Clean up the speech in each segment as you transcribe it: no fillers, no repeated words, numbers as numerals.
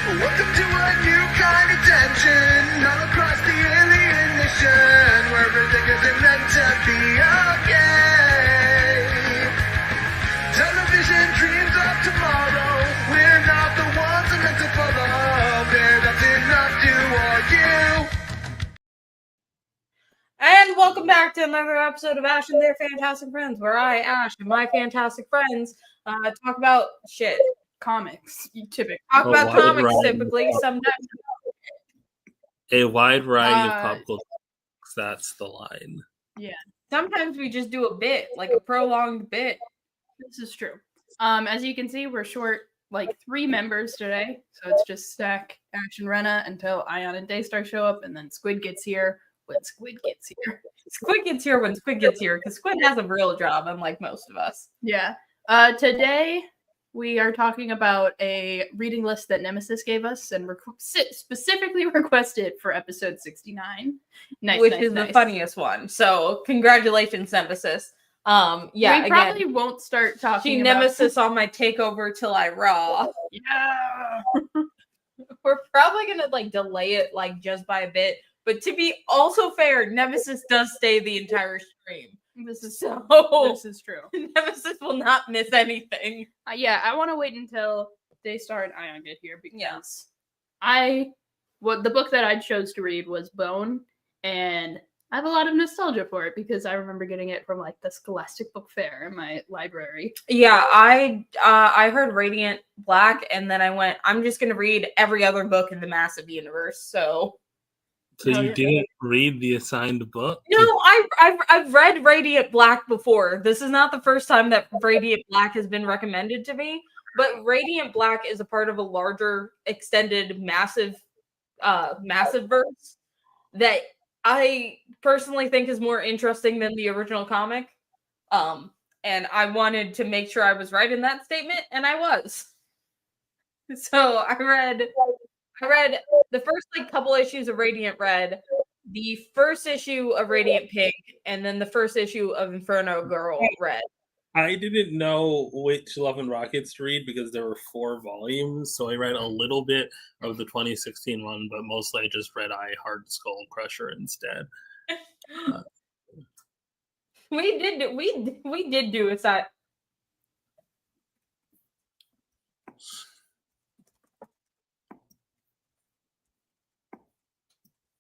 Welcome to a new kind of tension all across the alien nation, where everything isn't meant to be okay. Television dreams of tomorrow, we're not the ones are meant to follow. There, that's enough to argue. And welcome back to another episode of Ash and Their Fantastic Friends, where I, Ash, and my fantastic friends talk about shit. Comics, typically. Talk about comics, typically. Sometimes. A wide variety of pop culture. That's the line. Yeah. Sometimes we just do a bit, like a prolonged bit. This is true. As you can see, we're short like 3 members today. So it's just Stack, Ash, and Rena until Ayaan and Daystar show up, and then Squid gets here when Squid gets here. Squid gets here when Squid gets here, because Squid has a real job, unlike most of us. Yeah. Today we are talking about a reading list that NEMESIS gave us and specifically requested for episode 69. Which is the funniest one. So congratulations, Nemesis. Yeah, we probably won't start talking about Nemesis on my takeover till I raw. Yeah. We're probably gonna like delay it like just by a bit. But to be also fair, Nemesis does stay the entire stream. This is true. Nemesis will not miss anything. Yeah, I want to wait until Daystar and Ayaan get here because the book that I chose to read was Bone, and I have a lot of nostalgia for it because I remember getting it from like the Scholastic Book Fair in my library. Yeah, I heard Radiant Black, and then I went, I'm just gonna read every other book in the massive universe. So you didn't read the assigned book? No, I've read Radiant Black before. This is not the first time that Radiant Black has been recommended to me, but Radiant Black is a part of a larger, extended, massive verse that I personally think is more interesting than the original comic. And I wanted to make sure I was right in that statement, and I was. So I read the first like couple issues of Radiant Red, the first issue of Radiant Pink, and then the first issue of Inferno Girl Red. I didn't know which Love and Rockets to read because there were 4 volumes, so I read a little bit of the 2016 one, but mostly I just read I Heart Skull Crusher instead. We did do a side.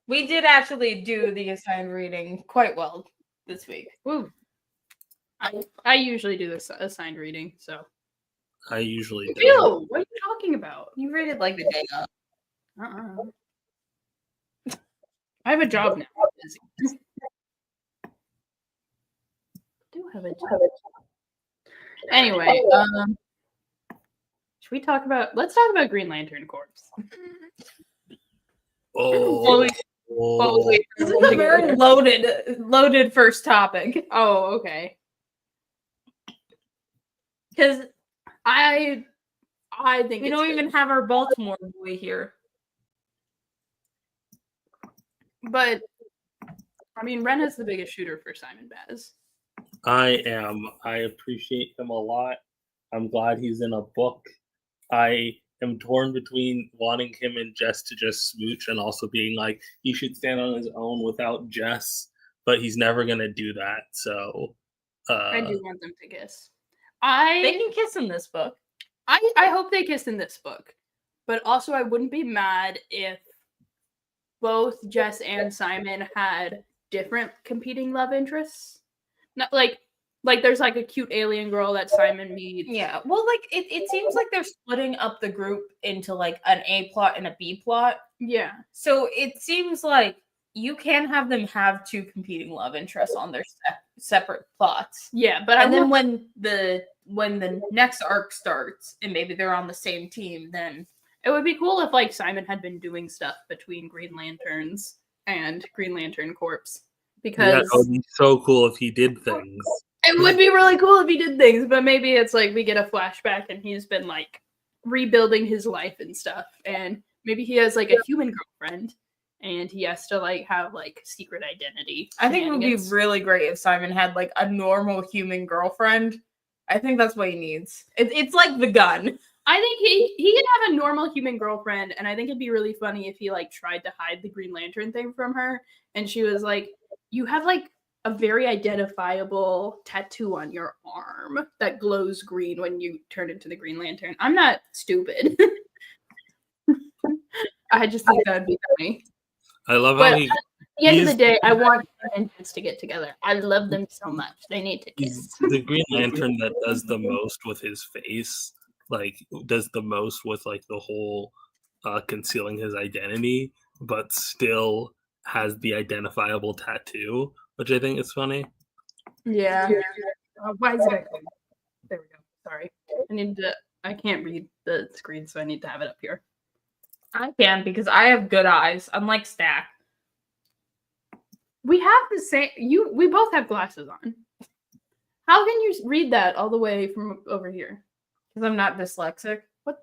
We did actually do the assigned reading quite well this week. Woo. I usually do this assigned reading, so. I usually do. Ew, what are you talking about? You read it like the day up. I have a job now. I do have a job. Anyway, should we talk about? Let's talk about Green Lantern Corps. Wait, this is a very loaded first topic. Oh, okay. Because I think we don't even have our Baltimore boy here. But I mean, Rena's the biggest shooter for Simon Baz. I am. I appreciate him a lot. I'm glad he's in a book. I am torn between wanting him and Jess to just smooch and also being like, he should stand on his own without Jess, but he's never going to do that. So I do want them to kiss. They can kiss in this book. I hope they kiss in this book. But also I wouldn't be mad if both Jess and Simon had different competing love interests. Not like there's like a cute alien girl that Simon meets. Yeah. Well, like it seems like they're splitting up the group into like an A plot and a B plot. Yeah. So it seems like you can have them have 2 competing love interests on their separate plots. Yeah, but then when the next arc starts and maybe they're on the same team, then it would be cool if like Simon had been doing stuff between Green Lanterns and Green Lantern Corps. Because it would be so cool if he did things. It would be really cool if he did things, but maybe it's like we get a flashback and he's been like rebuilding his life and stuff, and maybe he has like a human girlfriend and he has to like have like secret identity. I think it would be really great if Simon had like a normal human girlfriend. I think that's what he needs. It's like the gun. I think he can have a normal human girlfriend, and I think it'd be really funny if he like tried to hide the Green Lantern thing from her, and she was like, "You have like a very identifiable tattoo on your arm that glows green when you turn into the Green Lantern." I'm not stupid. I just think that'd be funny. I love But how at the end of the he's- day, I want him and Jess to get together. I love them so much. They need to he's kiss. the Green Lantern that does the most with his face, like does the most with like the whole concealing his identity, but still has the identifiable tattoo, which I think is funny. Yeah. Why is it echoing? There we go. Sorry. I can't read the screen, so I need to have it up here. I can because I have good eyes, unlike Stack. We have the same. We both have glasses on. How can you read that all the way from over here? Because I'm not dyslexic. What?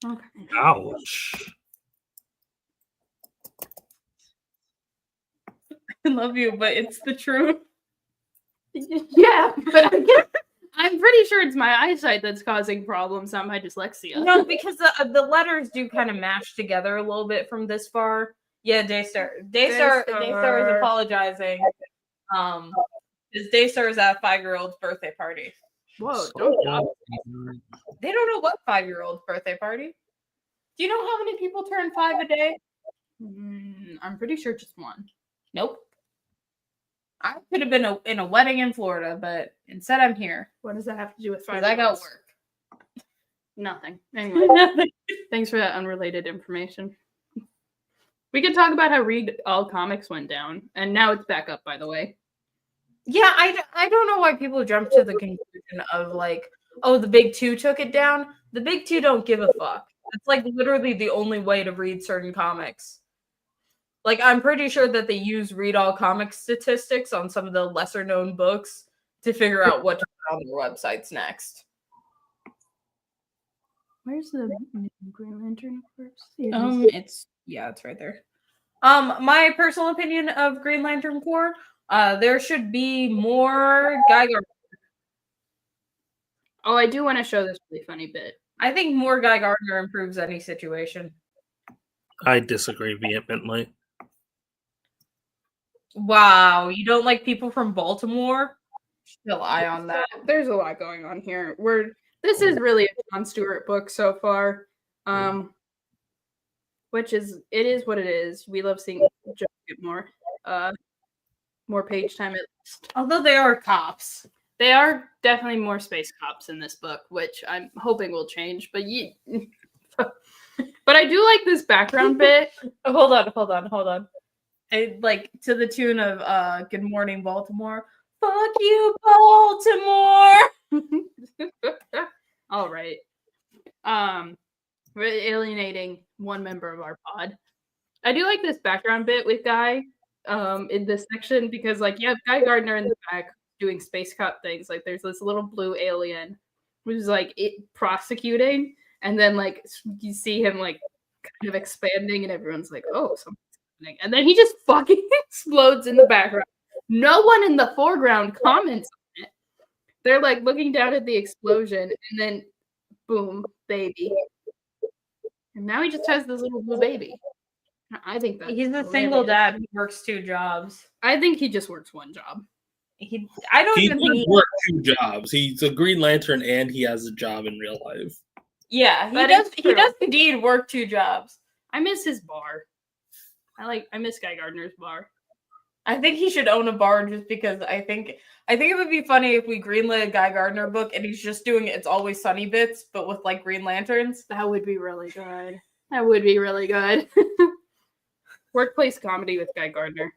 Okay. Ouch. I love you, but it's the truth. Yeah, but I'm pretty sure it's my eyesight that's causing problems, not my dyslexia. No, because the letters do kind of mash together a little bit from this far. Yeah, Daystar is apologizing. Because Daystar is at a 5-year-old's birthday party. Whoa! Don't They don't know what 5-year-old's birthday party. Do you know how many people turn 5 a day? I'm pretty sure just one. Nope. I could have been in a wedding in Florida, but instead I'm here. What does that have to do with 5? Because I got work. Nothing. Anyway, thanks for that unrelated information. We could talk about how Read All Comics went down, and now it's back up, by the way. Yeah, I don't know why people jump to the conclusion of like, oh, the big two took it down. The big two don't give a fuck. It's like literally the only way to read certain comics. Like, I'm pretty sure that they use Read All Comics statistics on some of the lesser known books to figure out what to put on their websites next. Where's the Green Lantern first? It's right there. My personal opinion of Green Lantern Corps, there should be more Guy Gardner. Oh, I do want to show this really funny bit. I think more Guy Gardner improves any situation. I disagree vehemently. Wow, you don't like people from Baltimore? Still eye on that. There's a lot going on here. This is really a Jon Stewart book so far. Which is what it is. We love seeing Joe get more page time at least. Although they are cops. They are definitely more space cops in this book, which I'm hoping will change. But but I do like this background bit. Hold on. Like to the tune of Good Morning Baltimore. Fuck you, Baltimore. All right. We're alienating one member of our pod. I do like this background bit with Guy in this section because like you have Guy Gardner in the back doing space cop things. Like there's this little blue alien who's like prosecuting, and then like you see him like kind of expanding, and everyone's like, oh, something's happening. And then he just fucking explodes in the background. No one in the foreground comments on it. They're like looking down at the explosion, and then boom, baby. And now he just has this little blue baby. I think that He's a single dad who works 2 jobs. I think he just works one job. I don't He even think does work 2 jobs. He's a Green Lantern and he has a job in real life. Yeah, he does indeed work 2 jobs. I miss his bar. I miss Guy Gardner's bar. I think he should own a bar just because I think it would be funny if we greenlit a Guy Gardner book and he's just doing It's Always Sunny bits, but with like Green Lanterns. That would be really good. Workplace comedy with Guy Gardner.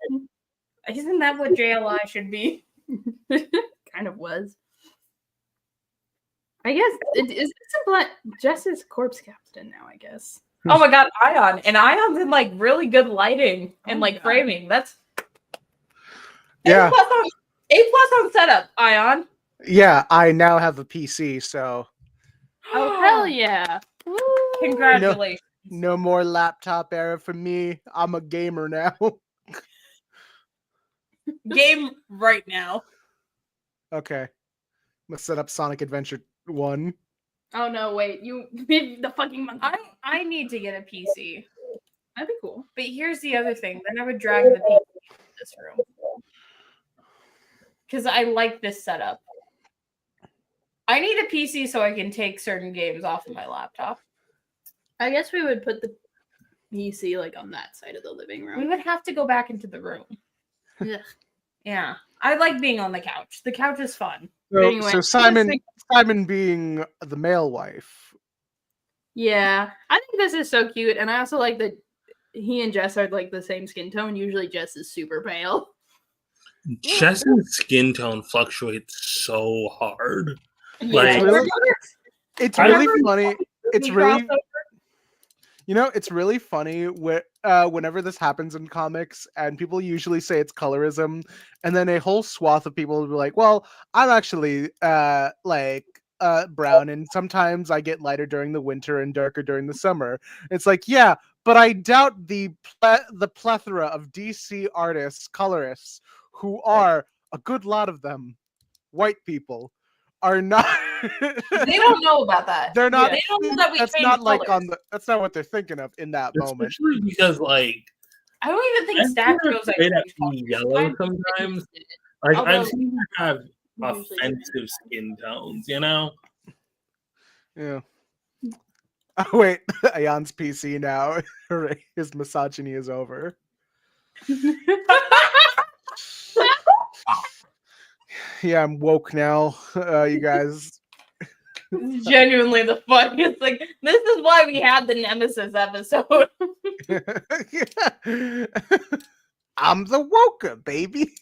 Isn't that what JLI should be? Kind of was. I guess Jess is corpse captain now, I guess. Oh my god, Ayaan. And Ayaan's in like really good lighting and like framing. That's Yeah. A+ on setup, Ayaan. Yeah, I now have a PC, so Oh hell yeah. Woo. Congratulations. no more laptop era for me. I'm a gamer now. Game right now. Okay. Let's set up Sonic Adventure 1. Oh no, wait, you the fucking monkey. I need to get a PC. That'd be cool. But here's the other thing. Then I would drag the PC into this room. Because I like this setup. I need a PC so I can take certain games off of my laptop. I guess we would put the PC like on that side of the living We room. would have to go back into the room. Ugh. Yeah. I like being on the couch. The couch is fun. So, Anyway, so Simon being the male wife. Yeah, I think this is so cute, and I also like that he and Jess are like the same skin tone. Usually, Jess is super pale. Jess's skin tone fluctuates so hard. Yeah. Like, Really? It's I really remember funny. It's We really crossover. it's really funny whenever this happens in comics, and people usually say it's colorism, and then a whole swath of people will be like, "Well, I'm actually brown, and sometimes I get lighter during the winter and darker during the summer." It's like, yeah, but I doubt the plethora of DC artists, colorists, who are a good lot of them, white people, are not. They don't know about that. They're not. They don't know that we That's change not like colors. on the. That's not what they're thinking of in that moment. especially because like I don't even think I'm Stack sort knows of I afraid of change being colors. yellow sometimes. Like Although- I've seen her have Usually do. offensive skin tones, you know? Yeah. Oh wait, Ayaan's PC now. His misogyny is over. Yeah, I'm woke now. You guys. It's genuinely the funniest thing. This is why we had the Nemesis episode. I'm the woker, baby.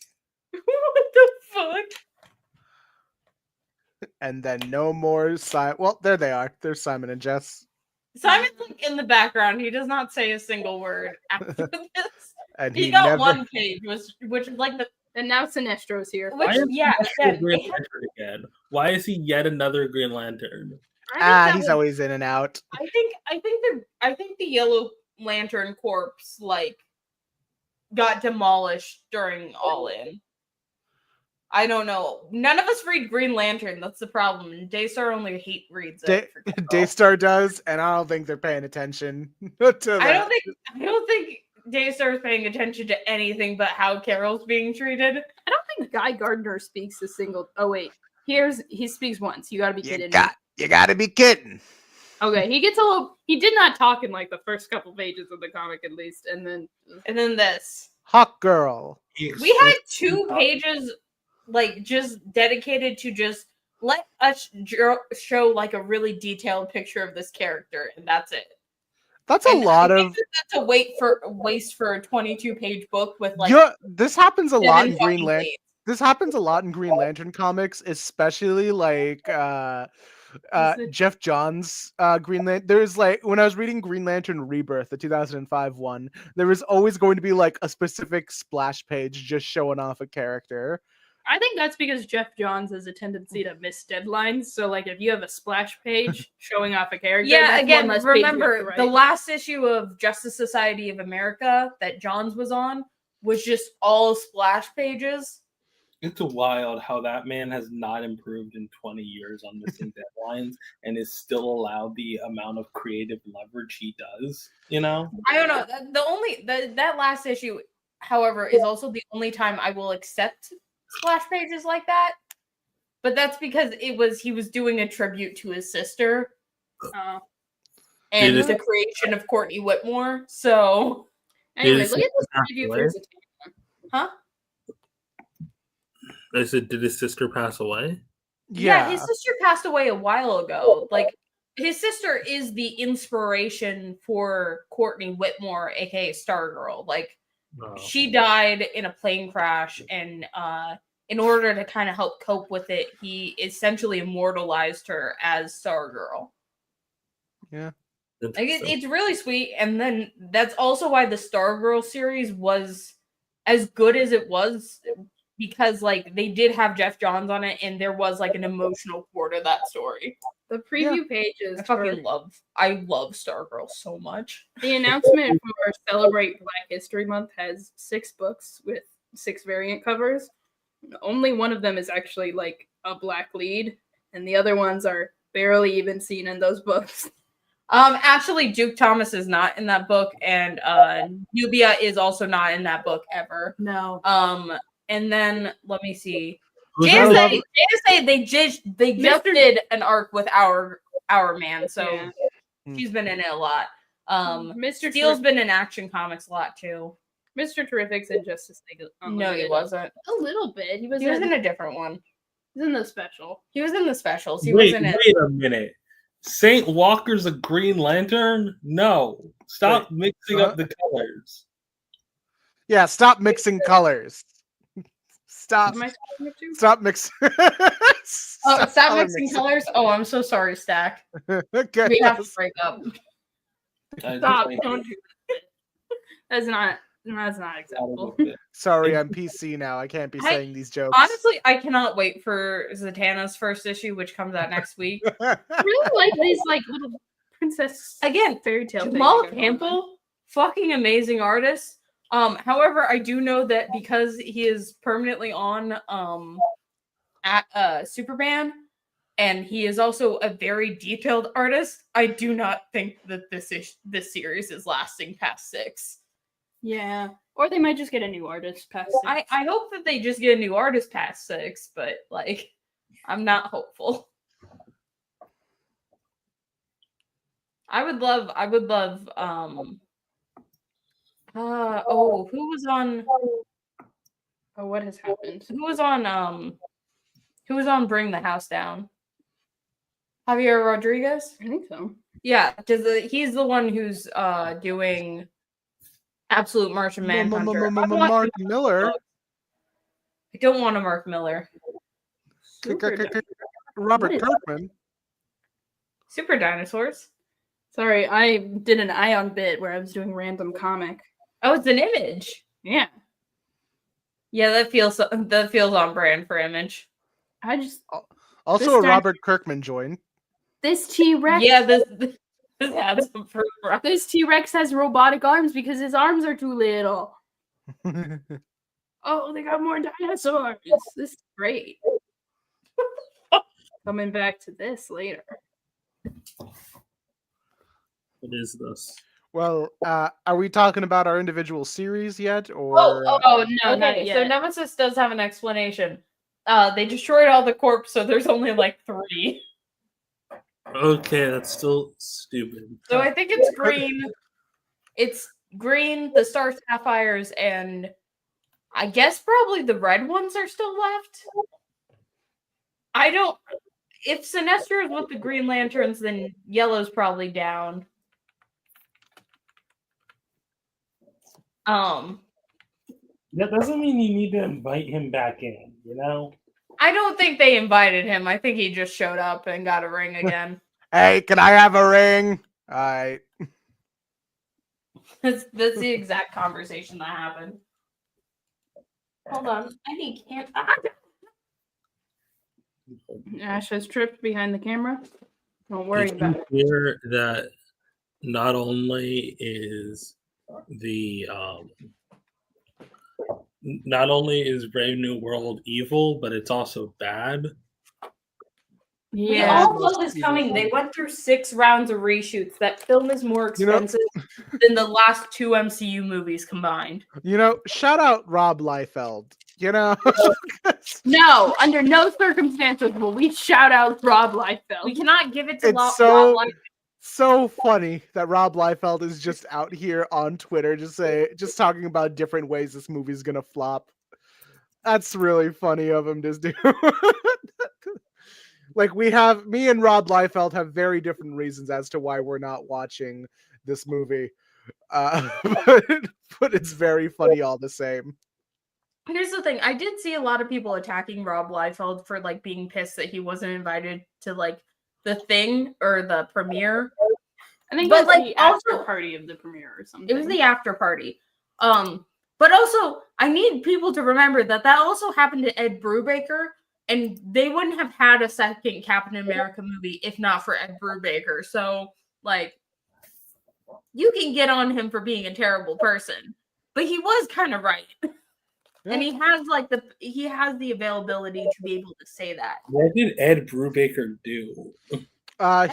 What the fuck? And then no more Simon. Well, there they are. There's Simon and Jess. Simon's like in the background. He does not say a single word after this. And He he got never. one page, which is like the And now Sinestro's here. which Why is yeah. he Again, Green Lantern again? Why is he yet another Green Lantern? I think that He's was- always in and out. I think the Yellow Lantern Corps like got demolished during All In. I don't know. None of us read Green Lantern. That's the problem. And Daystar only reads it. for Kindle. Daystar does, and I don't think they're paying attention to that. I don't think Daystar is paying attention to anything but how Carol's being treated. I don't think Guy Gardner speaks a single. Oh wait, he speaks once. You gotta be kidding You gotta be kidding. me. Okay, he gets a little. He did not talk in like the first couple pages of the comic at least, and then And then this. Hawk Girl. We had 2 pages like just dedicated to just let us show like a really detailed picture of this character, and that's it. That's a And lot I of. think that's a waste for a 22-page book with like Yeah, this happens a lot in 7 Green fucking Lantern. pages. This happens a lot in Green Lantern comics, especially like Jeff Johns Green Lantern. There's like when I was reading Green Lantern Rebirth, the 2005 one, there was always going to be like a specific splash page just showing off a character. I think that's because Jeff Johns has a tendency to miss deadlines. So like if you have a splash page showing off a character, Yeah, that's again, one less page you have to remember write. the last issue of Justice Society of America that Johns was on was just all splash pages. It's wild how that man has not improved in 20 years on missing deadlines and is still allowed the amount of creative leverage he does, you know? I don't know. That last issue, however, is also the only time I will accept splash pages like that. But that's because he was doing a tribute to his sister and Did it- the creation of Courtney Whitmore. So Anyway, Did look his at this sister preview pass for away? Zatanna. huh? I said, did his sister pass away? Yeah, his sister passed away a while ago. Like his sister is the inspiration for Courtney Whitmore, aka Stargirl. Like No. she died in a plane crash, and in order to kind of help cope with it, he essentially immortalized her as Stargirl. Like it's really sweet, and then that's also why the Stargirl series was as good as it was, because like they did have Jeff Johns on it, and there was like an emotional core to that story. The preview pages I for love Stargirl so much. the announcement for Celebrate Black History Month has 6 books with 6 variant covers. Only one of them is actually like a black lead, and the other ones are barely even seen in those books. Actually, Duke Thomas is not in that book, and Nubia is also not in that book ever. No. And then let me see. Who's that? JSA, they just did an arc with our man, so Yeah. she's been in it a lot. Mr. Steele's been in Action Comics a lot too. Mr. Terrific's in Justice League. No, he wasn't. A little bit. He was in a different one. He was in the special. He was in the specials. He Wait, was in it. wait a minute. Saint Walker's a Green Lantern? No. Stop mixing up the colors. Yeah, stop mixing colors. Stop. Am I talking it too? Stop mixing. Stop color mixing colors. Oh, I'm so sorry, Stack. Okay. We have to break up. Stop! Don't do that. That's not acceptable. Sorry, I'm PC now. I can't be saying these jokes. Honestly, I cannot wait for Zatanna's first issue, which comes out next week. I really like these like little princess Again, fairy tale Jamal things. Campbell, fucking amazing artist. However, I do know that because he is permanently on at Superman, and he is also a very detailed artist, I do not think that this series is lasting past 6. Yeah. Or they might just get a new artist past 6. I hope that they just get a new artist past 6, but like I'm not hopeful. I would love who was on what has happened? who was on Bring the House Down? Javier Rodriguez? I think so. Yeah, he's the one who's doing Absolute Martian Manhunter. Mark Miller. I don't want a Mark Miller. Robert Kirkman. Super Dinosaurs. Sorry, I did an Ayaan bit where I was doing random comic. Oh, it's an Image. Yeah. Yeah, that feels on brand for Image. I just Also, a Robert Kirkman join. this T-Rex. Yeah, this has some fruit. This T-Rex has robotic arms because his arms are too little. Oh, they got more dinosaurs. This is great. Coming back to this later. What is this? Well, are we talking about our individual series yet, or? No, not Okay, yet. so Nemesis does have an explanation. They destroyed all the corpse, so there's only like 3. Okay, that's still stupid. So I think it's green. It's green, the Star Sapphires, and I guess probably the red ones are still left. If Sinestro is with the Green Lanterns, then yellow's probably down. That doesn't mean you need to invite him back in, you know? I don't think they invited him. I think he just showed up and got a ring again. Hey, can I have a ring? All right. That's the exact conversation that happened. Hold on. I need can't. Ash has tripped behind the camera. Don't worry Did about you it. hear that not only is Brave New World evil, but it's also bad. We Yeah. all know this coming. They went through 6 rounds of reshoots. That film is more expensive than the last 2 MCU movies combined. Shout out Rob Liefeld. No, under no circumstances will we shout out Rob Liefeld. We cannot give it to It's Rob Liefeld. so funny that Rob Liefeld is just out here on Twitter just talking about different ways this movie's gonna flop. That's really funny of him to do. Like me and Rob Liefeld have very different reasons as to why we're not watching this movie. But it's very funny all the same. Here's the thing. I did see a lot of people attacking Rob Liefeld for like being pissed that he wasn't invited to like the thing or the premiere. I think But, it was like, the after also- party of the premiere or something. It was the after party. But also I need people to remember that also happened to Ed Brubaker, and they wouldn't have had a second Captain America movie if not for Ed Brubaker. So like you can get on him for being a terrible person, but he was kind of right. And he has the availability to be able to say that. What did Ed Brubaker do?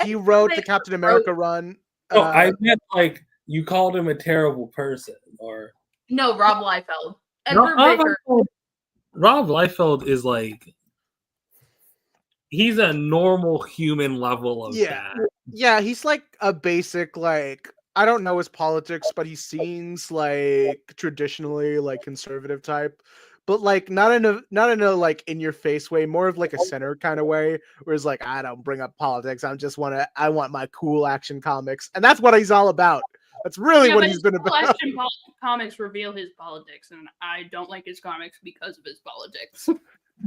He wrote the Captain America run. No, I meant like you called him a terrible person, or No, Rob Liefeld. Ed No, Brubaker. Rob Liefeld is like he's a normal human level of bad. Yeah, he's like a basic like I don't know his politics, but he seems like traditionally like conservative type, but like not in a like in your face way, more of like a center kind of way, where it's like I don't bring up politics. I want my cool action comics, and that's what he's all about. That's really what he's been about. Action comics reveal his politics, and I don't like his comics because of his politics.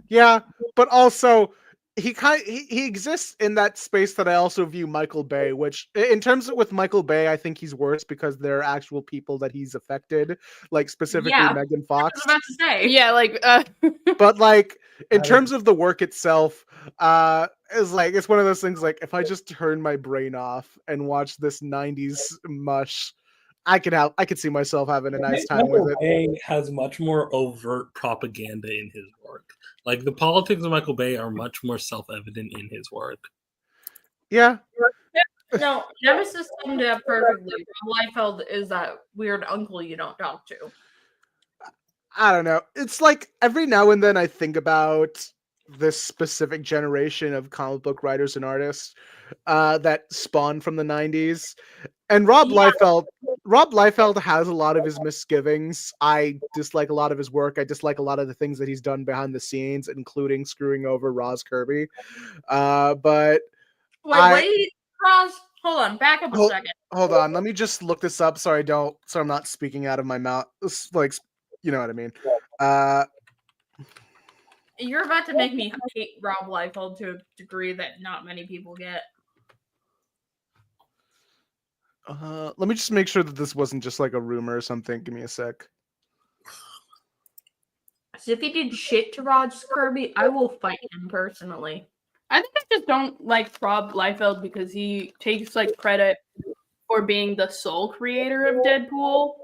Yeah, but also he exists in that space that I also view Michael Bay, which in terms of with Michael Bay, I think he's worse because there are actual people that he's affected, like specifically Megan Fox. I was about to say. Yeah, like but like in terms of the work itself, it's one of those things like if I just turn my brain off and watch this 90s mush, I could see myself having a nice time with it. Bay has much more overt propaganda in his work. Like the politics of Michael Bay are much more self-evident in his work. Yeah. No, Nemesis summed it up perfectly. Rob Liefeld is that weird uncle you don't talk to. I don't know. It's like every now and then I think about this specific generation of comic book writers and artists that spawned from the 90s. And Rob Liefeld has a lot of his misgivings. I dislike a lot of his work. I dislike a lot of the things that he's done behind the scenes, including screwing over Roz Kirby. But wait, Roz, hold on, back up a second. Hold on, let me just look this up so I'm not speaking out of my mouth. Like, you know what I mean. You're about to make me hate Rob Liefeld to a degree that not many people get. Let me just make sure that this wasn't just like a rumor or something. Give me a sec. So if he did shit to Roz Kirby, I will fight him personally. I think I just don't like Rob Liefeld because he takes like credit for being the sole creator of Deadpool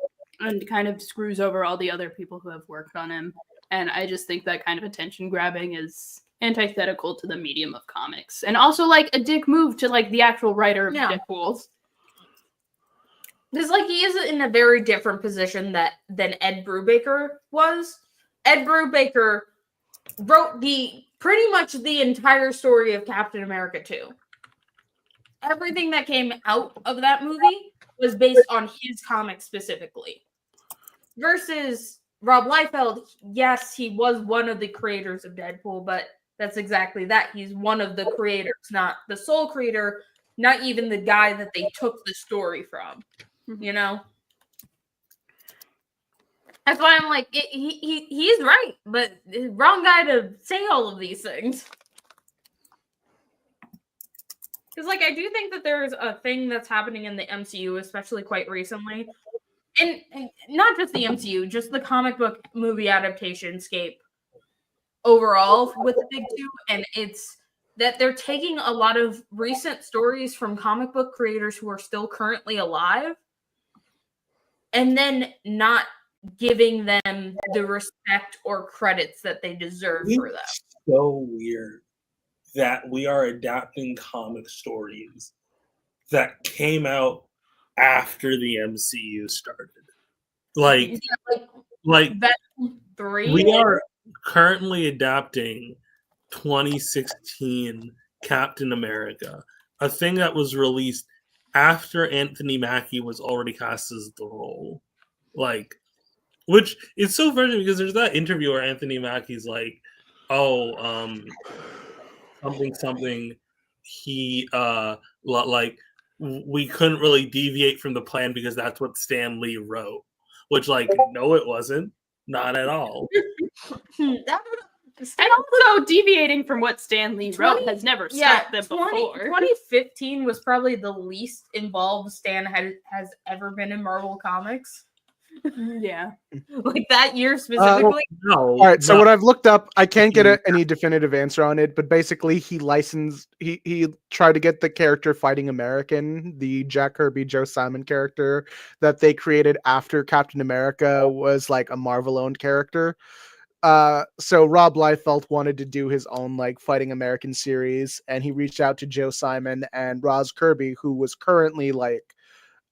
and kind of screws over all the other people who have worked on him. And I just think that kind of attention grabbing is antithetical to the medium of comics. And also like a dick move to like the actual writer of Deadpool's. Because like he is in a very different position than Ed Brubaker was. Ed Brubaker wrote pretty much the entire story of Captain America 2. Everything that came out of that movie was based on his comic specifically. Versus Rob Liefeld, yes, he was one of the creators of Deadpool, but that's exactly that. He's one of the creators, not the sole creator, not even the guy that they took the story from. You know? That's why I'm like, he's right, but wrong guy to say all of these things. Because, like, I do think that there's a thing that's happening in the MCU, especially quite recently. And not just the MCU, just the comic book movie adaptation scape overall with the big two. And it's that they're taking a lot of recent stories from comic book creators who are still currently alive and then not giving them the respect or credits that they deserve for that. It's so weird that we are adapting comic stories that came out after the MCU started. Like 3? We are currently adapting 2016 Captain America, a thing that was released after Anthony Mackie was already cast as the role. Like, which is so frustrating because there's that interview where Anthony Mackie's like, something. He like we couldn't really deviate from the plan because that's what Stan Lee wrote. Which, like, no, it wasn't. Not at all. And also, deviating from what Stan Lee wrote has never stopped them before. 2015 was probably the least involved Stan has ever been in Marvel Comics. Yeah. Like that year specifically. No. All right, so what I've looked up, I can't get any definitive answer on it, but basically he tried to get the character Fighting American, the Jack Kirby Joe Simon character that they created after Captain America was like a Marvel-owned character. So Rob Liefeld wanted to do his own like Fighting American series, and he reached out to Joe Simon and Roz Kirby, who was currently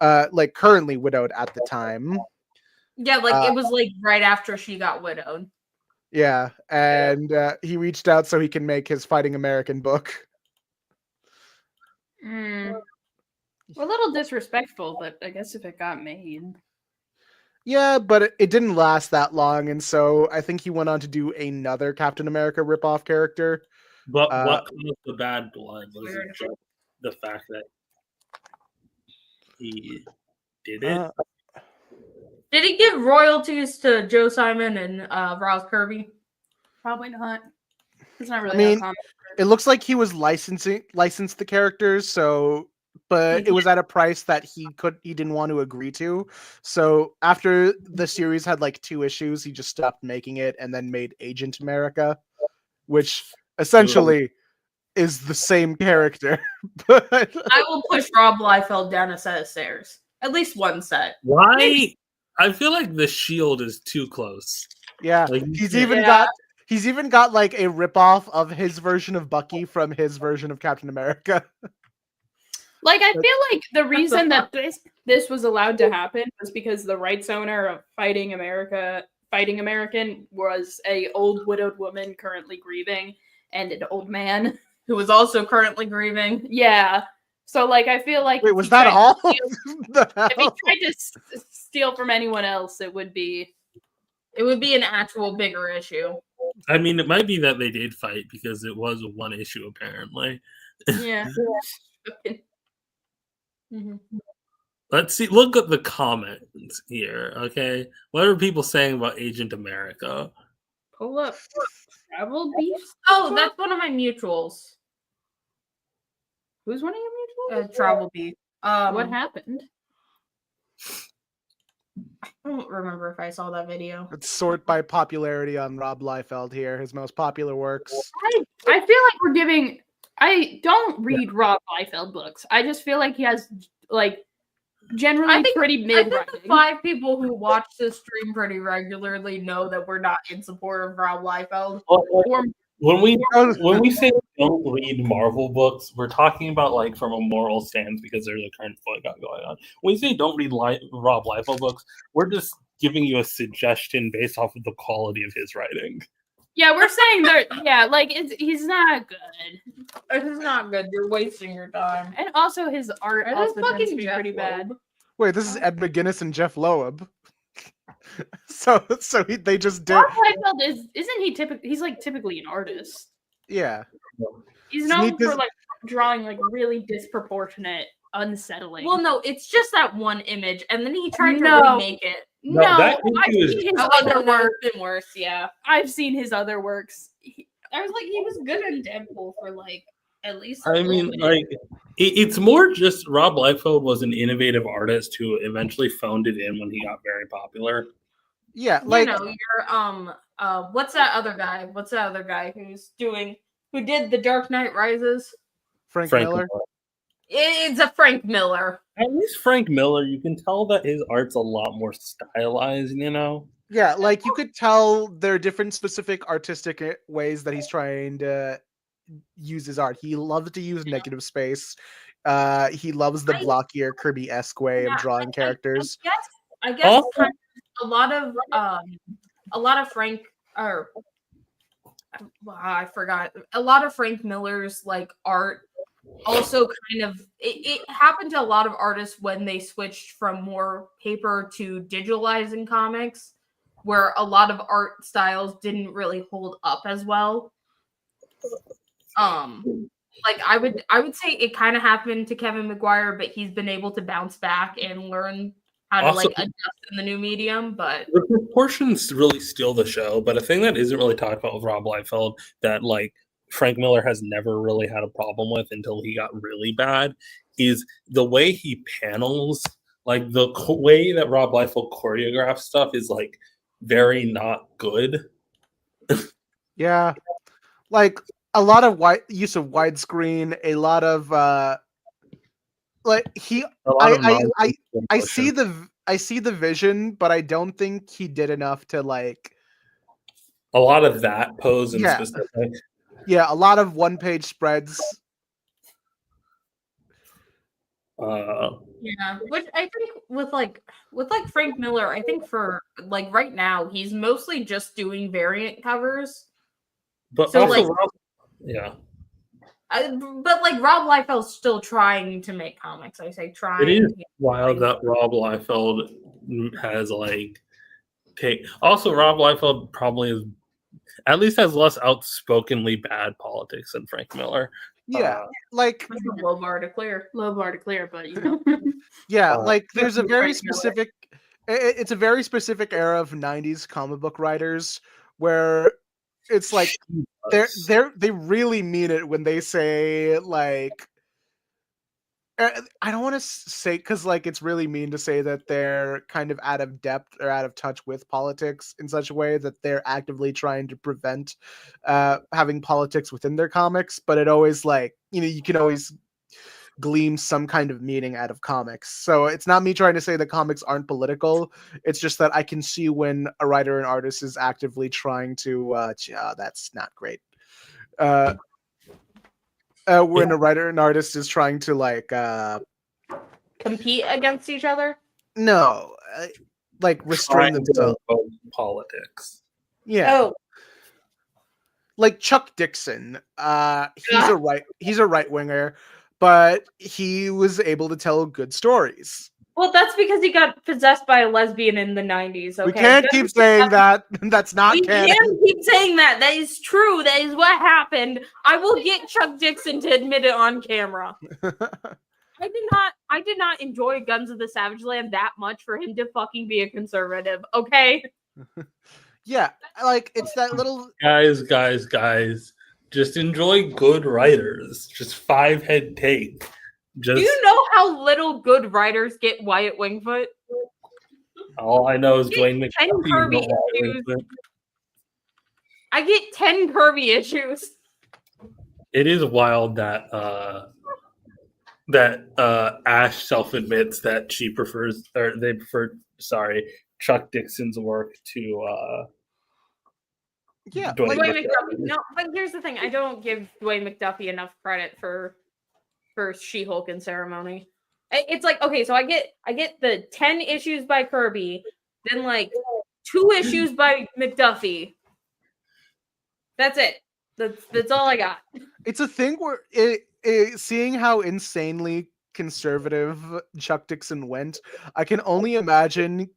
currently widowed at the time. Yeah, like it was like right after she got widowed. Yeah, and he reached out so he can make his Fighting American book. A little disrespectful, but I guess if it got made. Yeah, but it didn't last that long, and so I think he went on to do another Captain America ripoff character. But what caused the bad blood? Was it just the fact that he did it? Did he give royalties to Joe Simon and Roz Kirby? Probably not. It's not really. I mean, it looks like he was licensed the characters, so but it was at a price that he didn't want to agree to. So after the series had like 2 issues, he just stopped making it and then made Agent America, which essentially is the same character. But I will push Rob Liefeld down a set of stairs. At least one set. Why? I feel like the Shield is too close. Yeah, Like, he's even got like a ripoff of his version of Bucky from his version of Captain America. Like, I feel like the reason that this was allowed to happen was because the rights owner of Fighting American was a old widowed woman currently grieving and an old man who was also currently grieving. Yeah. So, like, I feel like Wait, was that all? If he tried to steal from anyone else, it would be an actual bigger issue. I mean, it might be that they did fight because it was one issue, apparently. Yeah. Let's see. Look at the comments here, okay? What are people saying about Agent America? Pull up. Travel Beef? Oh, that's one of my mutuals. Who's one of your mutuals? Travel Beef. What happened? I don't remember if I saw that video. Let's sort by popularity on Rob Liefeld here. His most popular works. I feel like we're giving. I don't read Rob Liefeld books. I just feel like he has like generally pretty mid writing. The 5 people who watch this stream pretty regularly know that we're not in support of Rob Liefeld. When we say don't read Marvel books, we're talking about like from a moral stance because there's a current boycott going on. When we say don't read Rob Liefeld books, we're just giving you a suggestion based off of the quality of his writing. Yeah, we're saying that. Yeah, like he's not good. It's not good. You're wasting your time. And also his art also tends to be pretty bad. Wait, this is Ed McGuinness and Jeff Loeb. They just did. Rob Liefeld isn't he typically? He's like typically an artist. Yeah. He's known for like drawing like really disproportionate, unsettling. Well, no, it's just that one image, and then he tried to remake it. No, I've seen his other work. Been worse, yeah. I've seen his other works. I was like, he was good in Deadpool for like at least. I mean, like it's more just Rob Liefeld was an innovative artist who eventually phoned it in when he got very popular. Yeah, like you're what's that other guy? What's that other guy who did The Dark Knight Rises? Frank Miller. It's a Frank Miller. At least Frank Miller, you can tell that his art's a lot more stylized, you know? Yeah, like you could tell there are different specific artistic ways that he's trying to use his art. He loves to use negative space. He loves the blockier Kirby-esque way of drawing characters. I guess kind of a lot of Frank or I forgot. A lot of Frank Miller's like art also kind of it happened to a lot of artists when they switched from more paper to digitalizing comics, where a lot of art styles didn't really hold up as well. Like I would say it kind of happened to Kevin McGuire, but he's been able to bounce back and learn how to like adjust in the new medium. But the proportions really steal the show. But a thing that isn't really talked about with Rob Liefeld that like Frank Miller has never really had a problem with until he got really bad is the way he panels Like the way that Rob Liefeld choreographs stuff is like very not good. Yeah, like a lot of use of widescreen, a lot of like A lot of I see the vision, but I don't think he did enough to like a lot of that pose in Yeah. specific. a lot of one-page spreads. Yeah, which I think with Frank Miller, I think for like right now he's mostly just doing variant covers. But So, also, like- yeah, But like Rob Liefeld's still trying to make comics. I say trying. it is wild that Rob Liefeld has like Also, Rob Liefeld probably is at least has less outspokenly bad politics than Frank Miller. Yeah, like That's a low bar to clear. Low bar to clear, but you know. like there's a very Frank Miller. specific. It's a very specific era of '90s comic book writers where it's like they really mean it when they say like. I don't want to say because like it's really mean to say that they're kind of out of depth or out of touch with politics in such a way that they're actively trying to prevent having politics within their comics. But it always like you can always glean some kind of meaning out of comics. So it's not me trying to say that comics aren't political. It's just that I can see when a writer and artist is actively trying to. That's not great. When a writer and artist is trying to like Compete against each other. like restrain themselves. Politics. Yeah, Oh, like Chuck Dixon. He's a right winger, but he was able to tell good stories. well, that's because he got possessed by a lesbian in the 90s. Okay? We can't keep saying that. That's not We canon. can't keep saying that. That is true. That is what happened. I will get Chuck Dixon to admit it on camera. I did not enjoy Guns of the Savage Land that much for him to fucking be a conservative. Okay. Yeah, like it's that little. Guys, just enjoy good writers. Just 5-head take. Do you know how little good writers get Wyatt Wingfoot? All I know is Get Dwayne 10 McDuffie. Kirby issues. I get 10 Kirby issues. It is wild that Ash self admits that she prefers, or they prefer, Chuck Dixon's work to Yeah, Dwayne Dwayne McDuffie. McDuffie. No, but here's the thing. I don't give Dwayne McDuffie enough credit for She-Hulk and Ceremony. It's like, okay, so I get the 10 issues by Kirby, then like 2 issues by McDuffie. That's it. That's all I got. it's a thing where seeing how insanely conservative Chuck Dixon went, I can only imagine.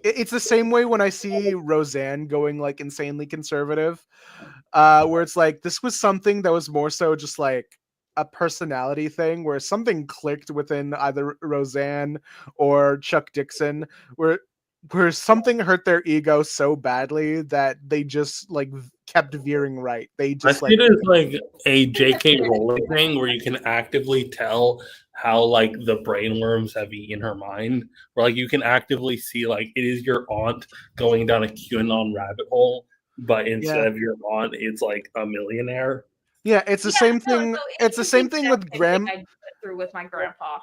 It's the same way when I see Roseanne going like insanely conservative, where it's like this was something that was more so just like a personality thing, where something clicked within either Roseanne or Chuck Dixon, where something hurt their ego so badly that they just like kept veering right. They I just see it as like a J.K. Rowling thing where you can actively tell how like the brainworms have eaten her mind. Where like you can actively see like it is your aunt going down a QAnon rabbit hole, but instead of your aunt, it's like a millionaire. Yeah, it's the same thing. It's the same thing with Graham. I went through with my grandpa.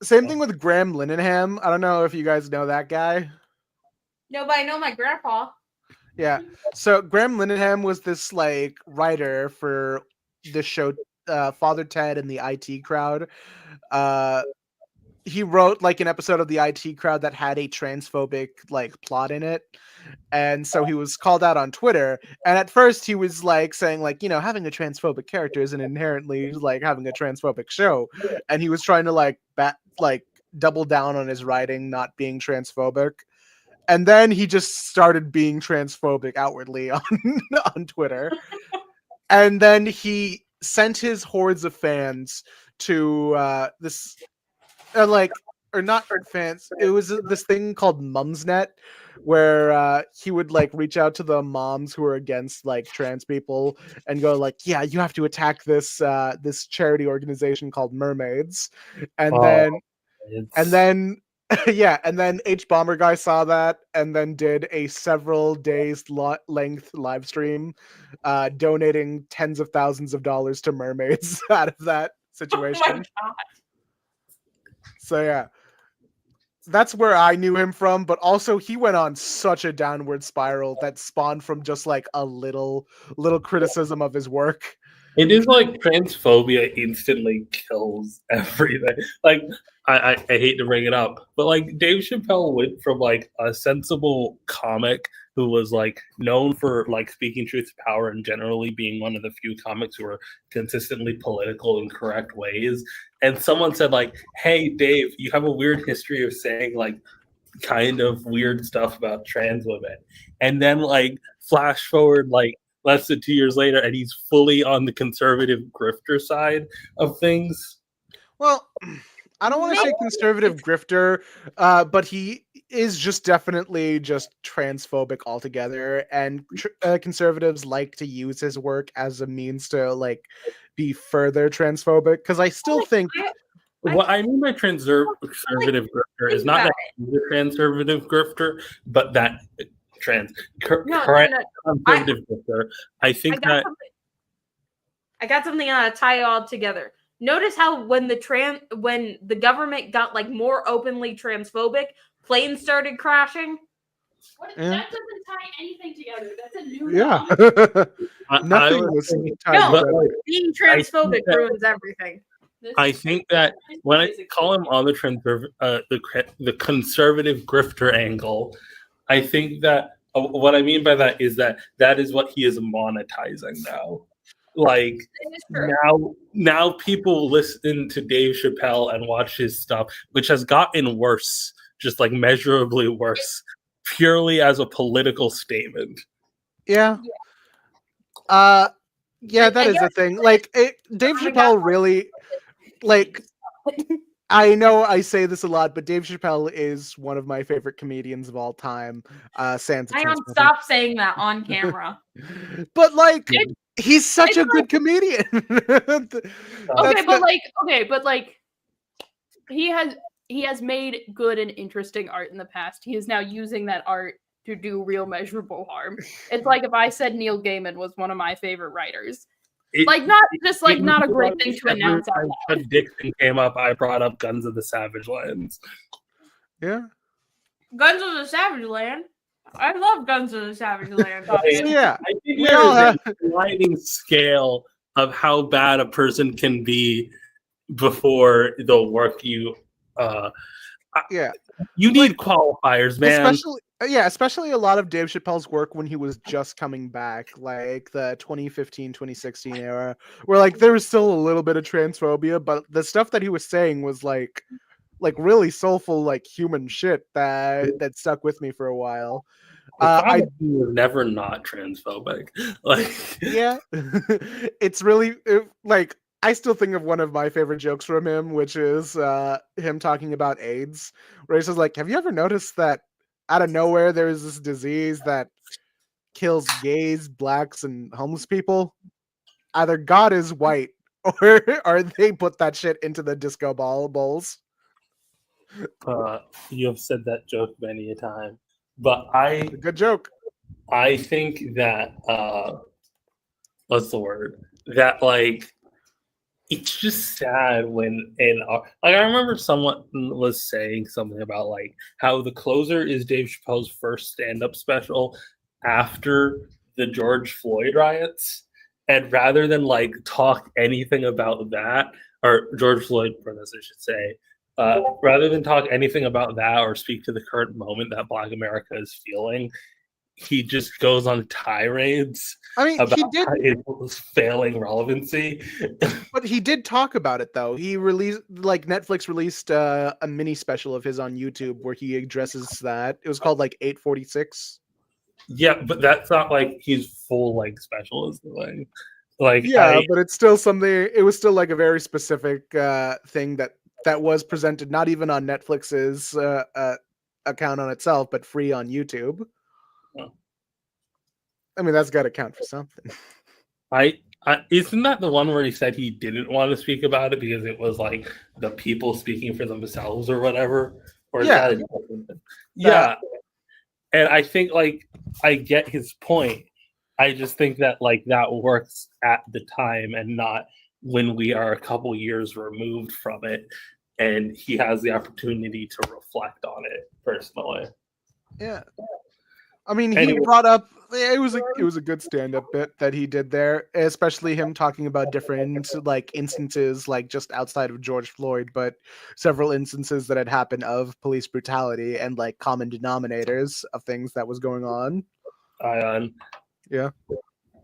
Same thing with Graham Linehan. I don't know if you guys know that guy. No, but I know my grandpa. Yeah. So Graham Linehan was this like writer for this show, Father Ted and the IT Crowd. He wrote like an episode of the IT Crowd that had a transphobic like plot in it. And so he was called out on Twitter. And at first he was like saying like, having a transphobic character isn't inherently like having a transphobic show. And he was trying to like double down on his writing not being transphobic. And then he just started being transphobic outwardly on Twitter. And then he sent his hordes of fans to this or not fans. It was this thing called Mumsnet, where he would like reach out to the moms who are against like trans people and go like, yeah, you have to attack this this charity organization called Mermaids, and then Yeah, and then H Bomber Guy saw that and then did a several days length live stream, donating tens of thousands of dollars to mermaids out of that Oh my situation. god. So yeah, that's where I knew him from. But also, he went on such a downward spiral that spawned from just like a little criticism of his work. It is like transphobia instantly kills everything. Like I hate to bring it up, but like Dave Chappelle went from like a sensible comic who was like known for like speaking truth to power and generally being one of the few comics who were consistently political in correct ways. And someone said like, "Hey Dave, you have a weird history of saying like kind of weird stuff about trans women." And then like flash forward like less than 2 years later, and he's fully on the conservative grifter side of things. Well, I don't want to say conservative grifter, but he is just definitely just transphobic altogether. And conservatives like to use his work as a means to like be further transphobic. Because I still think What I mean by conservative grifter is not that he's a conservative grifter, but that current conservative grifter. I think that I got something to tie it all together. Notice how when the government got like more openly transphobic, planes started crashing. That doesn't tie anything together. That's a new nothing was tied together. Being transphobic ruins everything. I think that when I call him on the conservative grifter angle, I think that what I mean by that is that is what he is monetizing now. Like now people listen to Dave Chappelle and watch his stuff, which has gotten worse, just like measurably worse, purely as a political statement. Yeah. Yeah, that is a thing. Like Dave Chappelle really like I know I say this a lot, but Dave Chappelle is one of my favorite comedians of all time. Sans Ayaan, stop saying that on camera. But like he's such a good comedian. but he has made good and interesting art in the past. He is now using that art to do real measurable harm. It's like if I said Neil Gaiman was one of my favorite writers. Not a great thing to announce out loud. When Dixon came up, I brought up Guns of the Savage Lands. Yeah. Guns of the Savage Land. I love Guns of the Savage Land. Yeah. I think there's a sliding scale of how bad a person can be before the work you you need qualifiers, man. Especially a lot of Dave Chappelle's work when he was just coming back, like the 2015, 2016 era, where like there was still a little bit of transphobia, but the stuff that he was saying was like really soulful, like human shit that stuck with me for a while. I was never not transphobic. Like, yeah, it's really like I still think of one of my favorite jokes from him, which is him talking about AIDS, where he says like, "Have you ever noticed that out of nowhere there is this disease that kills gays, blacks, and homeless people? Either God is white, or they put that shit into the disco bowls." You have said that joke many a time, but it's a good joke. I think that what's the word? That like it's just sad when I remember someone was saying something about like how The Closer is Dave Chappelle's first stand-up special after the George Floyd riots, and rather than like talk anything about that, or George Floyd protests, I should say, rather than talk anything about that or speak to the current moment that Black America is feeling, he just goes on tirades. I mean, about he did his failing relevancy. But he did talk about it though. He released Netflix released a mini special of his on YouTube where he addresses that. It was called like 846. Yeah, but that's not like he's full like special is the thing. Like but it's still something. It was still like a very specific thing that was presented not even on Netflix's account on itself, but free on YouTube. I mean, that's got to count for something. Isn't that the one where he said he didn't want to speak about it because it was like the people speaking for themselves or whatever? Or is Yeah. that a different thing? Yeah. And I think like I get his point. I just think that like that works at the time and not when we are a couple years removed from it and he has the opportunity to reflect on it personally. Yeah. I mean, he Anyway. brought up it was a good stand-up bit that he did there, especially him talking about different like instances, like just outside of George Floyd, but several instances that had happened of police brutality and like common denominators of things that was going on. Ayaan. Yeah.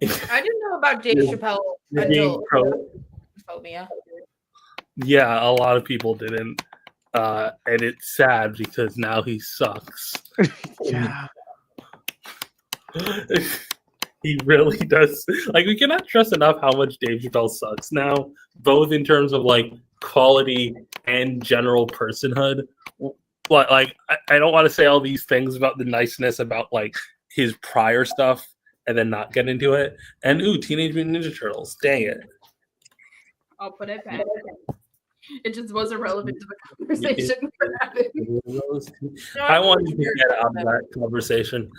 I didn't know about Dave Chappelle You're being until pro- phobia. Yeah, a lot of people didn't. And it's sad because now he sucks. Yeah. He really does. Like, we cannot stress enough how much Dave Chappelle sucks now, both in terms of like quality and general personhood. But like, I don't want to say all these things about the niceness about like his prior stuff and then not get into it. And Teenage Mutant Ninja Turtles. Dang it. I'll put it back. It just wasn't relevant to the conversation we're having. I wanted to get out of that conversation.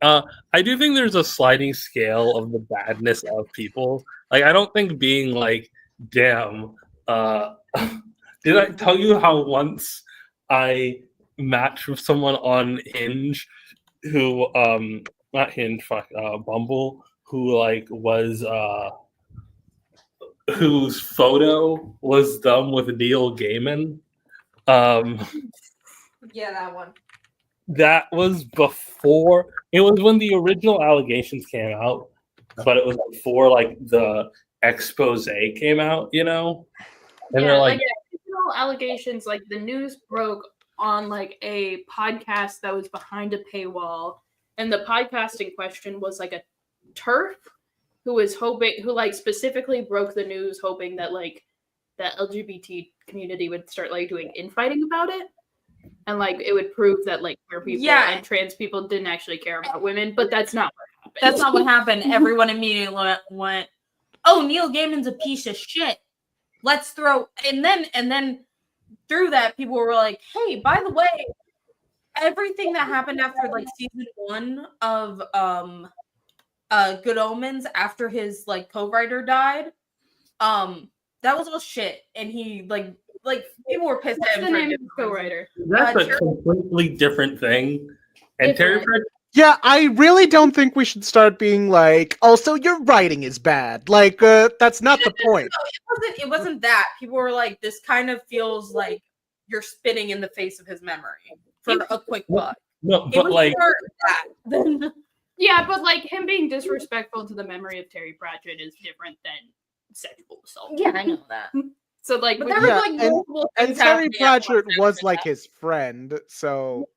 I do think there's a sliding scale of the badness of people. Like, I don't think being like, damn, did I tell you how once I matched with someone on Hinge who, not Hinge, Bumble, who like was, whose photo was done with Neil Gaiman? Yeah, that one. That was before. It was when the original allegations came out, but it was before like the expose came out. You know, and Yeah, they're like like, original allegations, like the news broke on like a podcast that was behind a paywall, and the podcast in question was like a TERF who like specifically broke the news, hoping that like the LGBT community would start like doing infighting about it. And like it would prove that like queer people and trans people didn't actually care about women, but that's not what happened. That's not what happened. Everyone immediately went, "Oh, Neil Gaiman's a piece of shit. Let's throw." And then through that, people were like, "Hey, by the way, everything that happened after like season 1 of Good Omens, after his like co-writer died, that was all shit." And he like people were pissed at him. What's the name of the co-writer? that's a completely different thing. And Terry Pratchett, Yeah, I really don't think we should start being like, also your writing is bad. Like, that's not the point. No, it wasn't that. People were like, this kind of feels like you're spitting in the face of his memory for a quick buck. no, It but was like, more that. Yeah, but like him being disrespectful to the memory of Terry Pratchett is different than sexual assault. Yeah, I know that. So like, But with- there was Yeah, like multiple And things Terry happening at Pratchett once was after like that. his friend, so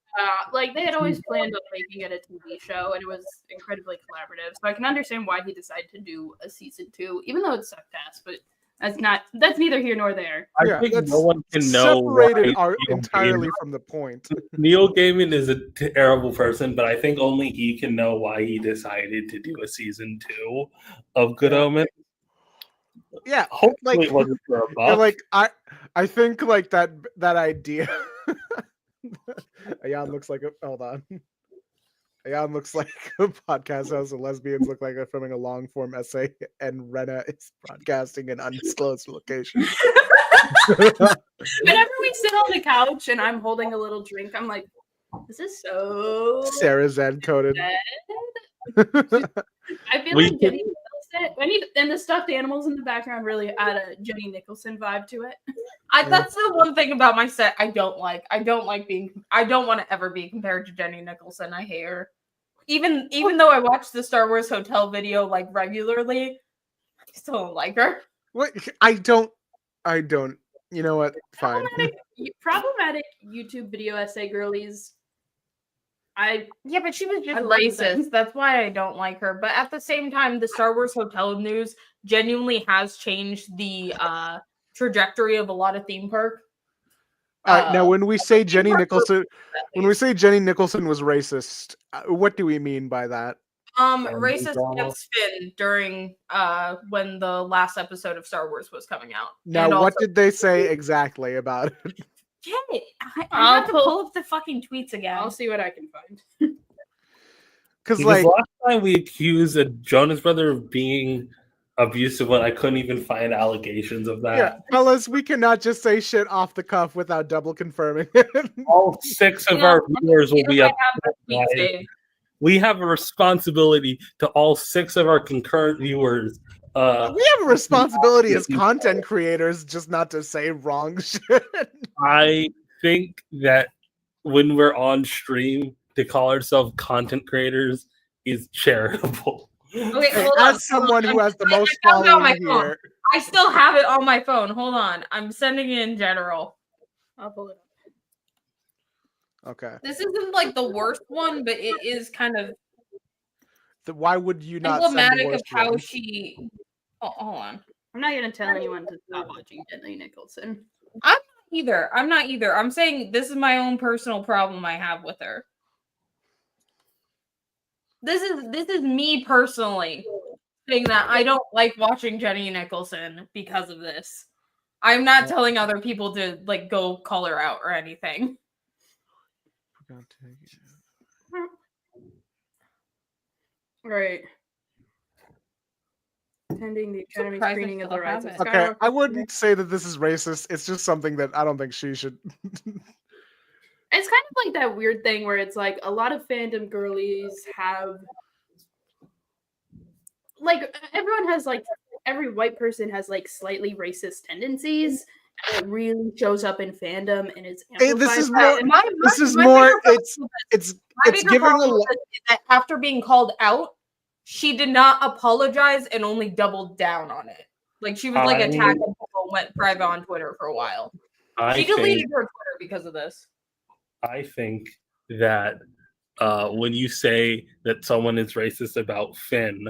like they had always planned on making it a TV show, and it was incredibly collaborative. So I can understand why he decided to do a season 2, even though it sucked ass. But that's neither here nor there. yeah, I think that's no one can know separated why Neil entirely Gaiman- from the point. Neil Gaiman is a terrible person, but I think only he can know why he decided to do a season 2 of Good Omens. Yeah, Hopefully, like, it wasn't for a yeah, buck. like I think like that idea. Ayaan looks like a hold on. Ayaan looks like a podcast host and lesbians look like they're filming a long form essay, and Rena is broadcasting an undisclosed location. Whenever we sit on the couch and I'm holding a little drink, I'm like, this is so Sarah Zen coded. sad. I feel We like could- Jenny Nicholson, and the stuffed animals in the background really add a Jenny Nicholson vibe to it. That's the one thing about my set I don't like. I don't want to ever be compared to Jenny Nicholson. I hate her. Even though I watch the Star Wars Hotel video like regularly, I still don't like her. What I don't. You know what? Fine. Problematic YouTube video essay girlies. Yeah, but she was I just love racist. them. That's why I don't like her. But at the same time, the Star Wars Hotel news genuinely has changed the trajectory of a lot of theme park. Now, when we say Jenny Park Nicholson, when we say Jenny Nicholson was racist, what do we mean by that? Racist against Finn during when the last episode of Star Wars was coming out. Now, And what also- did they say exactly about it? Shit, I I'll have to pull- pull up the fucking tweets again. I'll see what I can find. Because Because like last time we accused a Jonas brother of being abusive when I couldn't even find allegations of that. yeah, fellas, we cannot just say shit off the cuff without double confirming it. All 6 of You know, our viewers will be I up. have the tweet Right. saved. We have a responsibility to all 6 of our concurrent viewers. We have a responsibility as content creators just not to say wrong shit. I think that when we're on stream, to call ourselves content creators is charitable. Okay, Hey, hold on. as someone who has the I most found it on my following phone. here, I still have it on my phone. Hold on. I'm sending it in general. I'll pull it up. okay. This isn't like the worst one, but it is kind of Why would you not send the emblematic of worst how one? she. Oh, hold on. I'm not gonna tell anyone to stop watching Jenny Nicholson. I'm not either. I'm saying this is my own personal problem I have with her. This is me personally saying that I don't like watching Jenny Nicholson because of this. I'm not telling other people to like go call her out or anything. Right. Attending the Academy Surprised I screening of still The Rise have of it. Okay, Skywalker. I wouldn't say that this is racist. It's just something that I don't think she should. It's kind of like that weird thing where it's like a lot of fandom girlies have like everyone has like every white person has like slightly racist tendencies. And it really shows up in fandom and it's Hey, this is amplified more. by- This is my more. bigger problem It's with it's My it's bigger giving a problem lot. is that after being called out, she did not apologize and only doubled down on it. Like she was like I- attacking people and went private on Twitter for a while. She deleted her Twitter because of this. I think that when you say that someone is racist about Finn,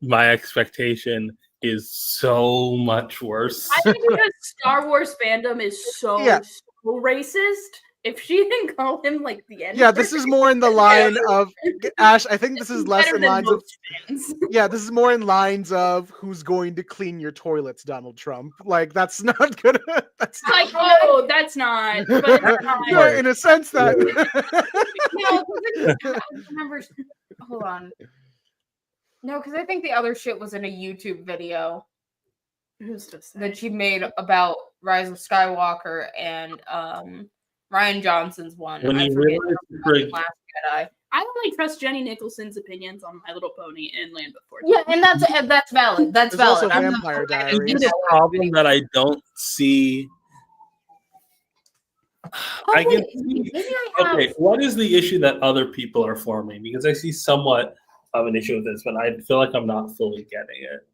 my expectation is so much worse. I think because Star Wars fandom is so Yeah. so racist. If she didn't call him like the end, Yeah, this is more in the line of Ash. I think this is less in lines of. Yeah, this is more in lines of who's going to clean your toilets, Donald Trump. Like that's not gonna. That's like, oh, that's not. But it's not. no, in a sense that. No, 'cause I remember. Hold on. No, because I think the other shit was in a YouTube video Who's to say? that she made about Rise of Skywalker and Ryan Johnson's one. When I you forget realize the Greg- Last Jedi. I only trust Jenny Nicholson's opinions on My Little Pony and Land Before Yeah, and that's valid. That's There's also valid. I'm not- Vampire I Diaries. get the it. problem that I don't see. Oh, I can wait, see. maybe I have. Okay, what is the issue that other people are forming? Because I see somewhat of an issue with this, but I feel like I'm not fully getting it.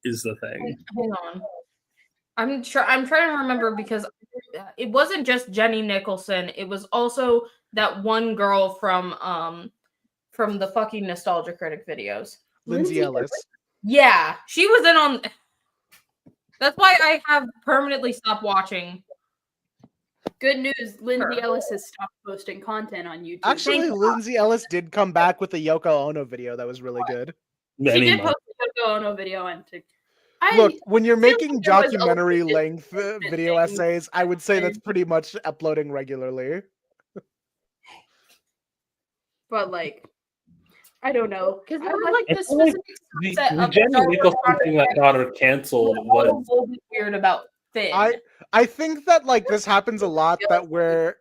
Is the thing. Hold on. I'm trying to remember because it wasn't just Jenny Nicholson. It was also that one girl from the fucking Nostalgia Critic videos. Lindsay Ellis. Yeah, she was in on. That's why I have permanently stopped watching. Good news, Lindsay Sure. Ellis has stopped posting content on YouTube. Actually, Thank God. Lindsay Ellis did come back with a Yoko Ono video that was really good. She did Anymore. post a Yoko Ono video on TikTok. Look, when you're feel making like there was a documentary legit length video thing essays, I would say that's pretty much uploading regularly. but like, I don't know. Because I there was like- like I this feel like specific The, set the of Jenny Star Wars Nicholson thing that content got her canceled was was a little bit weird about Finn. I think that like this happens a lot, that we're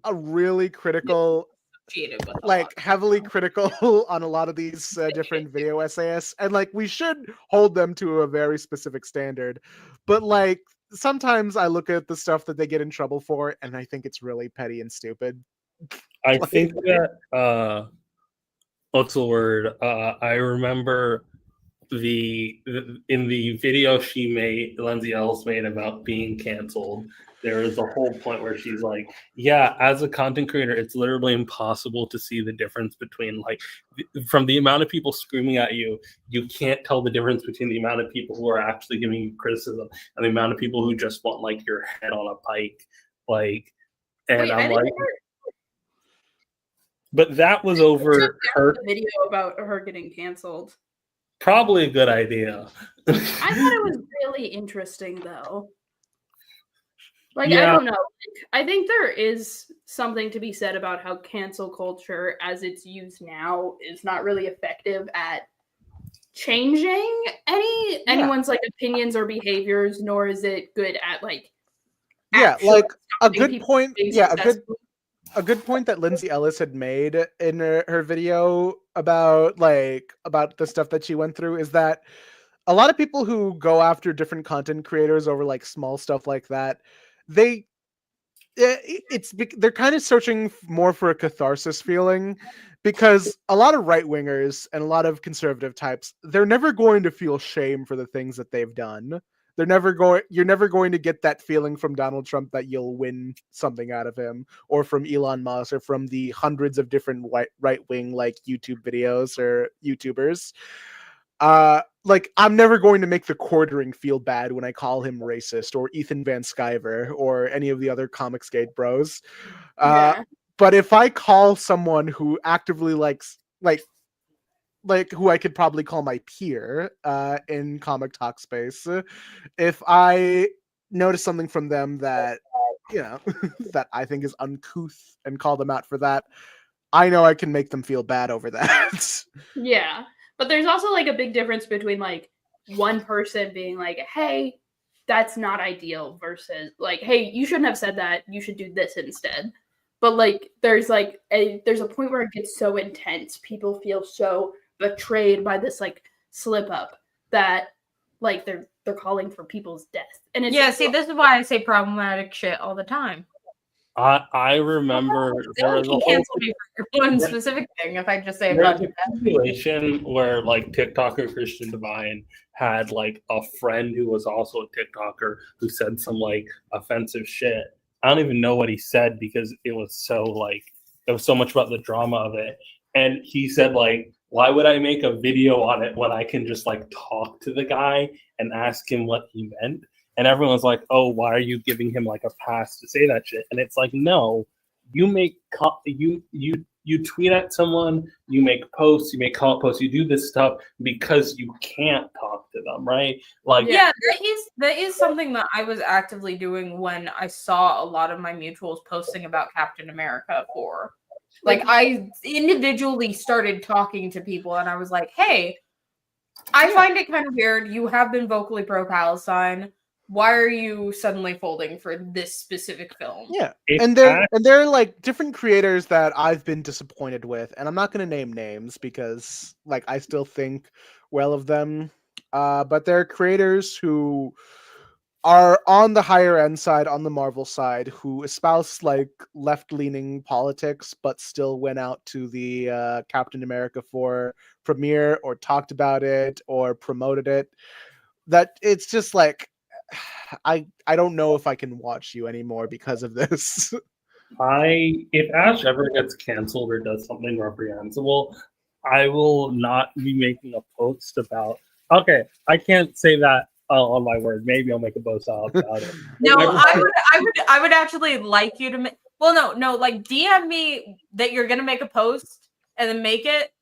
a really critical, Associated with a like lot. heavily critical on a lot of these different video essays, and like we should hold them to a very specific standard. But like sometimes I look at the stuff that they get in trouble for, and I think it's really petty and stupid. I think that what's the word? I remember in the video she made, Lindsay Ellis made about being canceled. There is a whole point where she's like, "Yeah, as a content creator, it's literally impossible to see the difference between like from the amount of people screaming at you, you can't tell the difference between the amount of people who are actually giving you criticism and the amount of people who just want like your head on a pike." Like, and Wait, I I'm didn't like, hear but that was over her. the video about her getting canceled. Probably a good idea. I thought it was really interesting though. Like, I don't know. I think there is something to be said about how cancel culture, as it's used now, is not really effective at changing anyone's like opinions or behaviors, nor is it good at like like a stopping good people point. being Yeah, successful. a good point that Lindsay Ellis had made in her video about the stuff that she went through is that a lot of people who go after different content creators over like small stuff like that, they're kind of searching more for a catharsis feeling, because a lot of right wingers and a lot of conservative types, they're never going to feel shame for the things that they've done. You're never going to get that feeling from Donald Trump that you'll win something out of him, or from Elon Musk, or from the hundreds of different right wing like YouTube videos or YouTubers. Like, I'm never going to make the quartering feel bad when I call him racist, or Ethan Van Sciver, or any of the other Comicsgate bros. Yeah. But if I call someone who actively likes like who I could probably call my peer in comic talk space, if I notice something from them that that I think is uncouth and call them out for that, I know I can make them feel bad over that. Yeah. But there's also like a big difference between like one person being like, hey, that's not ideal, versus like, hey, you shouldn't have said that. You should do this instead. But like there's a point where it gets so intense. People feel so betrayed by this like slip up that like they're calling for people's death. And it's Yeah, see, this is why I say problematic shit all the time. I remember there No was one a can whole cancel me for one specific thing if I just say a There's bunch of a that. situation where like TikToker Christian Divine had like a friend who was also a TikToker who said some like offensive shit. I don't even know what he said because it was so much about the drama of it. And he said like, why would I make a video on it when I can just like talk to the guy and ask him what he meant? And everyone's like, oh, why are you giving him like a pass to say that shit? And it's like, no, you make you tweet at someone, you make posts, you make comment posts, you do this stuff because you can't talk to them, right? Like, Yeah, that is something that I was actively doing when I saw a lot of my mutuals posting about Captain America 4. Like, I individually started talking to people and I was like, hey, I find it kind of weird. You have been vocally pro-Palestine. Why are you suddenly folding for this specific film? Yeah. If And there are like different creators that I've been disappointed with, and I'm not going to name names because like I still think well of them. But there are creators who are on the higher end side, on the Marvel side, who espouse like left-leaning politics, but still went out to the Captain America 4 premiere, or talked about it, or promoted it. That it's just like, I don't know if I can watch you anymore because of this. if Ash ever gets canceled or does something reprehensible, I will not be making a post about. Okay, I can't say that on my word. Maybe I'll make a post about it. No, I would actually like you to make. Well, no, like DM me that you're gonna make a post and then make it.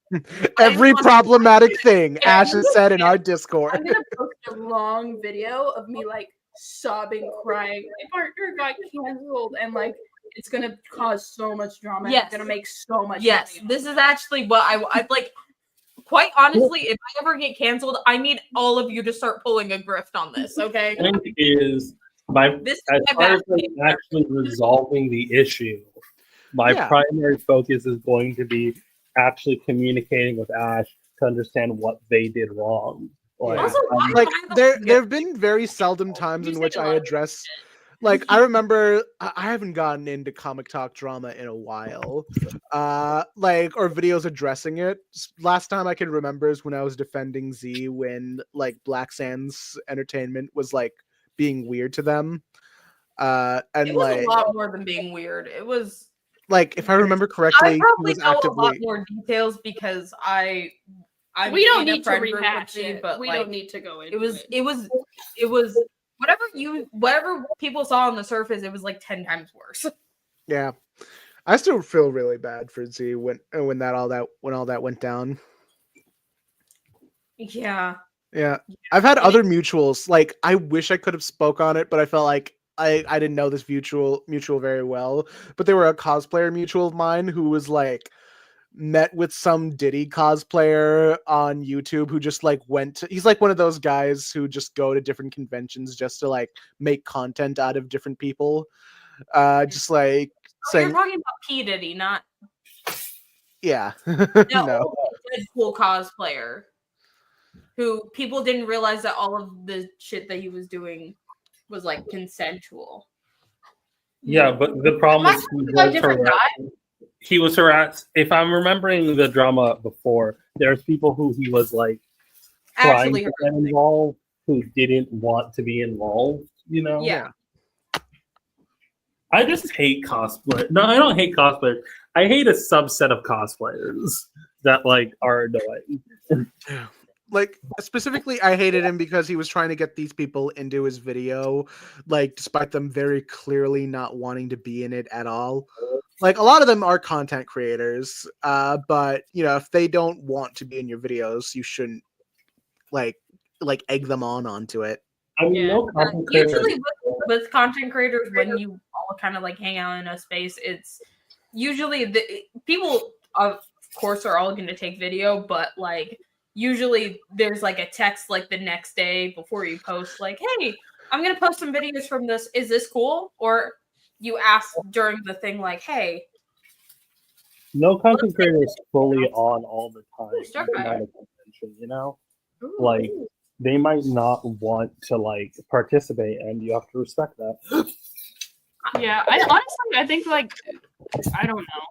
Every problematic thing Ash has said in our Discord. I'm gonna post a long video of me like sobbing, crying. My partner got canceled, and like it's gonna cause so much drama. Yes. It's gonna make so much. Yes, money. this is actually what I like. Quite honestly, if I ever get canceled, I need all of you to start pulling a grift on this. Okay. The point is, This is as my far as bad. like, actually resolving the issue, my primary focus is going to be actually communicating with Ash to understand what they did wrong. Like, Also, why Like am I the there one have been very seldom times You in say which a I lot of address. Like, I remember I haven't gotten into comic talk drama in a while, like, or videos addressing it. Last time I can remember is when I was defending Z, when like Black Sands Entertainment was like being weird to them, and It was like a lot more than being weird. It was. if I remember correctly, I he probably was know a lot actively. more details because I'm We don't in a need to friend group with rehash Z, it. but We like, don't need to go into it was whatever people saw on the surface. It was like 10 times worse. Yeah, I still feel really bad for Z when all that went down. Yeah. Yeah. I've had other mutuals. Like, I wish I could have spoke on it, but I felt like I didn't know this mutual very well, but they were a cosplayer mutual of mine who was like met with some Diddy cosplayer on YouTube who just like he's like one of those guys who just go to different conventions just to like make content out of different people. Just like Oh, you're saying, talking about P Diddy, not yeah. no Deadpool cosplayer. Who people didn't realize that all of the shit that he was doing was like consensual. Yeah, but the problem is he was harassed. If I'm remembering the drama before, there's people who he was like trying Actually, to get involved who didn't want to be involved. You know? yeah. I just hate cosplay. No, I don't hate cosplayers. I hate a subset of cosplayers that like are annoying. Like specifically, I hated him because he was trying to get these people into his video, like despite them very clearly not wanting to be in it at all. Like a lot of them are content creators, but you know if they don't want to be in your videos, you shouldn't like egg them onto it. I mean, no content creators. Usually with content creators, when you all kind of like hang out in a space, it's usually the people of course are all going to take video, but like usually there's like a text like the next day before you post like, hey, I'm going to post some videos from this. Is this cool? Or you ask during the thing like, hey. No content creator is fully on all the time. Not a convention, you know? Ooh. Like, they might not want to like participate, and you have to respect that. Yeah, I think like I don't know.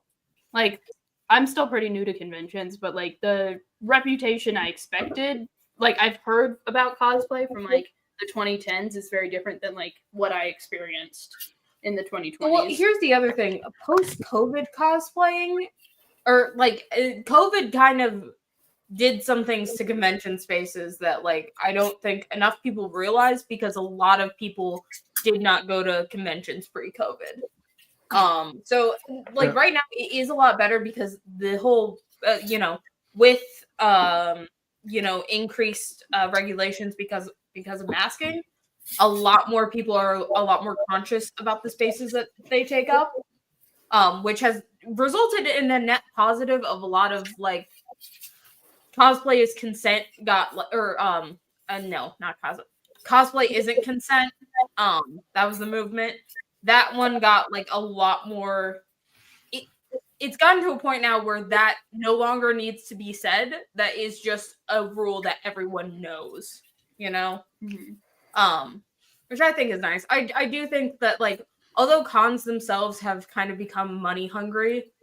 Like I'm still pretty new to conventions, but like the reputation I expected, like I've heard about cosplay from like the 2010s is very different than like what I experienced in the 2020s. Well, here's the other thing. Post-COVID cosplaying, or like COVID kind of did some things to convention spaces that like I don't think enough people realize because a lot of people did not go to conventions pre-COVID. So like right now it is a lot better because the whole with increased regulations because of masking, a lot more people are a lot more conscious about the spaces that they take up, which has resulted in a net positive of a lot of like cosplay is consent got or no, not cosplay isn't consent. That was the movement. That one got like a lot more. It's gotten to a point now where that no longer needs to be said. That is just a rule that everyone knows, you know. Mm-hmm. Which I think is nice. I do think that like although cons themselves have kind of become money hungry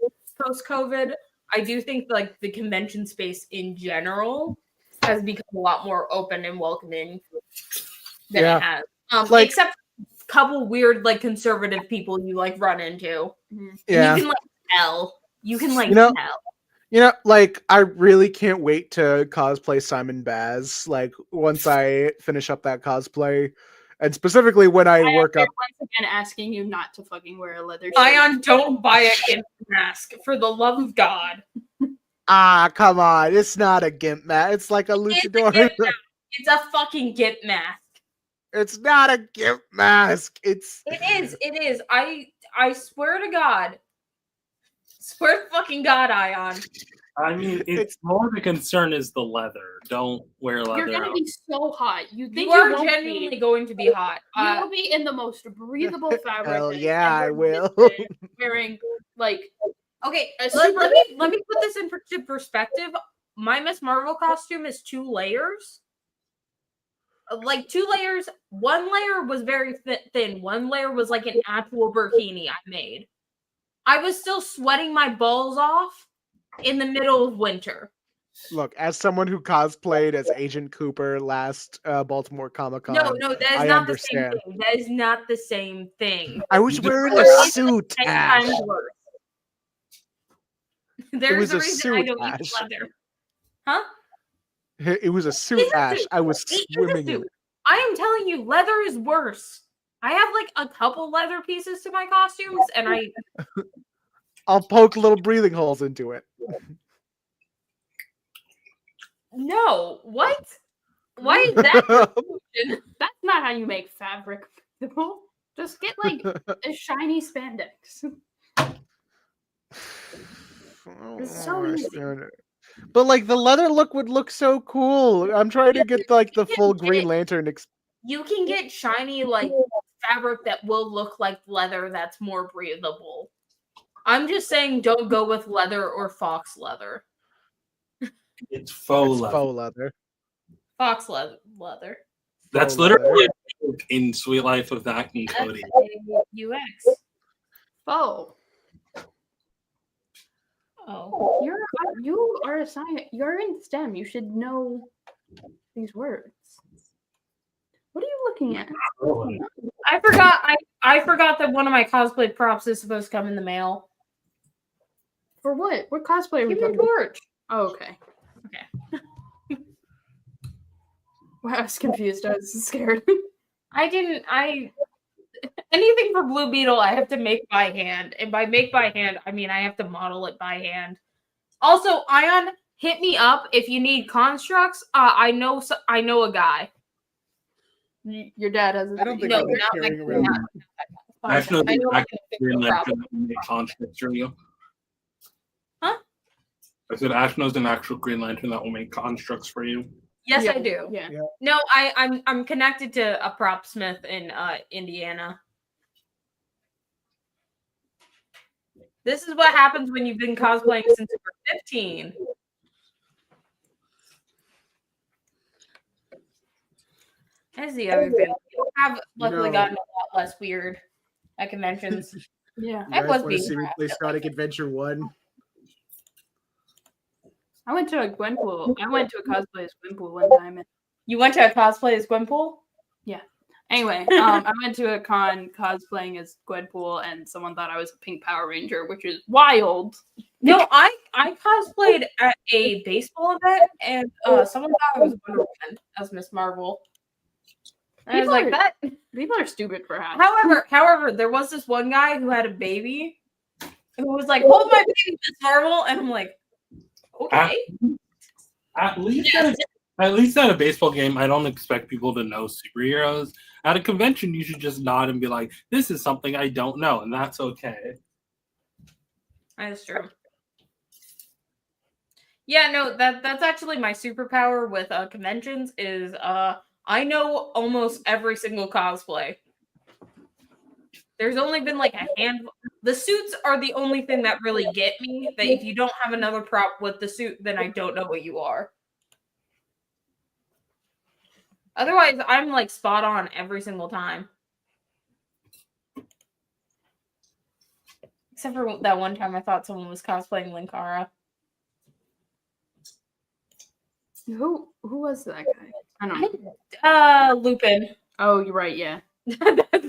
post COVID, I do think like the convention space in general has become a lot more open and welcoming than it has. Like, except a couple weird like conservative people you like run into. Yeah. You can like tell. You can like tell. You know, like I really can't wait to cosplay Simon Baz. Like once I finish up that cosplay. And specifically when I work up. Once again asking you not to fucking wear a leather shirt. Ayaan, don't buy a GIMP mask for the love of God. Ah, come on. It's not a GIMP mask. It's like a luchador. It's a fucking GIMP mask. It's not a GIMP mask. It is. I swear to God. Swear to fucking God, Ayaan. I mean, it's more the concern is the leather. Don't wear leather. You're gonna be so hot. You are genuinely going to be hot. You will be in the most breathable fabric. Hell yeah, I will. Wearing like okay. Let me put this into perspective. My Miss Marvel costume is 2 layers. Like 2 layers. 1 layer was very thin. 1 layer was like an actual burkini I made. I was still sweating my balls off in the middle of winter. Look, as someone who cosplayed as Agent Cooper last Baltimore Comic-Con, no, that is not the same thing. That is not the same thing. I was wearing a suit, Ash. There's a reason I don't use leather. Huh? It was a suit, Ash. I was swimming in it. I am telling you, leather is worse. I have like a couple leather pieces to my costumes, and I'll poke little breathing holes into it. No, what? Why is that? That's not how you make fabric breathable. Just get like a shiny spandex. It's so easy. But like the leather look would look so cool. I'm trying to get like the can full get Green it. Lantern. You can get shiny like fabric that will look like leather that's more breathable. I'm just saying don't go with leather or fox leather. It's faux leather. Faux leather. Fox leather. That's Faux literally leather. a joke in Sweet Life of Zach and Cody. FAUX. Oh, Oh. you are a science. You're in STEM. You should know these words. What are you looking at? I forgot that one of my cosplay props is supposed to come in the mail. For what? What cosplay are we Human talking about? Torch. Oh, okay. Wow, I was confused. I was scared. Anything for Blue Beetle I have to make by hand. And by make by hand, I mean I have to model it by hand. Also, Ayaan, hit me up if you need constructs. I know a guy. Your dad has. I don't think No, I'll be not carrying my around. Actually, I know I I can fix Green the Lantern problem. that will make constructs for you. Huh? I said Ash knows an actual Green Lantern that will make constructs for you. Yes, Yeah, I do. Yeah. No, I'm connected to a prop smith in Indiana. This is what happens when you've been cosplaying since you were 15. That's the other thing. People have luckily gotten a lot less weird at conventions. Yeah. You I guys was want to being see me harassed play at, like, Sonic Adventure 1? I went to a Gwenpool. I went to a cosplay as Gwenpool one time. And You went to a cosplay as Gwenpool? anyway, I went to a con cosplaying as Gwenpool, and someone thought I was a pink Power Ranger, which is wild. No, I cosplayed at a baseball event, and someone thought I was Wonder Woman as Miss Marvel. And I was like, that. People are stupid for half. However, there was this one guy who had a baby, who was like, "Hold my baby, Miss Marvel," and I'm like, "Okay." At least at a baseball game, I don't expect people to know superheroes. At a convention, you should just nod and be like, "This is something I don't know," and that's okay. That's true. Yeah, no, that's actually my superpower with conventions is I know almost every single cosplay. There's only been like a handful. The suits are the only thing that really get me. That if you don't have another prop with the suit, then I don't know what you are. Otherwise, I'm like spot on every single time. Except for that one time I thought someone was cosplaying Linkara. Who was that guy? I don't know. Lupin. Oh, you're right. Yeah. I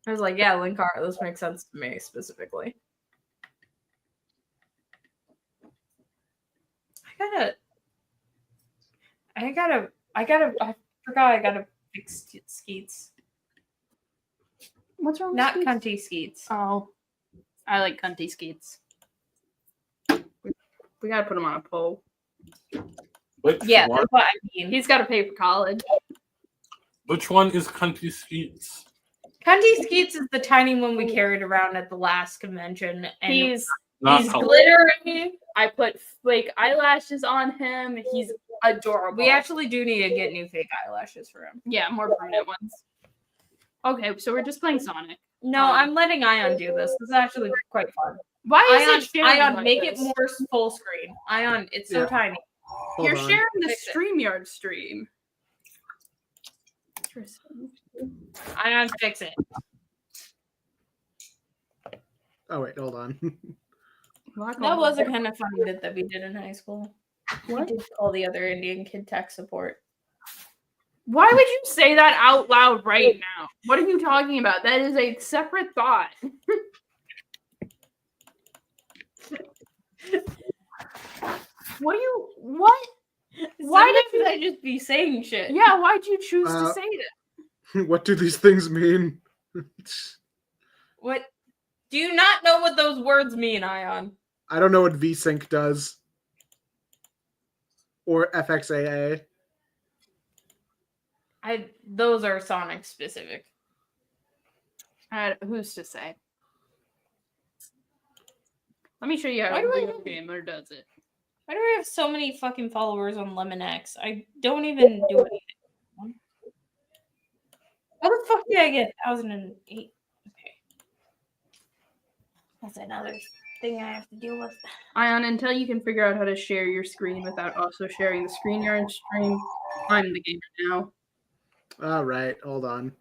was like, yeah, Linkara. This makes sense to me specifically. I forgot I gotta fix Skeets. What's wrong with Not Skeets? cunty Skeets. Oh, I like cunty Skeets. We gotta put him on a poll. Yeah, One? that's what I mean. He's got to pay for college. Which one is Cunty Skeets? Cunty Skeets is the tiny one we carried around at the last convention. And He's Not he's color. glittery. I put fake eyelashes on him. He's adorable. we actually do need to get new fake eyelashes for him. yeah, more permanent ones. Okay, so we're just playing Sonic. No, I'm letting Ayaan do this. This is actually quite fun. Why is it sharing Ayaan, like make this? it more full screen. Ayaan, it's so Yeah. tiny. Hold You're on. sharing the Fix it. StreamYard stream. Ayaan, fix it. Oh wait, hold on. That was a kind of funny bit that we did in high school. What? We did call the other Indian kid tech support. Why would you say that out loud right now? What are you talking about? That is a separate thought. What? Why did I just be saying shit? Yeah, why'd you choose to say that? What do these things mean? What? Do you not know what those words mean, Ayaan? I don't know what VSync does. Or FXAA. Those are Sonic specific. Who's to say? Let me show you how Why do I a have- gamer does it. Why do I have so many fucking followers on Lemon X? I don't even do anything. How the fuck did I get 1,008? Okay. That's another thing I have to deal with. Ayaan, until you can figure out how to share your screen without also sharing the screen you're in stream, I'm the gamer now. All right, hold on.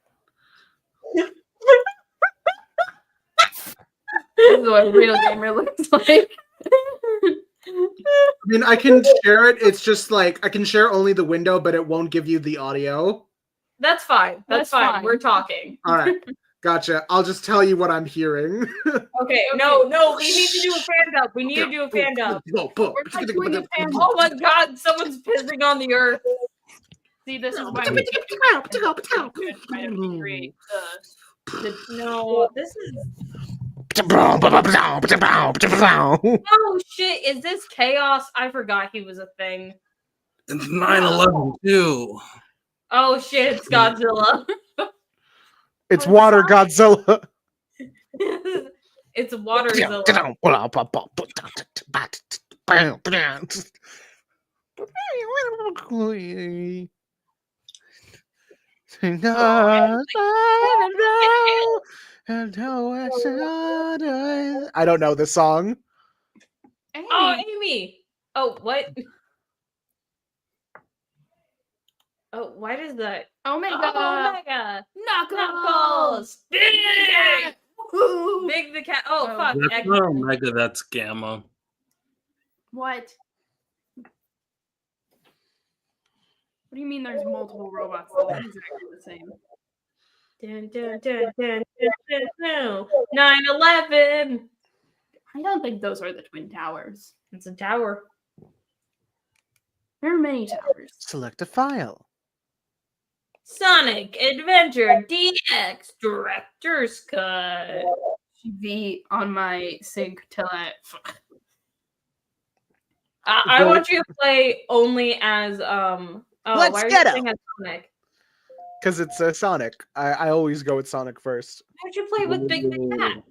This is what a real gamer looks like. I mean, I can share it. It's just like I can share only the window, but it won't give you the audio. That's fine. That's That's fine. fine. We're talking. All right, gotcha. I'll just tell you what I'm hearing. Okay. No. We need to do a fan dub. We need to do a fan dub. We're not doing a fan Oh my god, someone's pissing on the earth. See, this is why we try to create No, this is. Oh shit, is this chaos? I forgot he was a thing. It's 9/11 too. Oh shit, it's Godzilla. It's Water Godzilla. It's Waterzilla. I don't know this song. Oh, Amy. Oh, what? Oh, why does that? Omega. Omega. Knuckles. Knuckles. Big. Woo. Big the cat. Oh, Oh. fuck. That's not Omega, that's Gamma. What? What do you mean there's multiple robots that look exactly the same? Dun, dun, dun, dun, dun, dun, dun. 9/11. I don't think those are the twin towers. It's a tower. There are many towers. Select a file. Sonic Adventure DX Director's Cut. TV on my sync till I want you to play only as Oh, Let's why are get you 'em. playing as Sonic? Because it's Sonic. I always go with Sonic first. Why don't you play with Big the Cat?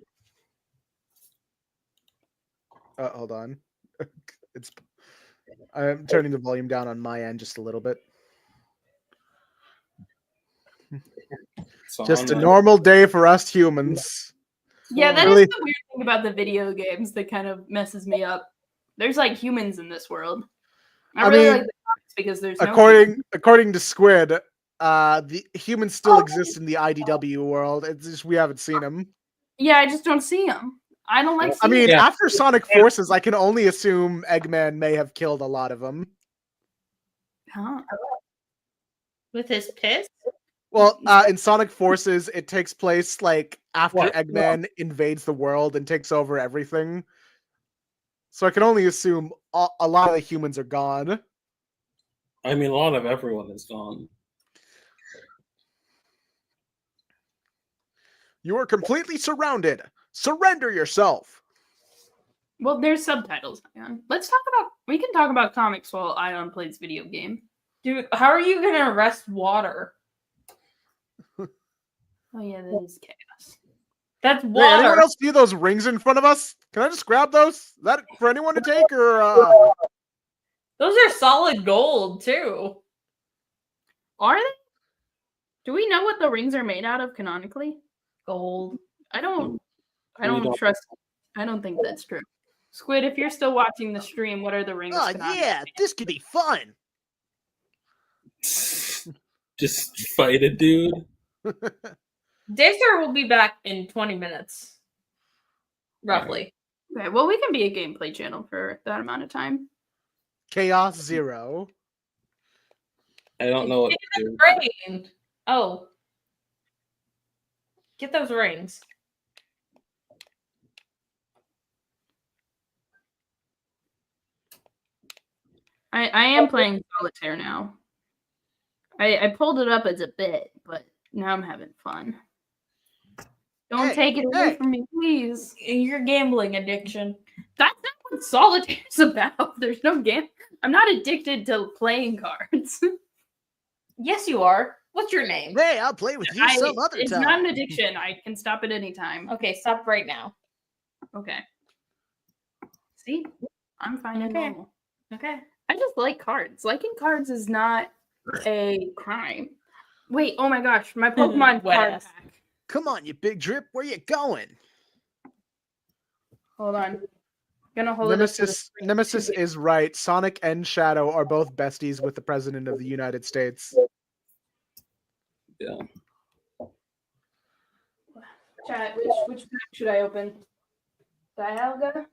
Hold on. It's. I'm turning the volume down on my end just a little bit. Just a Sonic. normal day for us humans. Yeah, that is Really? the weird thing about the video games that kind of messes me up. There's like humans in this world. I I really mean, like the comics because there's no According to Squid, the humans still exist in the IDW world. It's just we haven't seen them. Yeah, I just don't see them. I don't like I seeing mean, Yeah. after Sonic Forces, I can only assume Eggman may have killed a lot of them. Huh? With his piss? Well, in Sonic Forces, it takes place like after What? Eggman invades the world and takes over everything. So I can only assume a lot of the humans are gone. I mean, a lot of everyone is gone. You are completely surrounded. Surrender yourself. Well, there's subtitles, Ion. We can talk about comics while Ion plays video game. Dude, how are you gonna arrest water? Oh yeah, that is chaos. That's Hey, anyone water. else see those rings in front of us? Can I just grab those? Is that for anyone to take, or Those are solid gold too. Are they? Do we know what the rings are made out of canonically? Gold. I don't We don't. trust. I don't think that's true. Squid, if you're still watching the stream, what are the rings? canonically? this could be fun. Just fight a dude. Daystar will be back in 20 minutes. Roughly. Okay, well, we can be a gameplay channel for that amount of time. Chaos Zero. I don't know what to do. Rain. Oh. Get those rings. I am playing solitaire now. I pulled it up as a bit, but now I'm having fun. Don't Hey, take it away hey. from me, please. Your gambling addiction. That's not what solitaire's about. There's no game. I'm not addicted to playing cards. Yes, you are. What's your name? Hey, I'll play with you some other It's time. not an addiction. I can stop at any time. Okay, stop right now. Okay. See? I'm fine and Okay. normal. Okay. I just like cards. Liking cards is not a crime. Wait, oh my gosh, my Pokemon Wet card ass. pack. Come on, you big drip. Where you going? Hold on. Gonna hold it up to the screen. Nemesis is right. Sonic and Shadow are both besties with the President of the United States. Yeah. Chat, which pack should I open? Dialga?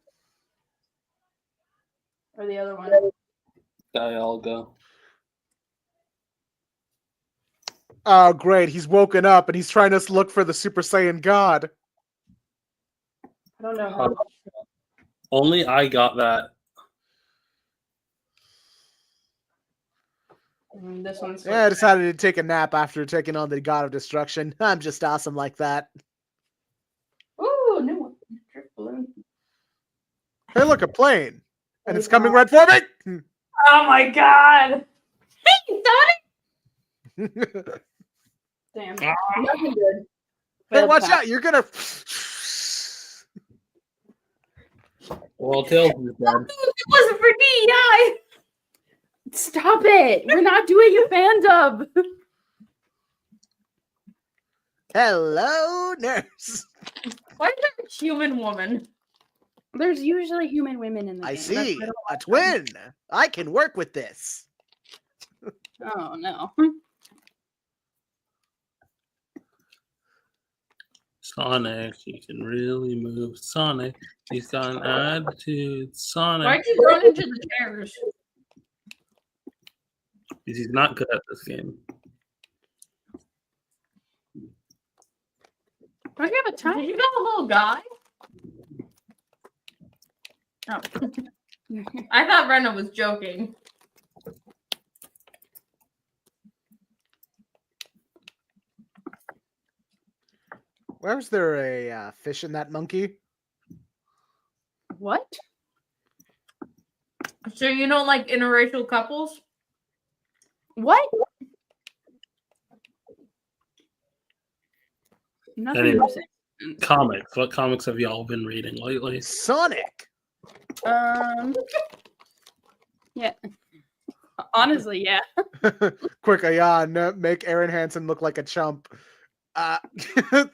Or the other one? Dialga. Oh, great. He's woken up and he's trying to look for the Super Saiyan God. I don't know how. Only I got that. This one's. Yeah, I decided to take a nap after taking on the God of Destruction. I'm just awesome like that. Ooh, new one. Drip balloon. Hey, look, a plane. And it's coming right for me. Oh my god! Hey, Sonic! Damn. Nothing good. Hey, Failed watch pack. out. You're going to... Well, Tails is dead. It wasn't for DEI! Stop it! We're not doing a fan dub. Hello, nurse. Why is there a human woman? There's usually human women in the I game. see. That's why I A don't like them. twin. I can work with this. Oh no. Sonic, he can really move. Sonic, he's got an attitude. Sonic, Why'd you run into the chairs? he's not good at this game. Don't you have a Did time? you got a little guy? Oh. I thought Rena was joking. Where's there a fish in that monkey? What? So you don't like interracial couples? What? Nothing Anyway. you're saying. Comics. What comics have y'all been reading lately? Sonic. Yeah. Honestly, yeah. Quick, Ayaan, make Aaron Hansen look like a chump.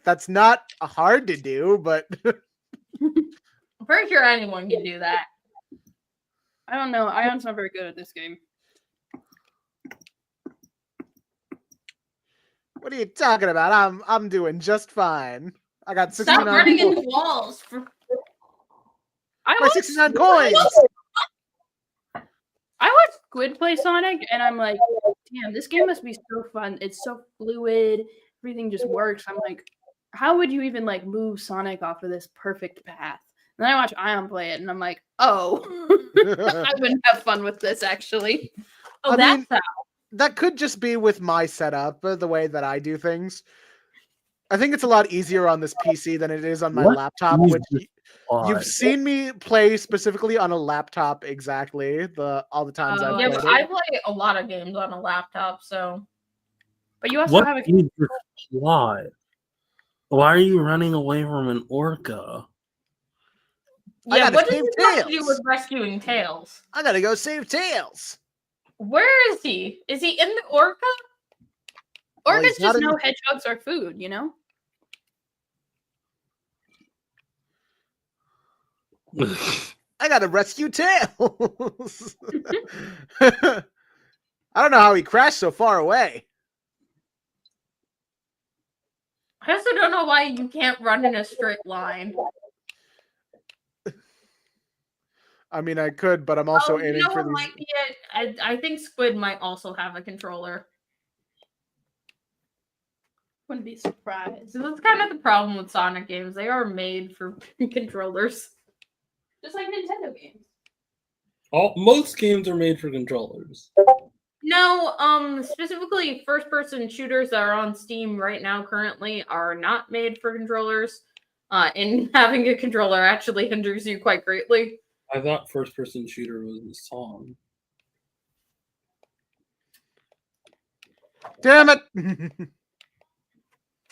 That's not hard to do, but I'm pretty sure anyone can do that. I don't know. Ayon's not very good at this game. what are you talking about? I'm doing just fine. I got 69 Stop running coins. into walls. I My watched 69 coins. Squid play Sonic, and I'm like, damn, this game must be so fun. It's so fluid. Everything just works. I'm like, how would you even like move Sonic off of this perfect path? And then I watch Ayaan play it, and I'm like, oh, I wouldn't have fun with this actually. Oh, I that's mean, how. That could just be with my setup, the way that I do things. I think it's a lot easier on this PC than it is on my What laptop, is which this you've seen me play specifically on a laptop exactly all the times I've Yeah, played but it. I play a lot of games on a laptop, so. But you also What have a is your plot? Why are you running away from an orca? I Yeah, gotta what does save this have to do Tails. with rescuing Tails? I gotta go save Tails. Where is he? Is he in the orca? Well, orcas he's not just in know the- hedgehogs are food, you know? I gotta rescue Tails. I don't know how he crashed so far away. I also don't know why you can't run in a straight line. I mean, I could, but I'm also You aiming know for what these. might be it? I think Squid might also have a controller. Wouldn't be surprised. So that's kind of the problem with Sonic games. They are made for controllers. Just like Nintendo games. Most games are made for controllers. No, specifically first-person shooters that are on Steam right now currently are not made for controllers. And having a controller actually hinders you quite greatly. I thought first person shooter was a song. Damn it!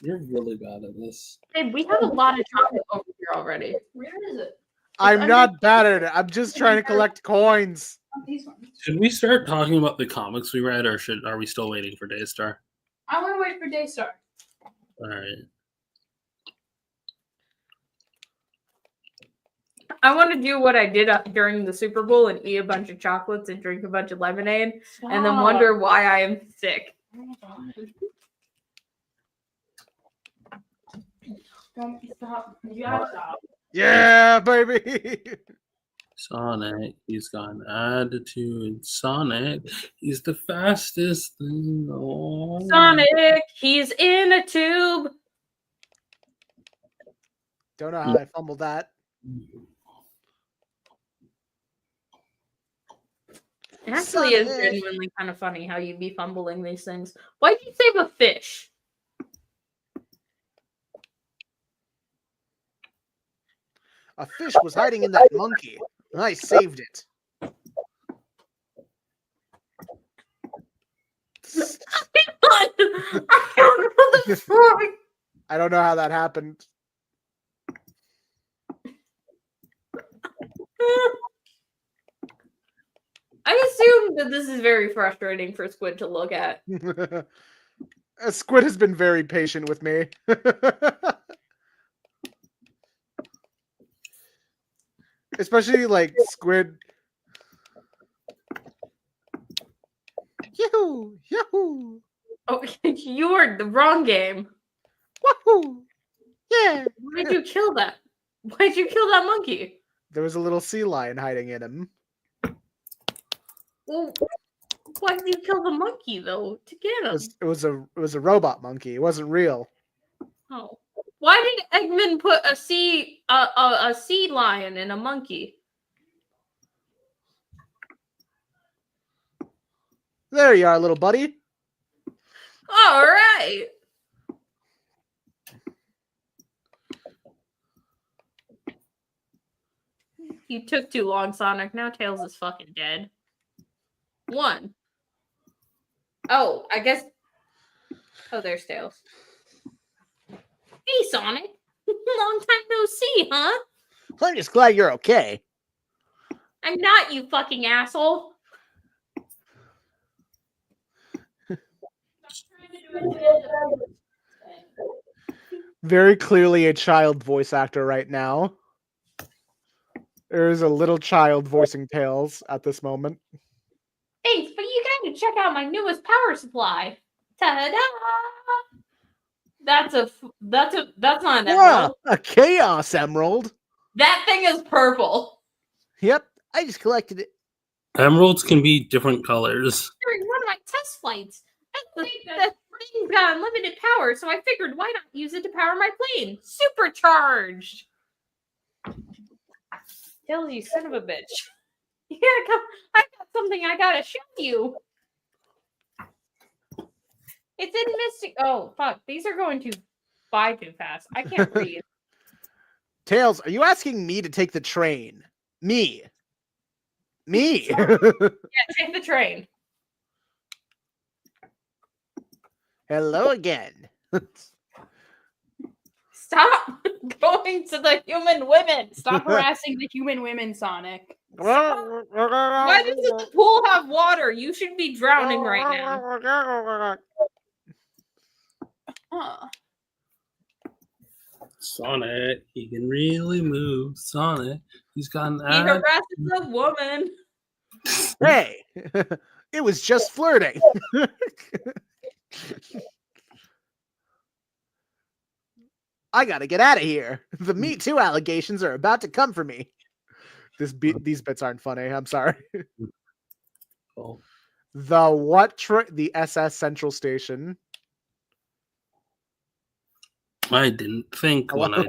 You're really bad at this. Hey, we have a lot of chocolate over here already. Where is it? I'm not bad at it. I'm just trying to collect coins. These ones. Should we start talking about the comics we read, or are we still waiting for Daystar? I want to wait for Daystar. All right. I want to do what I did during the Super Bowl and eat a bunch of chocolates and drink a bunch of lemonade, and then wonder why I am sick. Don't stop. You gotta stop. Yeah, baby. Sonic, he's got an attitude. Sonic, he's the fastest thing. Oh. Sonic, he's in a tube. Don't know how I fumbled that. It actually is Sonic. genuinely kind of funny how you'd be fumbling these things. Why'd you save a fish? A fish was hiding in that monkey. I saved it. I don't know the fuck. I don't know how that happened. I assume that this is very frustrating for Squid to look at. Squid has been very patient with me. Especially like Squid. Yahoo! Yahoo! Oh, you are the wrong game. Wahoo! Yeah! Why'd you kill that? Why'd you kill that monkey? There was a little sea lion hiding in him. Well, why did you kill the monkey though? To get him? It was a robot monkey. It wasn't real. Oh, why did Eggman put a sea lion in a monkey? There you are, little buddy. All right. You took too long, Sonic. Now Tails is fucking dead. 1. Oh, I guess. Oh, there's Tails. Hey, Sonic. Long time no see, huh? I'm just glad you're okay. I'm not, you fucking asshole. Very clearly a child voice actor right now. There is a little child voicing Tails at this moment. Thanks, but you gotta check out my newest power supply. Ta-da! That's not an emerald. A Chaos Emerald. That thing is purple. Yep, I just collected it. Emeralds can be different colors. During one of my test flights, the thing's got unlimited power, so I figured why not use it to power my plane? Supercharged. Tell you, son of a bitch. Yeah, come. I got something I gotta show you. It's in Mystic. Oh fuck! These are going by too fast. I can't read. Tails, are you asking me to take the train? Me. Yeah, take the train. Hello again. Stop going to the human women. Stop harassing the human women, Sonic. Why does the pool have water? You should be drowning right now. Huh. Sonic, he can really move. Sonic, he's got an He attitude. harasses a woman. Hey, it was just flirting. I gotta get out of here. The Me Too allegations are about to come for me. These bits aren't funny. I'm sorry. Oh. The what? The SS Central Station. I didn't think when I.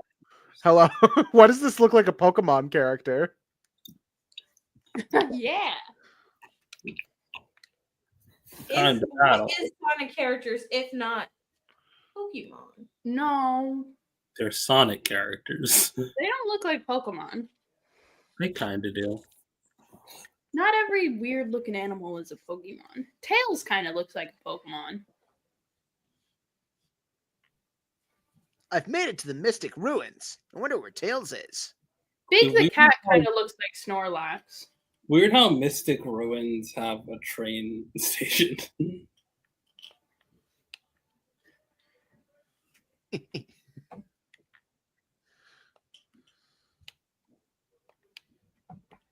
Hello. Why does this look like a Pokemon character? Yeah. What is Sonic characters if not Pokemon? No. They're Sonic characters. They don't look like Pokemon. They kind of do. Not every weird looking animal is a Pokemon. Tails kind of looks like a Pokemon. I've made it to the Mystic Ruins. I wonder where Tails is. Big the Weird cat how- kind of looks like Snorlax. Weird how Mystic Ruins have a train station.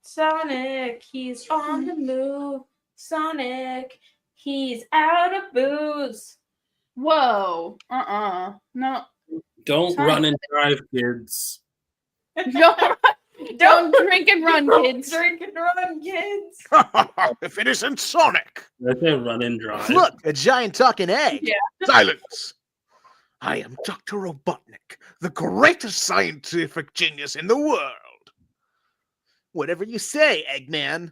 Sonic, he's on the move. Sonic, he's out of booze. Whoa. No. Don't Sonic. run and drive, kids. Don't drink and run, kids. Drink and run, kids. If it isn't Sonic. Let's say run and drive. Look, a giant talking egg. Yeah. Silence. I am Dr. Robotnik, the greatest scientific genius in the world. Whatever you say, Eggman.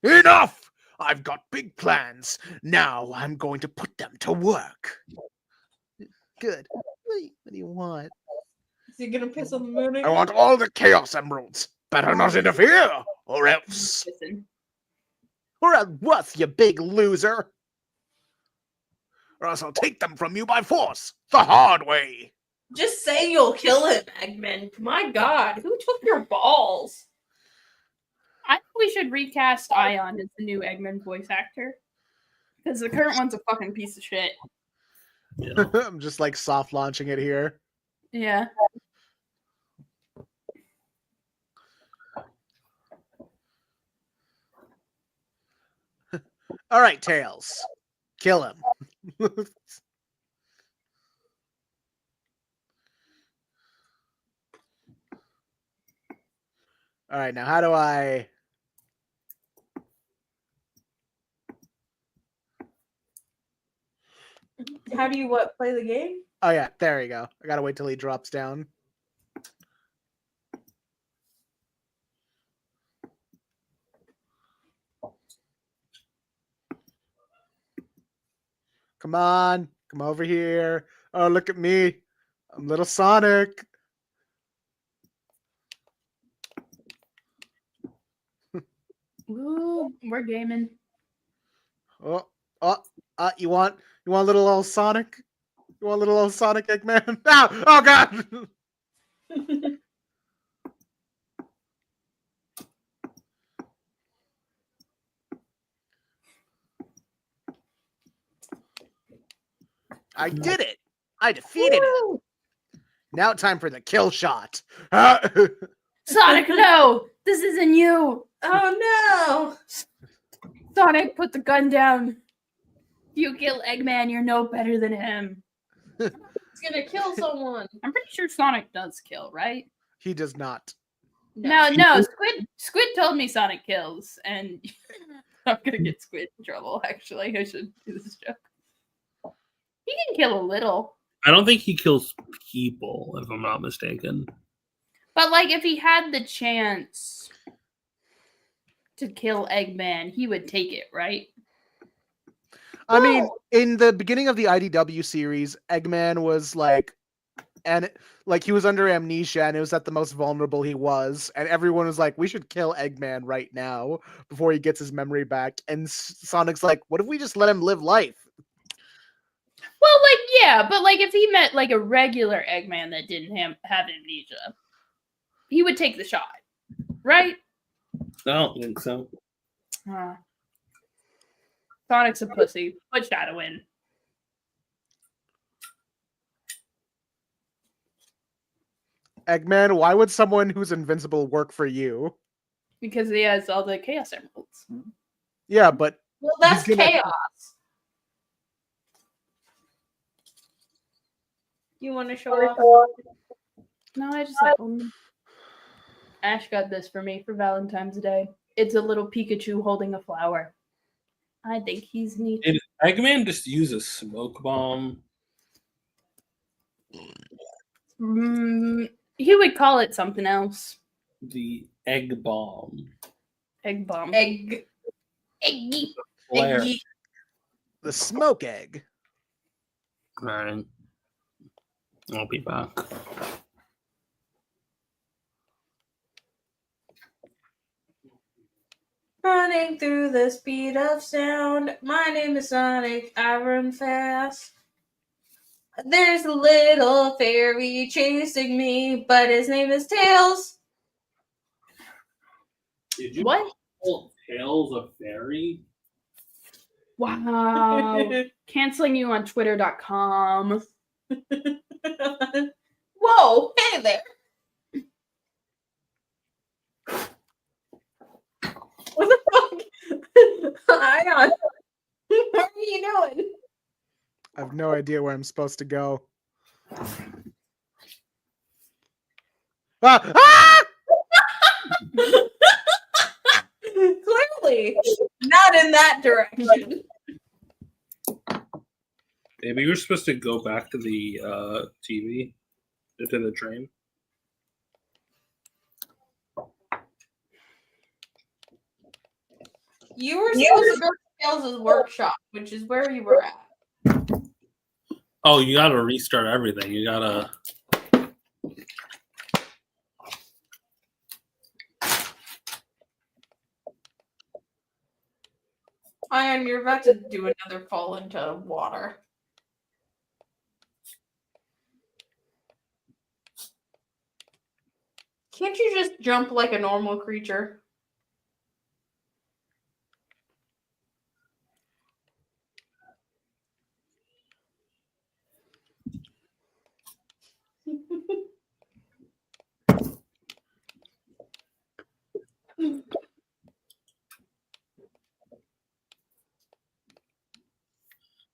Enough! I've got big plans. Now I'm going to put them to work. Good. What do you want? Is he gonna piss on the moon again? I want all the Chaos Emeralds. Better not interfere, or else. Listen. Or else what, you big loser? Or else I'll take them from you by force, the hard way. Just say you'll kill him, Eggman. My God, who took your balls? I think we should recast Ayaan as the new Eggman voice actor. Because the current one's a fucking piece of shit. Yeah. I'm just like soft launching it here. Yeah. All right, Tails. Kill him. All right, now how do I... How do you play the game? Oh yeah, there you go. I gotta wait till he drops down. Come on, come over here. Oh, look at me. I'm little Sonic. Ooh, we're gaming. Oh, you want little old Sonic? You want little old Sonic, Eggman? No! Oh God! I did it! I defeated him. Now time for the kill shot. Sonic, no! This isn't you! Oh Sonic, put the gun down. If you kill Eggman, you're no better than him. no! He's gonna kill someone. I'm pretty sure Sonic does kill, right? He does not. No, Squid told me Sonic kills, and I'm gonna get Squid in trouble, actually. I should do this joke. He can kill a little. I don't think he kills people, if I'm not mistaken. But, like, if he had the chance to kill Eggman, he would take it, right? I mean, in the beginning of the IDW series, Eggman was like he was under amnesia, and it was at the most vulnerable he was, and everyone was like, we should kill Eggman right now before he gets his memory back. And Sonic's like, what if we just let him live life? Well, like, yeah, but, like, if he met, like, a regular Eggman that didn't have amnesia, he would take the shot, right? I don't think so. Sonic's a pussy. Put Shadow in. Eggman, why would someone who's invincible work for you? Because he has all the Chaos Emeralds. Yeah, but Well, that's He's gonna- chaos. You want to show off? No, I just like them. Ash got this for me for Valentine's Day. It's a little Pikachu holding a flower. I think he's neat. Did Eggman just use a smoke bomb? He would call it something else. The egg bomb. Egg bomb. Eggy. Flare. Eggy. the smoke egg. Alright. I'll be back. Running through the speed of sound. My name is Sonic. I run fast. There's a little fairy chasing me, but his name is Tails. Did you What? call Tails a fairy? Wow. Canceling you on Twitter.com. Whoa, hey there. What the fuck? Ayaan, what are you doing? I have no idea where I'm supposed to go. Ah! Ah! Clearly, not in that direction. Maybe you're supposed to go back to the TV, to the train. You were supposed to go to Tails' workshop, which is where you were at. Oh, you gotta restart everything. You gotta. Ayaan, you're about to do another fall into water. Can't you just jump like a normal creature?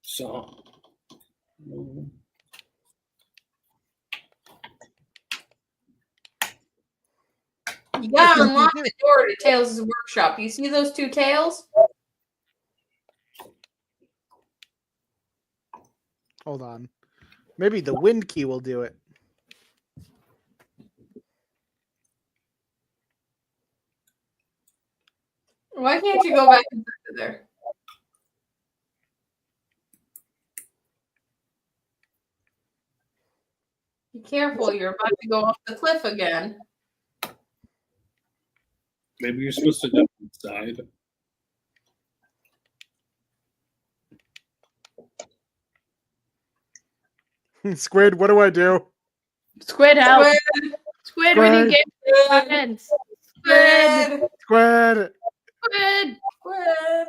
So. You gotta unlock the door to Tails' workshop. You see those two tails? Hold on. Maybe the wind key will do it. Why can't you go back into there? Be careful, you're about to go off the cliff again. Maybe you're supposed to go inside. Squid, what do I do? Squid help. Squid, Squid, we need game friends. Squid. Squid! Squid. Squid.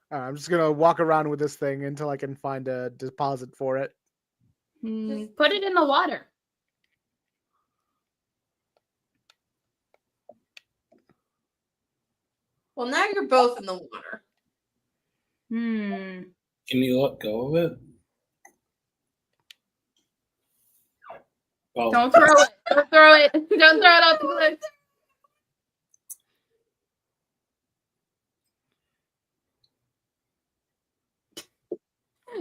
I'm just gonna walk around with this thing until I can find a deposit for it. Put it in the water. Well, now you're both in the water. Can you let go of it? Oh, Don't throw it. Don't throw it. Don't throw it off the cliff.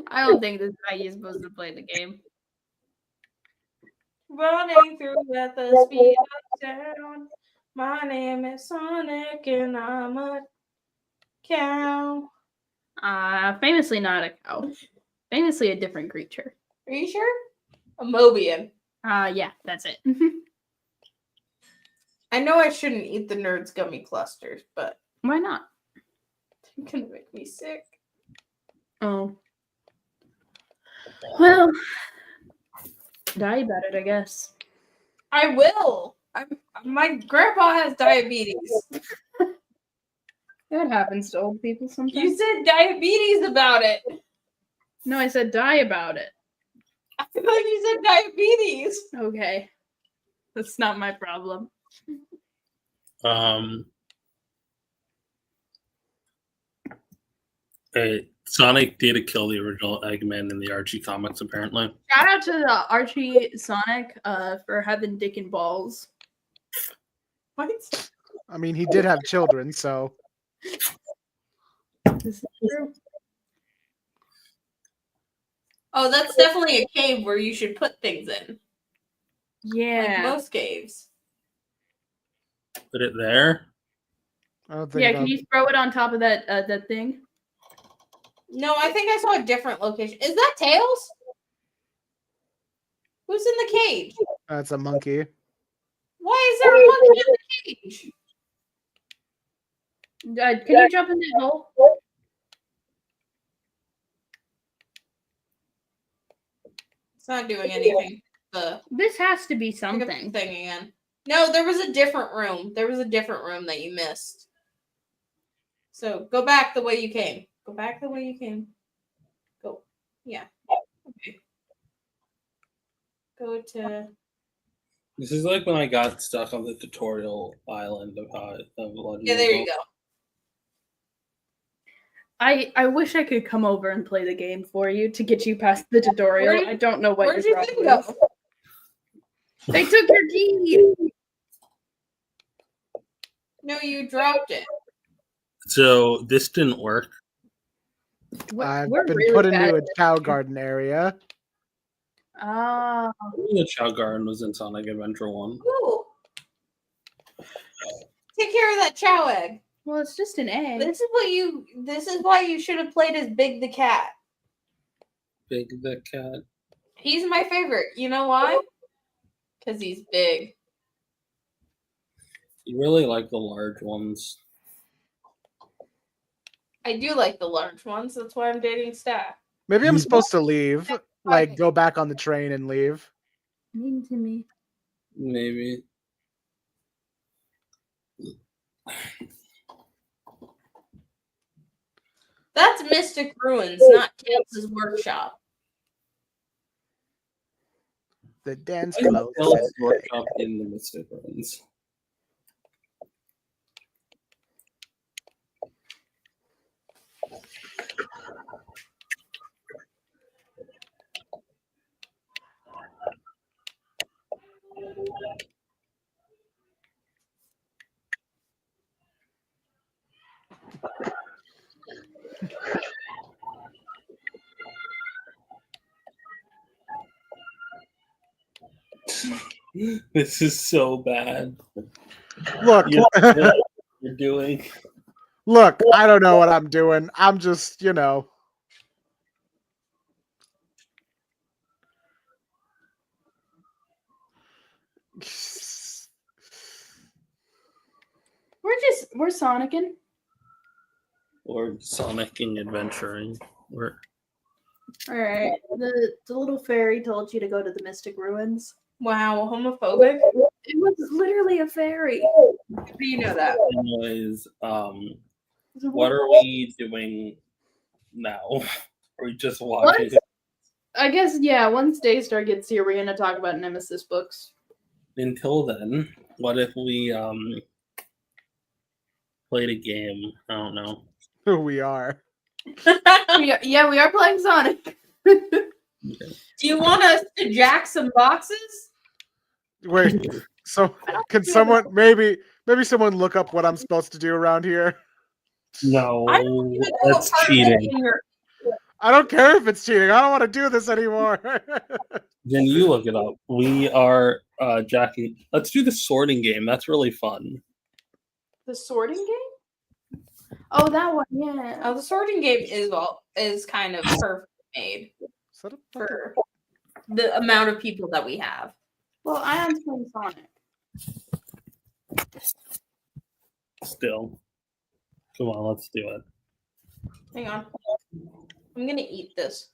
I don't think this is how you're supposed to play the game. Running through at the speed of sound. My name is Sonic and I'm a cow. Famously not a cow. Famously a different creature. Are you sure? A Mobian. Yeah, that's it. I know I shouldn't eat the Nerds gummy clusters, but Why not? they're gonna make me sick. Oh. Well, die about it, I guess. I will. My grandpa has diabetes. That happens to old people sometimes. You said diabetes about it. No, I said die about it. I thought you said diabetes. Okay. That's not my problem. Sonic did kill the original Eggman in the Archie comics, apparently. Shout out to the Archie Sonic for having dick and balls. What? I mean, he did have children, so. This is true. Oh, that's definitely a cave where you should put things in. Yeah. Like most caves. Put it there. I don't think Yeah, about- can you throw it on top of that thing? No, I think I saw a different location. Is that Tails? Who's in the cage? That's a monkey. Why is there a monkey in the cage? Can you jump in that hole? It's not doing anything. The This has to be pick up the something. thing again. No, there was a different room. There was a different room that you missed. So go back the way you came. Go back the way you came. Go. Yeah. Okay. Go to. This is like when I got stuck on the tutorial island of Legend Yeah, of there you Zelda. go. I wish I could come over and play the game for you to get you past the tutorial. I don't know what Where'd your your thing problem go? is. They took your key. No, you dropped it. So this didn't work. I've We're been really put bad into a at cow garden area. Ah, The Chow Garden was in Sonic Adventure 1. Ooh. Take care of that chow egg. well, it's just an egg. This is why you should have played as Big the Cat. Big the Cat. He's my favorite. You know why? Because he's big. You really like the large ones. I do like the large ones. That's why I'm dating Stat. Maybe I'm You- supposed to leave. Like, go back on the train and leave. Mean to me. Maybe. That's Mystic Ruins, not Kansas Workshop. The dance I can clothes. tell it's workshop in the Mystic Ruins. This is so bad. Look, You know what you're doing. look, I don't know what I'm doing. I'm just, We're Sonicing. Or Sonicing adventuring. Or All right. The little fairy told you to go to the Mystic Ruins. Wow, homophobic? It was literally a fairy. How do you know that? anyways, what are we doing now? Are we just watching? I guess yeah. Once Daystar gets here, we're gonna talk about Nemesis books. Until then, what if we played a game? I don't know. who we are. We are playing Sonic. Do you want us to jack some boxes? Wait, so can someone maybe someone look up what I'm supposed to do around here? No, I don't even know that's what part of cheating. it in your- I don't care if it's cheating. I don't want to do this anymore. Then you look it up. We are jacking. Let's do the sorting game. That's really fun. The sorting game? Oh, that one, yeah. Oh, the sorting game is kind of perfect made Set up for the amount of people that we have. Well, Ayon's playing Sonic. Still. Come on, let's do it. Hang on. I'm gonna eat this.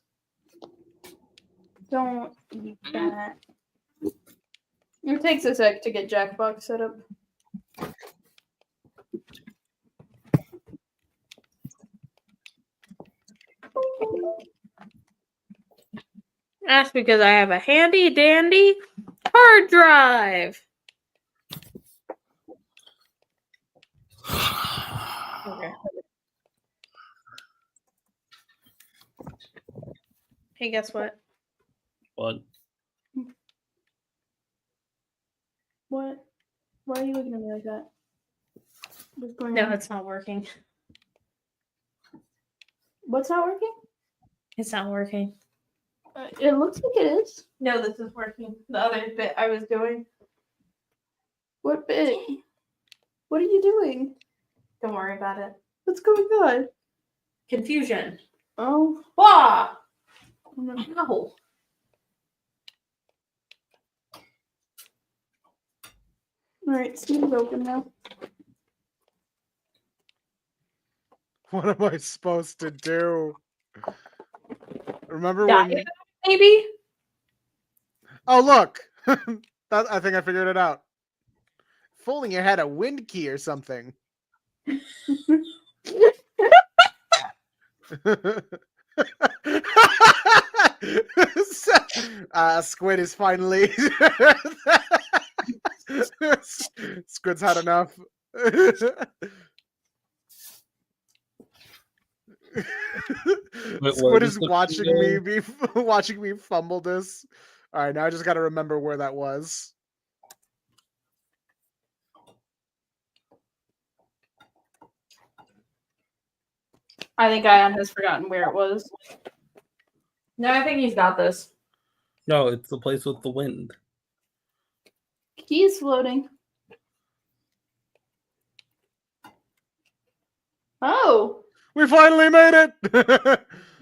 Don't eat that. It takes a sec to get Jackbox set up. That's because I have a handy dandy hard drive. Okay. Hey, guess what? But What? Why are you looking at me like that? What's going No, on? it's not working. What's not working? It's not working. It looks like it is. No, this is working. The other bit I was doing. What bit? What are you doing? Don't worry about it. What's going on? Confusion. Oh, Wah! no. Ow. All right, Steam's open now. What am I supposed to do? Remember Die, when maybe? Oh, look! I think I figured it out. Folding your head a wind key or something. Squid is finally. Squid's had enough. Wait, Squid what is is the watching me video? watching me fumble this. All right, now I just got to remember where that was. I think Ayaan has forgotten where it was. No, I think he's got this. No, it's the place with the wind. He's floating. Oh. We finally made it.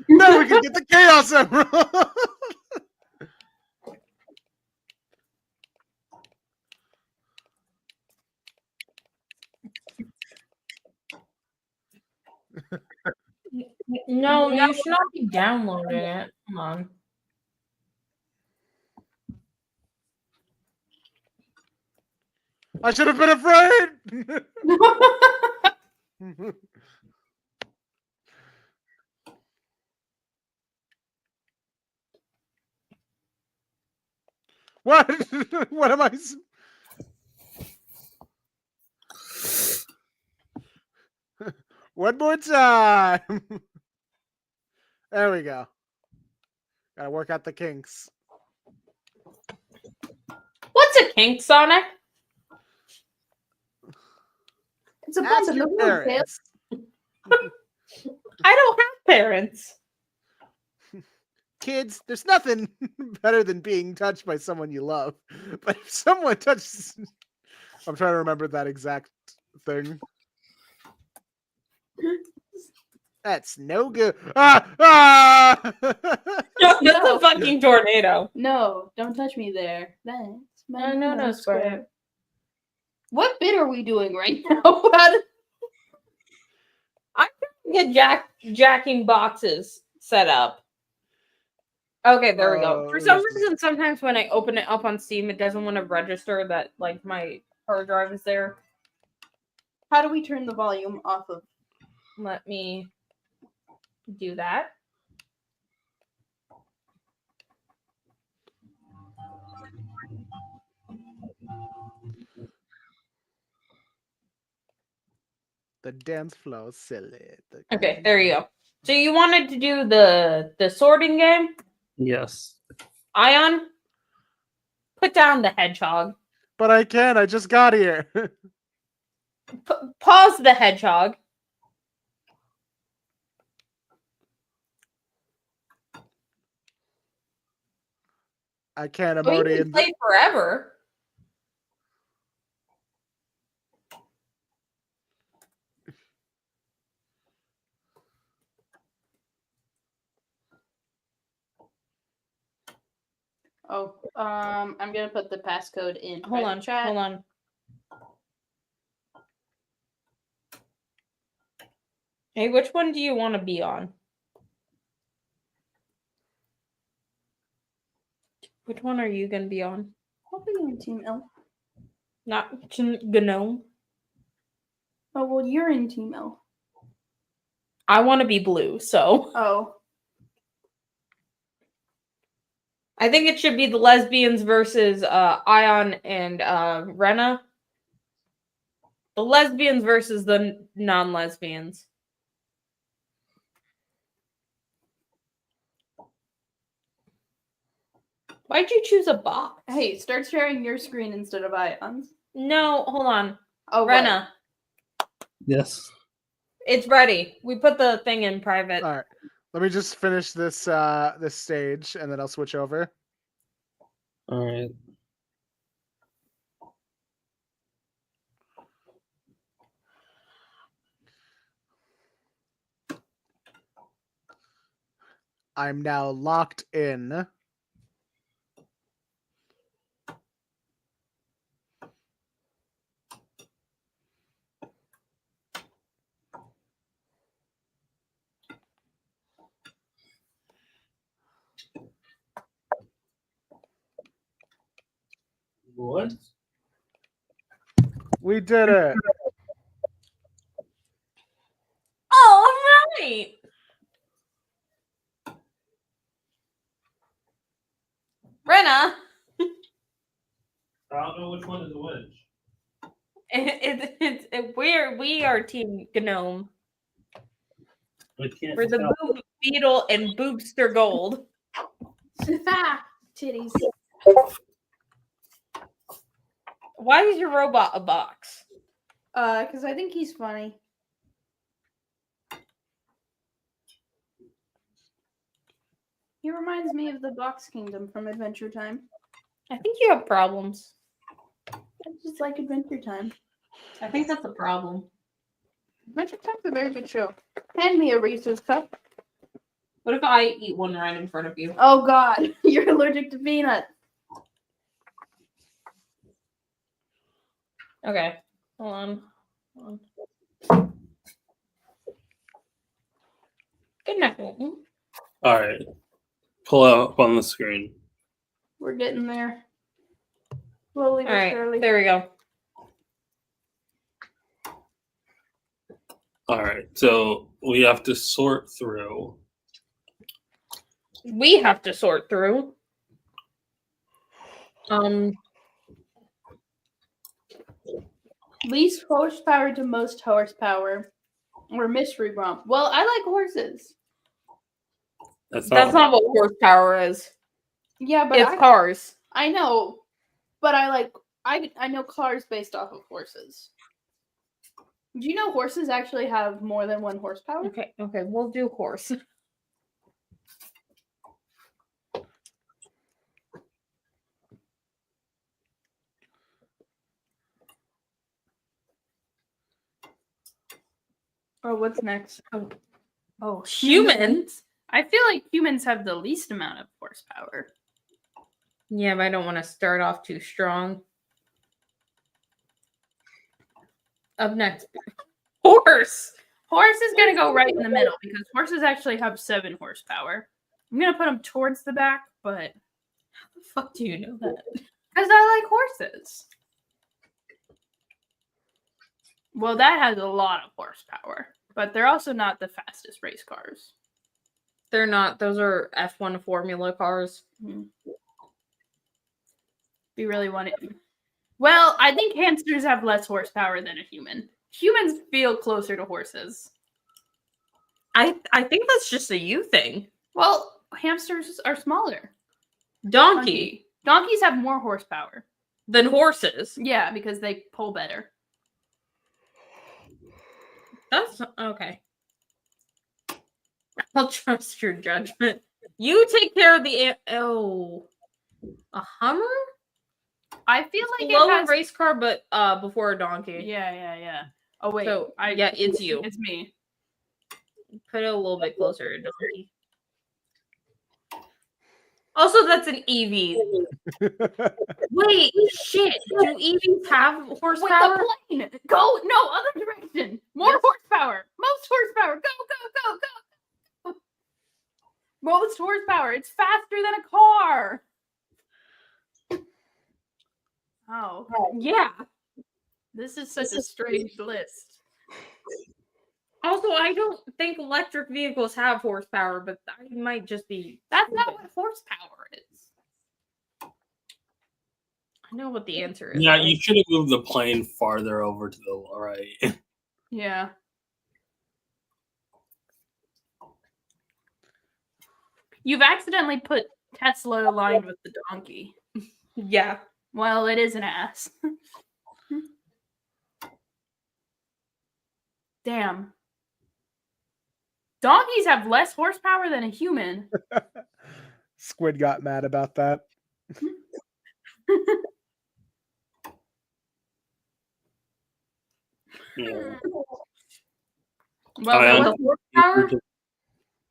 Now we can get the Chaos Emerald. No, you should not be downloading it. Come on. I should have been afraid. What? What am I? One more time. There we go. Gotta work out the kinks. What's a kink, Sonic? It's a bump Ask in the your road, Tails. parents. I don't have parents. Kids, there's nothing better than being touched by someone you love. But if someone touches... I'm trying to remember that exact thing. That's no good. Ah! That's a fucking tornado. No, don't touch me there. That's my No, Square. What bit are we doing right now, bud? I'm trying to get jacking boxes set up. Okay, there we go. For some reason, sometimes when I open it up on Steam, it doesn't want to register that like my hard drive is there. How do we turn the volume off of? Let me do that. The dance floor silly. Okay, there you go. So you wanted to do the sorting game? Yes. Ayaan, put down the hedgehog. But I can't. I just got here. Pause the hedgehog. I can't. I'm Oh, you already can in. play forever. Oh, I'm gonna put the passcode in. Hold on, chat. hold on. Hey, which one do you want to be on? Which one are you gonna be on? I'll be on Team L. Not Gnome. Oh well, you're in Team L. I want to be blue, so Oh, I think it should be the lesbians versus Ayaan and Rena. The lesbians versus the non-lesbians. Why'd you choose a box? hey, start sharing your screen instead of Ayaan's. No, hold on. Oh, Rena, Yes. it's ready. We put the thing in private. All right. Let me just finish this this stage, and then I'll switch over. All right. I'm now locked in. What? We did it. All right. Rena, I don't know which one is which. we are Team Gnome. I can't We're the tell. Boob Beetle and Boobster Gold. Titties. Why is your robot a box? Because I think he's funny. He reminds me of the Box Kingdom from Adventure Time. I think you have problems. I just like Adventure Time. I think that's a problem. Adventure Time's a very good show. Hand me a Reese's cup. What if I eat one right in front of you? Oh God, you're allergic to peanuts. Okay, hold on. Good night. All right. Pull up on the screen. We're getting there. Slowly All but right, surely. there we go. All right. So we have to sort through. We have to sort through. Least horsepower to most horsepower, or mystery romp. Well, I like horses. That's That's not what horsepower is. Yeah, but It's cars. I know, but I know cars based off of horses. Do you know horses actually have more than 1 horsepower? Okay, we'll do horse. Oh, what's next? Oh, Humans? I feel like humans have the least amount of horsepower. Yeah, but I don't want to start off too strong. Up next, horse. Horse is gonna go right in the middle because horses actually have 7 horsepower. I'm gonna put them towards the back, but How the fuck do you know that? because I like horses. Well, that has a lot of horsepower, but they're also not the fastest race cars. They're not. Those are F1 formula cars. We really want it. Well, I think hamsters have less horsepower than a human. Humans feel closer to horses. I think that's just a you thing. Well, hamsters are smaller. Donkey Donkeys have more horsepower. than horses. Yeah, because they pull better. That's okay. I'll trust your judgment. You take care of the a Hummer? I feel like Below it has... a race car, but before a donkey. Yeah. Oh wait, So yeah, it's you. It's me. Put it a little bit closer to donkey. Also, that's an EV. Wait, shit. Do EVs have horsepower? With the plane. Go other direction. More horsepower. Most horsepower. Go. Most horsepower. It's faster than a car. Oh. Yeah. This is such a strange list. Also, I don't think electric vehicles have horsepower, but I might just be. That's not what horsepower is. I know what the answer is. Yeah, right? you should have moved the plane farther over to the right. Yeah. You've accidentally put Tesla aligned with the donkey. Yeah. Well, it is an ass. Damn. Donkeys have less horsepower than a human. Squid got mad about that. Yeah. Well, Horsepower?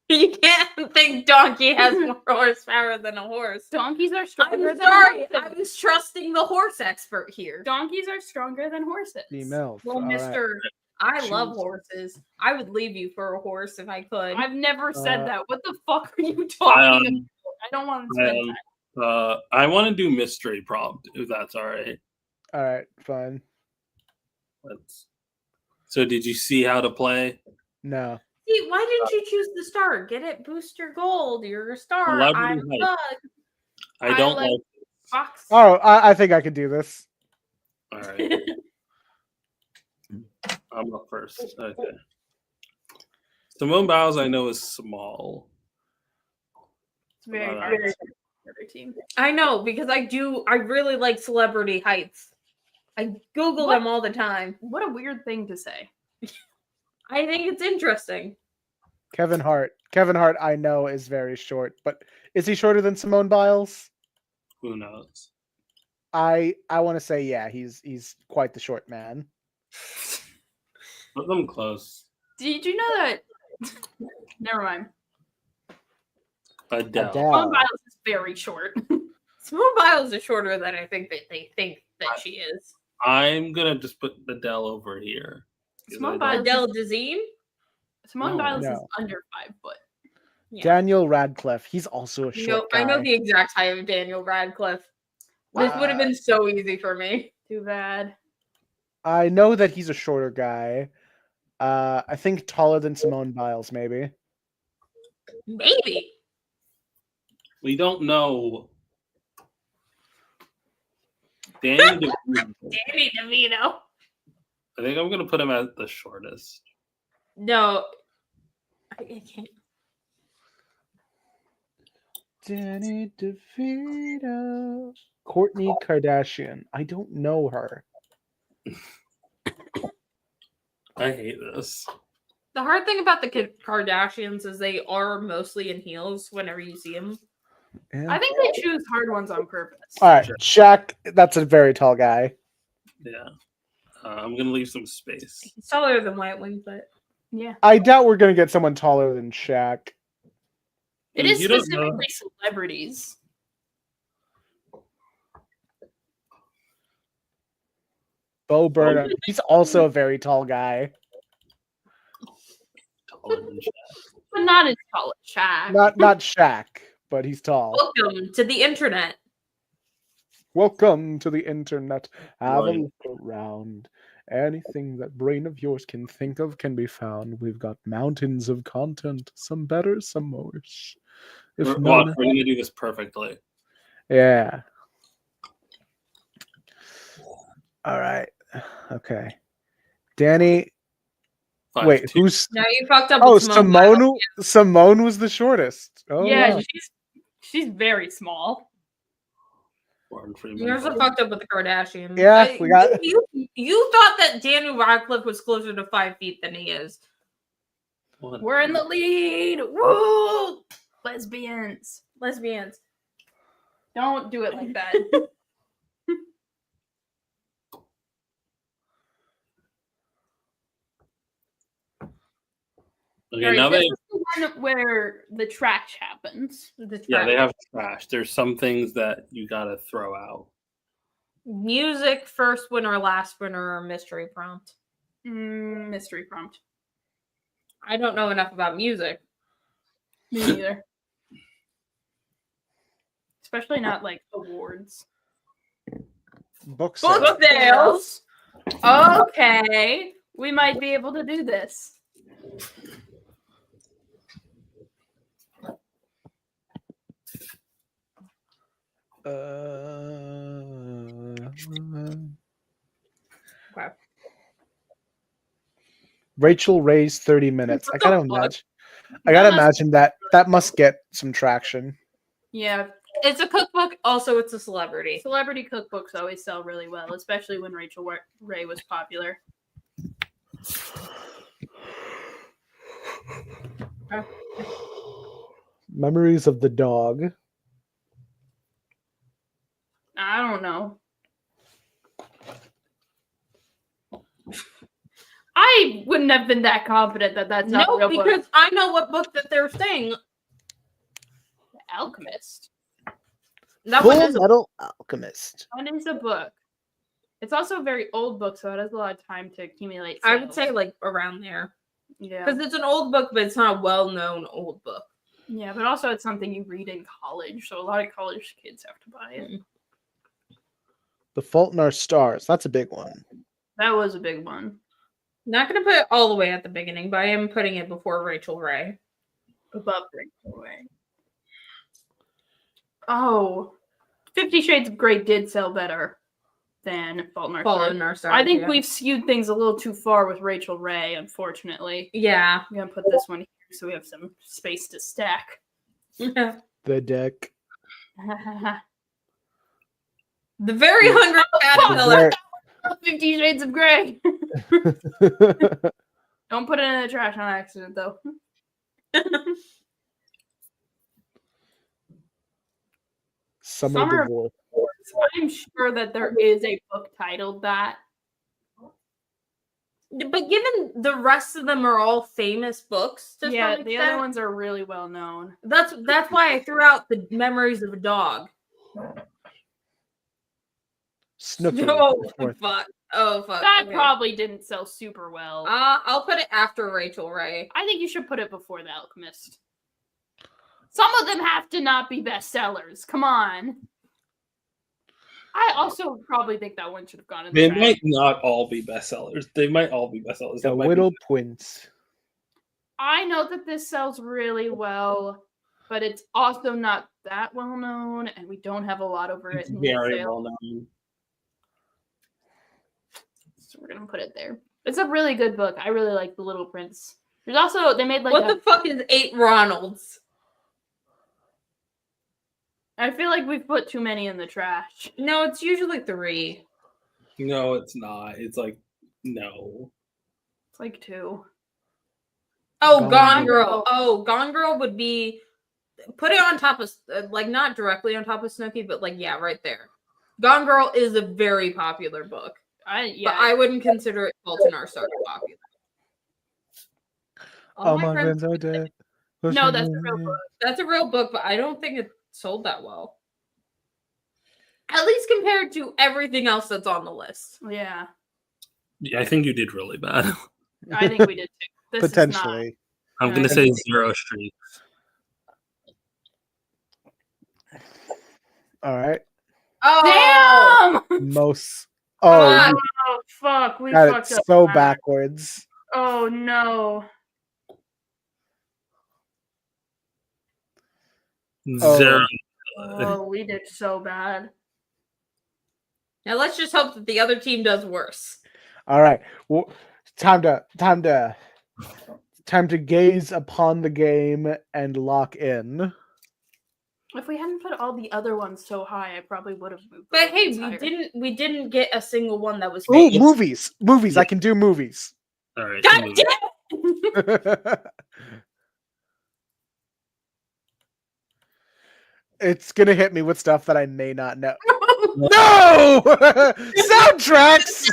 You can't think donkey has more horsepower than a horse. donkeys are stronger I'm than sorry. horses. I was trusting the horse expert here. Donkeys are stronger than horses. Female. Well, Mr. I love horses. I would leave you for a horse if I could. I've never said that. What the fuck are you talking about? I don't want to spend time. I want to do mystery prompt, if that's all right. All right, fine. So did you see how to play? No. See, why didn't you choose the star? Get it, boost your gold. You're a star. Celebrity I'm hype. bug. I don't like- like. Fox. Oh, I think I could do this. All right. I'm up first. Okay. Simone Biles, I know, is small. It's very Wow. hard to see the other team. I know because I really like celebrity heights. I Google What? them all the time. What a weird thing to say. I think it's interesting. Kevin Hart. Kevin Hart, I know, is very short, but is he shorter than Simone Biles? Who knows? I want to say yeah, he's quite the short man. Put them close. Did you know that? Never mind. Adele. Simone Biles is very short. Simone Biles is shorter than I think that they think that she is. I'm gonna just put Adele over here. Simone I don't- Biles- Adele Dazeem? Simone No. Biles is No. under 5 foot. Yeah. Daniel Radcliffe. He's also a short guy. I know the exact height of Daniel Radcliffe. This would have been so easy for me. Too bad. I know that he's a shorter guy. I think taller than Simone Biles, maybe. Maybe. We don't know. Danny DeVito. Danny DeVito. I think I'm gonna put him at the shortest. No. I can't. Danny DeVito. Kourtney Kardashian. I don't know her. I hate this. The hard thing about the Kardashians is they are mostly in heels whenever you see them. Yeah. I think they choose hard ones on purpose. All right, Sure. Shaq. That's a very tall guy. Yeah. I'm gonna leave some space. He's taller than White Wing, but Yeah. I doubt we're gonna get someone taller than Shaq. It is You don't know. specifically celebrities. Bo Burnham. He's also a very tall guy. Taller than Shaq. But not as tall as Shaq. Not Shaq, but he's tall. welcome to the internet. Welcome to the internet. Have Right. a look around. Anything that brain of yours can think of can be found. We've got mountains of content, some better, some worse. If Watch, none, we're gonna do this perfectly. yeah. All right. Okay. Danny. 5'2". Wait, who's? Now you fucked up. Oh, with Simone Biles. Simone was the shortest. Oh, yeah, wow. she's very small. Warren Freeman. You also fucked up with the Kardashians. Yeah, we got- You thought that Daniel Radcliffe was closer to 5 feet than he is. What? We're in the lead. Woo! Lesbians. Lesbians. Don't do it like that. Okay, Alright, now this they is the one where the trash happens. yeah they have trash. There's some things that you gotta throw out. Music, first winner, last winner, or mystery prompt. Mystery prompt. I don't know enough about music. Me neither. Especially not like awards. Book Book sale. sales. Okay. We might be able to do this. Okay. Rachel Ray's 30 minutes. I What gotta the fuck? imagine. I gotta That must- imagine that must get some traction. Yeah. It's a cookbook. Also, it's a celebrity. Celebrity cookbooks always sell really well, especially when Rachel Ray was popular. Memories of the Dog. I don't know. I wouldn't have been that confident that that's not a No, real because book. I know what book that they're saying. The Alchemist. That Full one is a Metal Alchemist. One is a book. It's also a very old book, so it has a lot of time to accumulate. I would sales. say like around there yeah. because it's an old book, but it's not a well-known old book. Yeah, but also it's something you read in college, so a lot of college kids have to buy it. The Fault in Our Stars. That's a big one. That was a big one. Not gonna put it all the way at the beginning, but I am putting it before Rachel Ray. Above Rachel Ray. Oh, 50 Shades of Grey did sell better than Fault in Our Fault Stars. in Our Stars. I think yeah. we've skewed things a little too far with Rachel Ray, unfortunately. Yeah. I'm gonna put this one here so we have some space to stack. The deck. The very hungry caterpillar. 50 Shades of Grey. Don't put it in the trash on accident, though. Summer Divorce. I'm sure that there is a book titled that. But given the rest of them are all famous books, to Yeah, some the extent, other ones are really well known. That's why I threw out the Memories of a Dog. Snooki. Oh Fourth. fuck! Oh fuck! That okay. probably didn't sell super well. I'll put it after Rachel Ray. I think you should put it before The Alchemist. Some of them have to not be bestsellers. Come on. I also probably think that one should have gone in the They trash. might not all be bestsellers. They might all be bestsellers. The That might be- Little Prince. I know that this sells really well, but it's also not that well known, and we don't have a lot over it. It's in very sale. well known. So we're gonna put it there. It's a really good book. I really like The Little Prince. There's also they made like What the fuck is 8 Ronalds? I feel like we've put too many in the trash. No, it's usually 3. No, it's not. It's like no. It's like 2. Oh, Gone Gone Girl. Girl. Oh, Gone Girl would be put it on top of like not directly on top of Snooki, but like yeah, right there. Gone Girl is a very popular book, Yeah. but I wouldn't consider it Fault in Our Stars popular. All my friends are dead. No, that's a real book. That's a real book, but I don't think it sold that well. At least compared to everything else that's on the list. Yeah, Yeah, I think you did really bad. I think we did too. This is not- Potentially. I'm gonna say 0 streaks. All right. Oh, Damn! Most. Come Oh, on. you Oh fuck, we got it fucked up. so bad. backwards. Oh no. Oh. 0. Oh, we did so bad. now let's just hope that the other team does worse. All right. Well, time to gaze upon the game and lock in. If we hadn't put all the other ones so high, I probably would have moved. But the hey, ones higher. we didn't get a single one that was Ooh, fake. movies. Movies. I can do movies. All right. God move. damn! It's gonna hit me with stuff that I may not know. No! Soundtracks!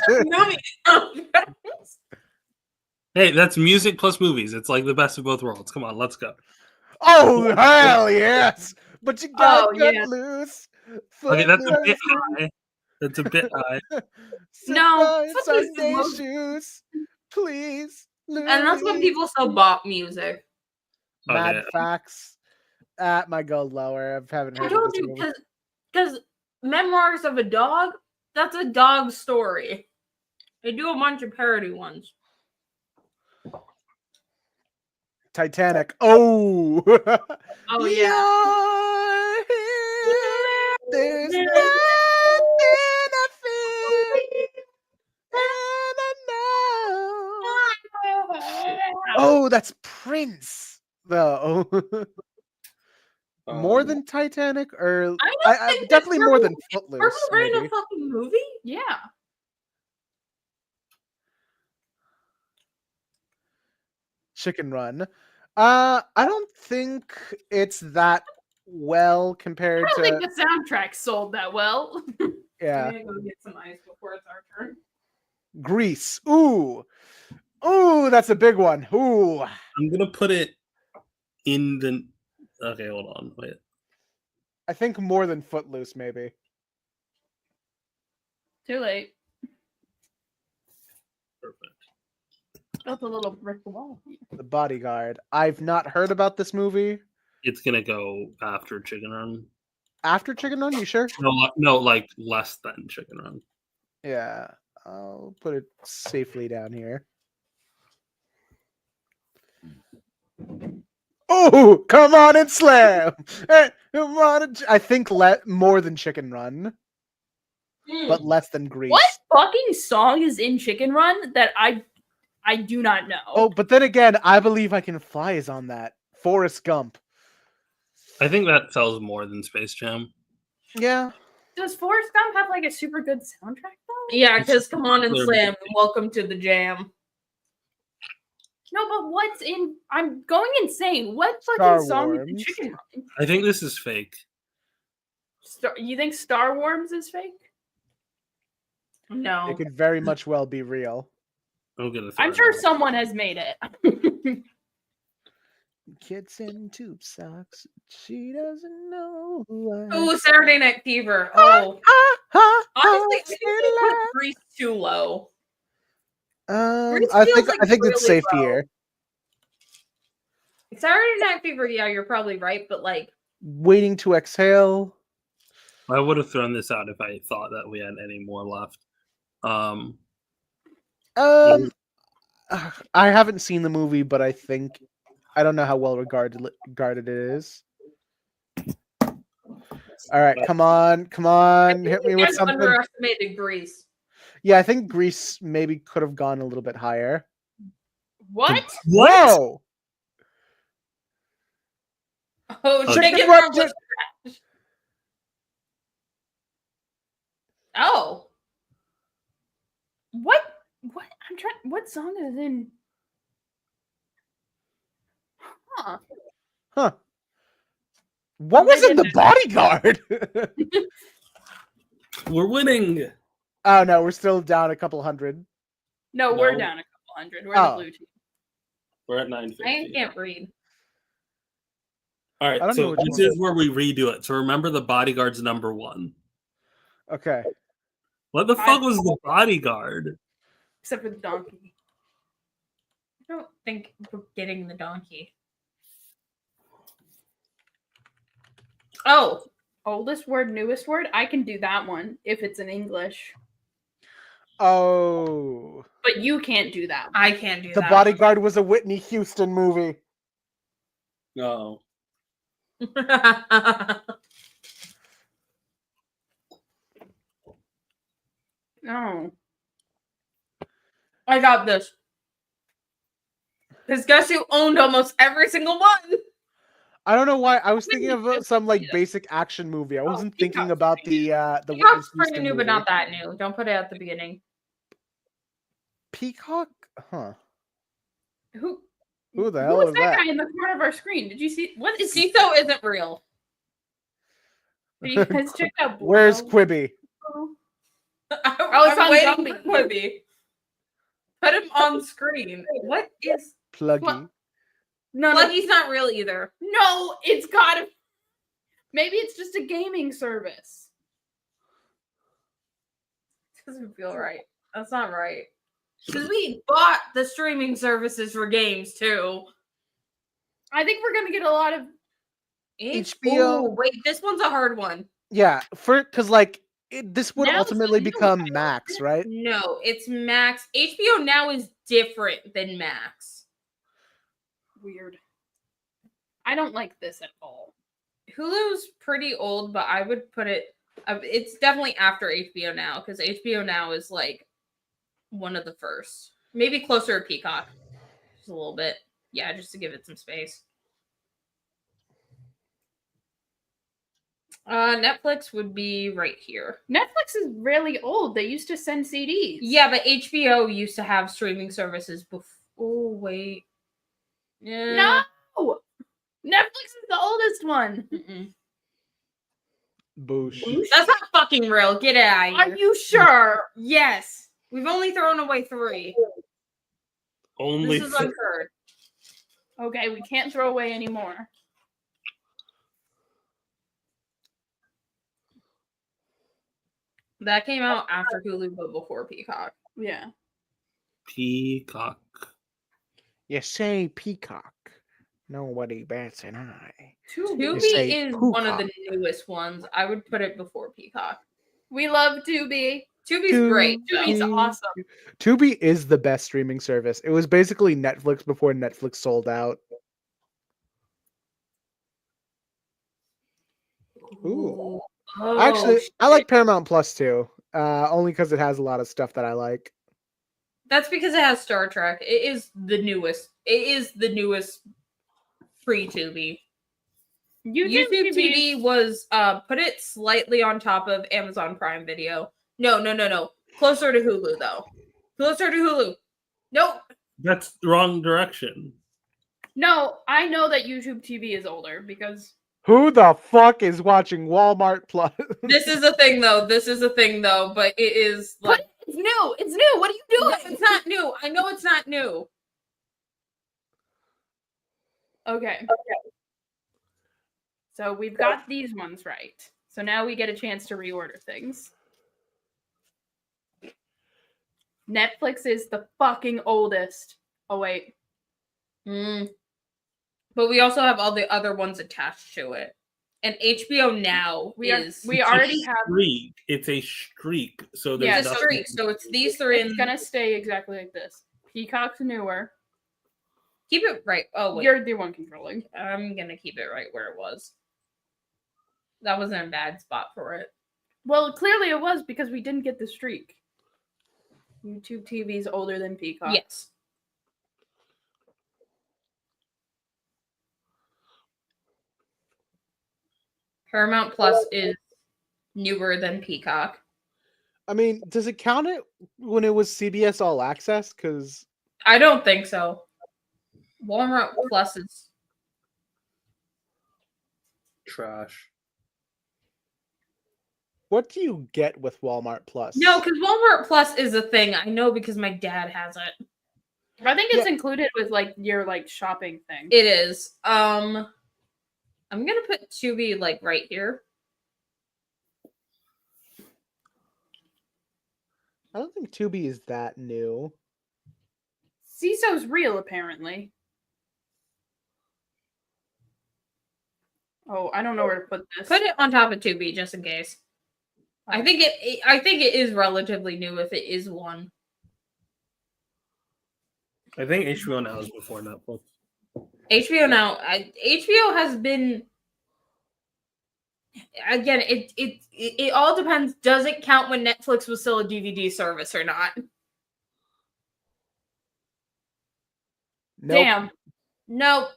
Hey, that's music plus movies. It's like the best of both worlds. Come on, let's go. Oh, hell yes! But you got Oh, yeah. loose. Okay, that's a bit Footloose. high. That's a bit high. No, Sit Footloose is Sunday most- shoes, please. And that's when Louis. people still bought music. Mad Okay. facts. That might go lower. I haven't I heard of told this you movie. because Memoirs of a Dog, that's a dog story. They do a bunch of parody ones. Titanic. Oh. Oh yeah. You're here. There's nothing I feel, and I know. Oh, that's Prince, though. More than Titanic, or I think definitely more than Purple Footloose. Rain a Maybe. fucking movie? Yeah. Chicken Run. I don't think it's that well I compared don't to. think the soundtrack sold that well. Yeah, I'm gonna go get some ice before it's our turn. Grease. Ooh, that's a big one. Ooh, I'm gonna put it in the. Okay, hold on. Wait. I think more than Footloose, maybe. Too late. Perfect. That's a little brick wall. The Bodyguard. I've not heard about this movie. It's gonna go after Chicken Run. After Chicken Run, you sure? No, like less than Chicken Run. Yeah, I'll put it safely down here. Oh, come on and slam! Come on, I think more than Chicken Run, but less than Grease. What fucking song is in Chicken Run that I do not know? Oh, but then again, I Believe I Can Fly is on that. Forrest Gump. I think that sells more than Space Jam. Yeah. Does Forrest Gump have like a super good soundtrack though? Yeah, because Come On and Slam, welcome to the jam. No, but what's in? I'm going insane. What Star fucking song is in Wars. Chicken Run? I think this is fake. You think Star Wars is fake? No. It could very much well be real. I'm sure someone has made it. Kids in tube socks. She doesn't know who I am. Oh, Saturday Night Fever. Oh. Honestly, I think they put Grease too low. Grease I feels, think like, it's really safe low. here. Saturday Night Fever, yeah, you're probably right, but like Waiting to Exhale. I would have thrown this out if I thought that we had any more left. I haven't seen the movie, but I don't know how well regarded it is. All right, come on, hit me with something. Underestimated Grease. Yeah, I think Grease maybe could have gone a little bit higher. What? Whoa! Oh, Chicken Run did- Oh. What? I'm trying. What song is in? Huh. What was in The Bodyguard? We're winning. Oh no, we're still down a couple hundred. No, we're down a couple hundred. We're the blue team. We're at 950. I can't read. All right, so this is where we redo it. So remember, The Bodyguard's number 1. Okay. What the fuck was The Bodyguard? Except for the donkey. I don't think we're getting the donkey. Oh. Oldest word, newest word? I can do that one if it's in English. Oh. But you can't do that one. I can't do The that. Bodyguard was a Whitney Houston movie. No. No. I got this. Because guess who owned almost every single one? I don't know why. I was thinking of some like basic action movie. I wasn't thinking about the Whitney Peacock's Houston pretty new, movie. but not that new. Don't put it at the beginning. Peacock? Huh. Who the hell is that? guy in the corner of our screen? Did you see? What is he? CISO isn't real. Have you guys checked out? Where's Quibi? I'm waiting on for Quibi. Put him on screen. What is Pluggy? No, Pluggy's not real either. No, it's gotta. Maybe it's just a gaming service. Doesn't feel right. That's not right. Because we bought the streaming services for games too. I think we're gonna get a lot of HBO. Ooh, wait, this one's a hard one. Yeah, because like this would Now, ultimately so become Max, right? No, it's Max. HBO Now is different than Max. weird. I don't like this at all. Hulu's pretty old, but I would put it. It's definitely after HBO Now because HBO Now is like one of the first, maybe closer to Peacock, just a little bit. Yeah, just to give it some space. Netflix would be right here. Netflix is really old. They used to send CDs. Yeah, but HBO used to have streaming services before. Oh wait, yeah. No, Netflix is the oldest one. Mm-mm. Boosh. That's not fucking real. Get it out of here. Are you sure? Yes. We've only thrown away 3. Only This is unheard. Okay, we can't throw away anymore. That came out after Hulu, but before Peacock. Yeah. Peacock. You say Peacock. Nobody bats an eye. Tubi say is one of the Pookah. newest ones. I would put it before Peacock. We love Tubi. Tubi's great. though. Tubi's awesome. Tubi is the best streaming service. It was basically Netflix before Netflix sold out. Ooh. Oh, Actually, I shit. like Paramount Plus too. Only because it has a lot of stuff that I like. That's because it has Star Trek. It is the newest. It is the newest free Tubi. YouTube TV was put it slightly on top of Amazon Prime Video. No. Closer to Hulu though. Closer to Hulu. Nope. That's the wrong direction. No, I know that YouTube TV is older because Who the fuck is watching Walmart Plus? This is a thing though. But it is like it's new. It's new. What are you doing? no, it's not new. I know it's not new. Okay. So we've got these ones right. So now we get a chance to reorder things. Netflix is the fucking oldest. Oh wait. But we also have all the other ones attached to it. And HBO Now We is already have. Streak. It's a streak. So Yeah, there's it's a nothing- streak. So it's these three. It's gonna stay exactly like this. Peacock's newer. Keep it right. Oh wait. You're the one controlling. I'm gonna keep it right where it was. That wasn't a bad spot for it. Well, clearly it was because we didn't get the streak. YouTube TV is older than Peacock. Yes. Paramount Plus is newer than Peacock. I mean, does it count it when it was CBS All Access? Because I don't think so. Walmart Plus is trash. what do you get with Walmart Plus? no, because Walmart Plus is a thing. I know because my dad has it. I think it's included with like your like shopping thing. It is. I'm gonna put Tubi like right here. I don't think Tubi is that new. CISO's real, apparently. Oh, I don't know where to put this. Put it on top of Tubi just in case. I think it is relatively new if it is one. I think HBO Now is before Netflix. HBO Now, HBO has been. Again, it all depends. Does it count when Netflix was still a DVD service or not? Nope. Damn. Nope,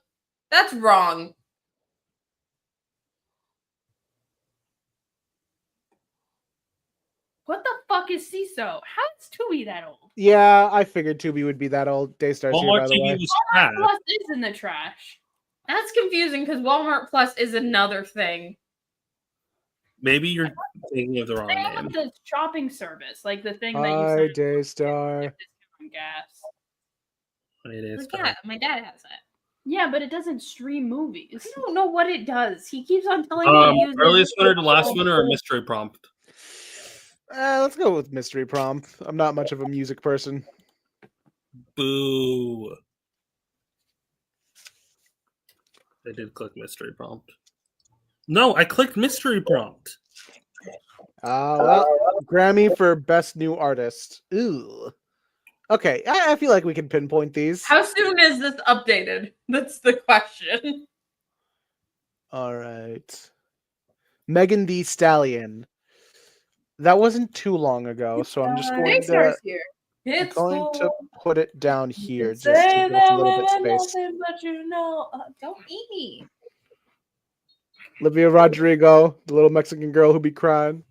that's wrong. What the fuck is CISO? How is Tubi that old? Yeah, I figured Tubi would be that old. Daystar's here, Walmart by the TV way. was trash. Plus is in the trash. That's confusing because Walmart Plus is another thing. Maybe you're thinking of the wrong They have name. the shopping service, like the thing that you Hi, sign up for Daystar. to get discount on gas. It is. Yeah, my dad has it. Yeah, but it doesn't stream movies. I don't know what it does. He keeps on telling me to use it. Earliest winner to last winner or mystery prompt? Let's go with mystery prompt. I'm not much of a music person. Boo. I did click mystery prompt. No, I clicked mystery prompt. Well, Grammy for Best New Artist. Ooh. Okay, I feel like we can pinpoint these. How soon is this updated? That's the question. All right. Megan Thee Stallion. That wasn't too long ago, so I'm just going Daystar's to here. It's put it down here just to Say give us a that little bit women space. nothing but you know. Don't eat me. Olivia Rodrigo, the little Mexican girl who be crying.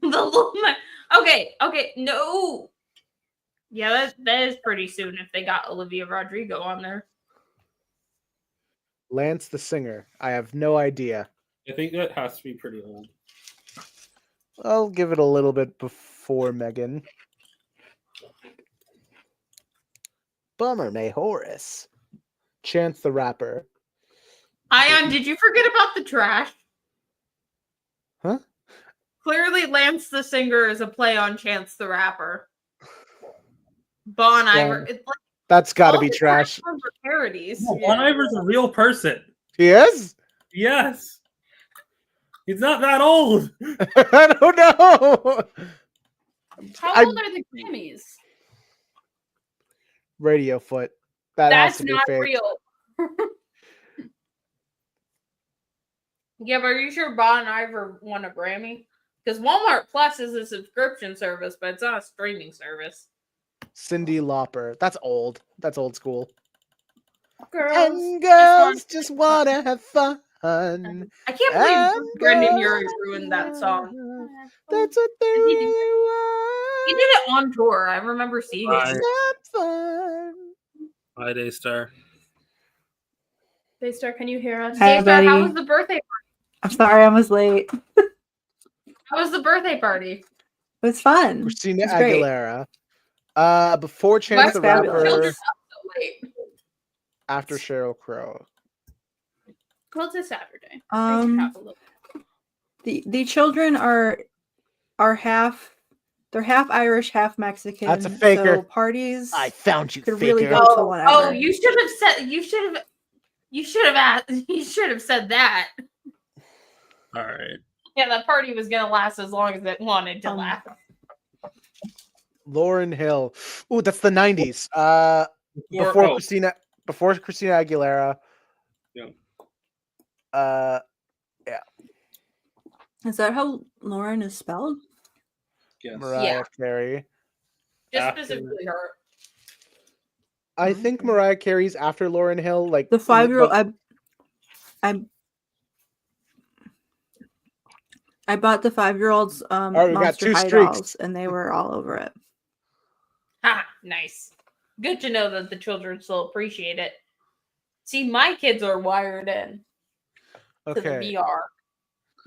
The little man. Okay, no. Yeah, that is pretty soon if they got Olivia Rodrigo on there. Lance the singer. I have no idea. I think that has to be pretty old. I'll give it a little bit before Megan. Bummer, May Horace. Chance the Rapper. Ayaan, did you forget about the trash? Huh? Clearly, Lance the singer is a play on Chance the Rapper. Bon Iver. It's like, That's got to All be the trash. ones are parodies. No, Bon Iver's a real person. He is? Yes. He's not that old. I don't know. How old are the Grammys? Radio foot. That has That's to be not fake. real. Yeah, but are you sure Bon Iver won a Grammy? Because Walmart Plus is a subscription service, but it's not a streaming service. Cyndi Lauper. That's old. That's old school. Girls, And girls just wanna have fun. I can't believe And Brendan girls Urie ruined that song. That's what they He did- really want. He did it on tour. I remember seeing Right. it. Some fun. Hi, Daystar. Daystar, can you hear us? Hi, Daystar, how buddy. was the birthday party? I'm sorry I was late. It How was the birthday party? was fun. Christina It was great. Aguilera. Before Chance Why the were the fabulous. children Rapper, up so late? after Sheryl Crow. Well, it's a Saturday. They can Um, have a little. the children are half, they're half Irish, half Mexican. That's a faker. So parties I found you, could really faker. go to Oh, whatever. you should have said. You should have asked. You should have said that. All right. Yeah, that party was gonna last as long as it wanted to last. Lauryn Hill. Ooh, that's the 90s. Before- Before Christina Aguilera. Yeah. Is that how Lauren is spelled? Yes. Mariah Yeah. Carey. Just After- specifically her. I think Mariah Carey's after Lauryn Hill. Like The 5-year-old. but- I bought the 5-year-olds we got Monster 2 High streaks. dolls, and they were all over it. Ha! Nice. Good to know that the children still appreciate it. See, my kids are wired in to the Okay. VR.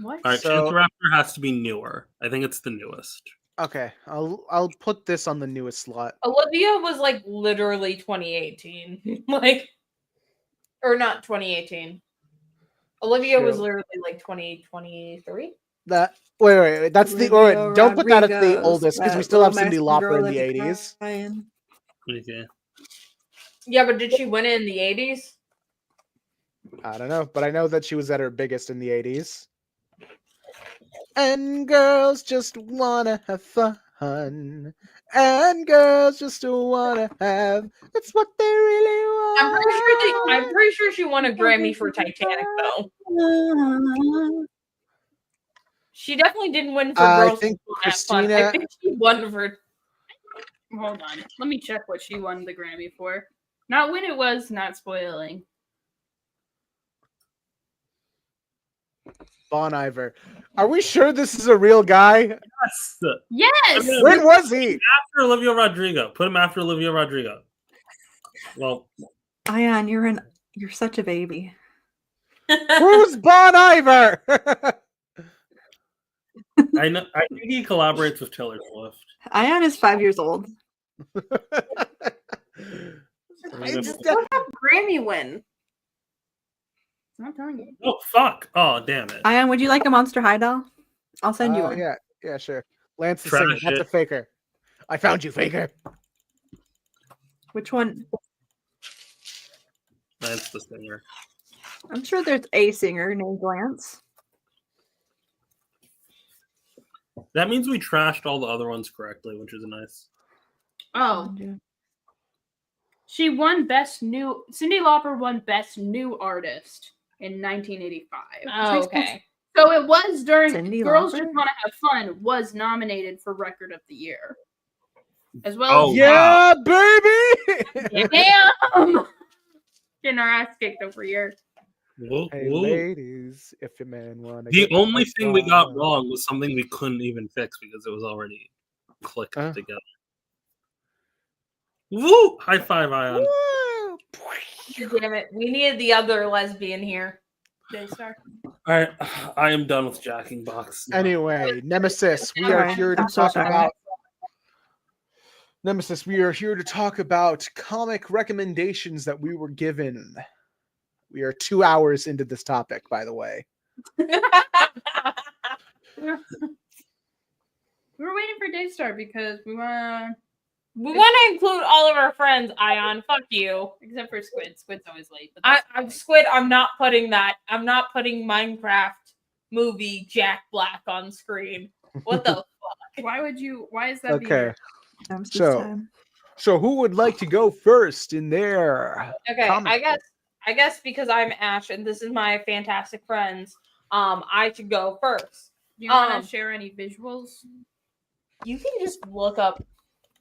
What? All right. So- Chance the Rapper has to be newer. I think it's the newest. Okay. I'll put this on the newest slot. Olivia was like literally 2018. Like, or not 2018. Olivia was Sure. literally like 2023. That wait. That's the Olivia don't put that at the Rodrigo's oldest because we that still have little Cyndi Mexican Lauper girl in that the be 80s. crying. Okay. Yeah, but did she win it in the 80s? I don't know, but I know that she was at her biggest in the 80s. And girls just wanna have fun. And girls just wanna have. It's what they really want. I'm pretty sure she won a Grammy for Titanic though. She definitely didn't win for I Girls think Who Have Fun. I Christina- think she won for. Hold on. Let me check what she won the Grammy for. Not when it was, not spoiling. Bon Iver. Are we sure this is a real guy? Yes. Yes! Yeah. When was he? After Olivia Rodrigo. Put him after Olivia Rodrigo. Well, Ayaan, you're such a baby. Who's Bon Iver? I know. I think he collaborates with Taylor Swift. Ayaan is 5 years old. It's What about Grammy win? I'm telling you. Oh fuck! Oh damn it! Ayaan, would you like a Monster High doll? I'll send you one. Yeah, sure. Lance the Trash singer. That's it. a faker. I found you, faker. Which one? That's the singer. I'm sure there's a singer named Lance. That means we trashed all the other ones correctly, which is nice. Oh, she won Best New. Cyndi Lauper won Best New Artist in 1985. Oh, okay. So it was during Cyndi Girls Lauper? Just Want to Have Fun was nominated for Record of the Year, as well. Oh, as Yeah, baby. Damn! Getting our ass kicked over here. Whoa, Hey, whoa. ladies, if your man wanna. The get only fucked thing we got on. wrong was something we couldn't even fix because it was already clicked Huh? together. Woo! High five, Ayaan. Woo! Damn it. We needed the other lesbian here. Daystar. All right, I am done with Jacking Box. now. Anyway, Nemesis, we are Alright, here to I'm so talk sorry. about. Nemesis, we are here to talk about comic recommendations that we were given. We are 2 hours into this topic, by the way. We were waiting for Daystar because we want We want to include all of our friends, Ayaan. Fuck you. Except for Squid. Squid's always late. But I'm Squid. I'm not putting that. I'm not putting Minecraft movie Jack Black on screen. What the fuck? why would you? Why is that? Okay. Nemesis So- time. So who would like to go first in there? Okay, Comic I guess because I'm Ash and this is my fantastic friends, I should go first. Do you want to share any visuals? You can just look up.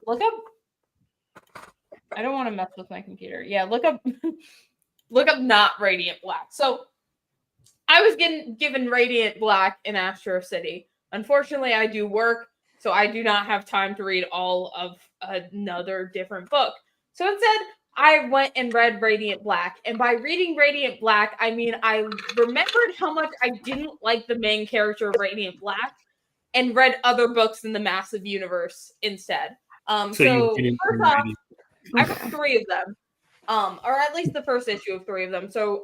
I don't want to mess with my computer. Yeah, look up not Radiant Black. So I was given Radiant Black in Astro City. Unfortunately, I do work, so I do not have time to read all of another different book. So instead, I went and read Radiant Black. And by reading Radiant Black, I mean I remembered how much I didn't like the main character of Radiant Black and read other books in the massive universe instead. So you didn't first off, read I read 3 of them. Or at least the first issue of 3 of them. So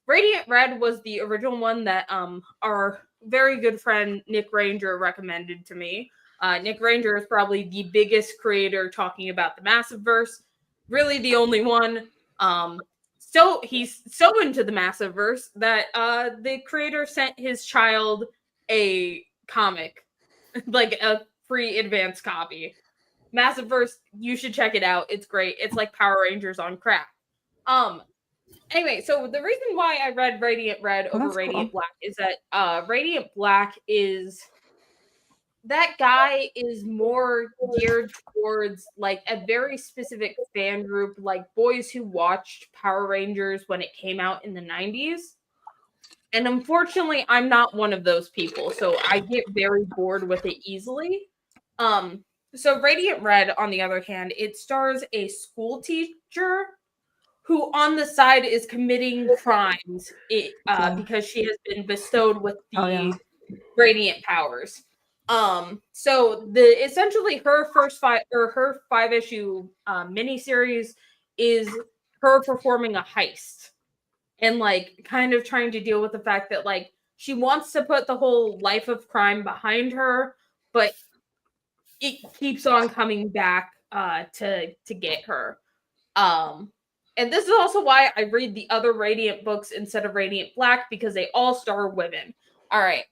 Radiant Red was the original one that our very good friend Nick Ranger recommended to me. Nick Ranger is probably the biggest creator talking about the Massive Verse. Really the only one. So he's so into the Massive Verse that the creator sent his child a comic, like a free advance copy. Massive Verse, you should check it out. It's great. It's like Power Rangers on crack. Anyway, so the reason why I read Radiant Red over that's Radiant cool. Black is that Radiant Black is that guy is more geared towards like a very specific fan group, like boys who watched Power Rangers when it came out in the 90s. And unfortunately, I'm not one of those people, so I get very bored with it easily. So Radiant Red, on the other hand, it stars a school teacher who on the side is committing crimes because she has been bestowed with the radiant powers. So the essentially her first 5-issue miniseries is her performing a heist and like kind of trying to deal with the fact that like she wants to put the whole life of crime behind her, but it keeps on coming back to get her. And this is also why I read the other Radiant books instead of Radiant Black, because they all star women. All right.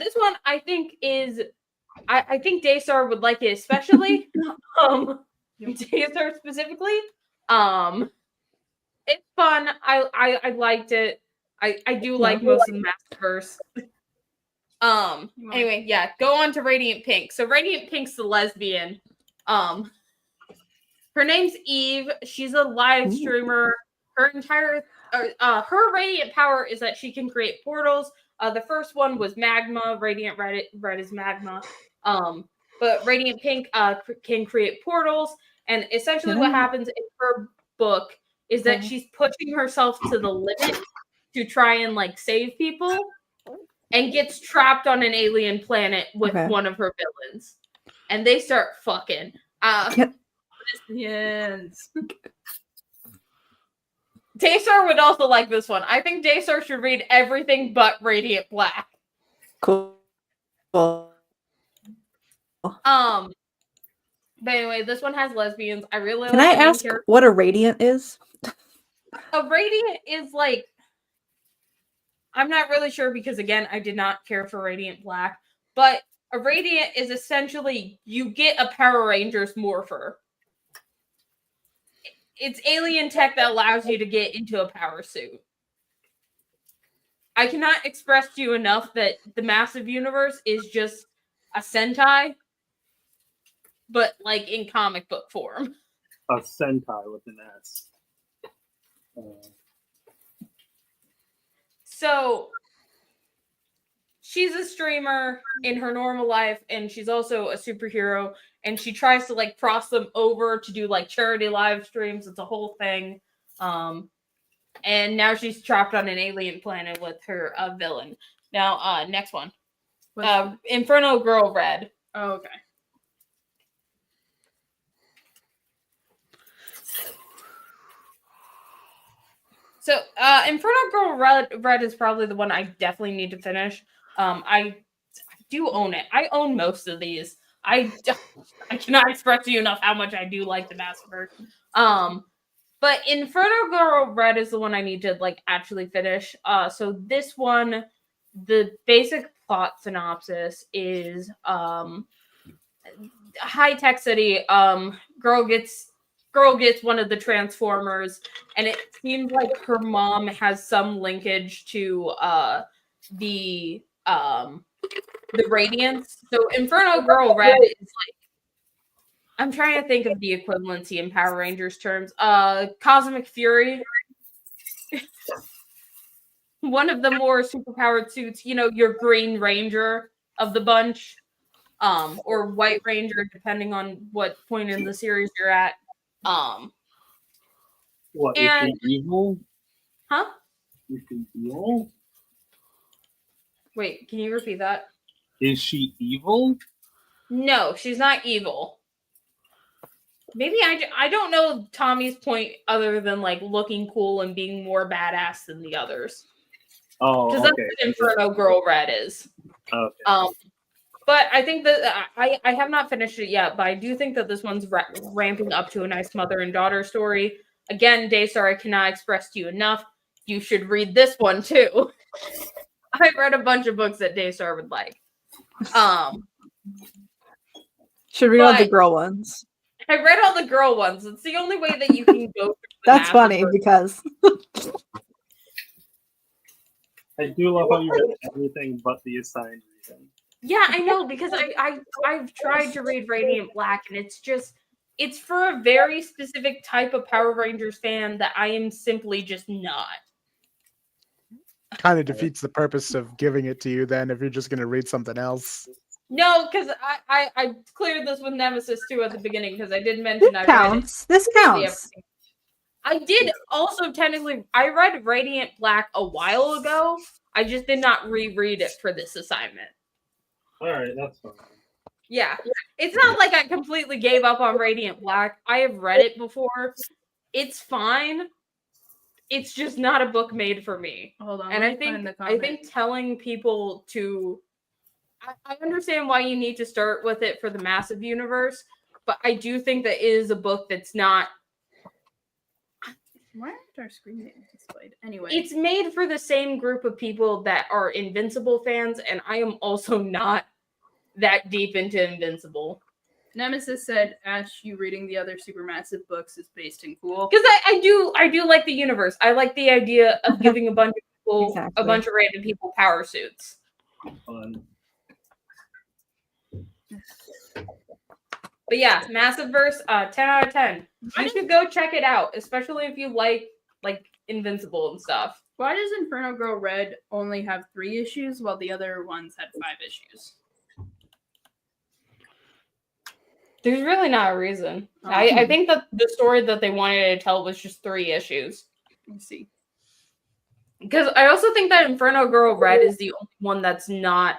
This one I think is I think Daystar would like it especially. Daystar specifically. It's fun. I liked it. I do like most of the Masterverse. Anyway, yeah, go on to Radiant Pink. So Radiant Pink's the lesbian. Her name's Eve. She's a live streamer. Her entire her radiant power is that she can create portals. The first one was magma. Radiant red is magma. But Radiant Pink can create portals. And essentially what happens in her book is that she's pushing herself to the limit to try and like save people and gets trapped on an alien planet with one of her villains. And they start fucking. Yes. Daystar would also like this one. I think Daystar should read everything but Radiant Black. Cool. But anyway, this one has lesbians. I really Can like I ask what a radiant is? A radiant is like, I'm not really sure because again, I did not care for Radiant Black, but a radiant is essentially you get a Power Rangers morpher. It's alien tech that allows you to get into a power suit. I cannot express to you enough that the massive universe is just a Sentai, but like in comic book form. A Sentai with an S. So she's a streamer in her normal life, and she's also a superhero, and she tries to like cross them over to do like charity live streams. It's a whole thing. And now she's trapped on an alien planet with her villain. Now, next one. Inferno Girl Red. Oh, okay. So, Inferno Girl Red is probably the one I definitely need to finish. I do own it. I own most of these. I cannot express to you enough how much I do like the Massacre. But Inferno Girl Red is the one I need to like actually finish. So this one, the basic plot synopsis is high tech city. Girl gets one of the Transformers, and it seems like her mom has some linkage to the Radiants. So Inferno Girl Red is like, I'm trying to think of the equivalency in Power Rangers terms. Cosmic Fury. One of the more superpowered suits, your Green Ranger of the bunch. Or White Ranger, depending on what point in the series you're at. What, and- is she evil? Huh? Is she evil? Wait, can you repeat that? Is she evil? No, she's not evil. Maybe I don't know Tommy's point other than like looking cool and being more badass than the others. Oh, Because okay. that's what Inferno Girl Red is. Okay. But I think that I have not finished it yet, but I do think that this one's ramping up to a nice mother and daughter story. Again, Daystar, I cannot express to you enough. You should read this one too. I read a bunch of books that Daystar would like. Should read all the but- girl ones. I read all the girl ones. It's the only way that you can go through the That's funny Massacre. because I do love how you read everything but the assigned reading. Yeah, I know, because I've tried to read Radiant Black, and it's for a very specific type of Power Rangers fan that I am simply just not. Kind of defeats the purpose of giving it to you then if you're just going to read something else. No, because I cleared this with Nemesis too at the beginning, because I did mention this I read it. counts. This counts. I did also technically, I read Radiant Black a while ago. I just did not reread it for this assignment. All right, that's fine. Yeah. It's not like I completely gave up on Radiant Black. I have read it before. It's fine. It's just not a book made for me. Hold on. And let I me find the think comment. telling people to I understand why you need to start with it for the massive universe, but I do think that it is a book that's not Why aren't our screen names displayed? Anyway. it's made for the same group of people that are Invincible fans, and I am also not that deep into Invincible. Nemesis said, Ash, you reading the other Supermassive books is based in cool. Because I do like the universe. I like the idea of giving a bunch of people Exactly. a bunch of random people power suits. Fun. But yeah, Massive Verse, 10 out of 10. You should go check it out, especially if you like Invincible and stuff. Why does Inferno Girl Red only have 3 issues while the other ones had 5 issues? There's really not a reason. Oh. I think that the story that they wanted to tell was just 3 issues. Let me see. Because I also think that Inferno Girl Red is the only one that's not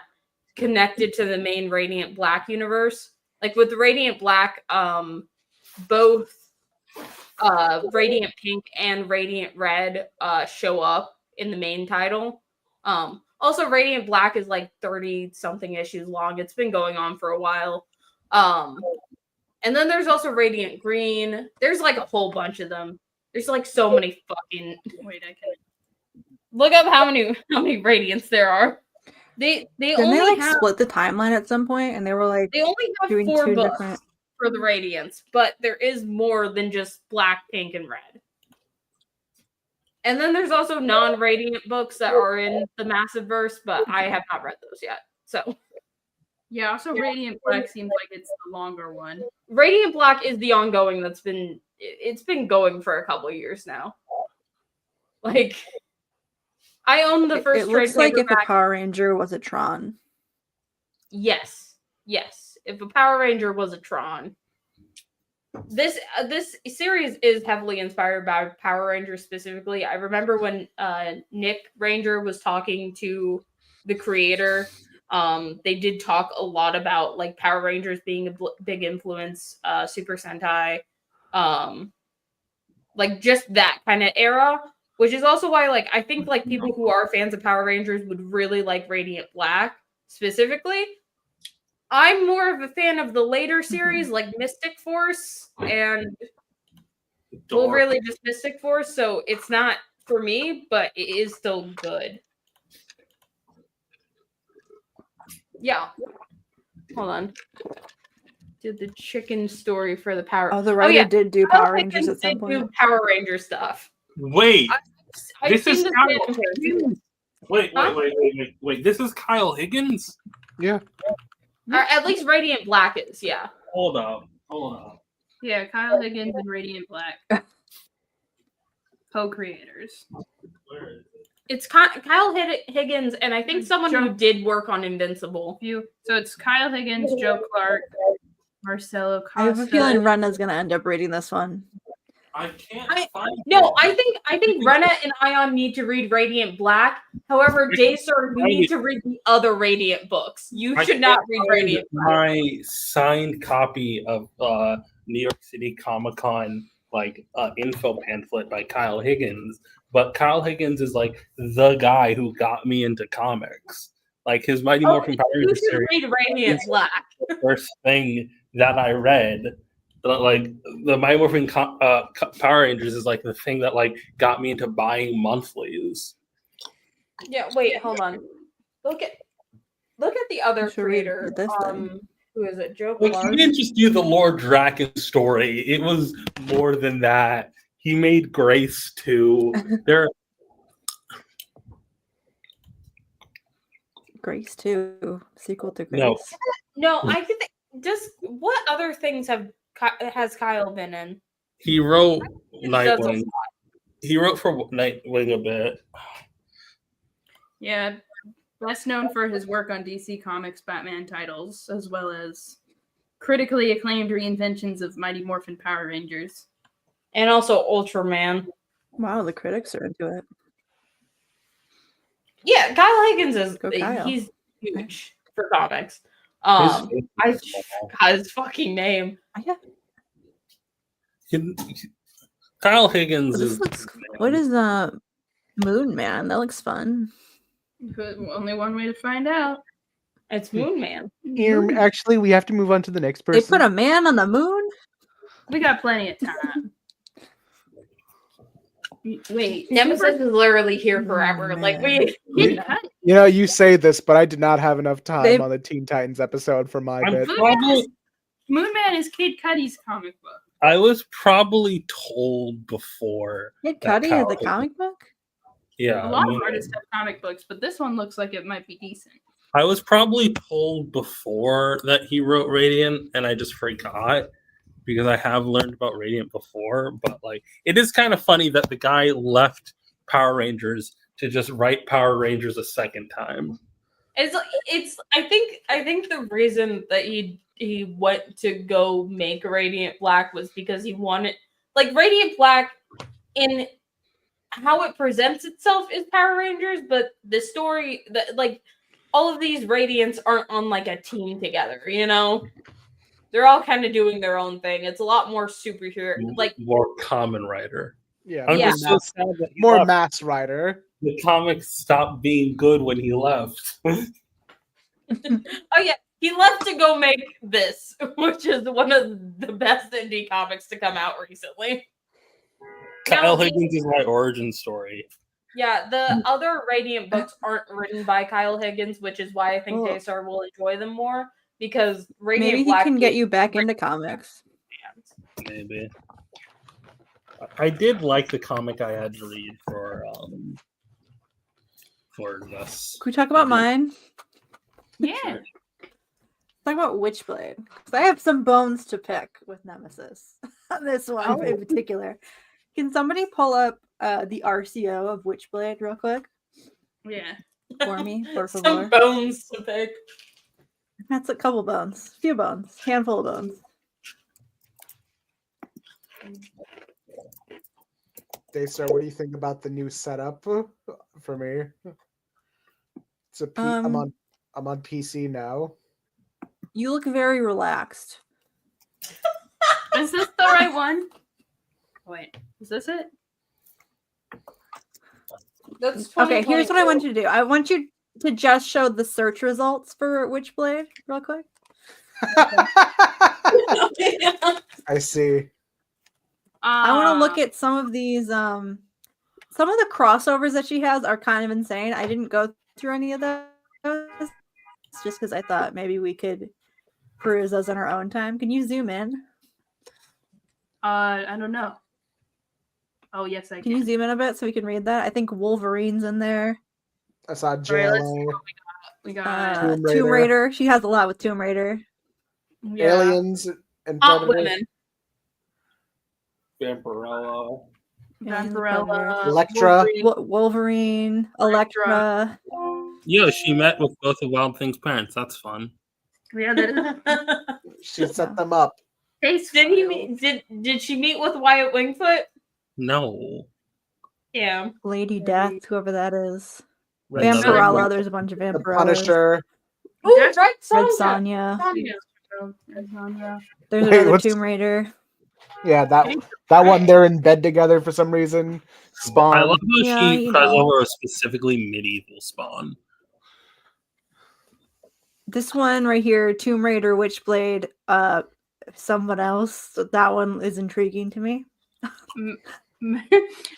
connected to the main Radiant Black universe. Like with Radiant Black, both Radiant Pink and Radiant Red show up in the main title. Also, Radiant Black is like 30-something issues long. It's been going on for a while. And then there's also Radiant Green. There's like a whole bunch of them. There's like so many fucking. Wait, I can. Look up how many Radiants there are. They Didn't only they like have split the timeline at some point and they were like they only have doing 4 2 books different for the Radiants, but there is more than just black, pink, and red. And then there's also non-Radiant books that are in the Massive Verse, but I have not read those yet. So Yeah, also Radiant Black seems like it's the longer one. Radiant Black is the ongoing it's been going for a couple of years now. Like I own the first it trade looks like if a paperback. Power Ranger was a Tron. Yes. If a Power Ranger was a Tron. This series is heavily inspired by Power Rangers specifically. I remember when Nick Ranger was talking to the creator. They did talk a lot about like Power Rangers being a big influence, Super Sentai, like just that kind of era. Which is also why, like, I think like people who are fans of Power Rangers would really like Radiant Black specifically. I'm more of a fan of the later series, like Mystic Force, and well, really just Mystic Force. So it's not for me, but it is still good. Yeah. Hold on. Did the chicken story for the Power? Oh, the writer did do Kyle Power Rangers Higgins at some did point. do Power Ranger stuff. Wait, I've this seen is this Kyle man in person. Higgins? Wait, Huh? wait. This is Kyle Higgins? Yeah. Or at least Radiant Black is, yeah. Hold up. Yeah, Kyle Higgins and Radiant Black. Co-creators. Where is it? It's Kyle Higgins, and I think someone who did work on Invincible. So it's Kyle Higgins, Joe Clark, Marcelo Costa. I have a feeling Rena's gonna end up reading this one. I can't find No, it. I think Rena and Ayaan need to read Radiant Black. However, Daystar, you need to read the other Radiant books. You should not read Radiant Black. My signed copy of New York City Comic Con info pamphlet by Kyle Higgins, but Kyle Higgins is like the guy who got me into comics. Like his Mighty Morphin Power You Rangers should series read Radiant Black. was the first thing that I read. Like the Mighty Morphin Power Rangers is like the thing that like got me into buying monthlies. Yeah, wait, hold on. Look at the other Should read creator. this then. Who is it? Joe Like Clark. he didn't just do the Lord Draken story. It was more than that. He made Grace too. Grace 2, sequel to Grace. No, I think just what other things has Kyle been in? He wrote He does a Nightwing. lot. He wrote for Nightwing a bit. Yeah, best known for his work on DC Comics Batman titles, as well as critically acclaimed reinventions of Mighty Morphin Power Rangers. And also Ultraman. Wow, the critics are into it. Yeah, Kyle Higgins is Go Kyle. he's huge for comics. His I forgot his fucking name. Kyle Higgins This is. looks. What is Moon Man? That looks fun. But only one way to find out. It's Moon Man. Actually, we have to move on to the next They person. put a man on the moon. We got plenty of time. Wait, Nemesis is literally here forever. Oh, Like man. we You know, you say this, but I did not have enough time They- on the Teen Titans episode for my I'm bit. probably, Moon Man is Kid Cudi's comic book. I was probably told before. Kid that Cudi Kyle is the Higgins- comic book. Yeah, A lot Moon of Man. artists have comic books, but this one looks like it might be decent. I was probably told before that he wrote Radiant, and I just forgot because I have learned about Radiant before. But like, it is kind of funny that the guy left Power Rangers to just write Power Rangers a second time. it's I think the reason that he went to go make Radiant Black was because he wanted like Radiant Black in how it presents itself is Power Rangers, but the story that like all of these Radiants aren't on like a team together, you know? They're all kind of doing their own thing. It's a lot more superhero like More common writer. Yeah, I'm Yeah. just so sad that he more left. mass writer. The comics stopped being good when he left. oh yeah, he left to go make this, which is one of the best indie comics to come out recently. Kyle Now, Higgins is my origin story. Yeah, the other Radiant books aren't written by Kyle Higgins, which is why I think Cool. Daystar will enjoy them more because Radiant Maybe he Black can get is you back into Radiant comics. fans. Maybe. I did like the comic I had to read for this. Can we talk about mine? Yeah. Talk about Witchblade. Because I have some bones to pick with Nemesis. On this one in particular. Can somebody pull up the RCO of Witchblade real quick Yeah. for me? Por Some favor. bones to pick. That's a couple bones. Few bones. Handful of bones. Daystar, what do you think about the new setup for me? It's a I'm on PC now. You look very relaxed. Is this the right one? Wait, is this it? That's Okay, here's what I 2022. want you to do. I want you to just show the search results for Witchblade real quick. I see. I want to look at some of these. Some of the crossovers that she has are kind of insane. I didn't go through any of those just because I thought maybe we could peruse those on our own time. Can you zoom in? I don't know. Oh yes, I Can you zoom in a bit so we can read that? I think Wolverine's in there. I saw All right, let's see JLA. what we got. Tomb Tomb Raider. Raider. She has a lot with Tomb Raider. Yeah. Aliens and Hot Predator. women. Vampirella. Vampirella. Electra. Wolverine. Electra. Yo, she met with both of Wild Thing's parents. That's fun. Yeah, that is. She set them up. Taste Did he files. meet? Did she meet with Wyatt Wingfoot? No. Yeah. Lady Death, whoever that is. Red Vampirella. Sonja. There's a bunch of The Vampirellas. Punisher. Ooh, That's- Red Red Sonja. Sonja. There's Wait, another what's- Tomb Raider. Yeah, that one. They're in bed together for some reason. I Spawn. love how Yeah, she you cries know. over a specifically medieval Spawn. This one right here, Tomb Raider, Witchblade, someone else. So that one is intriguing to me.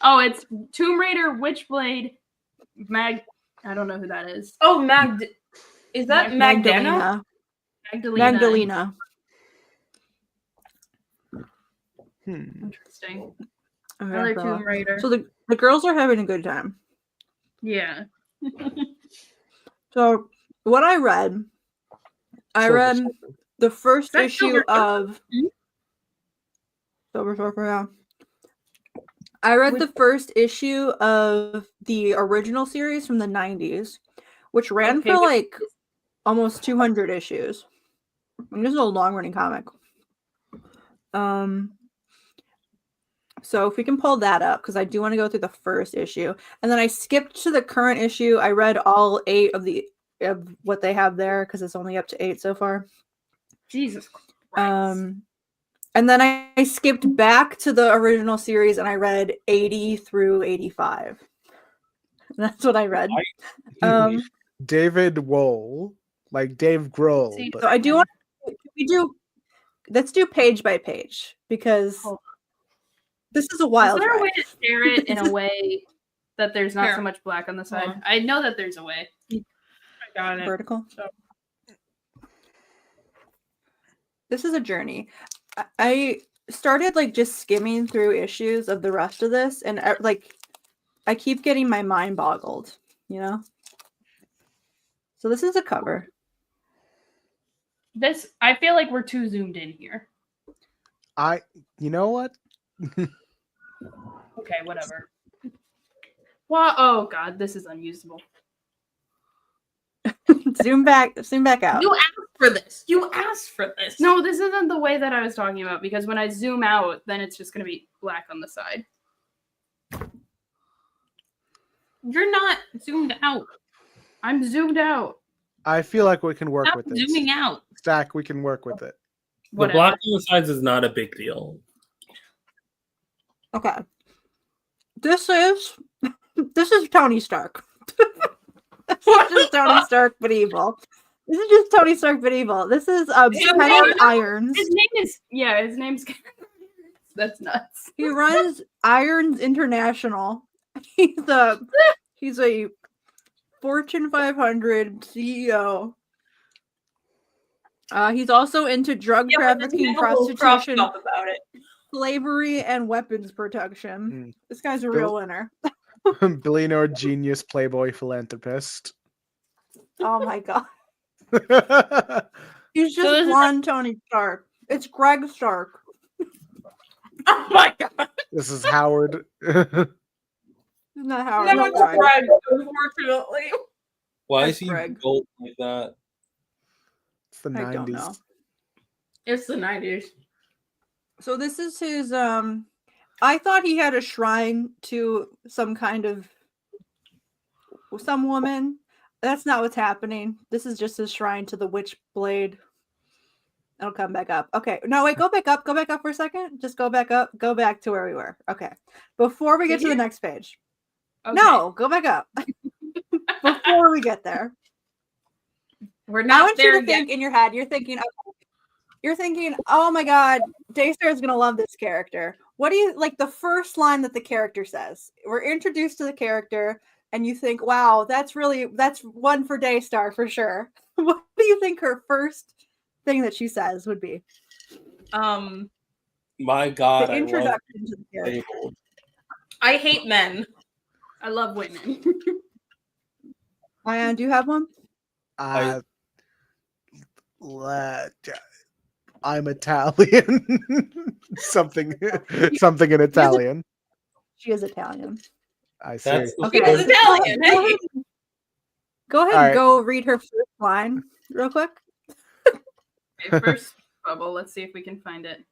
Oh, it's Tomb Raider, Witchblade, I don't know who that is. Oh, is that Magdalena? Magdalena. Interesting. And Another Vampirella. Tomb Raider. So the girls are having a good time. Yeah. So what I read Silver the first Is that issue Silver of Silver Surfer, yeah. I read the first issue of the original series from the 90s, which ran Okay, for like almost 200 issues. And this is a long-running comic. So if we can pull that up, because I do want to go through the first issue, and then I skipped to the current issue. I read all 8 of what they have there because it's only up to 8 so far. Jesus Christ. And then I skipped back to the original series and I read 80 through 85. That's what I read. David Wohl, like Dave Grohl. See, But So I do want let's do page by page because Hold on. this is a wild Is there a ride. way to share it in a way that there's not Here. so much black on the side? Hold on. I know that there's a way. I got it. Vertical. So- This is a journey. I started like just skimming through issues of the rest of this, and like I keep getting my mind boggled, you know. So this is a cover. I feel like we're too zoomed in here. you know what? Okay, whatever. Well, oh god, this is unusable. zoom back out. You asked for this. You asked for this. No, this isn't the way that I was talking about because when I zoom out, then it's just going to be black on the side. You're not zoomed out. I'm zoomed out. I feel like we can work Stop with this. zooming out. Stack, we can work with it. The Whatever. black on the sides is not a big deal. Okay. This is Tony Stark. This is just Tony Stark but evil. This is just Tony Stark but evil. This is Penny Irons. His name is his name's that's nuts. He runs Irons International. He's a Fortune 500 CEO. He's also into drug trafficking, prostitution, About it. slavery, and weapons protection. This guy's a real winner. Billionaire, genius, playboy, philanthropist. Oh my god. He's So just this is one Tony Stark. It's Greg Stark. Oh my god. This is Howard. Isn't that how That it's was Greg? Greg, unfortunately. Why That's is he Greg. built like that? It's the I don't 90s. know. It's the 90s. So this is his I thought he had a shrine to some woman. That's not what's happening. This is just his shrine to the Witchblade. It'll come back up. Okay. No, wait, go back up. Go back up for a second. Just go back up. Go back to where we were. Okay. Before we get to the next page. Okay. No, go back up. Before we get there. We're I not want you there to yet. think in your head. You're thinking, okay, you're thinking, oh my god, Daystar is gonna love this character. What do you like? The first line that the character says, we're introduced to the character, and you think, wow, that's one for Daystar for sure. What do you think her first thing that she says would be? My God, The I love introduction to the character. disabled. I hate men. I love women. Ayaan, do you have one? I'm Italian. something in Italian. She is Italian. I see. That's the Okay. She's first- Italian. Hey. Go ahead All and right. go read her first line real quick. Okay, first bubble. Let's see if we can find it.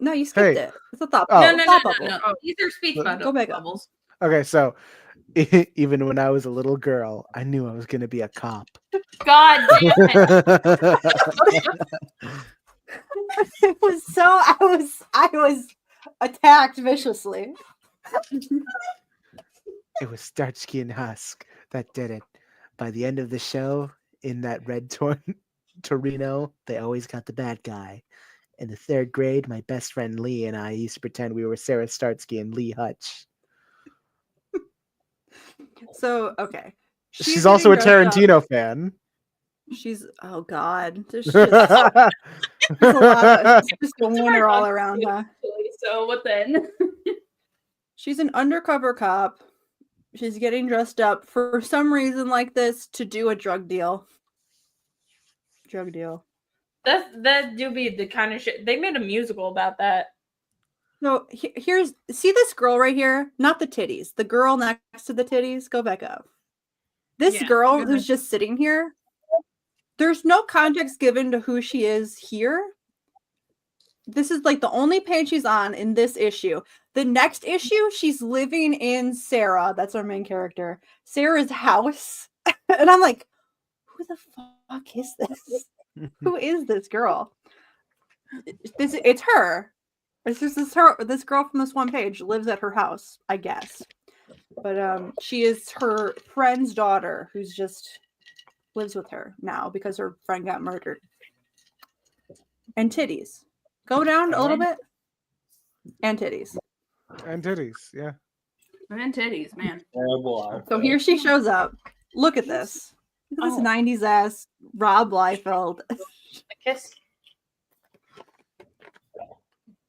No, you skipped Hey. it. It's a thought. Oh. No. bubble. Oh, these are speech Go back up. bubbles. Okay, so even when I was a little girl, I knew I was gonna be a cop. God damn it. It was so I was attacked viciously. It was Starsky and Husk that did it. By the end of the show, in that red Torino, they always got the bad guy. In the 3rd grade, my best friend Lee and I used to pretend we were Sarah Starsky and Lee Hutch. So okay. She's also a getting dressed up. Tarantino fan. She's oh god. There's just there's a lot of, it's just a winner all around, huh? So what then? She's an undercover cop. She's getting dressed up for some reason like this to do a drug deal. That do be the kind of shit. They made a musical about that. So see this girl right here? Not the titties. The girl next to the titties. Go back up. This Yeah, girl go who's just sitting here. There's no context given to who she is here. This is like the only page she's on in this issue. The next issue, she's living in Sarah. That's our main character. Sarah's house. And I'm like, who the fuck is this? Who is this girl? It's her. This girl from this one page lives at her house, I guess. But she is her friend's daughter who's just lives with her now because her friend got murdered. And titties. Go down a little bit. And titties. And titties, yeah. And titties, man. Terrible So here she shows up. Look at this. Look at this 90s ass Rob Liefeld. A kiss.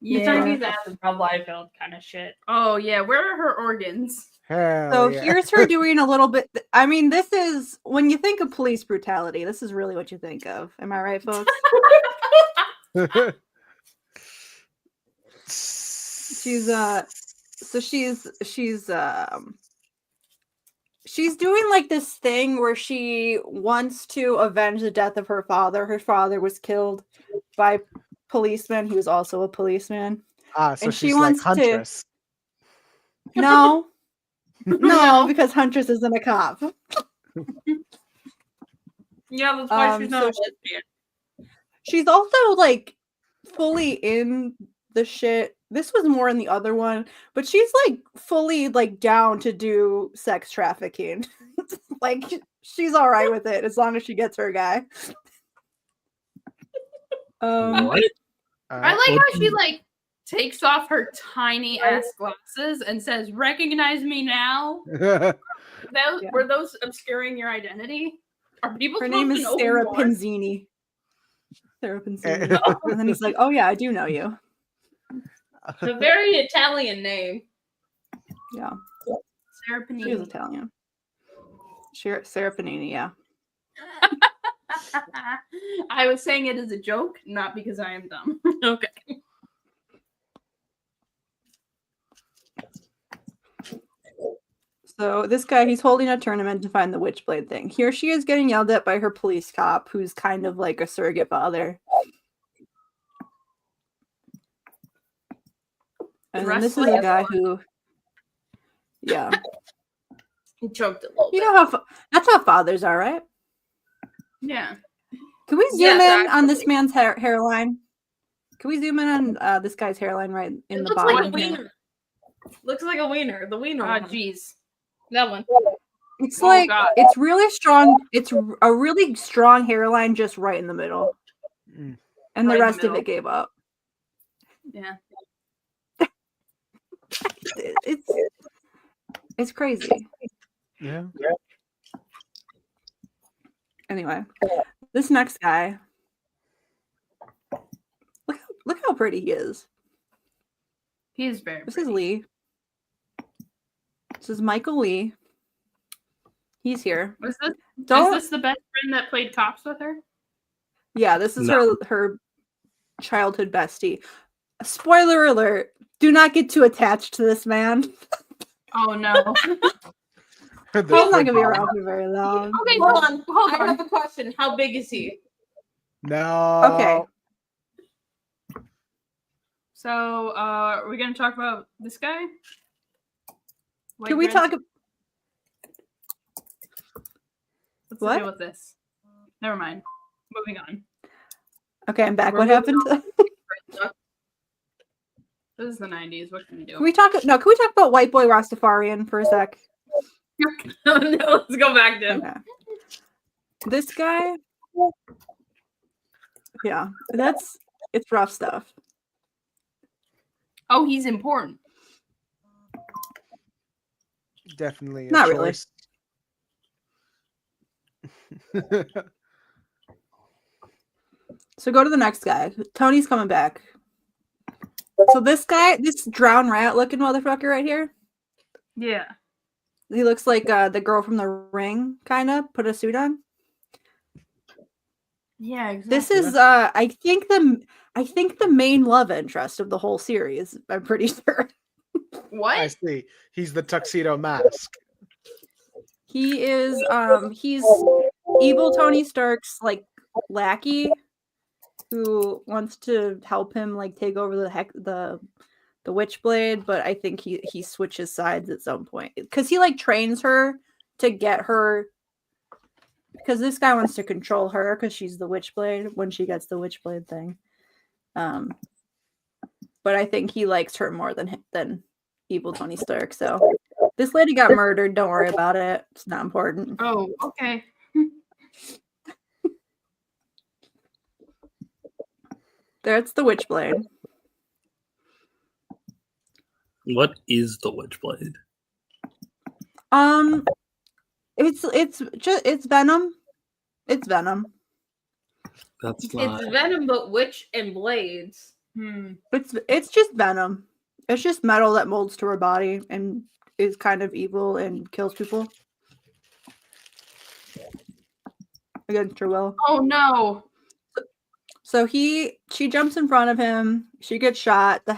Yeah. These ass Rob Liefeld kind of shit. Oh yeah, where are her organs? Hell So yeah. here's her doing a little bit. I mean, this is when you think of police brutality, this is really what you think of. Am I right, folks? She's she's doing like this thing where she wants to avenge the death of her father. Her father was killed by policeman. He was also a policeman. So and she she's like wants to- Huntress. No. No, because Huntress isn't a cop. Yeah, that's why she's not so a lesbian. She's also like fully in the shit. This was more in the other one, but she's like fully like down to do sex trafficking. Like she's all right with it as long as she gets her guy. What? I like how she like takes off her tiny ass glasses and says, "Recognize me now." Were those obscuring your identity? Are people? Her name supposed is to know Sarah who you are? Pinzini. Sarah Pinzini. And then he's like, "Oh yeah, I do know you." It's a very Italian name. Yeah, Sarah she is Panini. Italian. Sarah Panini, yeah. I was saying it as a joke, not because I am dumb. Okay. So this guy, he's holding a tournament to find the Witchblade thing. Here she is getting yelled at by her police cop, who's kind of like a surrogate father. And then this is a guy who, yeah, He choked a little you bit. know that's how fathers are, right? Yeah. Can we zoom Yes, in on this actually. man's hairline? Can we zoom in on this guy's hairline right in It the looks like a bottom? here? wiener. Looks like a wiener. The wiener. Oh, one. jeez. That one. It's Oh, like God. it's really strong. It's a really strong hairline just right in the middle. Mm. and the Right in the rest of middle. it gave up. Yeah. It's crazy. Yeah. Anyway, this next guy. Look how pretty he is. He is very This pretty. is Lee. This is Michael Lee. He's here. Is Don't. this the best friend that played cops with her? Yeah, this is No. her childhood bestie. Spoiler alert. Do not get too attached to this man. Oh no. He's not gonna be around for very long. Okay, Hold on. Hold I on. have a question. How big is he? No. Okay. So, are we gonna talk about this guy? Can we talk? What's What? the deal with this? Never mind. Moving on. Okay, I'm back. We're What happened? This is the 90s. What can we do? Can we talk? No, can we talk about White Boy Rastafarian for a sec? No, let's go back to him. Okay. This guy. Yeah, it's rough stuff. Oh, he's important. Definitely. Not really. So go to the next guy. Tony's coming back. So this guy, this drowned rat looking motherfucker right here, Yeah. he looks like the girl from The Ring, kind of. Put a suit on. Yeah, exactly. This is I think the main love interest of the whole series. I'm pretty sure. What? I see. He's the tuxedo mask. He is he's evil Tony Stark's like lackey who wants to help him like take over the Witchblade, but I think he switches sides at some point because he like trains her to get her, because this guy wants to control her because she's the Witchblade when she gets the Witchblade thing. But I think he likes her more than evil Tony Stark. So this lady got murdered. Don't worry about it. It's not important. Oh, okay. There's the Witchblade. What is the Witchblade? It's venom. It's venom. That's not. It's venom, but witch and blades. It's just venom. It's just metal that molds to her body and is kind of evil and kills people against her will. Oh no. So she jumps in front of him. She gets shot. The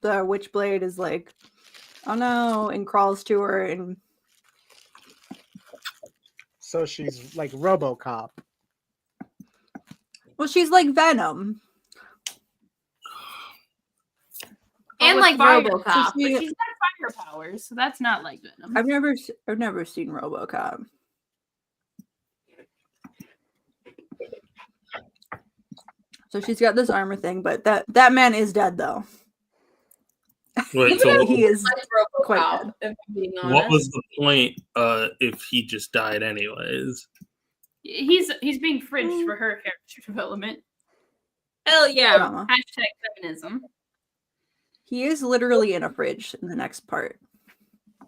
Witchblade is like, oh no, and crawls to her. And So she's like RoboCop. well, she's like Venom. And with like fire. RoboCop. So But she's got fire powers, so that's not like Venom. I've never seen RoboCop. So she's got this armor thing, but that man is dead though. Wait, so He is Like quite RoboCop, dead. if I'm being what was honest. the point if he just died anyways? He's being fridged for her character development. Hell yeah. Drama. Hashtag feminism. He is literally in a fridge in the next part.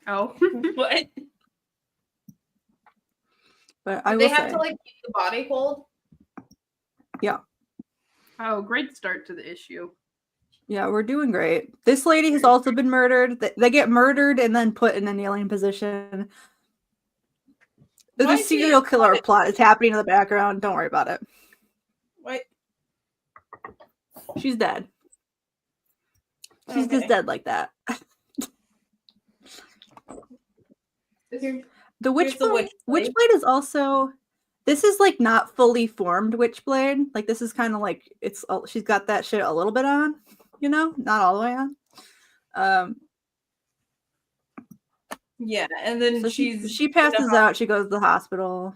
Oh. What? But I Do will they have say, to like keep the body cold? Oh, great start to the issue. yeah, we're doing great. This lady has also been murdered. They get murdered and then put in a kneeling position. Why The is he- serial killer plot is happening in the background. Don't worry about it. What? She's dead. She's just Okay. dead like that. Here- The Here's the Witchblade. Witchblade. Witchblade is also. This is like not fully formed Witchblade. Like this is kind of like she's got that shit a little bit on, not all the way on. Yeah, and then So she's she passes out. She goes to the hospital.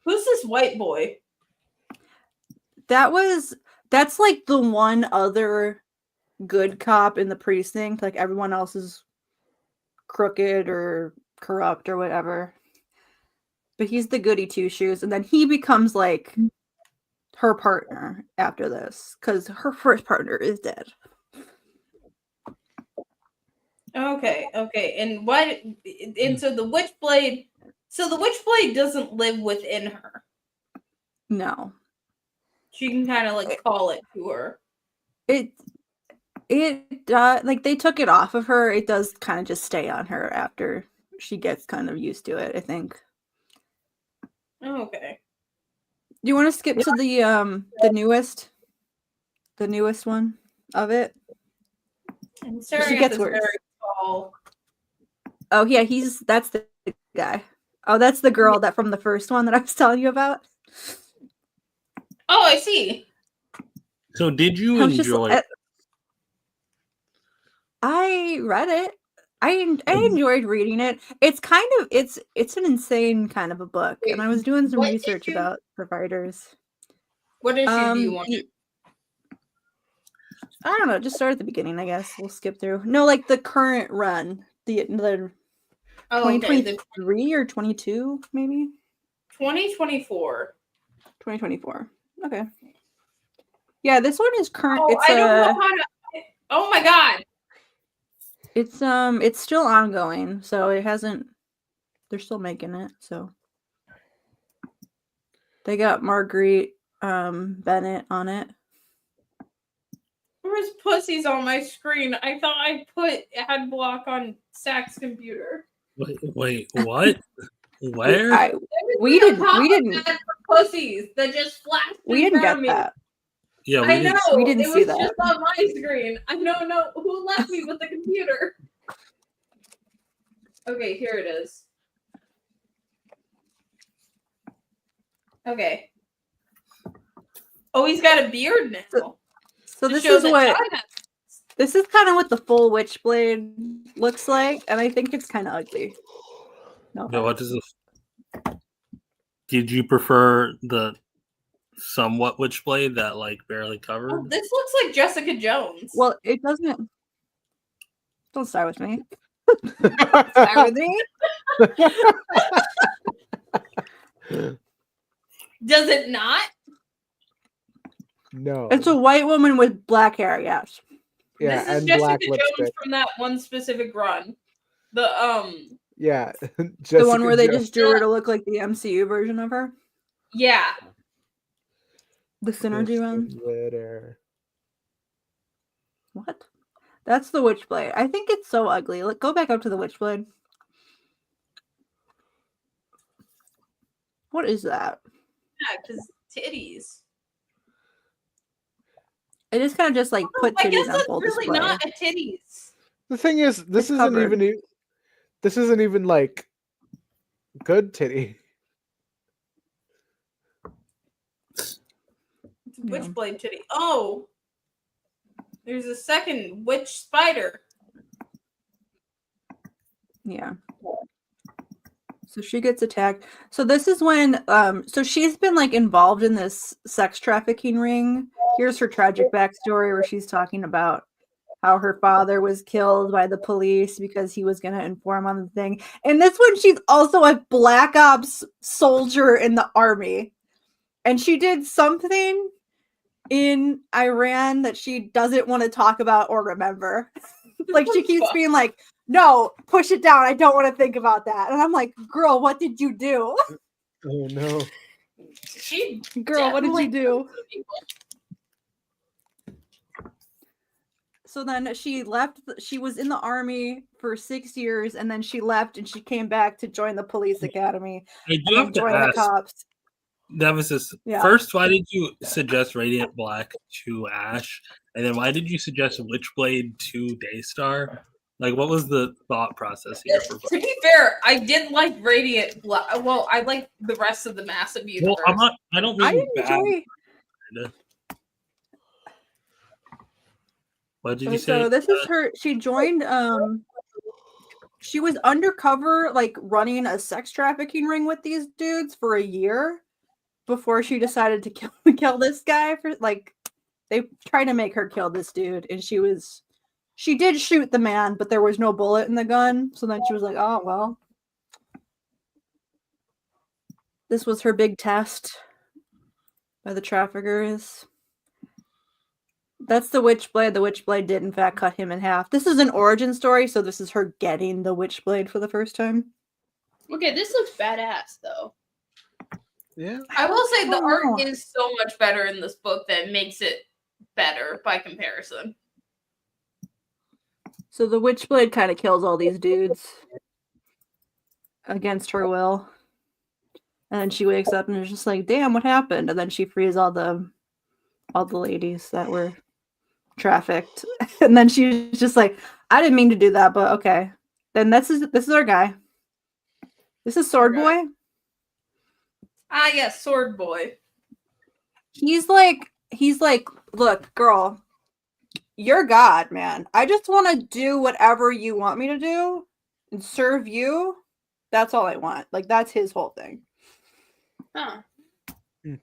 Who's this white boy? That's like the one other good cop in the precinct. Like everyone else is crooked or corrupt or whatever. But he's the goody two shoes, and then he becomes like her partner after this because her first partner is dead. Okay, and why? And so the Witchblade, doesn't live within her. No, She can kind of like call it to her. it like they took it off of her. It does kind of just stay on her after she gets kind of used to it, I think. Okay. Do you want to skip to the newest one of it? I'm staring She at gets this worse. very tall. Oh yeah, that's the guy. Oh, that's the girl that from the first one that I was telling you about. Oh, I see. So did you I was just- enjoy? I read it. I enjoyed reading it. It's kind of it's an insane kind of a book, and I was doing some What research issue? about providers. What issue do you want? I don't know. Just start at the beginning, I guess. We'll skip through. No, like the current run, the Oh, okay. 2023 or 22, maybe 2024. 2024. Okay. Yeah, this one is current. Oh, It's I don't know how to. Oh my god. It's still ongoing, so it hasn't. They're still making it, so they got Marguerite Bennett on it. Where's pussies on my screen? I thought I put ad block on Zach's computer. Wait, what? Where? We didn't. Ad for pussies that just flashed. We didn't get me. that. Yeah, I know. We didn't it see was that. just on my screen. I don't know who left me with the computer. Okay, here it is. Okay. Oh, he's got a beard now. So this is kind of what the full Witchblade looks like, and I think it's kind of ugly. No. Yeah, what does this? Did you prefer the somewhat Witchblade that like barely covered? Oh, this looks like Jessica Jones. Well, it doesn't. Don't start with me. Start with me. Does it not? No. It's a white woman with black hair. Yes. Yeah, This is and Jessica black Jones lipstick. from that one specific run. The Yeah. The one where they Jones. just drew her to look like the MCU version of her. yeah. The synergy one. Glitter. What? That's the Witchblade. I think it's so ugly. Look, go back up to the Witchblade. What is that? Yeah, because titties. It is kind of just like put I titties guess on that's full really display. not a titties. The thing is, this It's isn't covered. even. This isn't even like good titty. It's a Witchblade titty. Oh, there's a second witch spider. Yeah. So she gets attacked. So this is when so she's been like involved in this sex trafficking ring. Here's her tragic backstory where she's talking about how her father was killed by the police because he was going to inform on the thing. And this one, she's also a Black Ops soldier in the army. And she did something in Iran that she doesn't want to talk about or remember. Like she keeps being like, no, push it down. I don't want to think about that. And I'm like, girl, what did you do? Oh no. Girl, what did you do? So then she left. She was in the army for 6 years, and then she left, and she came back to join the police academy. I do have to join the ask. cops. Nemesis, first, why did you suggest Radiant Black to Ash? And then why did you suggest Witchblade to Daystar? Like, what was the thought process here? To be fair, I did like Radiant Black. Well, I like the rest of the massive universe. Well, I don't mean bad. What did you say? So this is her. She joined. She was undercover, like running a sex trafficking ring with these dudes for a year before she decided to kill this guy. For like, they tried to make her kill this dude, and she did shoot the man, but there was no bullet in the gun. So then she was like, "Oh well." This was her big test. by the traffickers. That's the Witchblade. The Witchblade did, in fact, cut him in half. This is an origin story, so this is her getting the Witchblade for the first time. Okay, this looks badass though. Yeah. I will say the Oh, art no. is so much better in this book that makes it better by comparison. So the Witchblade kind of kills all these dudes against her will. And then she wakes up and is just like, damn, what happened? And then she frees all the ladies that were trafficked. And then she's just like, I didn't mean to do that, but okay. Then this is our guy. This is Sword Boy. Ah, yes, Sword Boy. He's like, look, girl, you're God, man. I just want to do whatever you want me to do and serve you. That's all I want. Like, that's his whole thing. Huh. Hmm.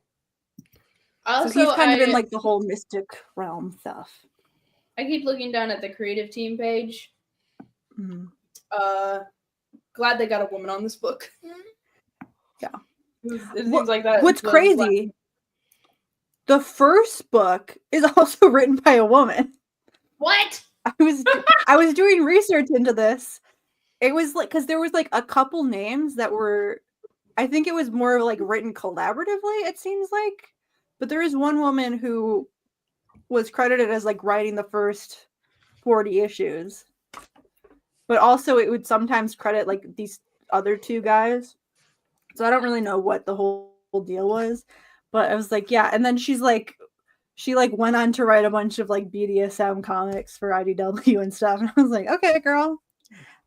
Also, So he's kind of in like the whole mystic realm stuff. I keep looking down at the creative team page. Mhm. Glad they got a woman on this book. Yeah. It seems like that. What's crazy? The first book is also written by a woman. What? I was doing research into this. It was like because there was like a couple names that were, I think it was more like written collaboratively. It seems like, but there is one woman who was credited as like writing the first 40 issues, but also it would sometimes credit like these other two guys. So I don't really know what the whole deal was, but I was like, yeah. And then she went on to write a bunch of like BDSM comics for IDW and stuff. And I was like, okay, girl,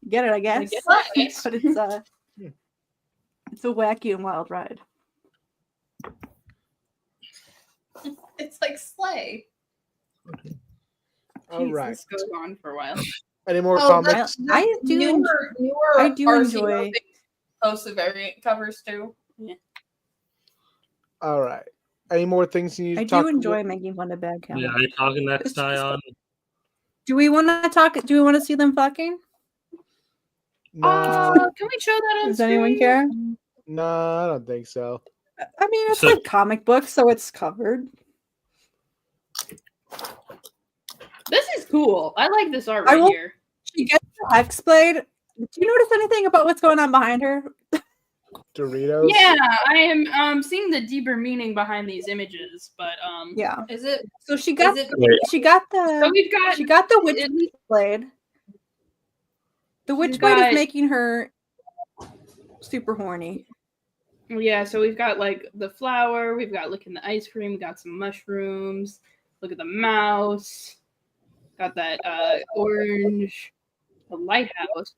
get it, I guess. guess. But it's a wacky and wild ride. It's like Slay. All right. This goes on for a while. Any more Oh, comments? I do newer I do RCO enjoy- things post the variant covers too. All right. Any more things you I talk do enjoy making fun of bad Yeah, comics. are you talking next, It's just- Ayaan? Do we want to talk? Do we want to see them fucking? No, Can we show that on Does anyone screen? care? no, I don't think so. I mean, it's So- like comic books, so it's covered. This is cool. I like this art I right will- here. She gets the X-Blade. Do you notice anything about what's going on behind her? Doritos. Yeah, I am seeing the deeper meaning behind these images, but Yeah. Is it? So she got Is it? Wait, she got so the we've got she got the witch at least blade. The witch She's blade got- is making her super horny. yeah, so we've got like the flower, we've got look in the ice cream, we got some mushrooms, look at the mouse, got that orange, the lighthouse,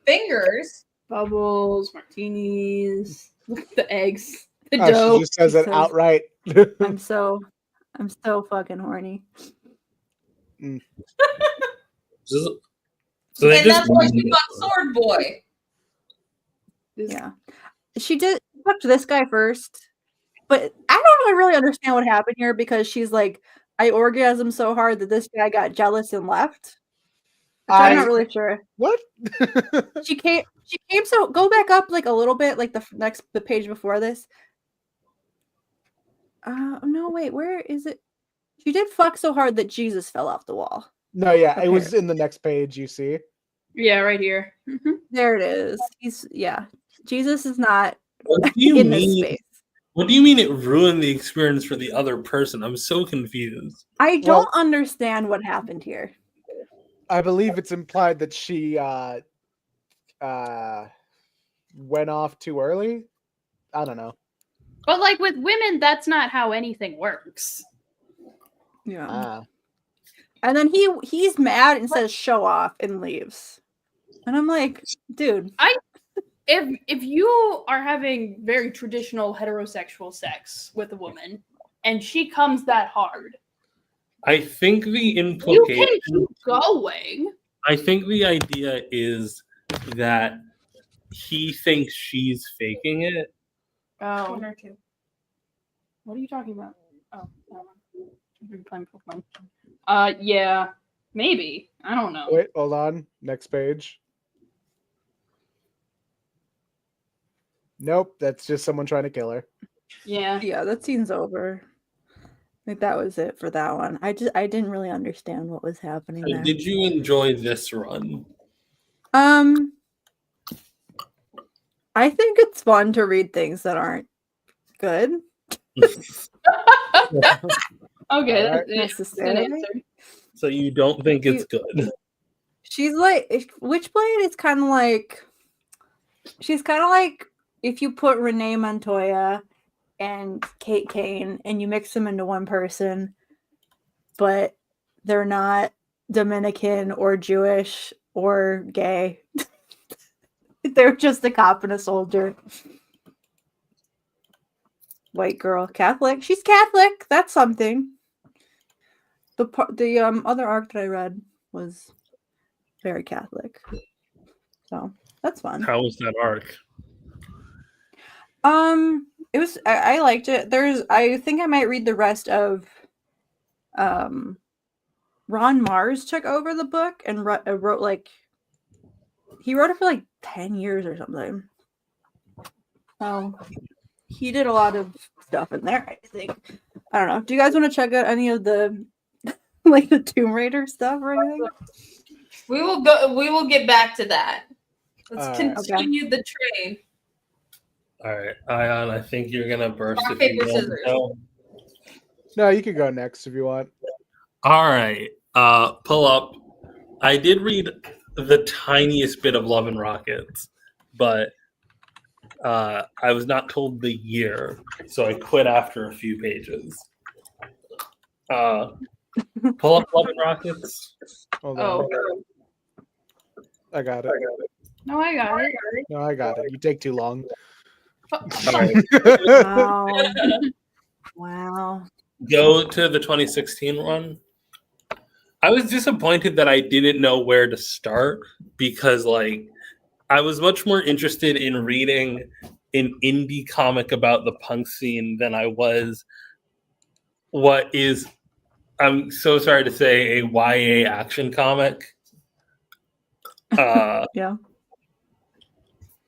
Fingers. bubbles, martinis, look at the eggs, the Oh, dough. she just says She it says- outright. I'm so fucking horny. so they And just that's why she got Sword Boy. Yeah. She fucked this guy first. But I don't really understand what happened here because she's like, I orgasmed so hard that this guy got jealous and left. Which I'm not really sure. What? She came so go back up like a little bit, like the page before this. No, wait, where is it? She did fuck so hard that Jesus fell off the wall. No, yeah, it was Okay. in the next page. You see. Yeah, right here. There it is. Jesus is not What do you in this mean? space. What do you mean it ruined the experience for the other person? I'm so confused. I Well- don't understand what happened here. I believe it's implied that she went off too early. I don't know. But like with women, that's not how anything works. Yeah. Ah. And then he's mad and says show off and leaves. And I'm like, dude. If you are having very traditional heterosexual sex with a woman and she comes that hard, I think the you can implication. keep going. I think the idea is that he thinks she's faking it. Oh, One or two. what are you talking about? Oh, I'm playing Pokemon. Yeah, maybe. I don't know. Wait, hold on. Next page. Nope, that's just someone trying to kill her. Yeah. Yeah, that scene's over. Like that was it for that one. I didn't really understand what was happening there. Did you enjoy this run? I think it's fun to read things that aren't good Okay, Alright. that's an necessarily. answer. So you don't think it's good? She's like Witchblade is kind of like she's kind of like if you put Renee Montoya and Kate Kane and you mix them into one person, but they're not Dominican or Jewish or gay. They're just a cop and a soldier. White girl, Catholic. She's Catholic. That's something. The other arc that I read was very Catholic, so that's fun. How was that arc? It was. I liked it. I think I might read the rest of. Ron Mars took over the book and wrote like. He wrote it for like 10 years or something. He did a lot of stuff in there, I think. I don't know. Do you guys want to check out any of the like the Tomb Raider stuff or anything? We will get back to that. Let's Alright. continue the train. All right, Ayaan, I think you're gonna burst. Rock, if you paper, don't scissors. know. No, you could go next if you want. All right, pull up. I did read the tiniest bit of Love and Rockets, but I was not told the year, so I quit after a few pages. Pull up Love and Rockets. Hold Oh, on. I got it. No, I got it. No, I got it. You take too long. All right, Wow. Wow. go to the 2016 one. I was disappointed that I didn't know where to start because, like, I was much more interested in reading an indie comic about the punk scene than I was what is, I'm so sorry to say, a YA action comic. Yeah.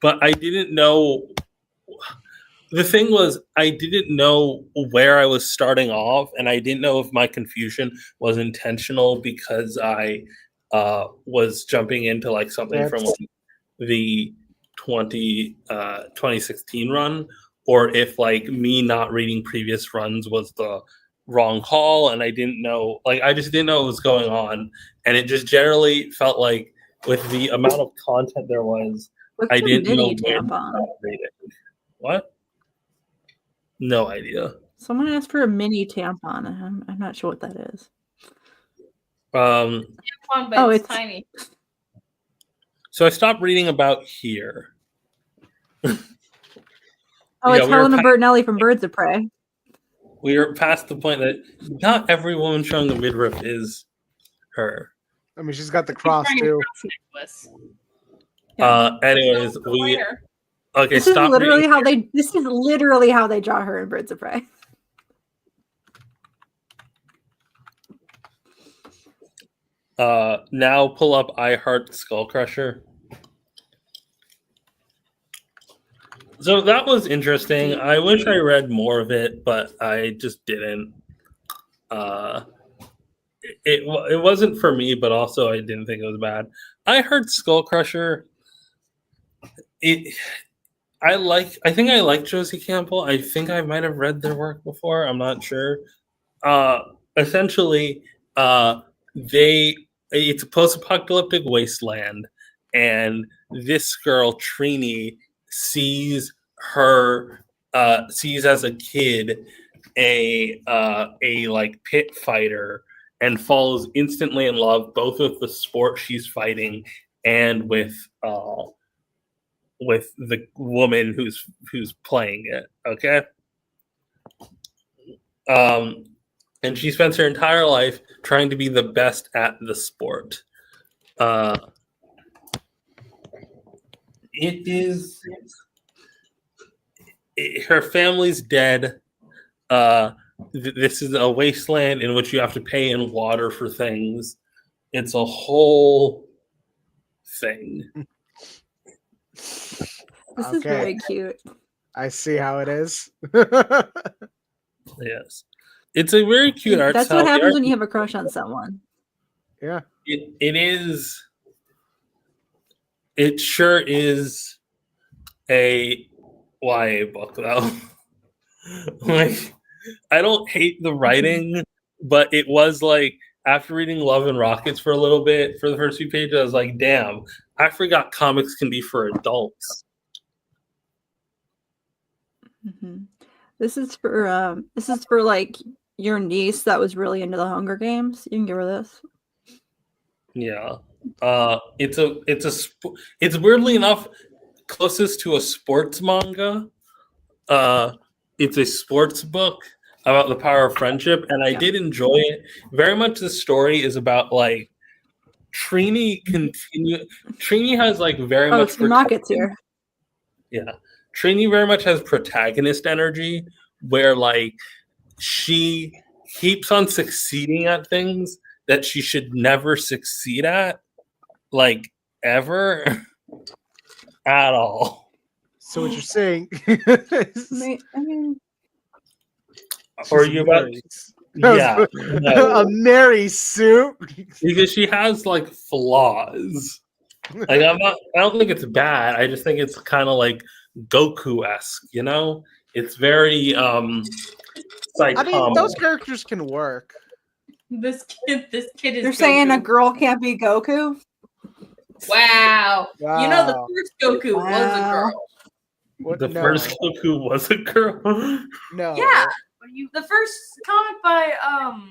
But I didn't know. The thing was, I didn't know where I was starting off, and I didn't know if my confusion was intentional because I was jumping into like something from like the 2016 run, or if like me not reading previous runs was the wrong call, and I didn't know. Like I just didn't know what was going on, and it just generally felt like with the amount of content there was, What's I the didn't know mini where to tampon? start reading. What? No idea. Someone asked for a mini tampon. I'm not sure what that is. Um, Fun, but Oh, it's it's- tiny. so I stopped reading about here. Oh, Yeah, it's we were Helena pa- Bertinelli from Birds of Prey. We are past the point that not every woman showing a midriff is her. I mean, she's got the cross Wearing a too. cross necklace. Anyways, we Where? okay. This is Stop literally reading. how they. This is literally how they draw her in Birds of Prey. Now pull up I Heart Skull Crusher. So that was interesting. I wish I read more of it, but I just didn't. It wasn't for me, but also I didn't think it was bad. I heard Skull Crusher. I think I like Josie Campbell. I think I might have read their work before. I'm not sure. Essentially, it's a post-apocalyptic wasteland, and this girl Trini sees as a kid a like pit fighter and falls instantly in love both with the sport she's fighting and with the woman who's playing it. Okay. And she spends her entire life trying to be the best at the sport. Her family's dead. This is a wasteland in which you have to pay in water for things. It's a whole thing. This is very cute. I see how it is. Yes. It's a very cute art That's style. what The happens art- when you have a crush on someone. Yeah. it is. It sure is a YA book, though. Like, I don't hate the writing, but it was like after reading Love and Rockets for a little bit for the first few pages, I was like, damn, I forgot comics can be for adults. Mhm. This is for like your niece that was really into the Hunger Games. You can give her this. Yeah. It's weirdly enough closest to a sports manga. It's a sports book about the power of friendship, and I Yeah. did enjoy it very much. The story is about like Trini has like very Oh, much Team Rocket's here. yeah. Trini very much has protagonist energy where like she keeps on succeeding at things that she should never succeed at, like ever at all. So what you're saying? I mean, Or She's you about Mary. yeah, A no. Mary Sue. Because she has like flaws. Like I don't think it's bad. I just think it's kind of like Goku-esque, you know? It's very I mean, Saitama. those characters can work. This kid is. you're saying a Goku. girl can't be Goku? Wow. You know the Wow. first Goku was a Wow. girl. What? The No. first Goku was a girl. No. Yeah. The first comic by Oh,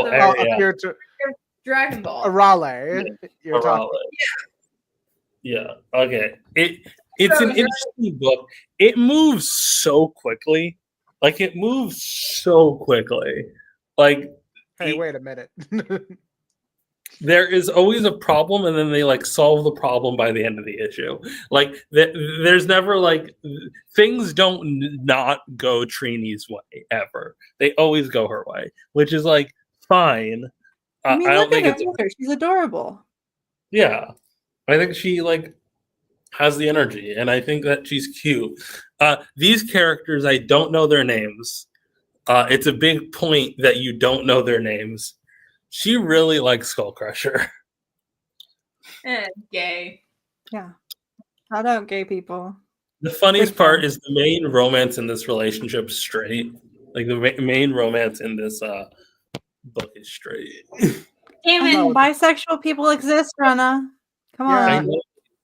the Oh, yeah. appear to Dragon Ball. Arale. You're talking. Yeah. Okay. It's an interesting book. It moves so quickly. Like it moves so quickly. Like Hey, wait a minute. there is always a problem, and then they like solve the problem by the end of the issue. Like there's never like things don't not go Trini's way ever. They always go her way, which is like fine. I mean, I don't look think at it's her. She's adorable. yeah. I think she like has the energy, and I think that she's cute. These characters, I don't know their names. It's a big point that you don't know their names. She really likes Skull Crusher. Gay. Yeah. Shout out gay people. The funniest Big fan. part is the main romance in this relationship is straight. Like the main romance in this book is straight. Damn I it. mean, bisexual people exist, Rena. Come Yeah. I on. know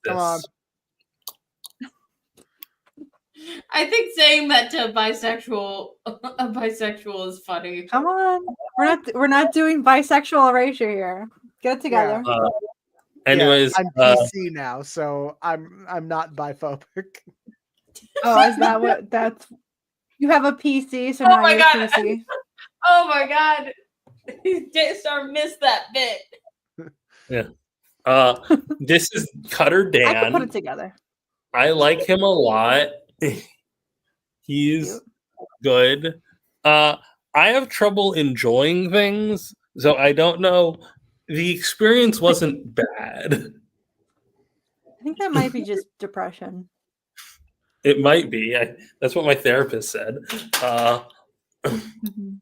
Come on. this. I think saying that to a bisexual is funny. Come on. We're not doing bisexual erasure here. Get it together. Anyways, I'm PC now, so I'm not biphobic. Oh, is that what that's you have a PC, so Oh now my you're God. PC. Oh my god. Daystar missed that bit. this is Cutter I can put Dan. it together. I like him a lot. He's Cute. good. I have trouble enjoying things, so I don't know. The experience wasn't bad. I think that might be just depression. It might be. That's what my therapist said. Mhm.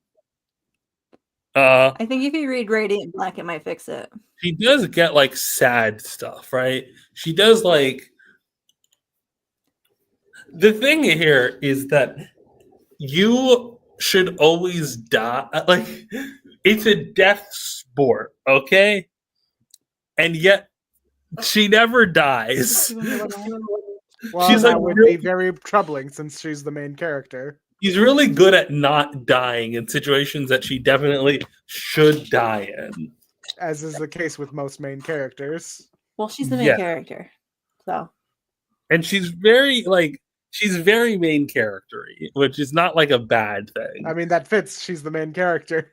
Uh, I think if you read Radiant Black, it might fix it. she does get like sad stuff, right? She does like. The thing here is that you should always die. Like, it's a death sport, okay? And yet, she never dies. Well, She's that like would really- be very troubling since she's the main character. She's really good at not dying in situations that she definitely should die in. As is the case with most main characters. Well, she's the main Yeah. character. So And she's very main character-y, which is not like a bad thing. I mean, that fits. She's the main character.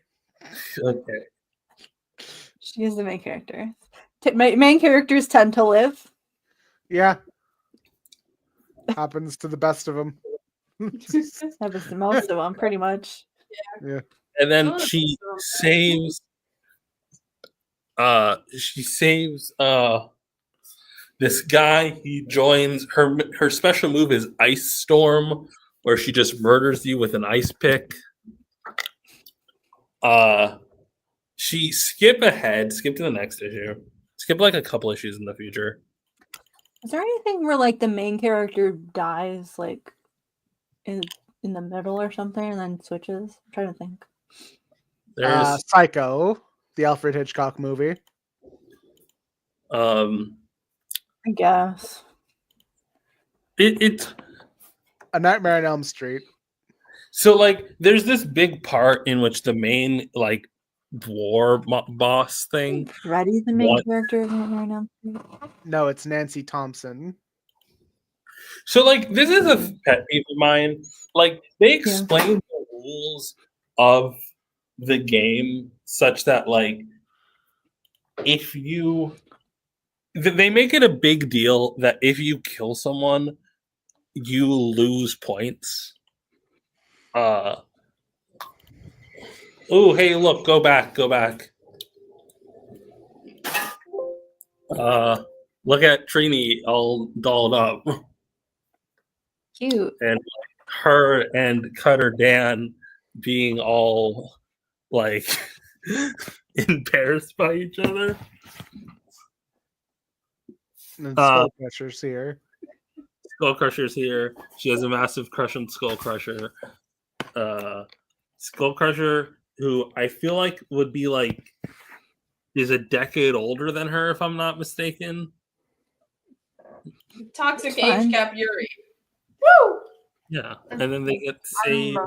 Okay. she is the main character. Main characters tend to live. Yeah. Happens to the best of them. Happens to most of them, pretty much. And then she saves this this guy, he joins her special move is Ice Storm, where she just murders you with an ice pick. Skip to the next issue. Skip like a couple issues in the future. Is there anything where like the main character dies like in the middle or something and then switches? I'm trying to think. There's Psycho, the Alfred Hitchcock movie. I guess. It's A Nightmare on Elm Street. so like there's this big part in which the main like boss thing. Freddy's the main What? character right now. No, it's Nancy Thompson. So like this is a pet peeve of mine. Like they explain the rules of the game such that like if you they make it a big deal that if you kill someone you lose points. Oh, hey, look, go back. Look at Trini all dolled up. Cute. And her and Cutter Dan being all like embarrassed by each other. And Skullcrusher's here. Skullcrusher's here. She has a massive crush on Skullcrusher. Skullcrusher, who I feel like would be like is a decade older than her, if I'm not mistaken. Toxic Fine. age gap Yuri. Woo! Yeah, and then they get saved.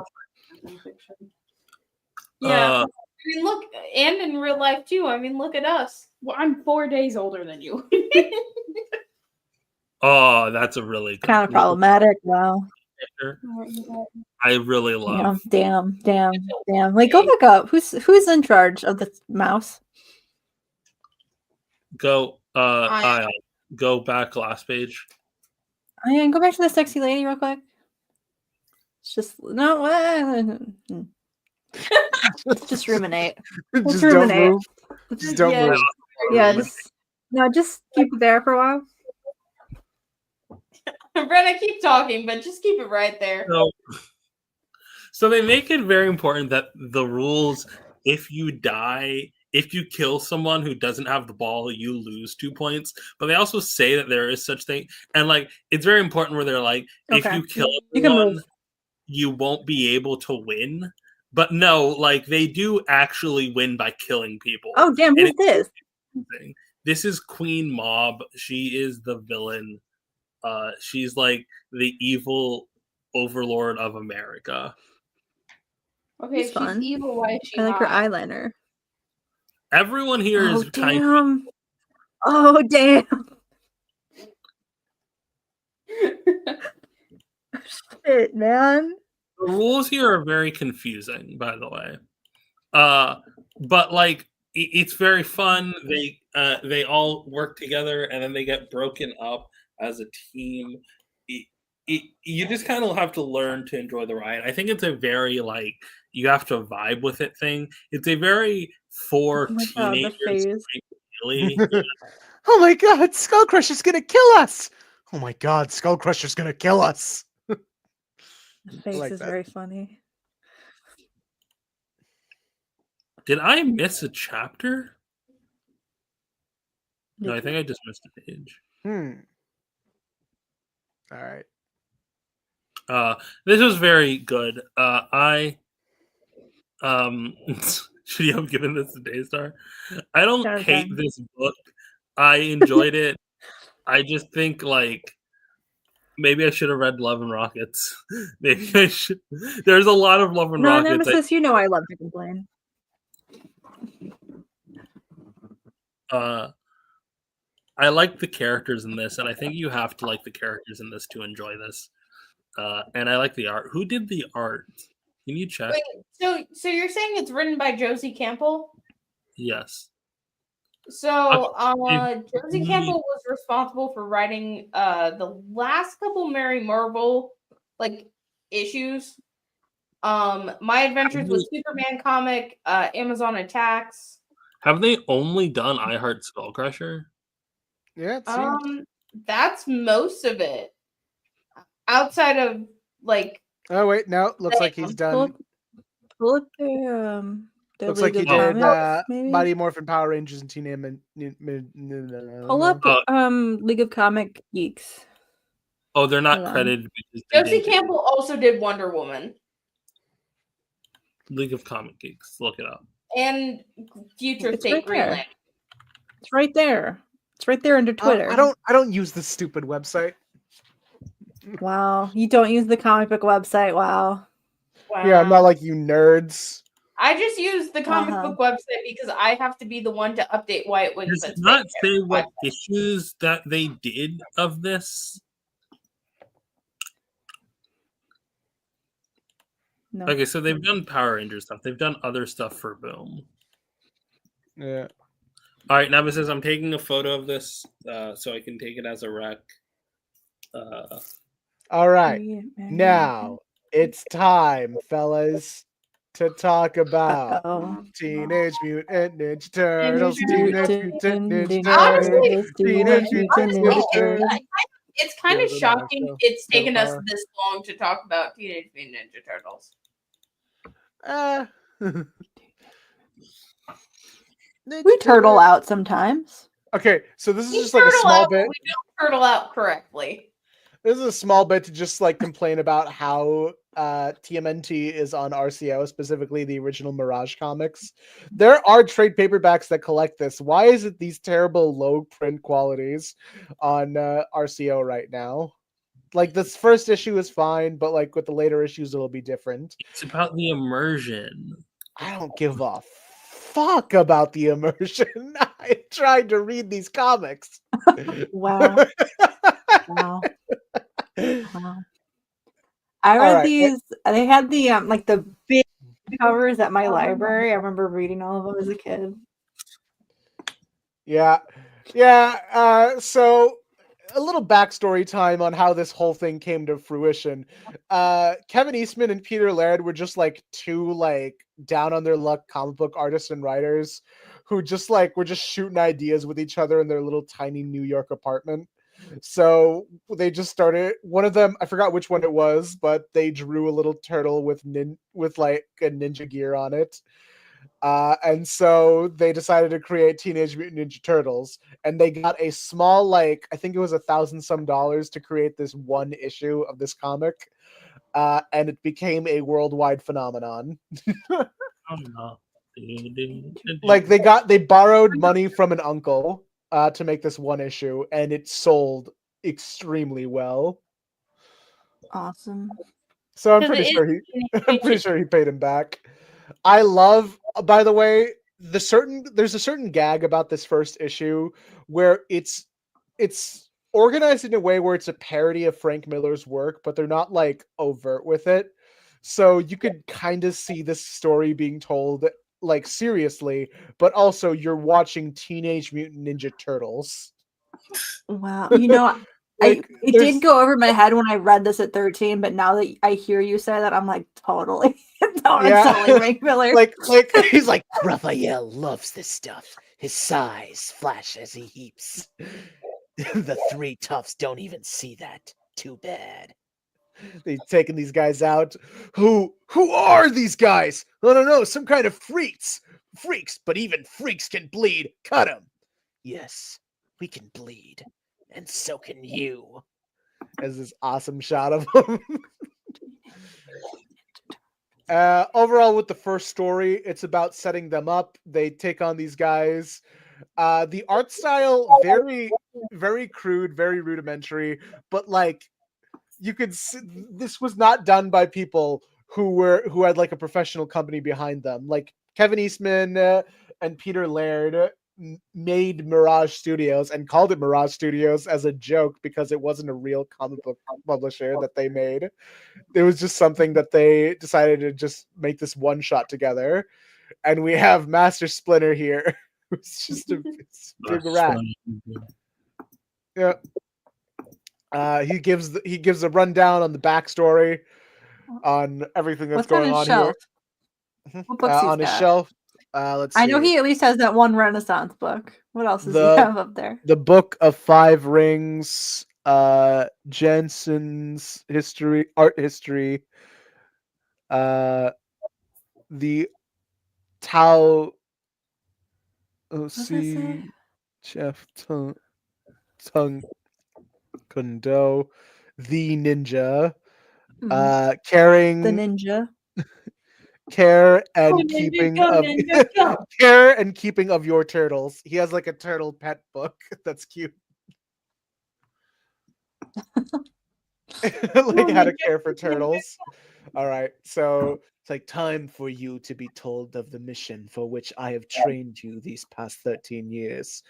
Yeah. I mean, look, and in real life too. I mean, look at us. Well, I'm 4 days older than you. Oh, that's a really good Kind of problematic. Wow. picture. I really love. Damn. Like, go back up. Who's in charge of the mouse? Go, Ayaan. Go back last page. Ayaan, go back to the sexy lady real quick. It's just just ruminate. Just ruminate. don't move. Just don't Yeah. move. Yeah, just keep it there for a while. Rena, keep talking, but just keep it right there. So they make it very important that the rules, if you die, if you kill someone who doesn't have the ball, you lose 2 points. But they also say that there is such thing. And like it's very important where they're like, if Okay. you kill You can someone, move. you won't be able to win. But no, like they do actually win by killing people. Oh damn, And who's this? This is Queen Mob. She is the villain. She's like the evil overlord of America. Okay, She's if she's fun. evil. Why is she I like her hot? eyeliner. Everyone here is kind of Damn. Oh damn. Shit, man. the rules here are very confusing, by the way. But like it's very fun. They all work together and then they get broken up as a team. You just kind of have to learn to enjoy the ride. I think it's a very like you have to vibe with it thing. It's a very for Oh my God, the teenagers. face. Really. Oh my god, Skullcrusher's gonna kill us! Oh my god, Skullcrusher's gonna kill us! The face like is that. very funny. Did I miss a chapter? No, I Did think I just missed a page. All right. This was very good. Should you have given this a Daystar? I don't Sure, hate then. this book. I enjoyed it. I just think like maybe I should have read Love and Rockets. Maybe I should. There's a lot of Love and No, Rockets. Nemesis, you know I love to complain. I like the characters in this, and I think you have to like the characters in this to enjoy this. And I like the art. Who did the art? Can you check? Wait, so you're saying it's written by Josie Campbell? Yes. So if Josie we- Campbell was responsible for writing the last couple Mary Marvel like issues. My Adventures with Superman comic, Amazon Attacks. Have they only done I Heart Skullcrusher? Yeah, it seems. that's most of it. Outside of like, Oh wait, no, looks like he's done. Pull up their Looks like League he of did Comics, maybe. Mighty Morphin Power Rangers and Teen Pull up Oh. League of Comic Geeks. Oh, they're not Hold on. credited because they Josie didn't- Campbell also did Wonder Woman League of Comic Geeks. Look it up. and Future It's State right there. Greenland. It's right there. It's right there under Twitter. I don't use this stupid website. Wow, you don't use the comic book website. Wow. Yeah, I'm not like you nerds. I just use the comic Uh-huh. book website because I have to be the one to update why it wins. Does it not say what issues that they did of this? No. Okay, so they've done Power Ranger stuff. They've done other stuff for Boom. Yeah. All right, Nemesis, I'm taking a photo of this so I can take it as a rec. All right. Now it's time, fellas, to talk about Teenage Mutant Ninja Turtles. Teenage Mutant Ninja Turtles. Teenage Mutant Ninja Turtles. It's kind of shocking it's taken us this long to talk about Teenage Mutant Ninja Turtles. We turtle out sometimes. Okay, so this is We just like a turtle small out, but bit. we don't turtle out correctly. This is a small bit to just like complain about how TMNT is on RCO, specifically the original Mirage comics. There are trade paperbacks that collect this. Why is it these terrible low print qualities on RCO right now? Like this first issue is fine, but like with the later issues, it'll be different. It's about the immersion. I don't give a fuck about the immersion. I tried to read these comics. Wow. Wow. Wow. I read these. They had the like the big covers at my library. I remember reading all of them as a kid. Yeah. So a little backstory time on how this whole thing came to fruition. Kevin Eastman and Peter Laird were just like two like down on their luck comic book artists and writers who just like were just shooting ideas with each other in their little tiny New York apartment. So they just started. One of them, I forgot which one it was, but they drew a little turtle with like a ninja gear on it. And so they decided to create Teenage Mutant Ninja Turtles, and they got a small, like, I think it was $1,000 some to create this one issue of this comic, and it became a worldwide phenomenon. Like they borrowed money from an uncle to make this one issue, and it sold extremely well. Awesome. So I'm pretty sure he paid him back. I love, by the way, there's a certain gag about this first issue where it's organized in a way where it's a parody of Frank Miller's work, but they're not like overt with it. So you could kind of see this story being told like seriously, but also you're watching Teenage Mutant Ninja Turtles. Wow. You know, Like, it did go over my head when I read this at 13, but now that I hear you say that, I'm like, totally Frank Miller. like he's like, Raphael loves this stuff. His size flash as he heaps. The three toughs don't even see that. Too bad. They've taken these guys out. Who are these guys? I don't know, some kind of freaks, but even freaks can bleed. Cut them. Yes, we can bleed. And so can you. As this awesome shot of him. Overall, with the first story, it's about setting them up. They take on these guys. The art style, very, very crude, very rudimentary, but like you could see, this was not done by people who had like a professional company behind them. Like Kevin Eastman and Peter Laird made Mirage Studios and called it Mirage Studios as a joke because it wasn't a real comic book publisher that they made. It was just something that they decided to just make this one shot together. And we have Master Splinter here, who's just a big rat. Yeah. He gives a rundown on the backstory, on everything that's going on here. What books on his shelf. Let's see. I know he at least has that one Renaissance book. What else does he The- have up there? The Book of Five Rings, Jensen's art history, the Tao. Let's What does that say? see, Chef Tung Kundo, the Ninja, The caring ninja. care and Ninja, keeping go, of ninja, go. care and keeping of your turtles. He has like a turtle pet book. That's cute. Like how to care for turtles. All right, so it's like time for you to be told of the mission for which I have trained you these past 13 years.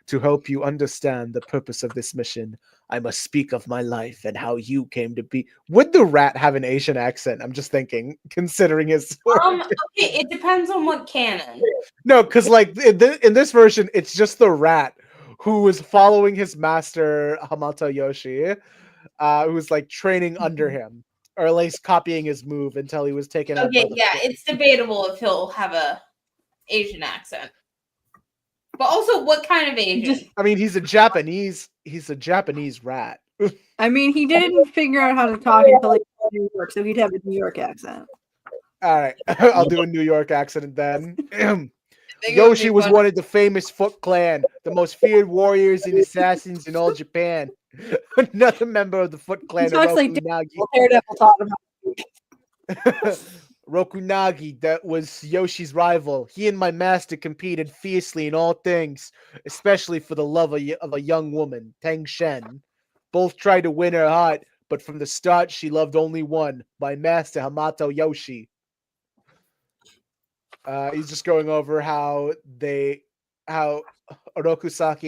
To help you understand the purpose of this mission, I must speak of my life and how you came to be. Would the rat have an Asian accent? I'm just thinking, considering his. Okay, it depends on what canon. No, because like in this version, it's just the rat who was following his master Hamato Yoshi, who was like training under him, or at least copying his move until he was taken out by Okay, the. yeah, it's debatable if he'll have a Asian accent. But also, what kind of Asian? I mean, he's a Japanese rat. I mean, he didn't figure out how to talk until he got to New York, so he'd have a New York accent. All right, I'll do a New York accent then. I think it would Yoshi be was fun. one of the famous Foot Clan, the most feared warriors and assassins in all Japan. Another member of the Foot Clan, He talks like Rokunagi. Daredevil taught him how. Rokunagi, that was Yoshi's rival. He and my master competed fiercely in all things, especially for the love of a young woman, Tang Shen. Both tried to win her heart, but from the start she loved only one, my master Hamato Yoshi. He's just going over how Orokusaki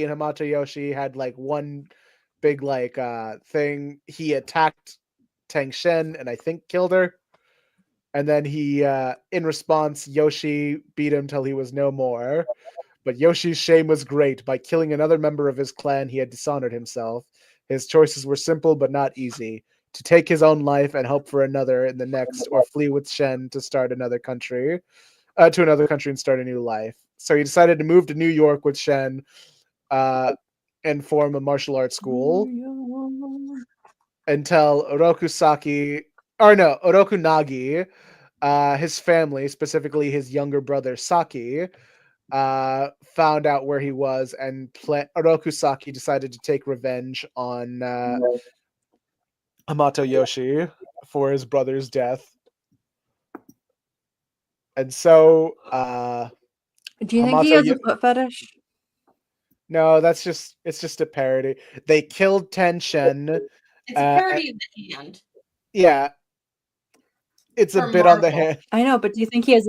and Hamato Yoshi had like one big like thing. He attacked Tang Shen and I think killed her. And then he, in response, Yoshi beat him till he was no more. But Yoshi's shame was great. By killing another member of his clan, he had dishonored himself. His choices were simple but not easy. To take his own life and hope for another in the next, or flee with Shen to start another country, to another country and start a new life. So he decided to move to New York with Shen and form a martial arts school until Orokunagi, his family, specifically his younger brother Saki, found out where he was, and Orokusaki decided to take revenge on Hamato Yoshi for his brother's death. And so, Do you think he has a foot fetish? No, it's just a parody. They killed Tenshin. It's a parody of the hand. Yeah, it's a Or bit on the Marvel. hand. I know, but do you think he has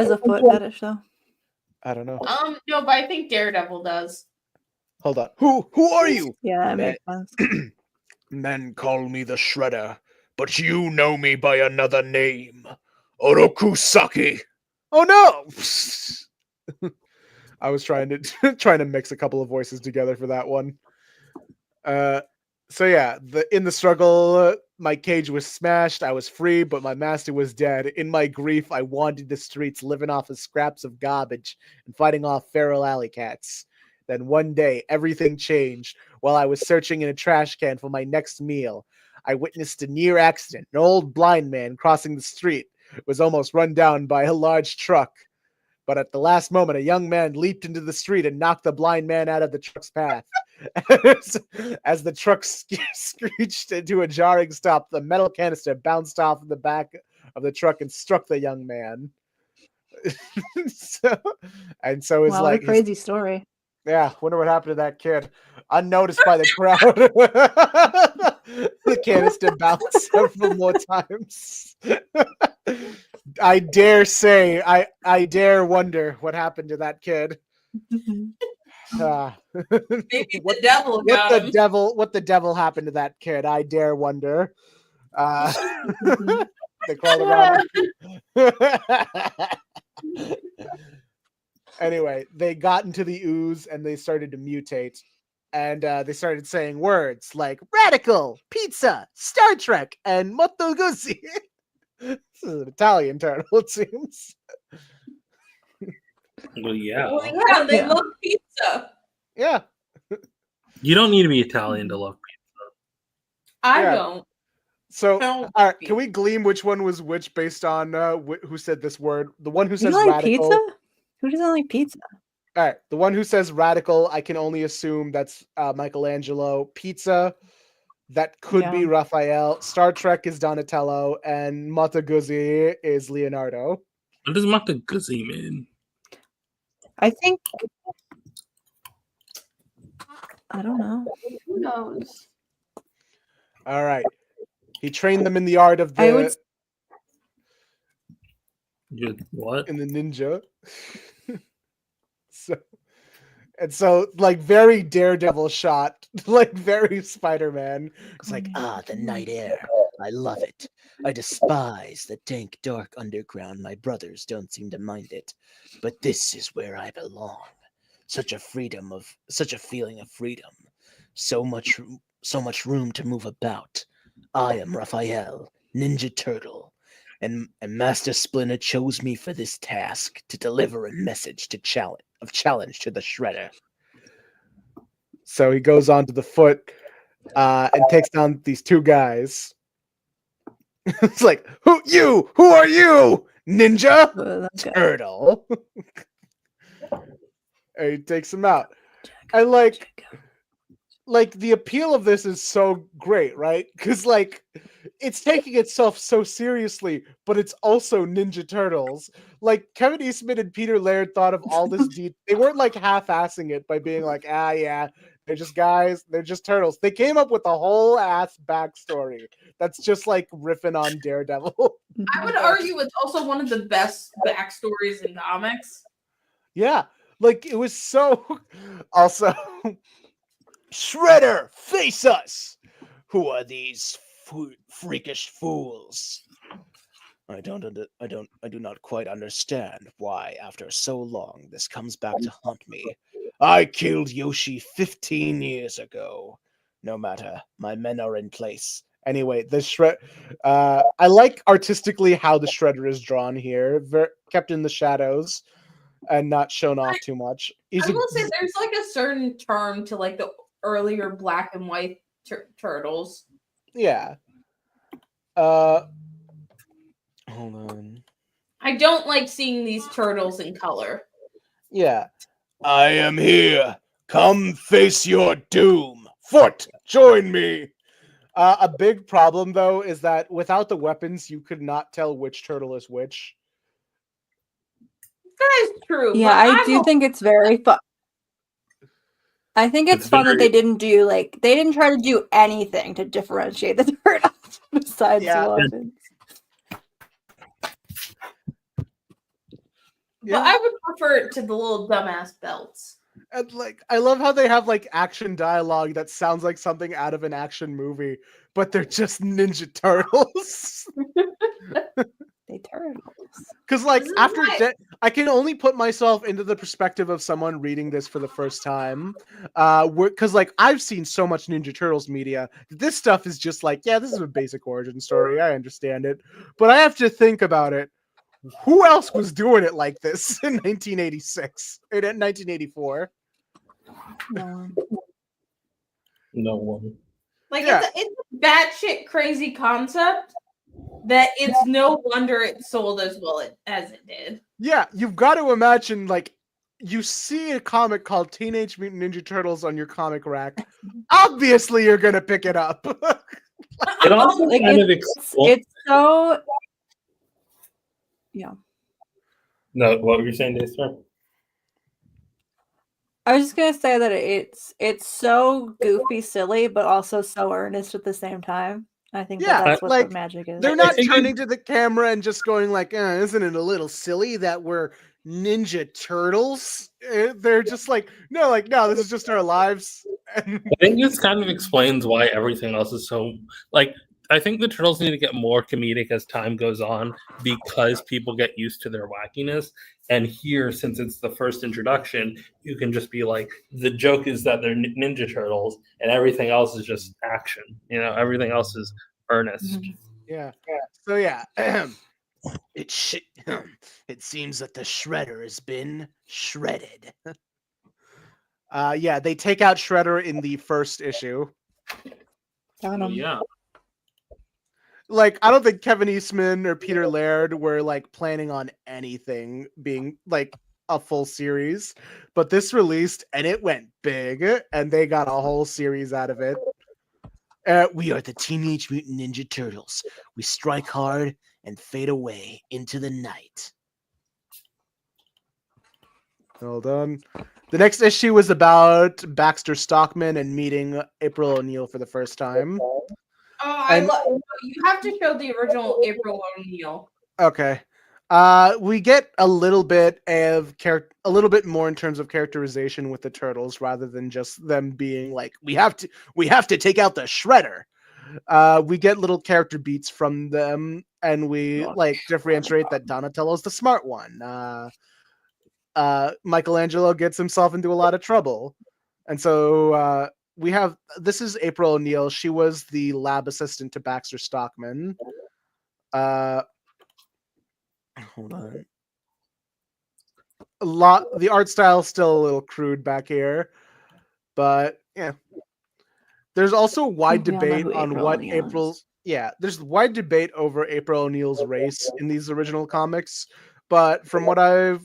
a foot fetish though? I don't know. No, but I think Daredevil does. Hold on. Who are you? Yeah, that makes sense. Men call me the Shredder, but you know me by another name, Orokusaki. Oh no! I was trying to mix a couple of voices together for that one. So yeah, in the struggle, my cage was smashed. I was free, but my master was dead. In my grief, I wandered the streets, living off of scraps of garbage and fighting off feral alley cats. Then one day, everything changed. While I was searching in a trash can for my next meal, I witnessed a near accident. An old blind man crossing the street was almost run down by a large truck. But at the last moment, a young man leaped into the street and knocked the blind man out of the truck's path. As the truck screeched into a jarring stop, the metal canister bounced off the back of the truck and struck the young man. So it's Wow, like what a crazy story. Yeah, wonder what happened to that kid. Unnoticed by the crowd. The canister bounced several more times. I dare say, I dare wonder what happened to that kid. Maybe the devil got him. What the devil happened to that kid? I dare wonder. They crawl around. Anyway, they got into the ooze and they started to mutate. And they started saying words like radical, pizza, Star Trek, and Moto Guzzi. This is an Italian turtle, it seems. Well, yeah. Well, yeah, they Yeah. love pizza. Yeah. You don't need to be Italian to love I Yeah. don't. So, No. all right, can we glean which one was which based on who said this word? The one who You says like radical. pizza? Who doesn't like pizza? All right, the one who says radical, I can only assume that's Michelangelo. Pizza, that could be Yeah. Raphael. Star Trek is Donatello, and Mata Guzzi is Leonardo. What does Mata Guzzi mean? I think. I don't know. Who knows? All right, he trained them in the art of I would. What? in the ninja. So like very Daredevil shot, like very Spider-Man. It's like, The night air. I love it. I despise the dank, dark underground. My brothers don't seem to mind it. But this is where I belong. Such a feeling of freedom. So much room to move about. I am Raphael, Ninja Turtle. And Master Splinter chose me for this task, to deliver a message challenge to the Shredder. so he goes onto the foot and takes down these two guys. It's like, who are you? Ninja? That guy. Turtle. And he takes him out. I like the appeal of this is so great, right? Because like it's taking itself so seriously, but it's also Ninja Turtles. Like Kevin Eastman and Peter Laird thought of all this they weren't like half-assing it by being like, yeah, they're just guys, they're just turtles. They came up with a whole ass backstory that's just like riffing on Daredevil. I would argue it's also one of the best backstories in comics. Yeah, like it was so also Shredder, face us! Who are these freakish fools? I do not quite understand why, after so long, this comes back to haunt me. I killed Yoshi 15 years ago. No matter, my men are in place. Anyway, the I like artistically how the Shredder is drawn here, kept in the shadows and not shown off too much. I will say there's like a certain charm to like the earlier black and white turtles. Yeah. Hold on. I don't like seeing these turtles in color. Yeah. I am here. Come face your doom. Foot, join me. A big problem though is that without the weapons, you could not tell which turtle is which. That is true. Yeah, I do think it's very fun. I think it's fun that they didn't try to do anything to differentiate the turtles besides weapons. But I would prefer it to the little dumbass belts. And like, I love how they have like action dialogue that sounds like something out of an action movie, but they're just Ninja Turtles. They turtles. Because like This is after why- I can only put myself into the perspective of someone reading this for the first time. Because like I've seen so much Ninja Turtles media. This stuff is just like, yeah, this is a basic origin story. I understand it, but I have to think about it. Who else was doing it like this in 1986 or in 1984? No one. Like Yeah. it's a batshit crazy concept that it's no wonder it sold as well as it did. Yeah, you've got to imagine like you see a comic called Teenage Mutant Ninja Turtles on your comic rack. Obviously, you're gonna pick it up. It also Like, kind of it's so. Yeah. No, what were you saying, Daystar? I was just gonna say that it's so goofy, silly, but also so earnest at the same time. I think Yeah, that's what like, the magic is. They're I not think turning to the camera and just going like, "Isn't it a little silly that we're Ninja Turtles?" They're just like, no, this is just our lives. And I think this kind of explains why everything else is so like. I think the turtles need to get more comedic as time goes on because people get used to their wackiness. And here, since it's the first introduction, you can just be like, the joke is that they're Ninja Turtles, and everything else is just action. You know, everything else is earnest. yeah. So yeah. It seems that the shredder has been shredded. Yeah, they take out Shredder in the first issue. Got Oh, him. yeah. Like, I don't think Kevin Eastman or Peter Laird were like planning on anything being like a full series, but this released and it went big, and they got a whole series out of it. We are the Teenage Mutant Ninja Turtles. We strike hard and fade away into the night. Hold on. The next issue was about Baxter Stockman and meeting April O'Neil for the first time. Oh, And- you have to show the original April O'Neil. Okay. We get a little bit more in terms of characterization with the turtles, rather than just them being like, we have to take out the Shredder. We get little character beats from them, and we like differentiate that Donatello's the smart one. Michelangelo gets himself into a lot of trouble, and so this is April O'Neil. She was the lab assistant to Baxter Stockman. Hold on. The art style is still a little crude back here, but yeah. There's also wide We all know debate who on April what O'Neil is. April's there's wide debate over April O'Neil's race in these original comics, but from what I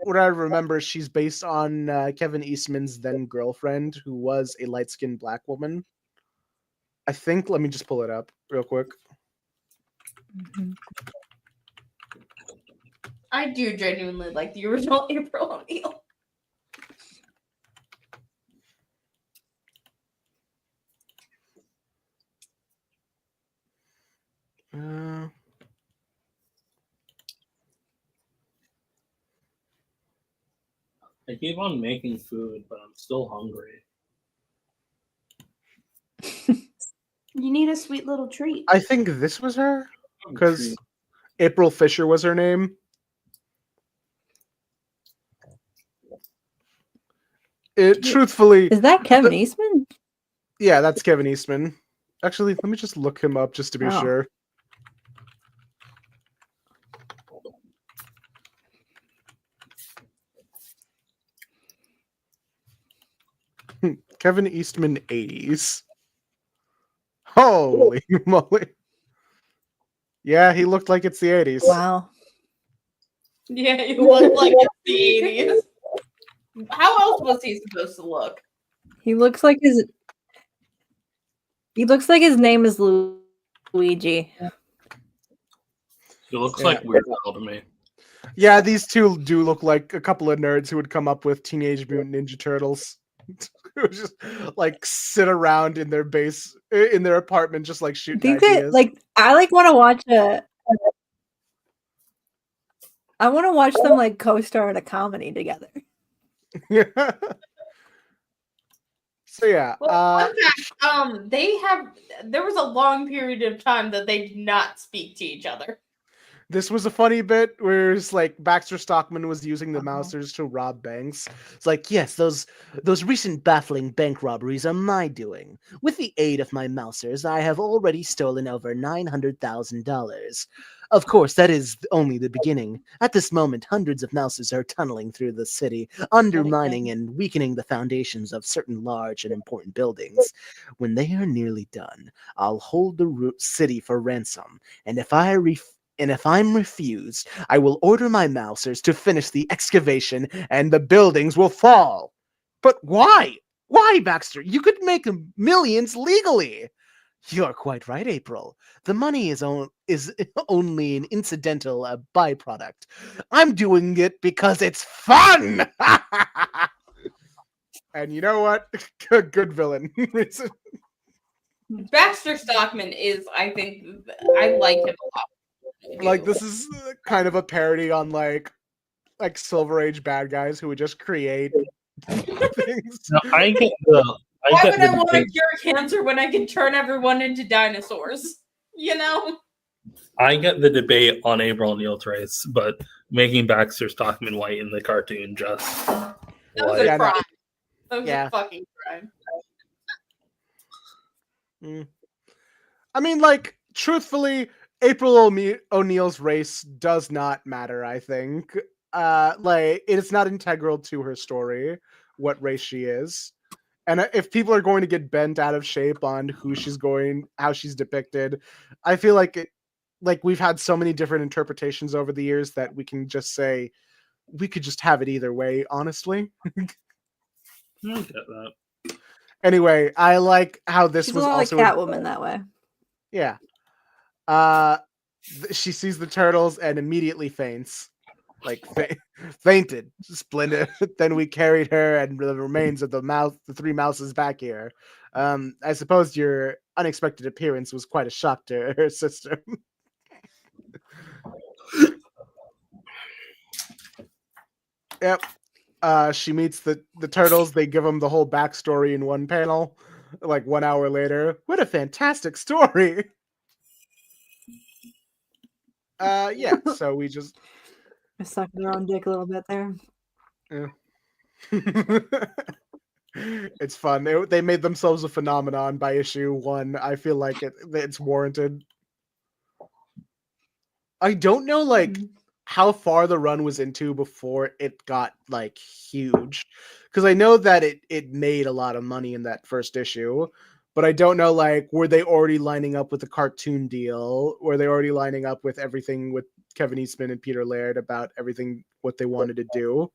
remember, she's based on Kevin Eastman's then girlfriend, who was a light-skinned black woman. I think. Let me just pull it up real quick. Mhm. I do genuinely like the original April O'Neil. I keep on making food, but I'm still hungry. You need a sweet little treat. I think this was her, because April Fisher was her name. Truthfully, Is that Kevin Eastman? yeah, that's Kevin Eastman. Actually, let me just look him up just to be Oh. sure. Kevin Eastman 80s. Holy moly. Yeah, he looked like it's the 80s. Wow. Yeah, he looked like it's the 80s. How else was he supposed to look? He looks like his name is Luigi. He looks Yeah. like Weird Al to me. Yeah, these two do look like a couple of nerds who would come up with Teenage Mutant Ninja Turtles. Who would just like sit around in their apartment, just like shooting These ideas. I want to watch I want to watch them like co-star in a comedy together. So yeah, Well, fun fact, there was a long period of time that they did not speak to each other. this was a funny bit where it's like Baxter Stockman was using the Uh-huh. Mousers to rob banks. It's like, yes, those recent baffling bank robberies are my doing. With the aid of my Mousers, I have already stolen over $900,000. Of course, that is only the beginning. At this moment, hundreds of Mousers are tunneling through the city, undermining and weakening the foundations of certain large and important buildings. When they are nearly done, I'll hold the city for ransom, and if I'm refused, I will order my Mousers to finish the excavation and the buildings will fall. But why? Why, Baxter? You could make millions legally. You're quite right, April. The money is only an incidental byproduct. I'm doing it because it's fun! And you know what? Good villain. Baxter Stockman is, I think, I like him a lot. Like, this is kind of a parody on like Silver Age bad guys who would just create things. No, I get the. Why would I the want to debate. cure cancer when I can turn everyone into dinosaurs? You know? I get the debate on April O'Neil's race, but making Baxter Stockman white in the cartoon just. That was like- a Yeah, no. crime. That was Yeah. a fucking crime. I mean, like, truthfully, April O'Neil's race does not matter, I think. Like, it's not integral to her story what race she is. And if people are going to get bent out of shape on how she's depicted, I feel like we've had so many different interpretations over the years that we can just say we could just have it either way, honestly. I get that. Anyway, I like how this She's was a lot also like Catwoman that way. yeah. She sees the turtles and immediately faints. Like fainted, splendid. Then we carried her and the remains of the three mouses back here. I suppose your unexpected appearance was quite a shock to her sister. Yep. She meets the turtles. They give them the whole backstory in one panel. Like 1 hour later, what a fantastic story! Yeah. So we just I sucked their own dick a little bit there. It's fun. They made themselves a phenomenon by issue 1. I feel like it's warranted. I don't know how far the run was into before it got like huge, because I know that it made a lot of money in that first issue, but I don't know were they already lining up with the cartoon deal? Were they already lining up with everything with Kevin Eastman and Peter Laird about everything what they wanted to do?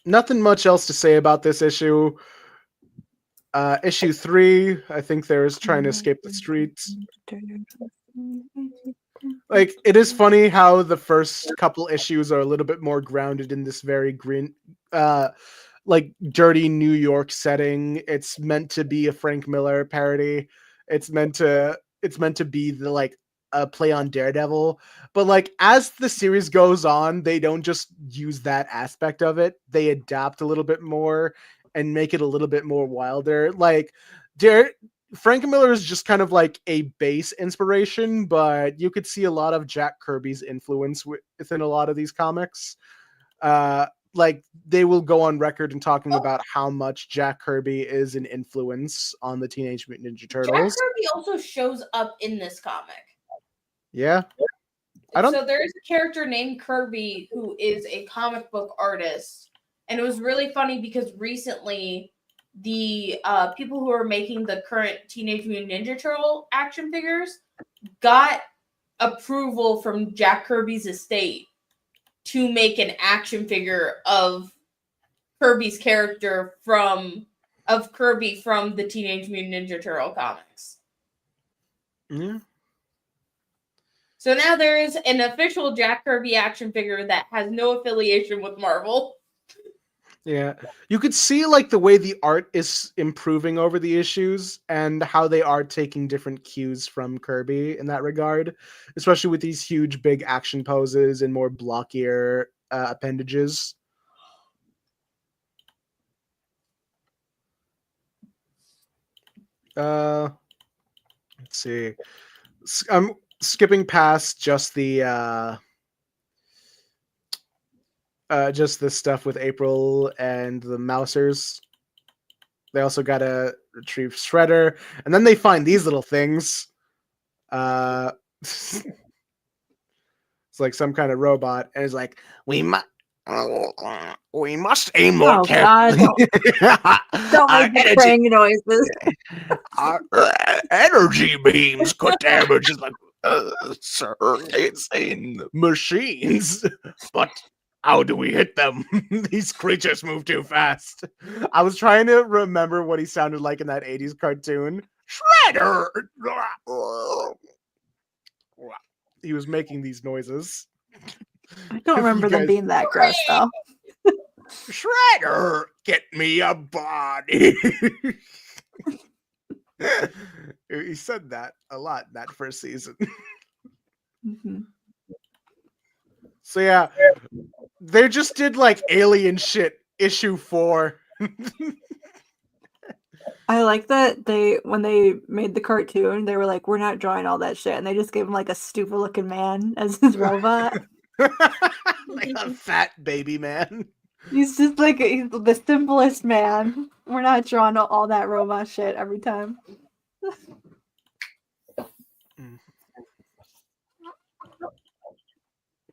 Nothing much else to say about this issue. Issue 3, I think there's trying to escape the streets. Like, it is funny how the first couple issues are a little bit more grounded in this very green, like dirty New York setting. It's meant to be a Frank Miller parody. It's meant to be the a play on Daredevil. But as the series goes on, they don't just use that aspect of it. They adapt a little bit more and make it a little bit more wilder. Frank Miller is just kind of like a base inspiration, but you could see a lot of Jack Kirby's influence within a lot of these comics. They will go on record in talking about how much Jack Kirby is an influence on the Teenage Mutant Ninja Turtles. Jack Kirby also shows up in this comic. Yeah. So there's a character named Kirby who is a comic book artist. And it was really funny because recently the people who are making the current Teenage Mutant Ninja Turtle action figures got approval from Jack Kirby's estate to make an action figure of Kirby's character from the Teenage Mutant Ninja Turtle comics. Yeah. So now there is an official Jack Kirby action figure that has no affiliation with Marvel. Yeah, you could see the way the art is improving over the issues and how they are taking different cues from Kirby in that regard, especially with these huge big action poses and more blockier appendages. Let's see. I'm skipping past just the stuff with April and the Mousers. They also gotta retrieve Shredder, and then they find these little things. It's like some kind of robot, and it's like, we must aim more carefully. Don't make the praying noises. Our energy beams could damage certain machines, but how do we hit them? These creatures move too fast. I was trying to remember what he sounded like in that 80s cartoon. Shredder! He was making these noises. I don't remember them being that gross, though. Shredder! Get me a body! He said that a lot in that first season. Mm-hmm. So yeah, they just did alien shit issue 4. I like that when they made the cartoon, they were like, we're not drawing all that shit. And they just gave him a stupid looking man as his robot. Like a fat baby man. He's just like he's the simplest man. We're not drawing all that robot shit every time.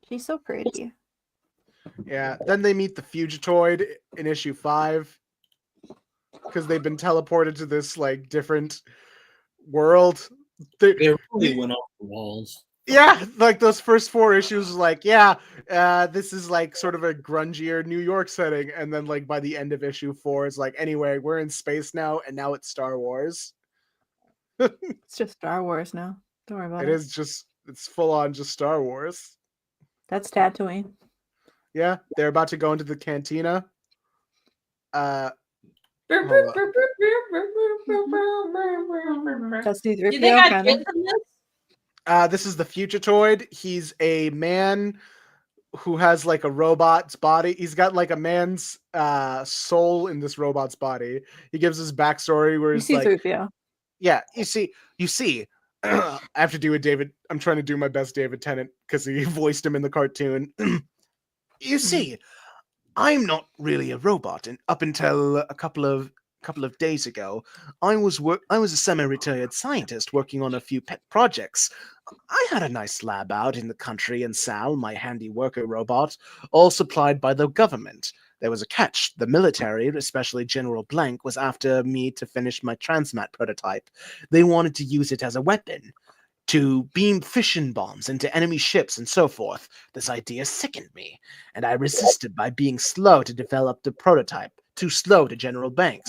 She's so pretty. Yeah. Then they meet the Fugitoid in issue 5 because they've been teleported to this like different world. They really went off the walls. Yeah, like those first 4 issues, like, yeah, this is like sort of a grungier New York setting, and then like by the end of issue 4, it's like, anyway, we're in space now, and now it's Star Wars. It's just Star Wars now. Don't worry about It it. is just, it's full on just Star Wars. That's Tatooine. Yeah, they're about to go into the cantina. Hold on. That's Do you C-3PO, think I kinda. get from this? This is the Fugitoid. He's a man who has like a robot's body. He's got like a man's soul in this robot's body. He gives his backstory where You he's see like, 3PO. yeah, you see, I have to do a David. I'm trying to do my best David Tennant because he voiced him in the cartoon. You see, I'm not really a robot, and up until a couple of days ago, I was a semi-retired scientist working on a few pet projects. I had a nice lab out in the country, and Sal, my handy worker robot, all supplied by the government. There was a catch. The military, especially General Blank, was after me to finish my transmat prototype. They wanted to use it as a weapon, to beam fission bombs into enemy ships and so forth. This idea sickened me, and I resisted by being slow to develop the prototype, too slow to General Blank.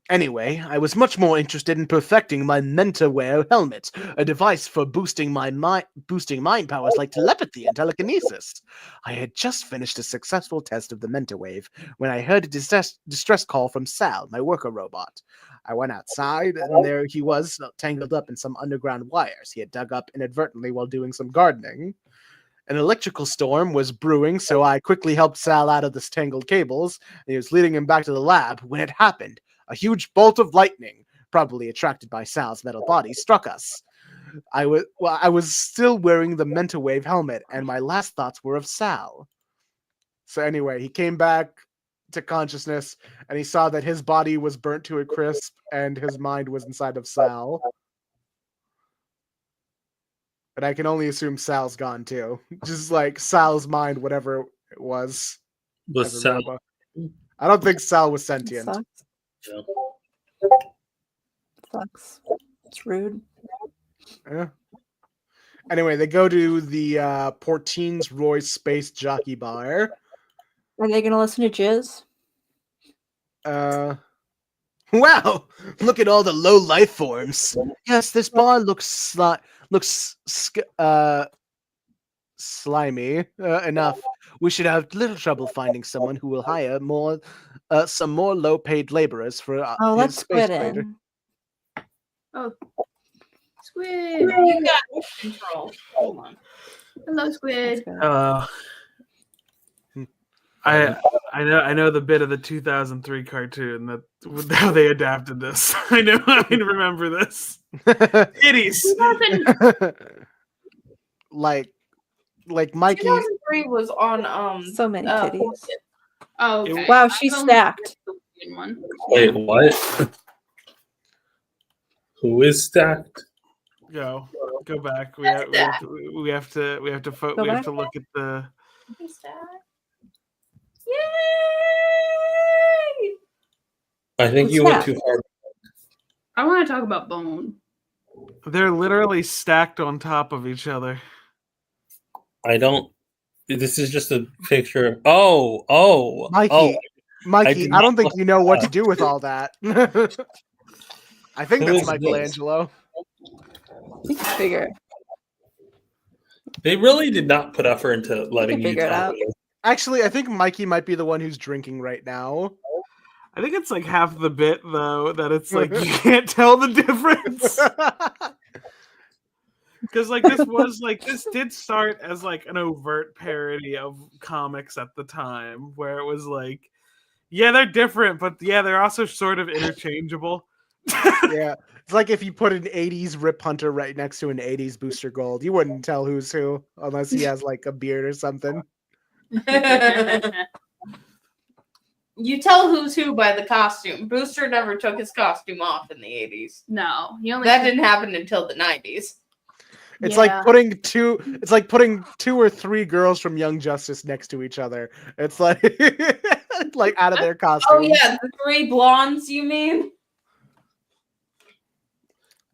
Anyway, I was much more interested in perfecting my MentorWare helmet, a device for boosting mind powers like telepathy and telekinesis. I had just finished a successful test of the MentorWave when I heard a distress call from Sal, my worker robot. I went outside, and there he was, tangled up in some underground wires he had dug up inadvertently while doing some gardening. An electrical storm was brewing, so I quickly helped Sal out of the tangled cables, and he was leading him back to the lab when it happened. A huge bolt of lightning, probably attracted by Sal's metal body, struck us. I was still wearing the MentorWave helmet, and my last thoughts were of Sal. So anyway, he came back to consciousness, and he saw that his body was burnt to a crisp, and his mind was inside of Sal. But I can only assume Sal's gone too. Just like Sal's mind, whatever it was. Was as a Sal? robot. I don't think Sal was It sentient. sucks. Yeah. Sucks. It's rude. Yeah. Anyway, they go to the Portines Royce Space Jockey Bar. Are they gonna listen to Jizz? Wow! Look at all the low life forms. Yes, this bar looks slimy enough. We should have little trouble finding someone who will hire some more low-paid laborers for Oh, his let's space Squid trader. in. Oh, Squid. You got control. Hold on. Hello, Squid. Let's go. I know the bit of the 2003 cartoon that how they adapted this. I remember this. Titties. like Mikey. 2003 was on So many titties. Oh, okay. Wow, she's I've only stacked. seen the Squid one. Wait, what? Who is stacked? Go back. We That's have that. to Go back. look at the. Yay! I think What's you went that? too far. I want to talk about Bone. They're literally stacked on top of each other. I don't. This is just a picture. Oh, Mikey, I did I don't not think look you know at what to that. do with all that. I think Who that's is this? Michelangelo. We can figure it. They really did not put effort into letting you figure it tell out. me. Actually, I think Mikey might be the one who's drinking right now. I think it's like half the bit though that it's like you can't tell the difference. Because like this did start as like an overt parody of comics at the time, where it was like, yeah, they're different, but yeah, they're also sort of interchangeable. Yeah, it's like if you put an '80s Rip Hunter right next to an '80s Booster Gold, you wouldn't tell who's who unless he has like a beard or something. You tell who's who by the costume. Booster never took his costume off in the 80s. No, he only That didn't happen until the 90s. It's Yeah. like putting two. It's like putting 2 or 3 girls from Young Justice next to each other. It's like like out of their costumes. Oh yeah, the 3 blondes, you mean?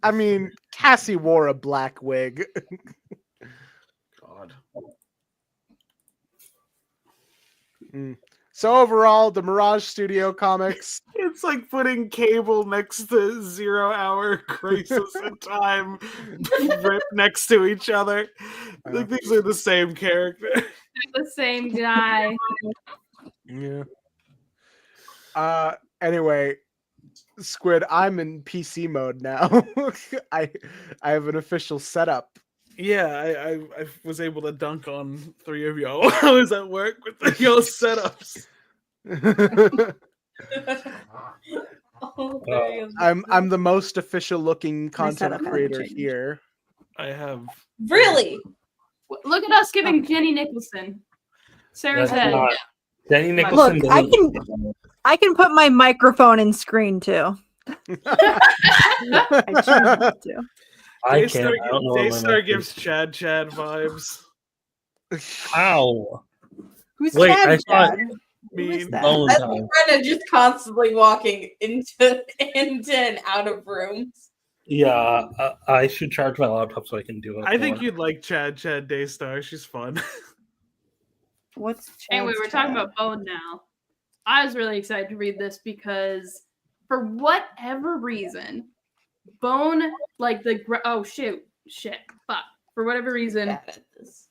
I mean, Cassie wore a black wig. God. So overall, the Mirage Studio comics. It's like putting Cable next to 0 Hour Crisis in Time right next to each other. Like these are the same character. the same guy. Yeah. Anyway, Squid, I'm in PC mode now. I have an official setup. Yeah, I was able to dunk on 3 of y'all while I was at work with y'all setups. I'm the most official looking content setup hasn't creator changed. here. I have Really? Look at us giving Jenny Nicholson. Sarah's That's head. not- Jenny Look, Nicholson. I can put my microphone in screen too. I choose not to. I can't. I don't know. what my Daystar mic gives is. Chad vibes. How? Who's Wait, Chad? I thought- Chad? Who is Mean. that? Bone That's time. Rena just constantly walking into and out of rooms. Yeah, I should charge my laptop so I can do it. I think more. you'd like Chad Daystar. She's fun. What's Anyway, Chad's we're talking Chad? about Bone now. I was really excited to read this because, for whatever reason, Bone, like oh shit, fuck. For whatever reason, Bad at this.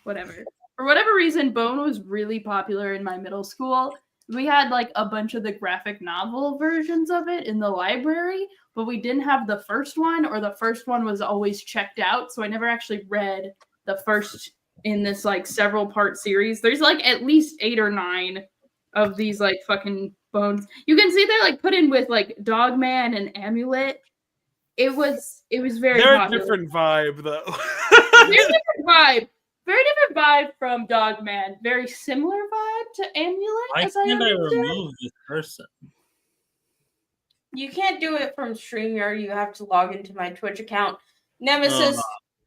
whatever. For whatever reason, Bone was really popular in my middle school. We had like a bunch of the graphic novel versions of it in the library, but we didn't have the first one, or the first one was always checked out. So I never actually read the first in this like several part series. There's like at least 8 or 9 of these like fucking bones. You can see they're like put in with like Dogman and Amulet. It was very They're popular. a different vibe, though. Very different vibe. Very different vibe from Dogman. Very similar vibe to Amulet. Why as I can't I understand. remove this person? You can't do it from StreamYard. You have to log into my Twitch account. Nemesis,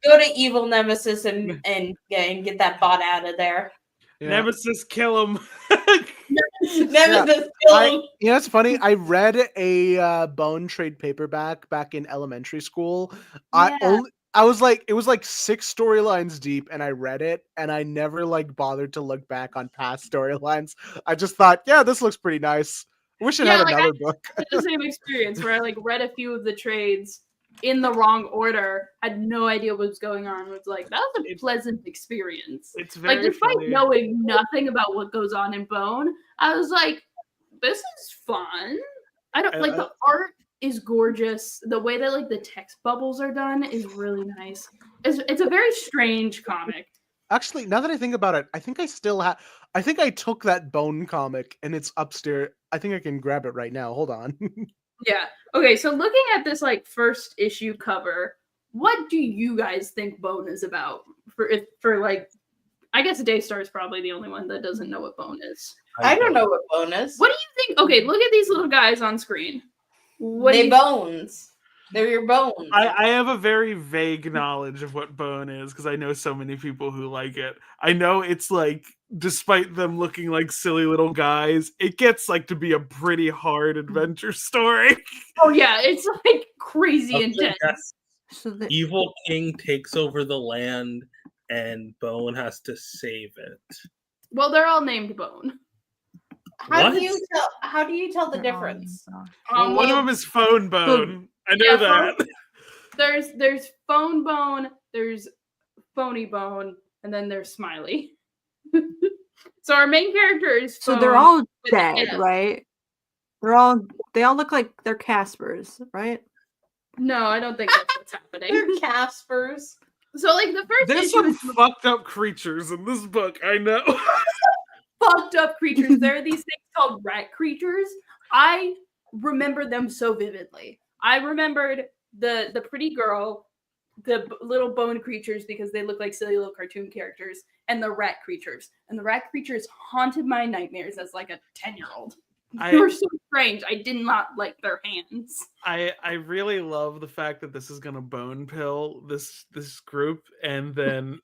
go to Evil Nemesis and get that bot out of there. Yeah. Nemesis, kill him. Nemesis, kill him. You know, it's funny. I read a Bone trade paperback back in elementary school. Yeah. I was like, it was like 6 storylines deep, and I read it, and I never like bothered to look back on past storylines. I just thought, yeah, this looks pretty nice. I wish it Yeah, had like, another book. I had the same experience where I like read a few of the trades in the wrong order, had no idea what was going on. Was like, that was a pleasant experience. It's very Like, despite funny. knowing nothing about what goes on in Bone, I was like, this is fun. I don't like the art is gorgeous. The way that like the text bubbles are done is really nice. It's a very strange comic. Actually, now that I think about it, I think I still have. I think I took that Bone comic, and it's upstairs. I think I can grab it right now. Hold on. Yeah. Okay, so looking at this like first issue cover, what do you guys think Bone is about? For like, I guess Daystar is probably the only one that doesn't know what Bone is. I don't know what bone is. What do you think? Okay, look at these little guys on screen. What do They you bones. They're your bones. I have a very vague knowledge of what Bone is because I know so many people who like it. I know it's like, despite them looking like silly little guys, it gets like to be a pretty hard adventure story. Oh yeah, it's like crazy Okay, intense. yes. So the, Evil King takes over the land, and Bone has to save it. Well, they're all named Bone. How What? do you tell the they're all difference? named Well, one of them is Phone Bone. I know yeah, that. There's Phone Bone, there's Phony Bone, and then there's Smiley. So our main character is So Phone, they're all with an dead, F. right? They all look like they're Caspers, right? No, I don't think that's what's happening. They're Caspers. So like the first There's issue some is fucked up creatures in this book. I know. fucked up creatures. There are these things called rat creatures. I remember them so vividly. I remembered the pretty girl little bone creatures because they look like silly little cartoon characters, and the rat creatures. And the rat creatures haunted my nightmares as like a 10-year-old. They were so strange. I did not like their hands. I really love the fact that this is gonna bone pill this group, and then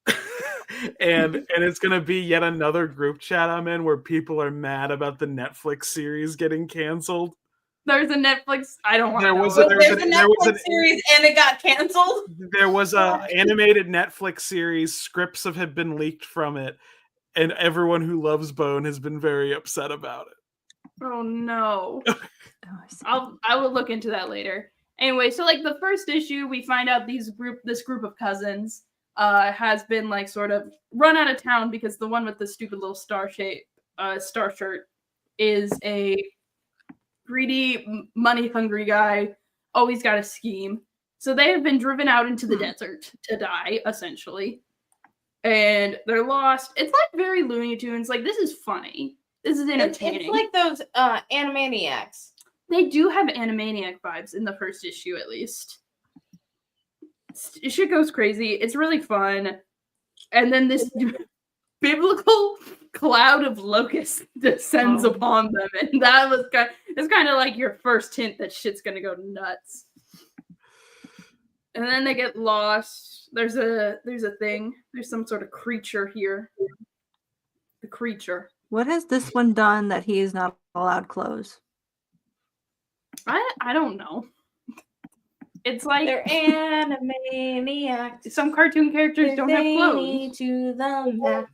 and it's gonna be yet another group chat I'm in where people are mad about the Netflix series getting canceled. There's a Netflix. I don't want to know. There's a Netflix series and it got canceled. There was a animated Netflix series. Scripts have been leaked from it, and everyone who loves Bone has been very upset about it. Oh no. I will look into that later. Anyway, so like the first issue, we find out this group of cousins has been like sort of run out of town because the one with the stupid little star shirt is a greedy, money-hungry guy, always got a scheme. So they have been driven out into the desert to die, essentially. And they're lost. It's like very Looney Tunes. Like, this is funny. This is entertaining. It's like those Animaniacs. They do have Animaniac vibes in the first issue, at least. Shit goes crazy. It's really fun. And then this biblical cloud of locusts descends upon them, and that was kind of like your first hint that shit's gonna go nuts. And then they get lost. There's a thing. There's some sort of creature here. The creature. What has this one done that he is not allowed clothes? I don't know. It's like they're Animaniacs. Some cartoon characters don't have clothes. To the map.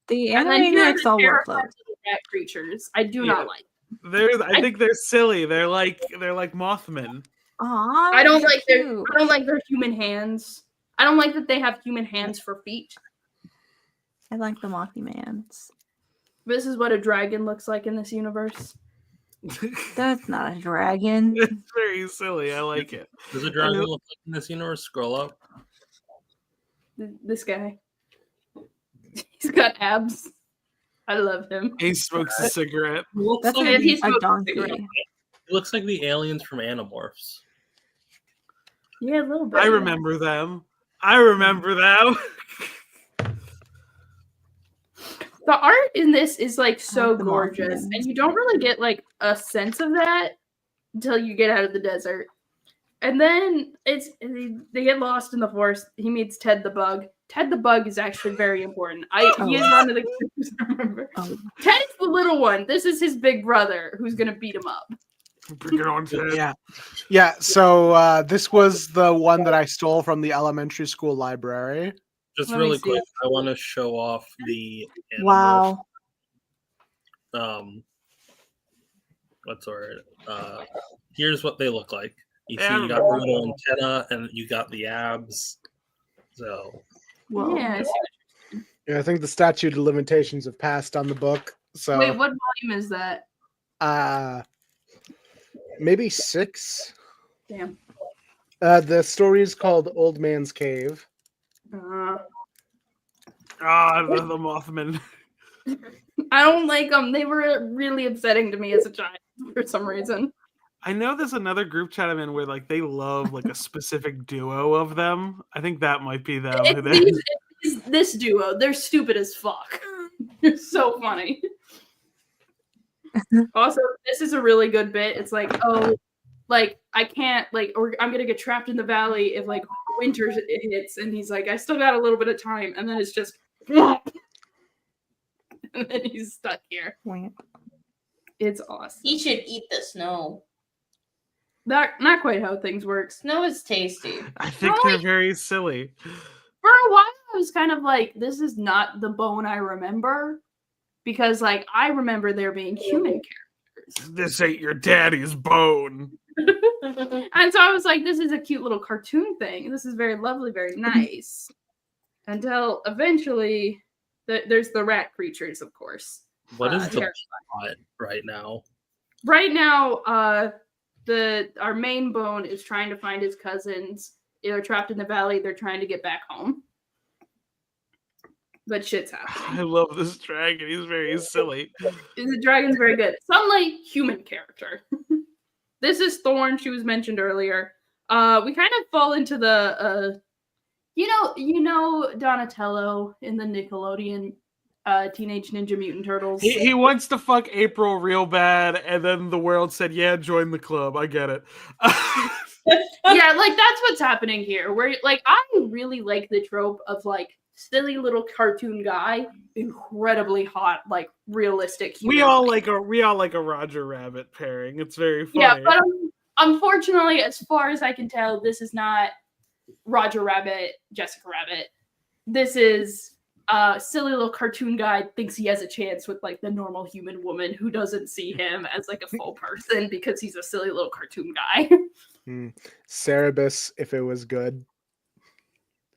The Animaniacs all wear clothes. Rat creatures. I do not like. I think they're silly. They're like Mothmen. Aww, I don't like their human hands. I don't like that they have human hands for feet. I like the Mothmans. This is what a dragon looks like in this universe. That's not a dragon. It's very silly. I like it. Does a dragon look like in this universe? Scroll up. This guy. He's got abs. I love him. He smokes a cigarette. That's like a donkey. It looks like the aliens from Animorphs. Yeah, a little bit. I remember them. The art in this is like so the gorgeous, Mothman. and you don't really get like a sense of that until you get out of the desert. And then they get lost in the forest. He meets Ted the Bug. Ted the Bug is actually very important. He is one of the characters I remember. Ted is the little one. This is his big brother who's gonna beat him up. Bring it on, Ted. Yeah. So this was the one that I stole from the elementary school library. Just Let me really see quick, it. I want to show off the Wow. What's our here's what they look like. You see, you got the little antenna, and you got the abs. So, Whoa. Yeah. Yeah, I think the statute of limitations have passed on the book. So Wait, what volume is that? maybe 6. Damn. The story is called Old Man's Cave. The Mothman. I don't like them. They were really upsetting to me as a child for some reason. I know there's another group chat I'm in where like they love like a specific duo of them. I think that might be them. It's this duo. They're stupid as fuck. They're so funny. Also, this is a really good bit. It's like, like I can't or I'm gonna get trapped in the valley if like winter hits, and he's like, I still got a little bit of time, and then it's just and then he's stuck here. It's awesome. He should eat the snow. Not quite how things work. Snow is tasty. I think they're very silly. For a while, I was kind of like, this is not the Bone I remember, because like I remember there being human characters. This ain't your daddy's Bone. And so I was like, this is a cute little cartoon thing. This is very lovely, very nice. Until eventually, there's the rat creatures, of course. what is the plot right now? Right now, our main Bone is trying to find his cousins. They're trapped in the valley. They're trying to get back home. But shit's happening. I love this dragon. He's very silly. The dragon's very good. Some like human character. This is Thorn. She was mentioned earlier. We kind of fall into the You know Donatello in the Nickelodeon Teenage Ninja Mutant Turtles. He wants to fuck April real bad, and then the world said, "Yeah, join the club." I get it. Yeah, like that's what's happening here. Where like I really like the trope of like silly little cartoon guy, incredibly hot, like realistic. We human all being. like a Roger Rabbit pairing. It's very funny. Yeah, but unfortunately, as far as I can tell, this is not Roger Rabbit, Jessica Rabbit. This is silly little cartoon guy thinks he has a chance with like the normal human woman who doesn't see him as like a full person because he's a silly little cartoon guy. Cerebus, if it was good.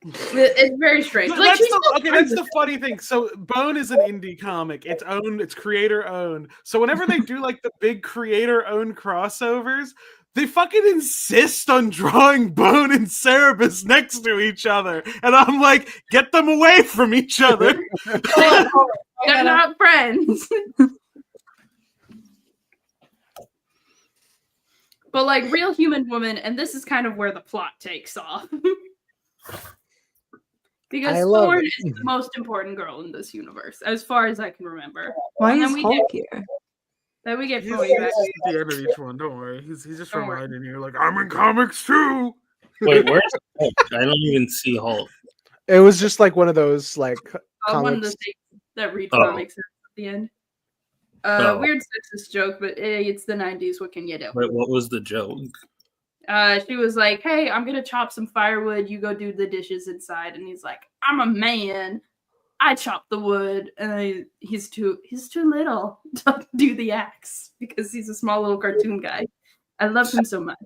It's very strange. Like, That's the funny thing. So Bone is an indie comic. It's creator owned. So whenever they do like the big creator owned crossovers, they fucking insist on drawing Bone and Cerebus next to each other. And I'm like, get them away from each other. They're not friends. But like real human woman, and this is kind of where the plot takes off. Because Thorn is the most important girl in this universe, as far as I can remember. Why is Hulk here? Then we get He's Chloe back. at the end of each one. Don't worry. He's just reminding you, like, I'm in comics too. Wait, where's Hulk? I don't even see Hulk. It was just like one of those like One of the comics. things that read comics at the end. Weird sexist joke, but it's the 90s. What can you do? Wait, what was the joke? She was like, "Hey, I'm gonna chop some firewood. You go do the dishes inside." And he's like, "I'm a man. I chop the wood." And he's too little to do the axe because he's a small little cartoon guy. I love him so much.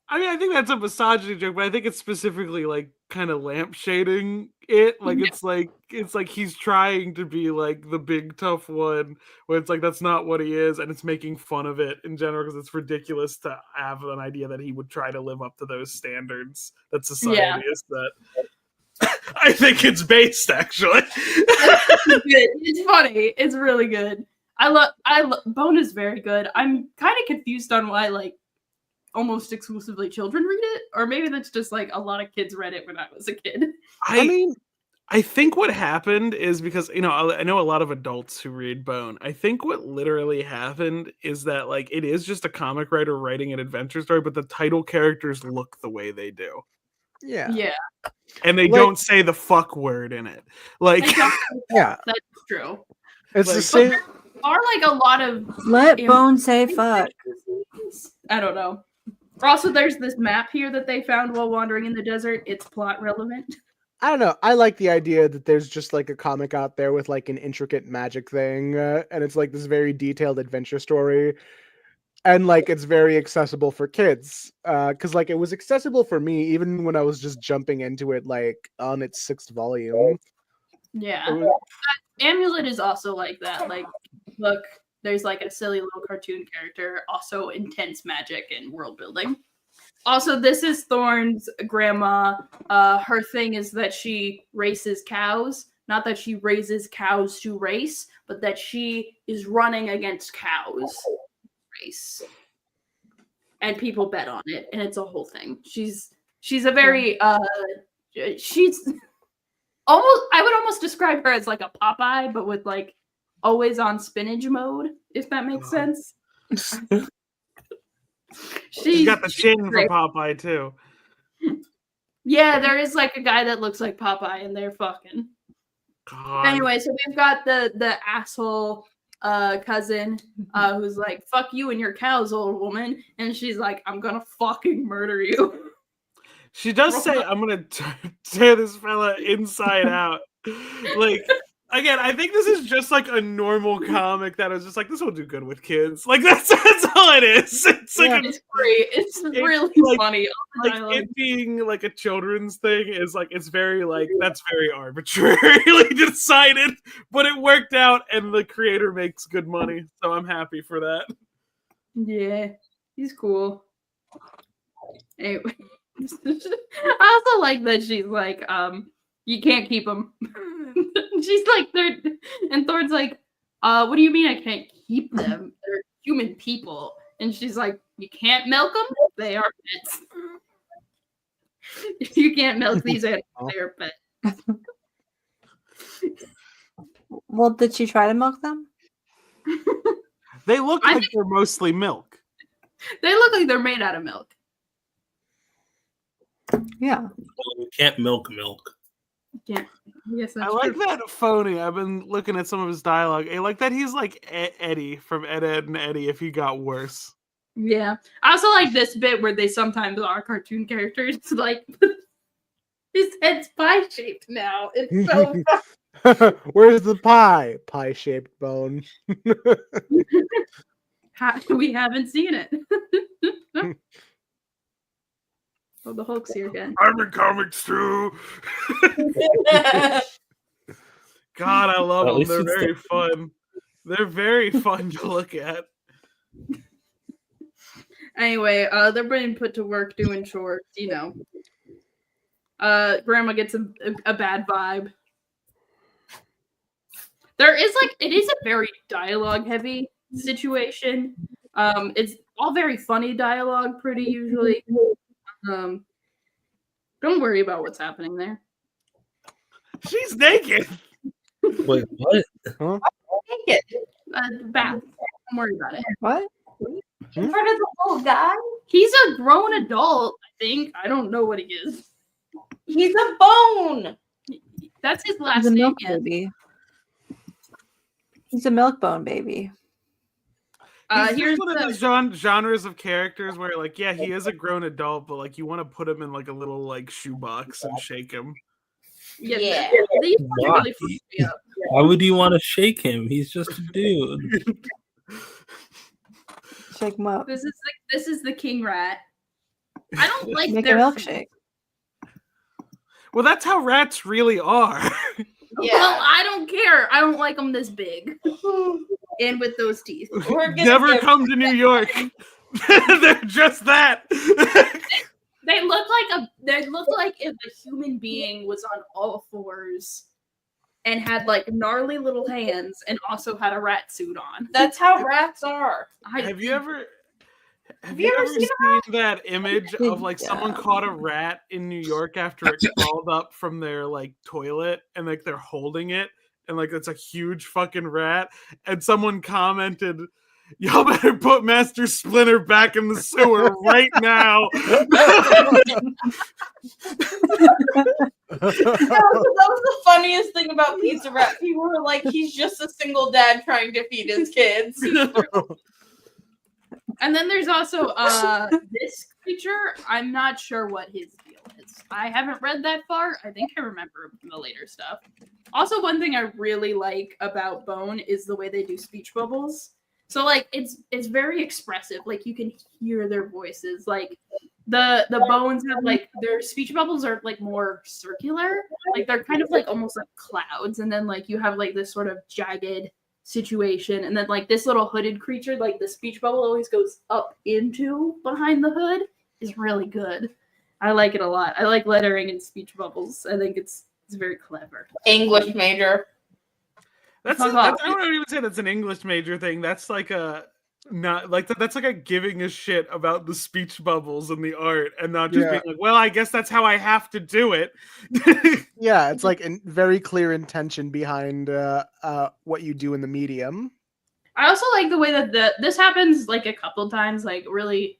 I mean, I think that's a misogyny joke, but I think it's specifically like kind of lampshading it. Like it's like he's trying to be like the big tough one, where it's like that's not what he is, and it's making fun of it in general because it's ridiculous to have an idea that he would try to live up to those standards that society is set. I think it's based actually. It's funny. It's really good. I love Bone is very good. I'm kind of confused on why like almost exclusively children read it, or maybe that's just like a lot of kids read it when I was a kid. I mean, I think what happened is because I know a lot of adults who read Bone. I think what literally happened is that like it is just a comic writer writing an adventure story, but the title characters look the way they do. Yeah. And they don't say the fuck word in it. Like yeah, that's true. It's like, the same. There are like a lot of Let Bone say fuck. I don't know. Also, there's this map here that they found while wandering in the desert. It's plot relevant. I don't know. I like the idea that there's just like a comic out there with like an intricate magic thing, and it's like this very detailed adventure story, and like it's very accessible for kids. Because like it was accessible for me even when I was just jumping into it like on its 6th volume. Yeah, Amulet is also like that. Like, look. There's like a silly little cartoon character, also intense magic and world building. Also, this is Thorn's grandma. Her thing is that she races cows. Not that she raises cows to race, but that she is running against cows race. And people bet on it, and it's a whole thing. She's a very she's almost I would almost describe her as like a Popeye, but with like always on spinach mode, if that makes sense. She's got the chin for Popeye too. Yeah, there is like a guy that looks like Popeye, and they're fucking. God. Anyway, so we've got the asshole cousin who's like, "Fuck you and your cows, old woman," and she's like, "I'm gonna fucking murder you." She does say, "I'm gonna tear this fella inside out." Like. Again, I think this is just like a normal comic that is just like, this will do good with kids. Like that's all it is. It's like it's great. It's really like, funny. Like it being like a children's thing is like it's very like that's very arbitrarily decided, but it worked out and the creator makes good money, so I'm happy for that. Yeah, he's cool. Anyway, I also like that she's like, you can't keep them. She's like, and Thorn's like, what do you mean I can't keep them? They're human people. And she's like, you can't milk them? They are pets. You can't milk these animals. They're pet. Well, did she try to milk them? They look I like they're mostly milk. They look like they're made out of milk. Yeah. Well, you can't milk. Yeah. Yes, that's I like true. that phony. I've been looking at some of his dialogue. I like that he's like Eddie from Ed, Ed, and Eddie if he got worse. Yeah. I also like this bit where they sometimes are cartoon characters. Like, his head's pie-shaped now. It's so Where's the pie? Pie-shaped bone. we haven't seen it. Oh, the Hulk's here again. I'm in comics too. God, I love At them. least They're it's very the- fun. They're very fun to look at. Anyway, they're being put to work doing chores, you know. Grandma gets a bad vibe. There is it is a very dialogue heavy situation. It's all very funny dialogue pretty usually. Don't worry about what's happening there. She's naked. Wait, what? Bath. Don't worry about it. What? In front of the little guy? He's a grown adult, I think. I don't know what he is. He's a bone. That's his He's last a name. milk Yes. baby. He's a milk bone baby. He's Here's one of those genres of characters where, like, yeah, he is a grown adult, but like you want to put him in like a little like shoebox and shake him. Yeah. Yeah. These ones Why? really freak me up. Why would you want to shake him? He's just a dude. Shake him up. This is the king rat. I don't like Make a their milkshake. Well, that's how rats really are. Yeah. Well, I don't care. I don't like them this big and with those teeth. We're gonna Never give- come to New York. They're just that. They look like if a human being was on all fours and had like gnarly little hands and also had a rat suit on. That's how rats are. Have you ever seen seen that image of like someone Yeah. caught a rat in New York after it crawled up from their like toilet and like they're holding it and like it's a huge fucking rat and someone commented, "Y'all better put Master Splinter back in the sewer right now." That was the funniest thing about Pizza Rat. People were like, he's just a single dad trying to feed his kids. And then there's also this creature. I'm not sure what his deal is. I haven't read that far. I think I remember the later stuff. Also, one thing I really like about Bone is the way they do speech bubbles. So like it's very expressive. Like you can hear their voices. Like the bones have like their speech bubbles are like more circular. Like they're kind of like almost like clouds, and then like you have like this sort of jagged situation, and then like this little hooded creature, like the speech bubble always goes up into behind the hood is really good. I like it a lot. I like lettering and speech bubbles. I think it's very clever. English major. That's Fuck I off. don't even say that's an English major thing. That's like a not like that's like a giving a shit about the speech bubbles and the art, and not just Yeah. being like, well, I guess that's how I have to do it. Yeah, it's like a very clear intention behind what you do in the medium. I also like the way that this happens like a couple times. Like really,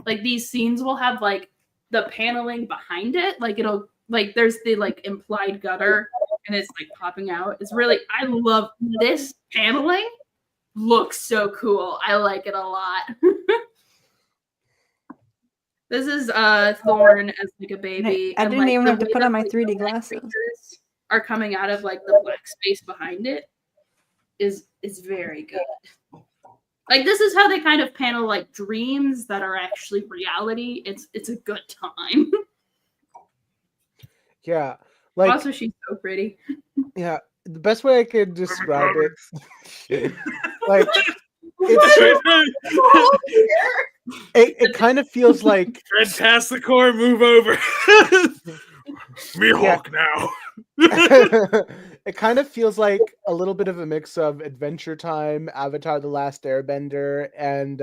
like these scenes will have like the paneling behind it. Like it'll like there's the like implied gutter and it's like popping out. It's really I love this paneling. Looks so cool. I like it a lot. This is Thorn as like a baby. I and, didn't like, even the have to way put that, on my like, 3D the black glasses. creatures are coming out of like the black space behind it is very good. Like this is how they kind of panel like dreams that are actually reality. It's a good time. Yeah, like Also, she's so pretty. yeah, the best way I could describe it, like it kind of feels like Fantasticor, move over. Me Yeah. Hulk now. it kind of feels like a little bit of a mix of Adventure Time, Avatar: The Last Airbender, and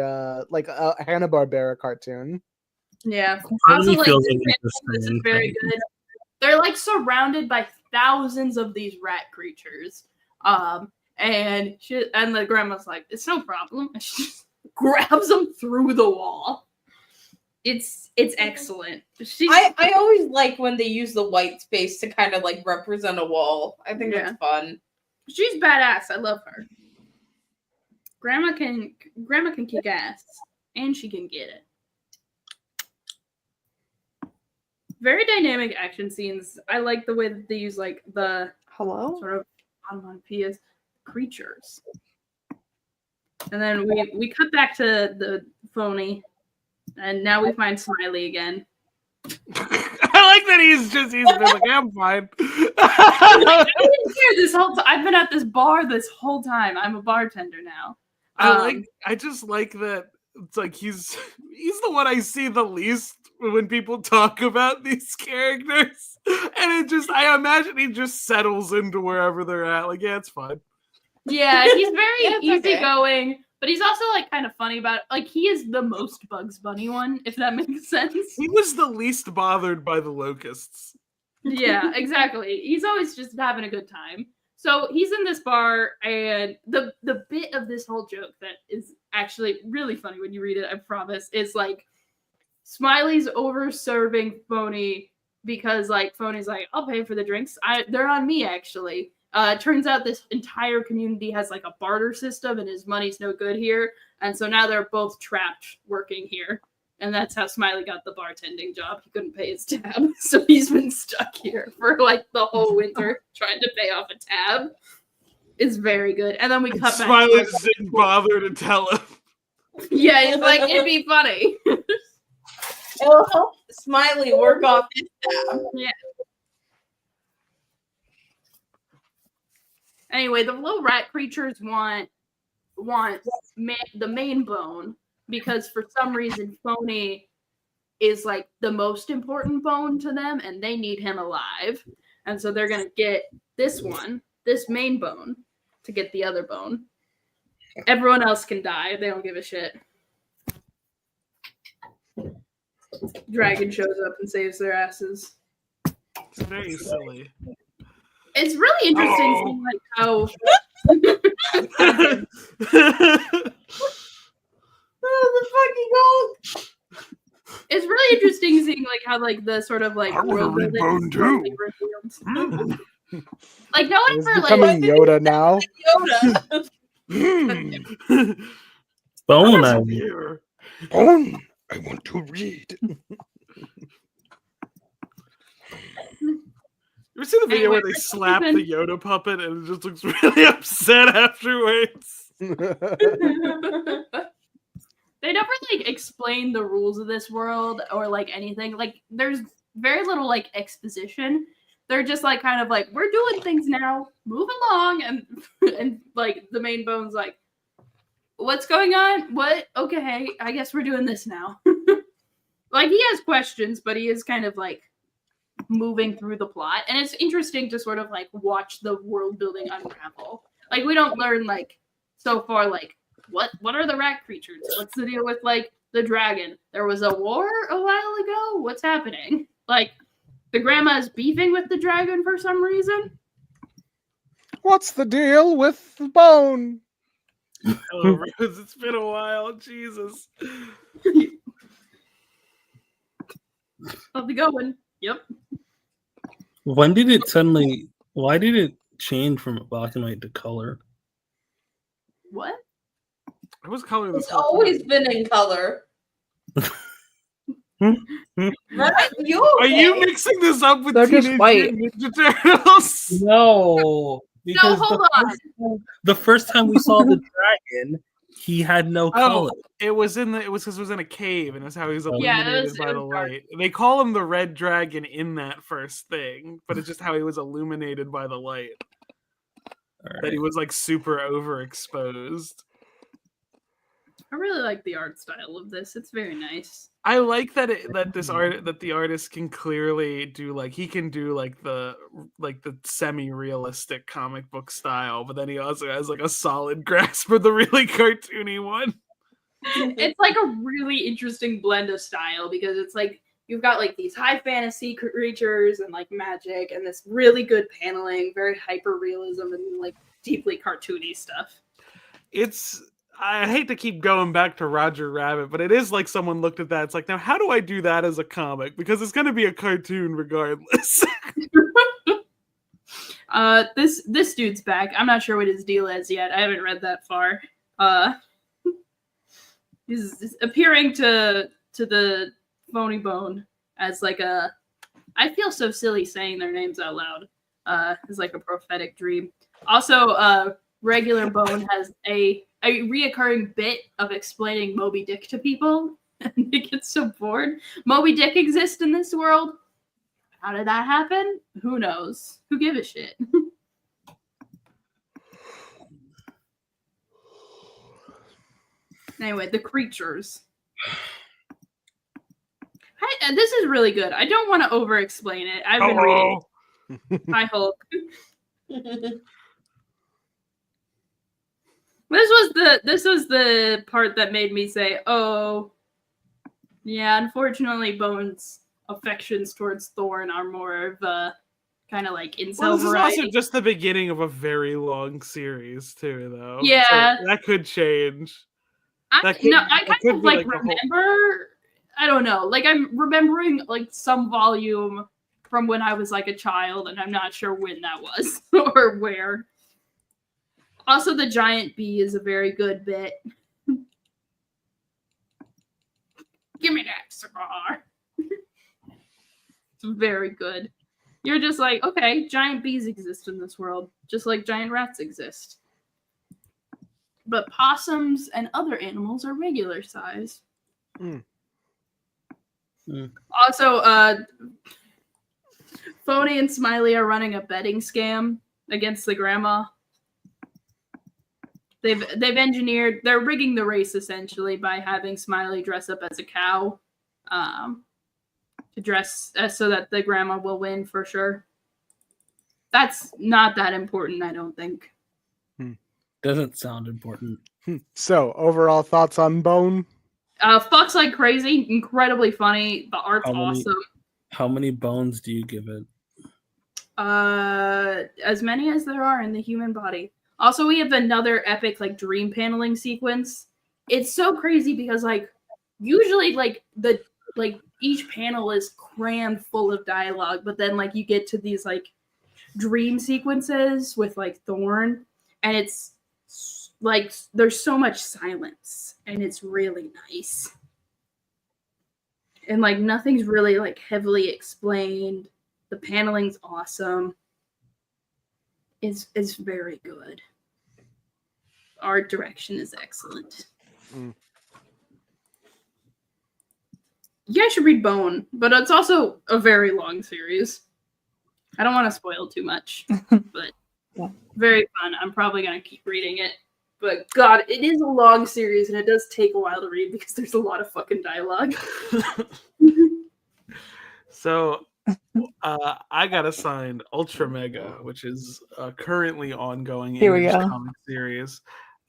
like a Hanna-Barbera cartoon. Yeah. Totally Also, like, feels this like is interesting. very good. They're like surrounded by thousands of these rat creatures. And the grandma's like, it's no problem. And she just grabs them through the wall. It's excellent. I always like when they use the white space to kind of like represent a wall. I think that's fun. She's badass. I love her. Grandma can kick ass, and she can get it. Very dynamic action scenes. I like the way that they use like the sort of onomatopoeias creatures. And then we cut back to the phony, and now we find Smiley again. I like that he's been like, I'm fine. I didn't care this whole time. I've been at this bar this whole time. I'm a bartender now. I just like that it's like he's the one I see the least when people talk about these characters. And I imagine he just settles into wherever they're at. Like, yeah, it's fine. Yeah, he's very easygoing, okay. but he's also like kind of funny about it. Like, he is the most Bugs Bunny one, if that makes sense. He was the least bothered by the locusts. Yeah, exactly. He's always just having a good time. So he's in this bar, and the bit of this whole joke that is actually really funny when you read it, I promise, is like Smiley's over serving Phony because like Phony's like, I'll pay for the drinks. They're on me actually. Turns out this entire community has like a barter system, and his money's no good here, and so now they're both trapped working here. And that's how Smiley got the bartending job. He couldn't pay his tab. So he's been stuck here for like the whole winter trying to pay off a tab. It's very good. And then we cut back. Smiley didn't bother to tell him. Yeah, he's like, it'd be funny. It'll help Smiley work off his tab. Yeah. Anyway, the little rat creatures want the main bone. Because for some reason, Phony is like the most important bone to them, and they need him alive. And so they're gonna get this main bone, to get the other bone. Everyone else can die; they don't give a shit. Dragon shows up and saves their asses. It's very silly. It's really interesting seeing like how. The fucking gold. It's really interesting seeing like how like the sort of like world building bone too. revealed. Like no one He's ever becoming Yoda now. Yoda. Bone. Here. Bone, I want to read. You ever see the video Anyway, where they slap the Yoda puppet and it just looks really upset afterwards? They never like explain the rules of this world or like anything. Like there's very little like exposition. They're just like kind of like, we're doing things now, move along, and like the main bone's like, what's going on? What? Okay, I guess we're doing this now. Like he has questions, but he is kind of like moving through the plot, and it's interesting to sort of like watch the world building unravel. Like we don't learn like so far like what are the rat creatures? What's the deal with like the dragon? There was a war a while ago. What's happening? Like the grandma is beefing with the dragon for some reason. What's the deal with Bone? Hello, Rose. It's been a while. Jesus. How's it going? Yep. When did it suddenly? Why did it change from black and white to color? What? I was coloring this. It's always been in color. Right? Are you mixing this up with They're just Teenage white. Mutant Ninja Turtles? No, because hold the first time we saw the dragon, he had no color. It was because it was in a cave, and that's how he was illuminated Yeah, it was by the dark. light. They call him the Red Dragon in that first thing, but it's just how he was illuminated by the light. That he was like super overexposed. I really like the art style of this. It's very nice. I like that the artist can clearly do like he can do like the semi-realistic comic book style, but then he also has like a solid grasp of the really cartoony one. It's like a really interesting blend of style because it's like you've got like these high fantasy creatures and like magic and this really good paneling, very hyper realism and like deeply cartoony stuff. I hate to keep going back to Roger Rabbit, but it is like someone looked at that. It's like, now how do I do that as a comic? Because it's going to be a cartoon regardless. This dude's back. I'm not sure what his deal is yet. I haven't read that far. He's appearing to the Phony Bone as like a. I feel so silly saying their names out loud. As like a prophetic dream. Also, Regular Bone has a reoccurring bit of explaining Moby Dick to people, and they get so bored. Moby Dick exists in this world. How did that happen? Who knows? Who give a shit? Anyway, the creatures. This is really good. I don't want to over-explain it. I've been reading. Hi, Hulk. This was the part that made me say, "Oh, yeah." Unfortunately, Bone's affections towards Thorn are more of a kind of like incel Well, this variety. is also just the beginning of a very long series, too, though. Yeah, so that could change. I kind of like remember. I don't know. Like I'm remembering like some volume from when I was like a child, and I'm not sure when that was or where. Also, the giant bee is a very good bit. Give me that cigar. It's very good. You're just like, okay, giant bees exist in this world, just like giant rats exist. But possums and other animals are regular size. Also, Phony and Smiley are running a betting scam against the grandma. They're rigging the race essentially by having Smiley dress up as a cow, to dress so that the grandma will win for sure. That's not that important, I don't think. Doesn't sound important. So, overall thoughts on Bone? Fucks like crazy, incredibly funny. The art's awesome. How many bones do you give it? As many as there are in the human body. Also, we have another epic like dream paneling sequence. It's so crazy because like usually like each panel is crammed full of dialogue, but then like you get to these like dream sequences with like Thorn, and it's like there's so much silence, and it's really nice. And like nothing's really like heavily explained. The paneling's awesome. Is very good. Art direction is excellent. You guys should read Bone, but it's also a very long series. I don't want to spoil too much, but very fun. I'm probably going to keep reading it. But God, it is a long series, and it does take a while to read because there's a lot of fucking dialogue. So, I got assigned Ultra Mega, which is currently ongoing Image comic series.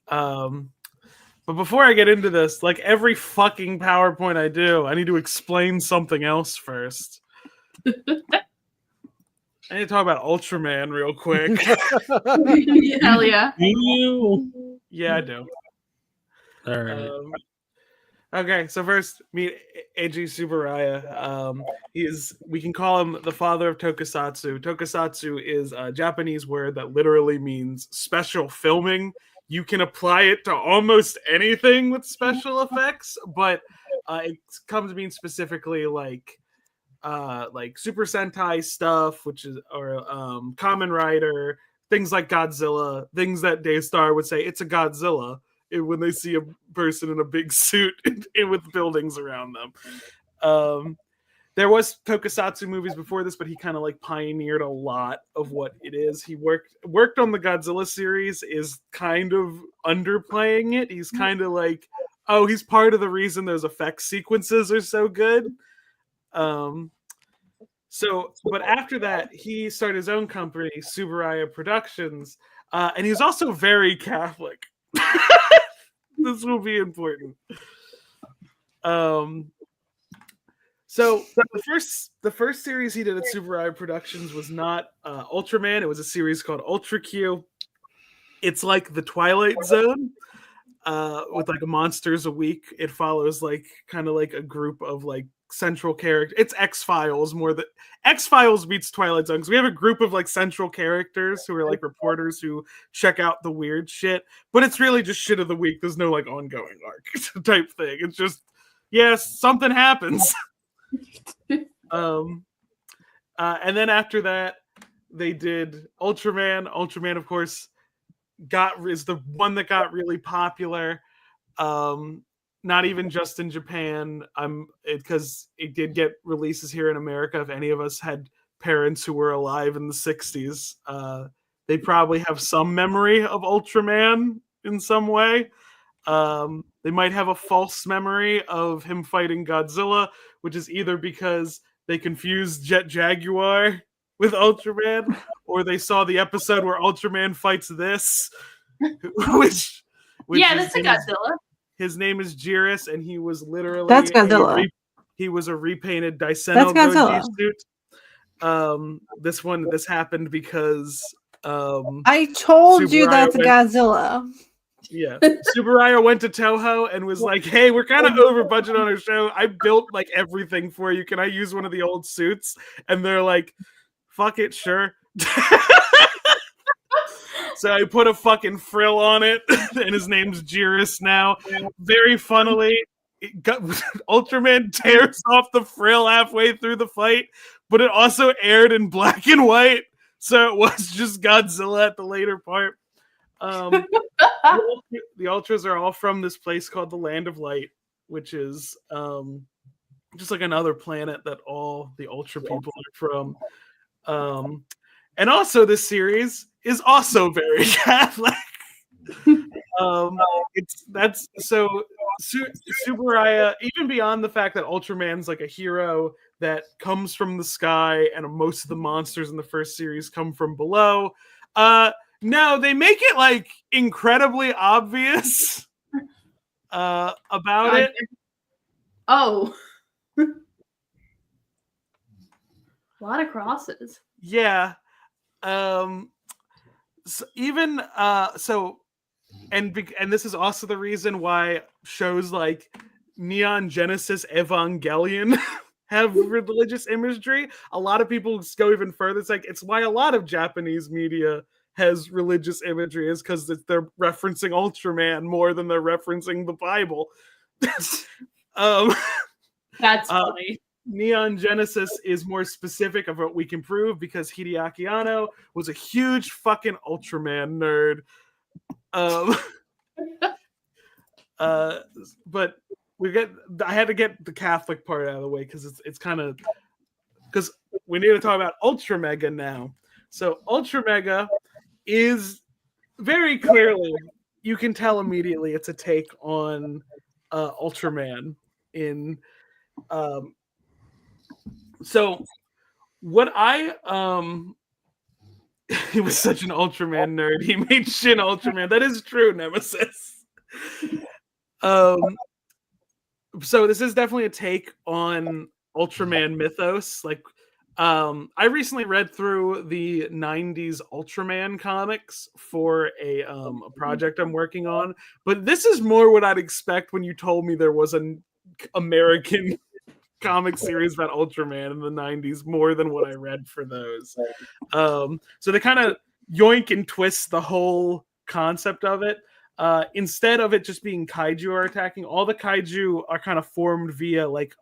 But before I get into this, like every fucking PowerPoint I do, I need to explain something else first. I need to talk about Ultraman real quick. Hell yeah. Yeah, I do. All right. Okay, so first meet Eiji Tsuburaya. We can call him the father of Tokusatsu. Tokusatsu is a Japanese word that literally means special filming. You can apply it to almost anything with special effects, but it comes to mean specifically like Super Sentai stuff, which is or Kamen Rider, things like Godzilla, things that Daystar would say it's a Godzilla when they see a person in a big suit with buildings around them. There was Tokusatsu movies before this, but he kind of like pioneered a lot of what it is. He worked on the Godzilla series, is kind of underplaying it. He's kind of like, oh, he's part of the reason those effect sequences are so good. But after that, he started his own company, Tsuburaya Productions, and he was also very Catholic. This will be important. So the first series he did at Super Productions was not Ultraman. It was a series called Ultra Q. It's like the Twilight Zone, with like a monsters a week. It follows like kind of like a group of like central characters. It's X-Files more than X-Files meets Twilight Zone, because we have a group of like central characters who are like reporters who check out the weird shit, but it's really just shit of the week. There's no like ongoing arc type thing. It's just, yes, something happens. And then after that they did Ultraman. Ultraman, of course, is the one that got really popular. Not even just in Japan, because it did get releases here in America. If any of us had parents who were alive in the 60s, they probably have some memory of Ultraman in some way. They might have a false memory of him fighting Godzilla, which is either because they confused Jet Jaguar with Ultraman, or they saw the episode where Ultraman fights this, which yeah, that's a Godzilla. His name is Jiris, and he was literally That's Godzilla. He was a repainted Daiseno Goji suit. This happened because I told you that's Godzilla. Yeah, Subaraya went to Toho and was like, "Hey, we're kind of over budget on our show. I built like everything for you. Can I use one of the old suits?" And they're like, "Fuck it, sure." So I put a fucking frill on it, and his name's Jiris now. Very funnily, Ultraman tears off the frill halfway through the fight, but it also aired in black and white, so it was just Godzilla at the later part. The Ultras are all from this place called the Land of Light, which is just like another planet that all the Ultra people are from. And also this series is also very Catholic. Subaraya, even beyond the fact that Ultraman's like a hero that comes from the sky, and most of the monsters in the first series come from below. No, they make it like incredibly obvious about it. Oh. A lot of crosses. Yeah. So even and this is also the reason why shows like Neon Genesis Evangelion have religious imagery. A lot of people go even further. It's why a lot of Japanese media has religious imagery, is because they're referencing Ultraman more than they're referencing the Bible. That's funny. Neon Genesis is more specific of what we can prove, because Hideaki Anno was a huge fucking Ultraman nerd. But I had to get the Catholic part out of the way, because it's kind of, because we need to talk about Ultra Mega now. So Ultra Mega is very clearly, you can tell immediately, it's a take on Ultraman in so what he was such an Ultraman nerd. He made Shin Ultraman. That is true, Nemesis. So this is definitely a take on Ultraman mythos. Like, I recently read through the 90s Ultraman comics for a project I'm working on, but this is more what I'd expect when you told me there was an American comic series about Ultraman in the 90s, more than what I read for those. So they kind of yoink and twist the whole concept of it. Instead of it just being kaiju are attacking, all the kaiju are kind of formed via like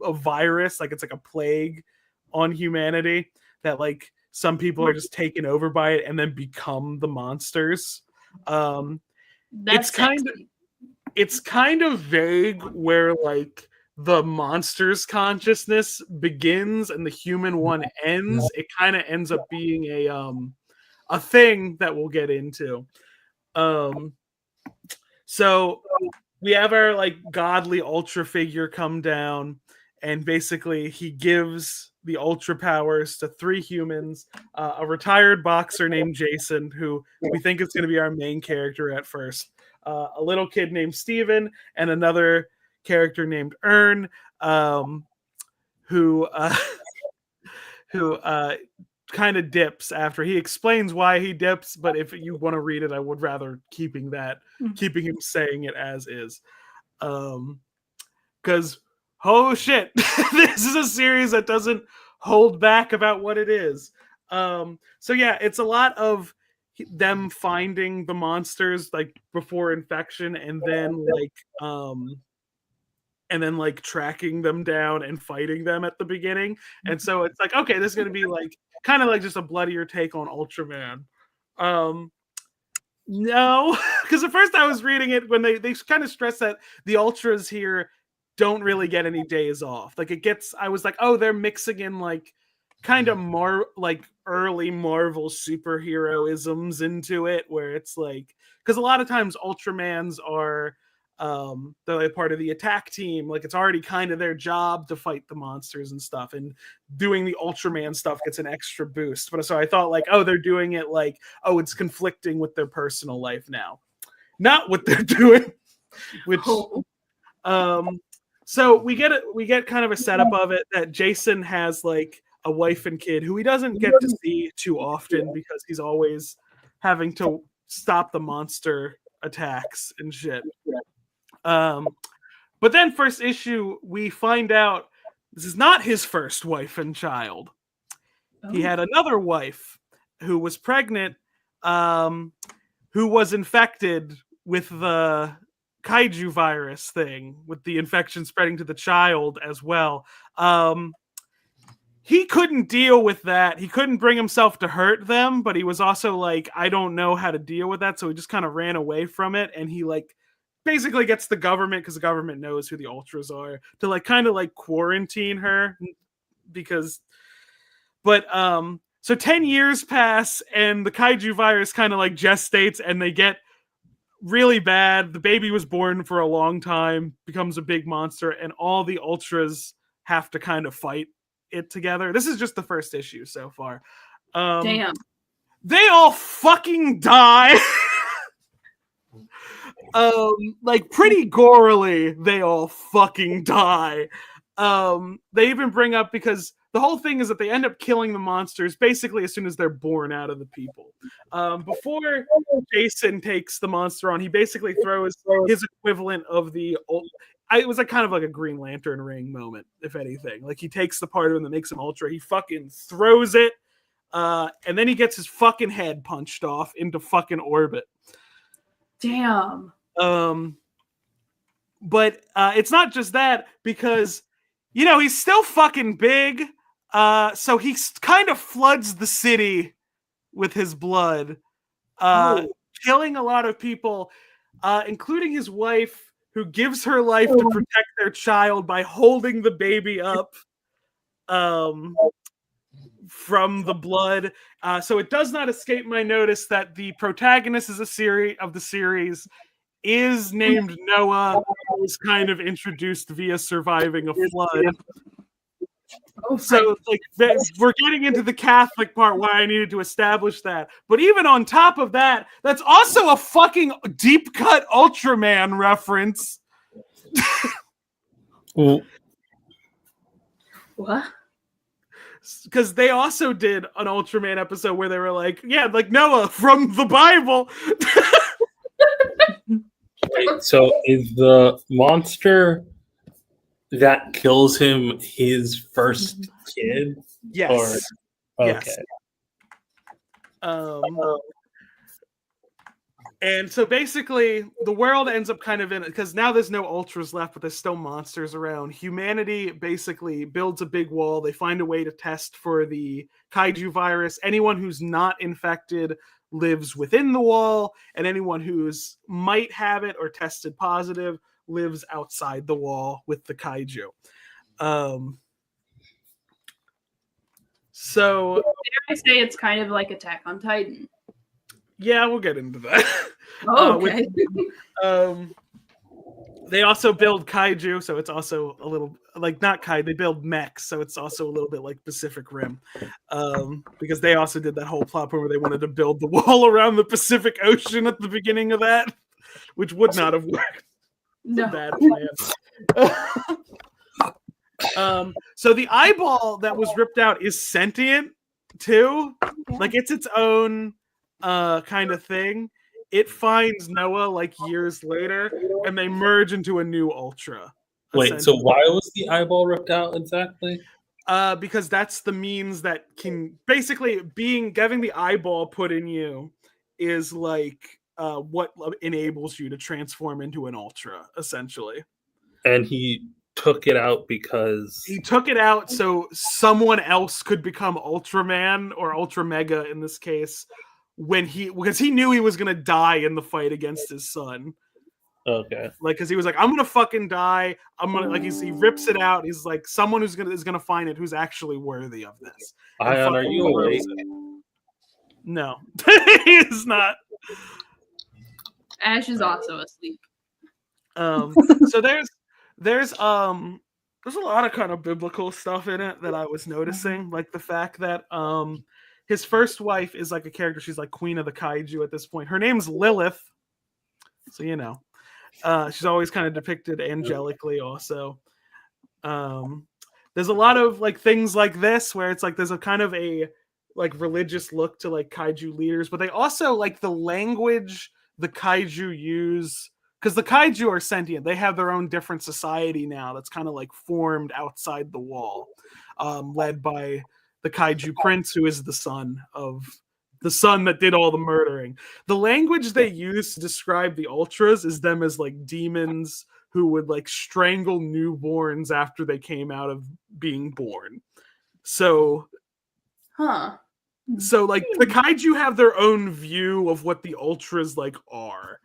a virus, like it's like a plague on humanity, that like some people are just taken over by it and then become the monsters. It's kind of vague where like the monster's consciousness begins and the human one ends. It kind of ends up being a thing that we'll get into. So we have our like godly Ultra figure come down, and basically he gives the Ultra powers to 3 humans, a retired boxer named Jason, who we think is going to be our main character at first, a little kid named Steven, and another character named Ern, who who kind of dips after he explains why he dips. But if you want to read it, I would rather keeping him saying it as is, because oh shit, this is a series that doesn't hold back about what it is. So yeah, it's a lot of them finding the monsters like before infection, and then like tracking them down and fighting them at the beginning. And so it's like, okay, this is going to be like kind of like just a bloodier take on Ultraman. No, because at first I was reading it when they kind of stress that the Ultras here don't really get any days off. Like I was like, oh, they're mixing in like kind of more like early Marvel superhero-isms into it, where it's like, because a lot of times Ultramans are they're like part of the attack team, like it's already kind of their job to fight the monsters and stuff, and doing the Ultraman stuff gets an extra boost. But so I thought like, oh, they're doing it like, oh, it's conflicting with their personal life now, not what they're doing. Which so we get kind of a setup of it that Jason has like a wife and kid who he doesn't get to see too often because he's always having to stop the monster attacks and shit. But then first issue, we find out this is not his first wife and child. He had another wife who was pregnant, who was infected with the kaiju virus thing, with the infection spreading to the child as well. He couldn't deal with that. He couldn't bring himself to hurt them, but he was also like, I don't know how to deal with that. So he just kind of ran away from it. And he like basically gets the government, because the government knows who the Ultras are, to like kind of like quarantine her, because so 10 years pass and the kaiju virus kind of like gestates and they get really bad. The baby was born for a long time, becomes a big monster, and all the Ultras have to kind of fight it together. This is just the first issue so far. Damn. They all fucking die. Like pretty gorily, they all fucking die. They even bring up, because the whole thing is that they end up killing the monsters basically as soon as they're born out of the people. Before Jason takes the monster on, he basically throws his equivalent of the it was like kind of like a Green Lantern ring moment, if anything. Like he takes the part of him that makes him Ultra, he fucking throws it, and then he gets his fucking head punched off into fucking orbit. Damn. But it's not just that, because he's still fucking big. So he kind of floods the city with his blood, killing a lot of people, including his wife, who gives her life to protect their child by holding the baby up from the blood. So it does not escape my notice that the protagonist of the series is named Noah, who was kind of introduced via surviving a flood. So like we're getting into the Catholic part, why I needed to establish that. But even on top of that, that's also a fucking deep cut Ultraman reference. What? Because they also did an Ultraman episode where they were like, yeah, like Noah from the Bible. Wait, so is the monster that kills him his first kid? Yes. Or, okay. Yes. And so basically, the world ends up kind of in it, because now there's no Ultras left, but there's still monsters around. Humanity basically builds a big wall. They find a way to test for the kaiju virus. Anyone who's not infected lives within the wall, and anyone who's might have it or tested positive lives outside the wall with the kaiju. So dare I say it's kind of like Attack on Titan? Yeah, we'll get into that. Oh, okay. They also build kaiju, so it's also a little like not kaiju. They build mechs, so it's also a little bit like Pacific Rim, because they also did that whole plot point where they wanted to build the wall around the Pacific Ocean at the beginning of that, which would not have worked. No. Bad plan. So the eyeball that was ripped out is sentient too. Like it's its own kind of thing. It finds Noah like years later, and they merge into a new Ultra. Wait, so why was the eyeball ripped out exactly? Because that's the means that can basically having the eyeball put in you is like what enables you to transform into an Ultra, essentially. And he took it out because he took it out so someone else could become Ultraman or Ultra Mega in this case because he knew he was gonna die in the fight against his son. Okay. Like, because he was like, I'm gonna fucking die. I'm gonna like he rips it out. He's like, someone is gonna find it who's actually worthy of this. Ayaan, are you awake? No, he is not. Ash is also asleep. So there's a lot of kind of biblical stuff in it that I was noticing, like the fact that his first wife is like a character. She's like queen of the kaiju at this point. Her name's Lilith, so you know, she's always kind of depicted angelically. Also, there's a lot of like things like this where it's like there's a kind of a like religious look to like kaiju leaders, but they also like the language the kaiju use. Because the kaiju are sentient. They have their own different society now that's kind of like formed outside the wall, led by the kaiju prince, who is the son that did all the murdering. The language they use to describe the Ultras is them as like demons who would like strangle newborns after they came out of being born. So like the kaiju have their own view of what the Ultras like are.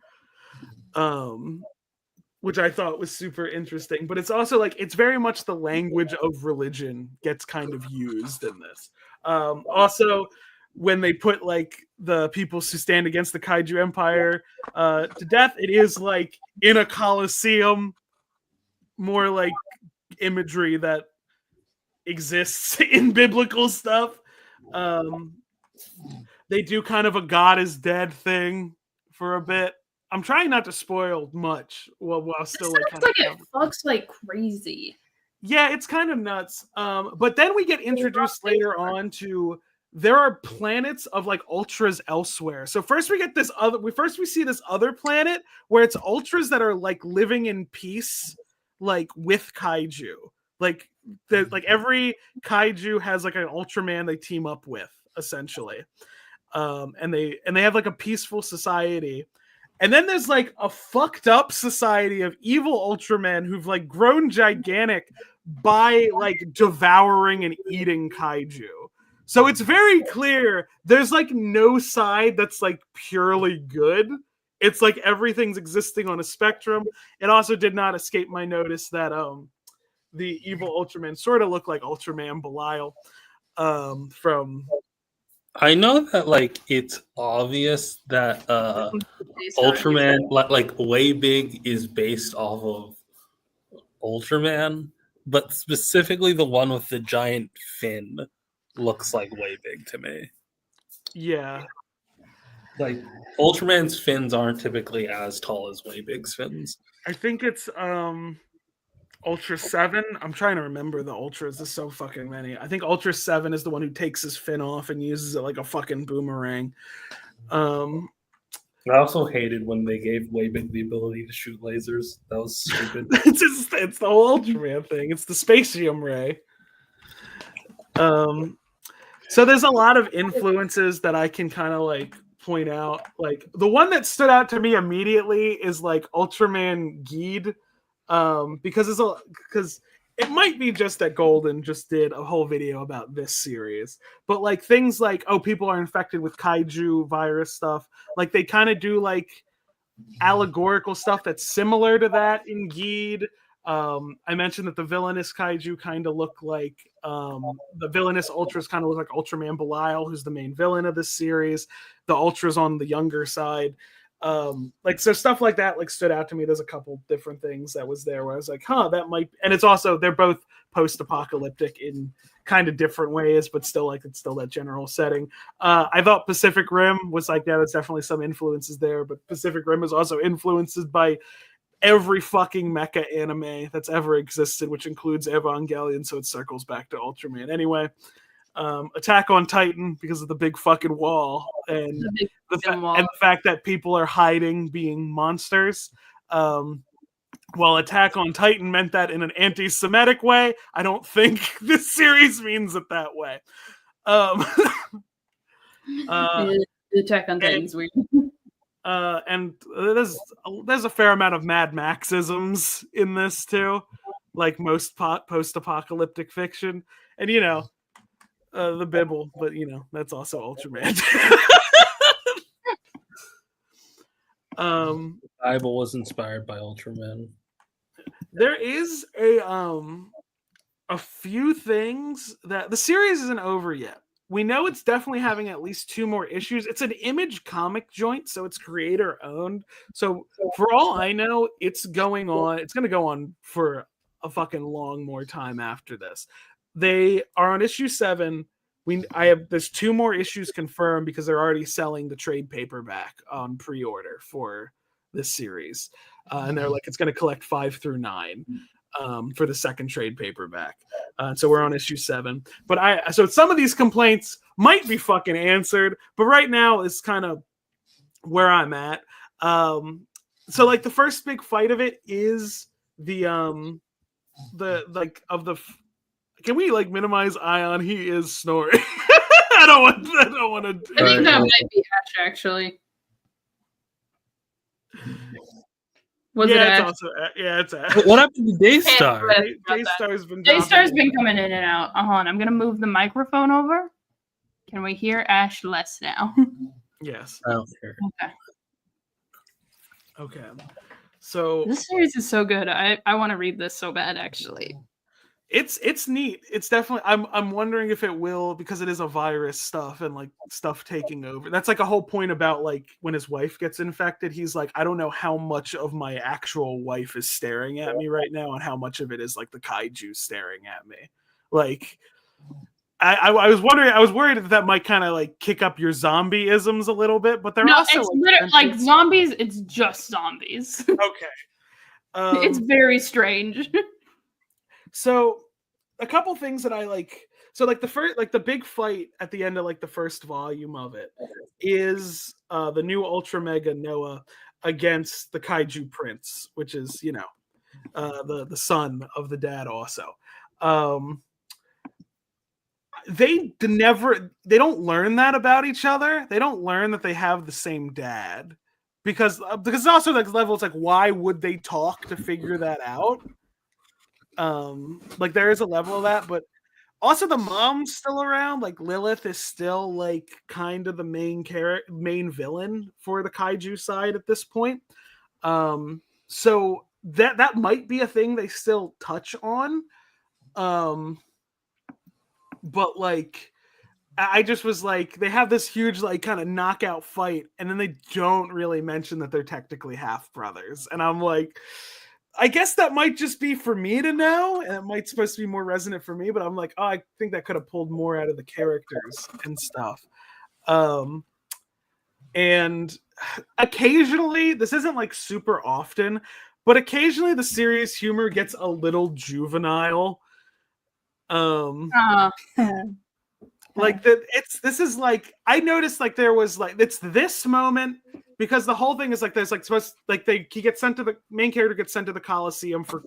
Which I thought was super interesting, but it's also like it's very much the language of religion gets kind of used in this. Also, when they put like the people who stand against the kaiju empire to death, it is like in a coliseum, more like imagery that exists in biblical stuff. They do kind of a God is dead thing for a bit. I'm trying not to spoil much while still like kind of it fucks like crazy. Yeah, it's kind of nuts. But then we get introduced later on to there are planets of like Ultras elsewhere. So first we get this we see this other planet where it's Ultras that are like living in peace, like with kaiju. Like every kaiju has like an Ultraman they team up with, essentially. And they have like a peaceful society. And then there's like a fucked up society of evil Ultramen who've like grown gigantic by like devouring and eating kaiju. So it's very clear there's like no side that's like purely good. It's like everything's existing on a spectrum. It also did not escape my notice that the evil Ultramen sort of look like Ultraman Belial from... I know that like it's obvious that Ultraman like Way Big is based off of Ultraman, but specifically the one with the giant fin looks like Way Big to me. Yeah. Like Ultraman's fins aren't typically as tall as Way Big's fins. I think it's Ultra 7. I'm trying to remember the Ultras. There's so fucking many. I think Ultra 7 is the one who takes his fin off and uses it like a fucking boomerang. I also hated when they gave Way Big the ability to shoot lasers. That was stupid. it's the whole Ultraman thing. It's the Spatium Ray. So there's a lot of influences that I can kind of like point out. Like the one that stood out to me immediately is like Ultraman Geed. Because it might be just that Golden just did a whole video about this series, but like things like, oh, people are infected with kaiju virus stuff, like they kind of do like allegorical stuff that's similar to that in Geed. I mentioned that the villainous kaiju kind of look like the villainous Ultras kind of look like Ultraman Belial, who's the main villain of this series. The Ultras on the younger side. Like, so stuff like that like stood out to me. There's a couple different things that was there where I was like, huh, that might, and it's also, they're both post-apocalyptic in kind of different ways, but still like it's still that general setting. I thought Pacific Rim was like, yeah, there's definitely some influences there, but Pacific Rim is also influenced by every fucking mecha anime that's ever existed, which includes Evangelion, so it circles back to Ultraman anyway. Attack on Titan because of the big fucking wall and the fact that people are hiding being monsters. While Attack on Titan meant that in an anti-Semitic way, I don't think this series means it that way. Attack on Titan's weird. And there's a fair amount of Mad Maxisms in this too, like most post-apocalyptic fiction, and you know, the Bible, but you know that's also Ultraman. The Bible was inspired by Ultraman. There is a few things that the series isn't over yet. We know it's definitely having at least 2 more issues. It's an Image comic joint, so it's creator owned. So for all I know, it's going on. It's going to go on for a fucking long more time after this. They are on issue 7. There's 2 more issues confirmed because they're already selling the trade paperback on pre-order for this series, and they're like it's going to collect 5 through 9. For the second trade paperback. So we're on issue 7. But so some of these complaints might be fucking answered, but right now is kind of where I'm at. So like the first big fight of it is can we like minimize Ayaan? He is snoring. I don't want to. I think that might be Ash actually. Was it Ash? It's Ash. What happened to Daystar? Daystar's been coming in and out. Hold on, I'm gonna move the microphone over. Can we hear Ash less now? Yes. I don't care. Okay. So this series is so good. I want to read this so bad, actually. It's neat. It's definitely. I'm wondering if it will, because it is a virus stuff and like stuff taking over. That's like a whole point about like when his wife gets infected. He's like, I don't know how much of my actual wife is staring at me right now, and how much of it is like the kaiju staring at me. Like, I was wondering. I was worried that might kind of like kick up your zombie-isms a little bit, but they're also it's literally like zombies. It's just zombies. Okay. It's very strange. So a couple things that I like. So like the big fight at the end of like the first volume of it is the new Ultra Mega Noah against the Kaiju Prince, which is, you know, the son of the dad also. They don't learn that about each other. They don't learn that they have the same dad, because also like level, it's like, why would they talk to figure that out? Like there is a level of that, but also the mom's still around. Like Lilith is still like kind of the main villain for the kaiju side at this point. So that might be a thing they still touch on. But like I just was like, they have this huge like kind of knockout fight, and then they don't really mention that they're technically half brothers, and I'm like, I guess that might just be for me to know, and it might supposed to be more resonant for me, but I'm like, oh, I think that could have pulled more out of the characters and stuff. And occasionally, this isn't like super often, but occasionally the series humor gets a little juvenile. Like that, this is like, I noticed like there was like, it's this moment, because the whole thing is like there's like supposed like the main character gets sent to the Coliseum for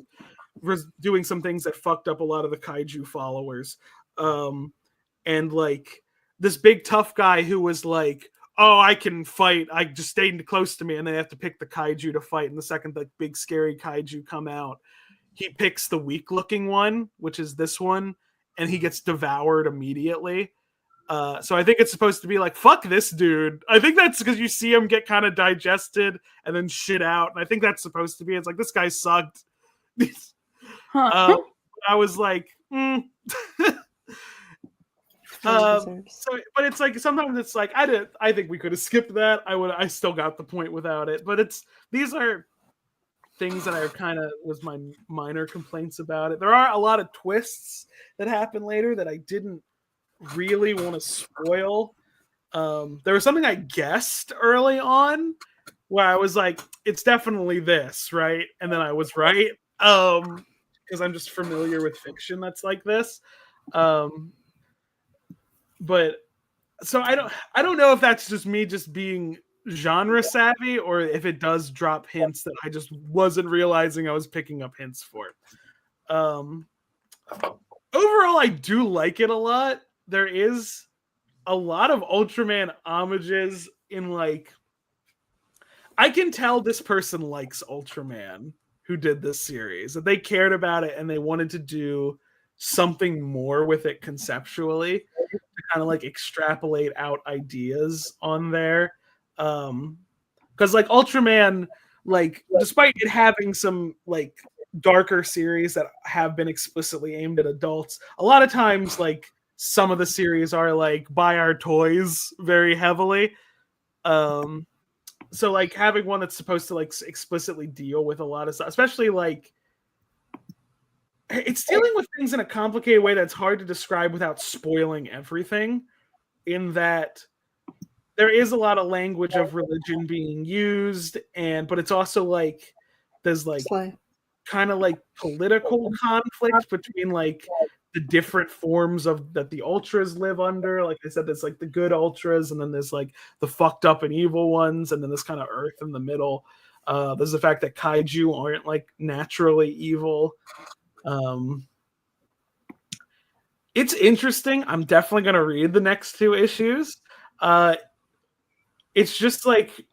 doing some things that fucked up a lot of the kaiju followers, and like this big tough guy who was like, oh, I can fight, I just stayed close to me, and they have to pick the kaiju to fight, and the second the big scary kaiju come out, he picks the weak looking one, which is this one, and he gets devoured immediately. So I think it's supposed to be like, fuck this dude. I think that's because you see him get kind of digested and then shit out. And I think that's supposed to be, it's like, this guy sucked. I was like, But it's like sometimes it's like I think we could have skipped that. I still got the point without it. But these are things that I kind of was my minor complaints about it. There are a lot of twists that happen later that I didn't really want to spoil. There was something I guessed early on where I was like, it's definitely this, right? And then I was right. Because I'm just familiar with fiction that's like this. But so I don't know if that's just me just being genre savvy or if it does drop hints that I just wasn't realizing I was picking up hints for. Overall, I do like it a lot. There is a lot of Ultraman homages in like I can tell this person likes Ultraman who did this series, that they cared about it and they wanted to do something more with it conceptually to kind of like extrapolate out ideas on there. Because like Ultraman, like despite it having some like darker series that have been explicitly aimed at adults, a lot of times like some of the series are like buy our toys very heavily. So like having one that's supposed to like explicitly deal with a lot of stuff, especially like it's dealing with things in a complicated way that's hard to describe without spoiling everything, in that there is a lot of language of religion being used, but it's also like there's like kind of like political conflict between like the different forms of that the ultras live under. Like I said, there's like the good ultras, and then there's like the fucked up and evil ones, and then there's kind of Earth in the middle. There's the fact that kaiju aren't like naturally evil. It's interesting. I'm definitely gonna read the next 2 issues. It's just like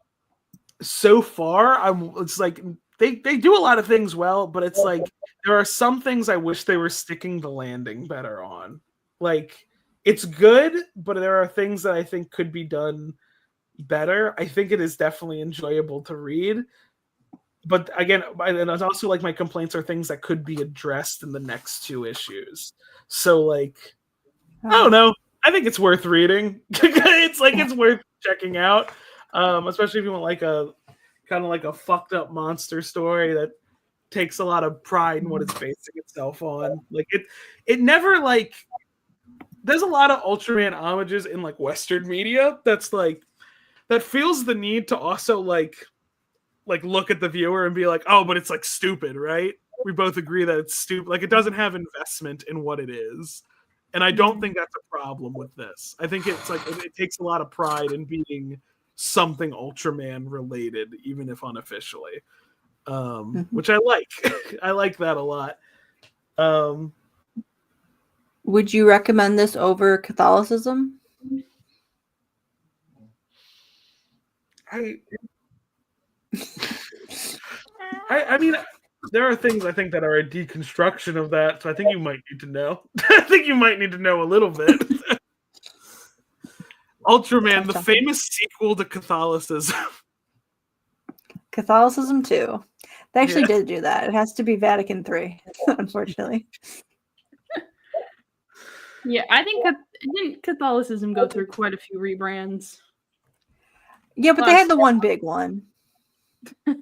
so far, it's like they do a lot of things well, but it's like there are some things I wish they were sticking the landing better on. Like it's good, but there are things that I think could be done better. I think it is definitely enjoyable to read. But again, and it's also like my complaints are things that could be addressed in the next 2 issues. So like, I don't know. I think it's worth reading. It's worth checking out, especially if you want like a kind of like a fucked up monster story that takes a lot of pride in what it's basing itself on. Like it never like. There's a lot of Ultraman homages in like Western media that's like that feels the need to also like look at the viewer and be like, oh, but it's like stupid, right? We both agree that it's stupid. Like it doesn't have investment in what it is. And I don't think that's a problem with this. I think it's like it takes a lot of pride in being something Ultraman related, even if unofficially. Which I like. I like that a lot. Would you recommend this over Catholicism? I mean, there are things I think that are a deconstruction of that, so I think you might need to know. I think you might need to know a little bit. Ultraman, the famous sequel to Catholicism. Catholicism 2. They actually did do that. It has to be Vatican III, unfortunately. Yeah, I think didn't Catholicism go through quite a few rebrands? Yeah, but they had the one big one. I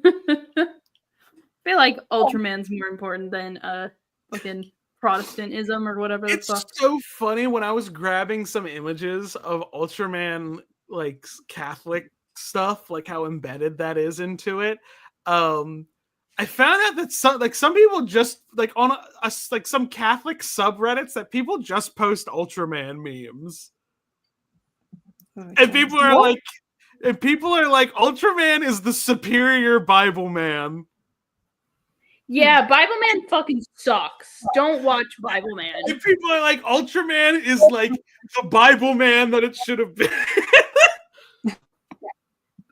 feel like Ultraman's more important than fucking Protestantism or whatever the fuck. It's so funny when I was grabbing some images of Ultraman like Catholic stuff, like how embedded that is into it. I found out that some people just like on like some Catholic subreddits that people just post Ultraman memes, and people are like. And people are like, Ultraman is the superior Bible man. Yeah, Bible Man fucking sucks. Don't watch Bible Man. And people are like, Ultraman is like the Bible man that it should have been.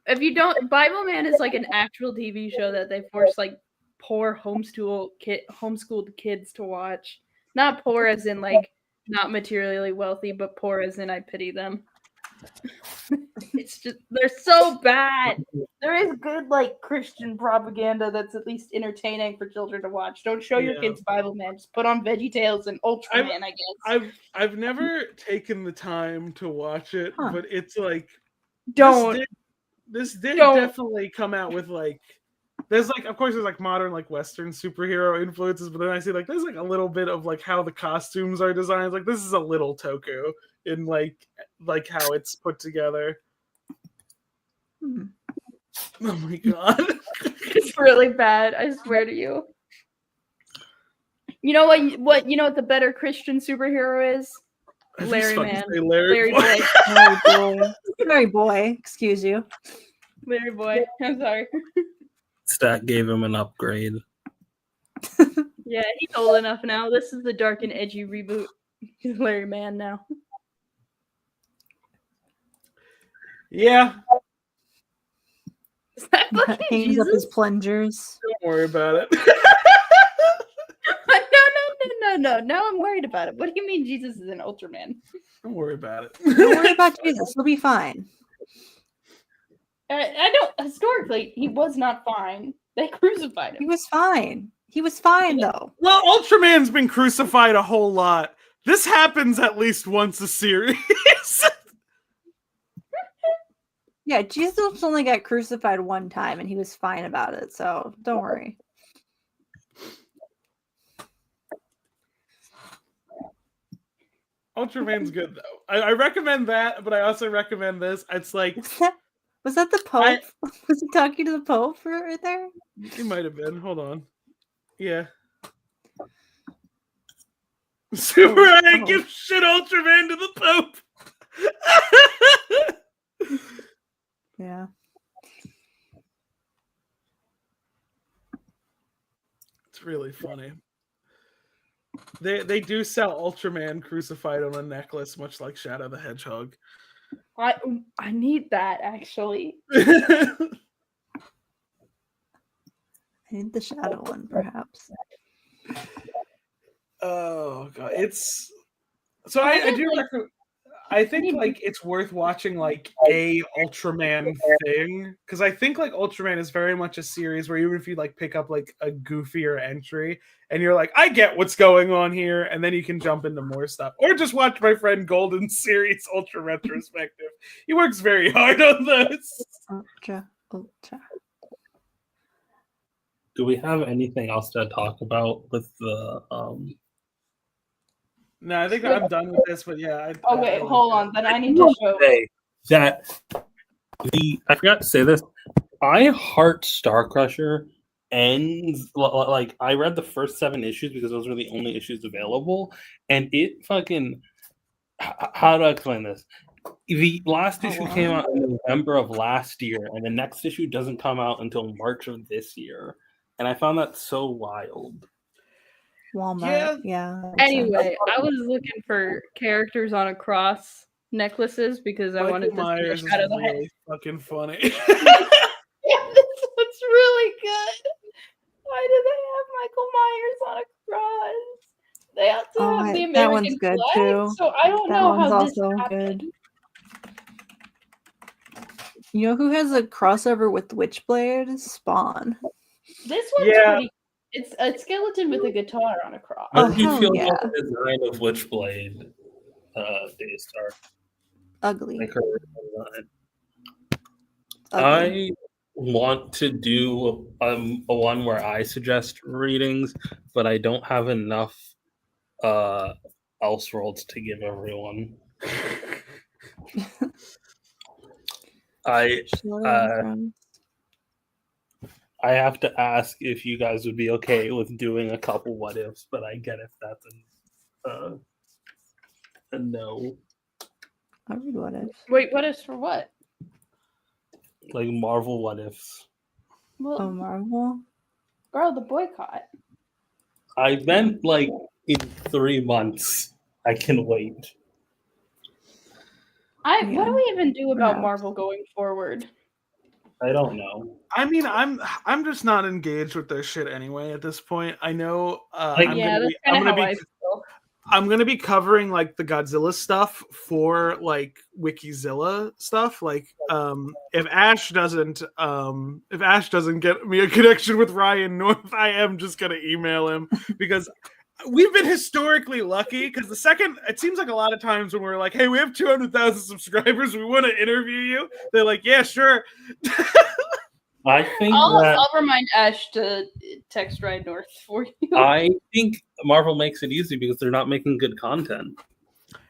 If you don't, Bible Man is like an actual TV show that they force like poor homeschooled kids to watch. Not poor as in like not materially wealthy, but poor as in I pity them. It's just they're so bad. There is good like Christian propaganda that's at least entertaining for children to watch. Don't show your Yeah. kids Bible Man. Just put on Veggie and Ultraman, I guess. I've never taken the time to watch it, Huh. but it's like Don't. this did Don't. definitely come out with like there's like of course there's like modern like Western superhero influences, but then I see like there's like a little bit of like how the costumes are designed. Like this is a little Toku in like how it's put together. Hmm. Oh my god. It's really bad. I swear to you. You know what? You know what the better Christian superhero is? I just Larry fucking Man. say Larry Larry Boy. Boy. Larry boy. Larry boy, excuse you. Larry Boy. I'm sorry. Stat gave him an upgrade. Yeah, he's old enough now. This is the dark and edgy reboot. He's Larry Man now. Yeah, Is that fucking Hangs up his Jesus? plungers. don't worry about it. No. Now I'm worried about it. What do you mean Jesus is an Ultraman? Don't worry about it. Don't worry about Jesus. He'll be fine. I don't. Historically, he was not fine. They crucified He him. was fine. He was fine though. Well, Ultraman's been crucified a whole lot. This happens at least once a series. Yeah, Jesus only got crucified one time and he was fine about it, so don't worry. Ultraman's good though. I recommend that, but I also recommend this. It's like Was that the Pope? Was he talking to the Pope right there? it might have been. Hold on. Yeah. Super I give shit Ultraman to the Pope. Yeah. It's really funny. They do sell Ultraman crucified on a necklace, much like Shadow the Hedgehog. I need that actually. I need the shadow one, perhaps. Oh god, it's so I do recommend. I think like it's worth watching like a Ultraman thing because I think like Ultraman is very much a series where even if you like pick up like a goofier entry and you're like I get what's going on here and then you can jump into more stuff or just watch my friend Golden's series Ultra Retrospective. He works very hard on those. Ultra. Do we have anything else to talk about with the No, I think I'm done with this, but yeah. Okay, hold on. Then I need to show. say that I forgot to say this. I Heart Star Crusher ends like I read the first 7 issues because those were the only issues available, and it fucking how do I explain this? The last issue came out in November of last year, and the next issue doesn't come out until March of this year, and I found that so wild. Walmart. Yeah. Anyway, I was looking for characters on a cross necklaces because I wanted Michael to see Myers the is shadow of the head. really fucking funny. Yeah, this looks really good. Why do they have Michael Myers on a cross? They also have the American that one's good flag, too. so I don't That know one's how this also happened. good. You know who has a crossover with Witchblade? Spawn. This one's Yeah. pretty. It's a skeleton with a guitar on a cross. How Oh, did you hell feel yeah. about the design of Witchblade, Daystar? Ugly. Like her design? Ugly. I want to do a one where I suggest readings, but I don't have enough Elseworlds to give everyone. I have to ask if you guys would be okay with doing a couple what ifs, but I get if that's a no. I'll read what if. Wait, what is for what? Like Marvel what ifs. Well, Oh, Marvel. girl, the boycott. I meant like in 3 months. I can wait. What Yeah. do we even do about Perhaps. Marvel going forward? I don't know. I mean, I'm just not engaged with their shit anyway at this point. I know. Like, I'm Yeah, gonna that's be, I'm kind of gonna how be I feel. I'm gonna be covering like the Godzilla stuff for like Wikizilla stuff. Like, if Ash doesn't get me a connection with Ryan North, I am just gonna email him because we've been historically lucky. Because it seems like a lot of times when we're like, "Hey, we have 200,000 subscribers, we want to interview you," they're like, "Yeah, sure." I think I'll remind Ash to text Ryan North for you. I think Marvel makes it easy because they're not making good content.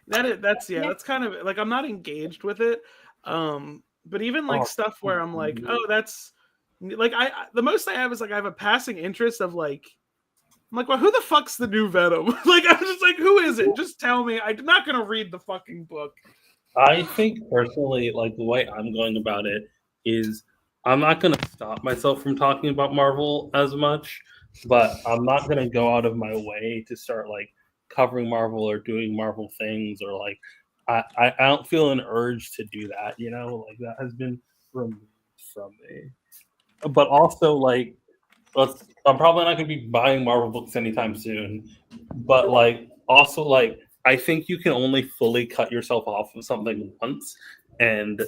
That's kind of like I'm not engaged with it. But even like stuff where I'm like, oh, that's like the most I have is like I have a passing interest of like I'm like, well, who the fuck's the new Venom? Like I'm just like, who is it? Just tell me. I'm not gonna read the fucking book. I think personally, like the way I'm going about it is I'm not going to stop myself from talking about Marvel as much, but I'm not going to go out of my way to start like covering Marvel or doing Marvel things or like I don't feel an urge to do that, you know, like that has been removed from me. But also like I'm probably not going to be buying Marvel books anytime soon, but like also like I think you can only fully cut yourself off of something once, and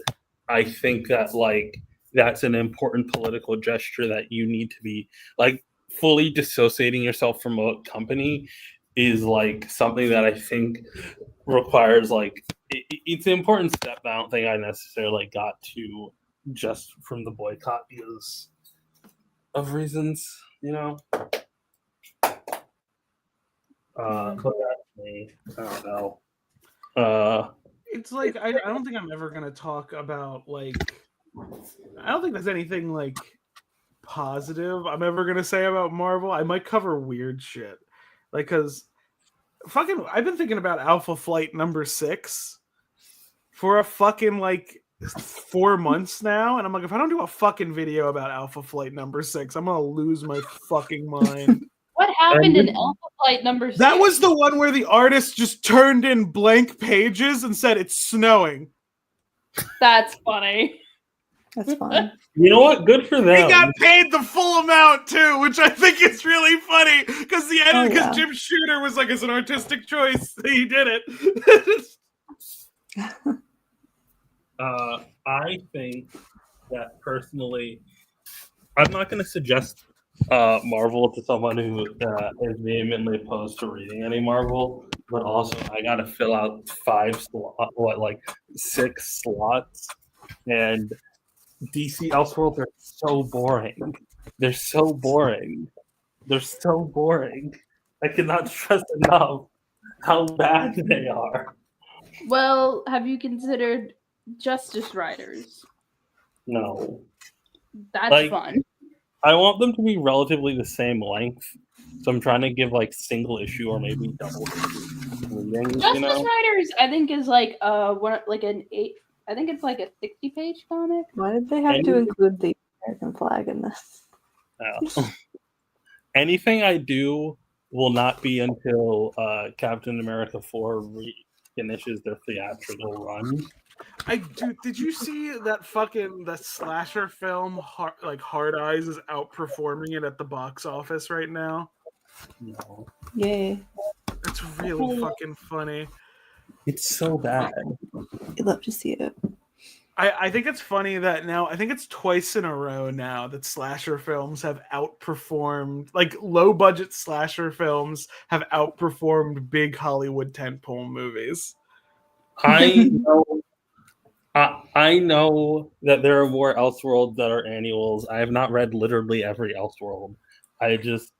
I think that like that's an important political gesture that you need to be like fully dissociating yourself from a company is like something that I think requires like it's an important step. I don't think I necessarily got to just from the boycott because of reasons, you know. But that's me. I don't know. It's like I don't think I'm ever gonna talk about like I don't think there's anything like positive I'm ever gonna say about Marvel. I might cover weird shit, like because fucking I've been thinking about Alpha Flight number 6 for a fucking like 4 months now, and I'm like, if I don't do a fucking video about Alpha Flight number 6, I'm gonna lose my fucking mind. What happened in Alpha Flight number 6? That was the one where the artist just turned in blank pages and said it's snowing. That's funny. That's fun. You know what? Good for them. He got paid the full amount too, which I think is really funny because the editor, because Jim Shooter was like, "It's an artistic choice." He did it. I think that personally, I'm not going to suggest Marvel to someone who is vehemently opposed to reading any Marvel, but also I got to fill out 6 slots, and DC Elseworlds are so boring. They're so boring. They're so boring. I cannot stress enough how bad they are. Well, have you considered Justice Riders? No. That's fun. I want them to be relatively the same length. So I'm trying to give like single issue or maybe double readings, Justice Riders, I think, is like an 8. I think it's like a 60-page comic. Why did they have to include the American flag in this? Anything I do will not be until Captain America 4 finishes their theatrical run. Did you see that that slasher film Hard Eyes is outperforming it at the box office right now? No. Yay. It's really fucking funny. It's so bad. I'd love to see it. I think it's funny that now I think it's twice in a row now that slasher films have outperformed, like low budget slasher films have outperformed big Hollywood tentpole movies. I know that there are more Elseworlds that are annuals. I have not read literally every Elseworld. I just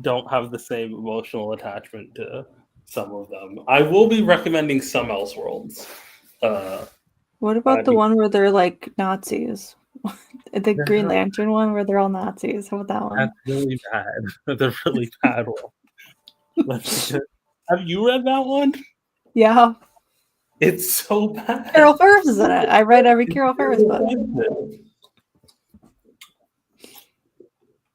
don't have the same emotional attachment to some of them. I will be recommending some Elseworlds. What about the one where they're like Nazis? The Green Lantern one where they're all Nazis. How about that one? That's really bad. That's a really bad one. Have you read that one? Yeah. It's so bad. Carol Ferris is in it. I read every Carol Ferris book.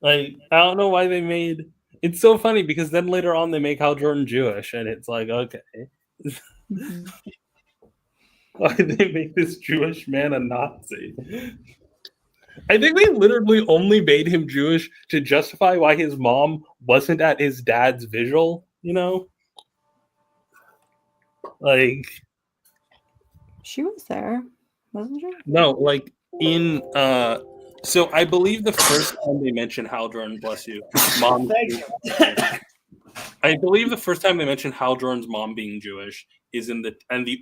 Like, I don't know why they made it's so funny because then later on they make Hal Jordan Jewish, and it's like, okay. Why they make this Jewish man a Nazi? I think they literally only made him Jewish to justify why his mom wasn't at his dad's vigil, you know? Like, She was there, wasn't she? no, like in so I believe the first time they mentioned Haldron, bless you, mom. I believe the first time they mentioned Haldron's mom being Jewish is in the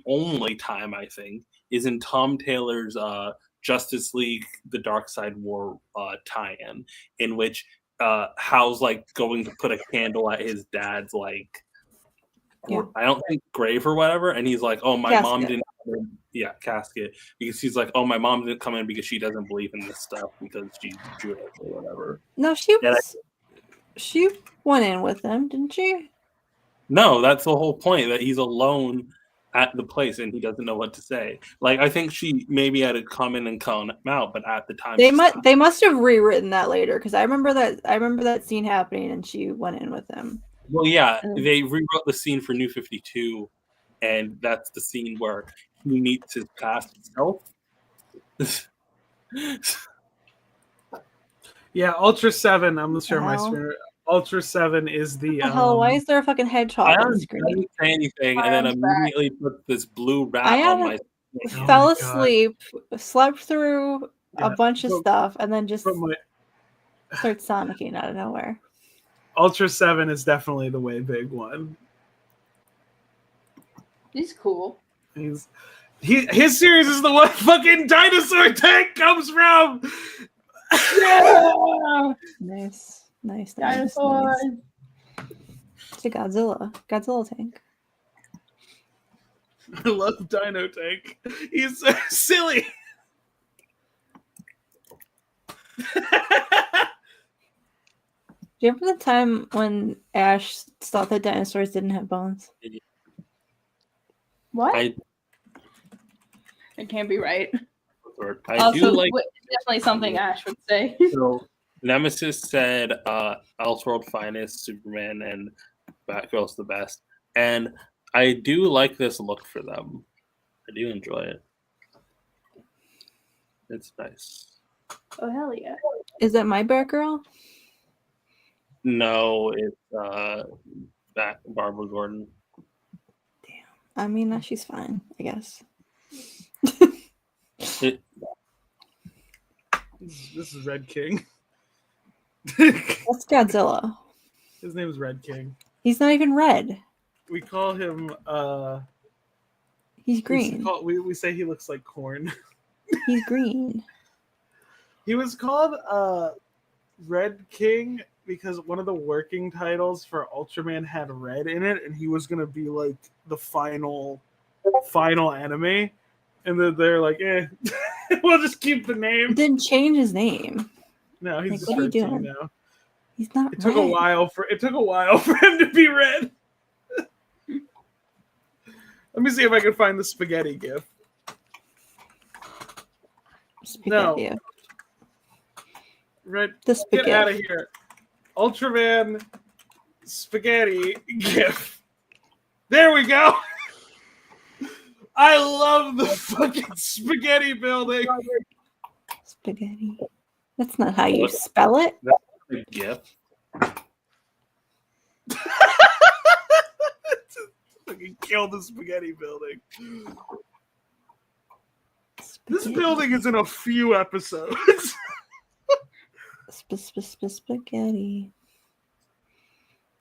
only time I think is in Tom Taylor's Justice League: The Dark Side War tie-in, in which Hal's like going to put a candle at his dad's like I don't think grave or whatever, and he's like, "Oh, my mom Casket. didn't." Yeah, casket, because he's like, "Oh, my mom didn't come in because she doesn't believe in this stuff because she's Jewish or whatever." No, she And was. She went in with them, didn't she? No, that's the whole point, that he's alone at the place and he doesn't know what to say. Like, I think she maybe had to come in and call him out, but at the time They she's must. not. They must have rewritten that later because I remember that. I remember that scene happening, and she went in with them. Well, yeah, Um, they rewrote the scene for New 52, and that's the scene where he meets his past self. Yeah, Ultra 7. I'm not sure my Hell? screen. Ultra 7 is the. What the hell? Why is there a fucking hedgehog on the Ayaan screen? didn't say anything, and then Ayaan immediately put this blue rat Ayaan on my. Oh fell my God. asleep, slept through a Yeah, bunch of but- stuff, and then just But my starts sonicking out of nowhere. Ultra 7 is definitely the way big one. He's cool. His series is the one fucking dinosaur tank comes from. Yeah! Nice, nice, nice, Dinosaur. nice. It's a Godzilla tank. I love Dino Tank. He's so silly. Do you remember the time when Ash thought that dinosaurs didn't have bones? What? I It can't be right. I Also, do like. definitely something Ash would say. So Nemesis said Elseworld Finest, Superman, and Batgirl's the best. And I do like this look for them. I do enjoy it. It's nice. Oh hell yeah! Is that my Batgirl? No, it's Barbara Gordon. I mean, she's fine, I guess. It, This is Red King. That's Godzilla. His name is Red King. He's not even red. We call him. He's green. We say he looks like corn. He's green. He was called Red King because one of the working titles for Ultraman had red in it, and he was gonna be like the final enemy. And then they're like, we'll just keep the name. He didn't change his name. No, he's Like, just what are you Red King doing? now. He's not It took red. a while for him to be red. Let me see if I can find the spaghetti gif. Spaghetti. Red, The get spaghetti. out of here. Ultraman spaghetti gif. There we go. I love the fucking spaghetti building. Spaghetti. That's not how you spell it. yeah. Fucking kill the spaghetti building. This Spaghetti. building is in a few episodes. Spaghetti.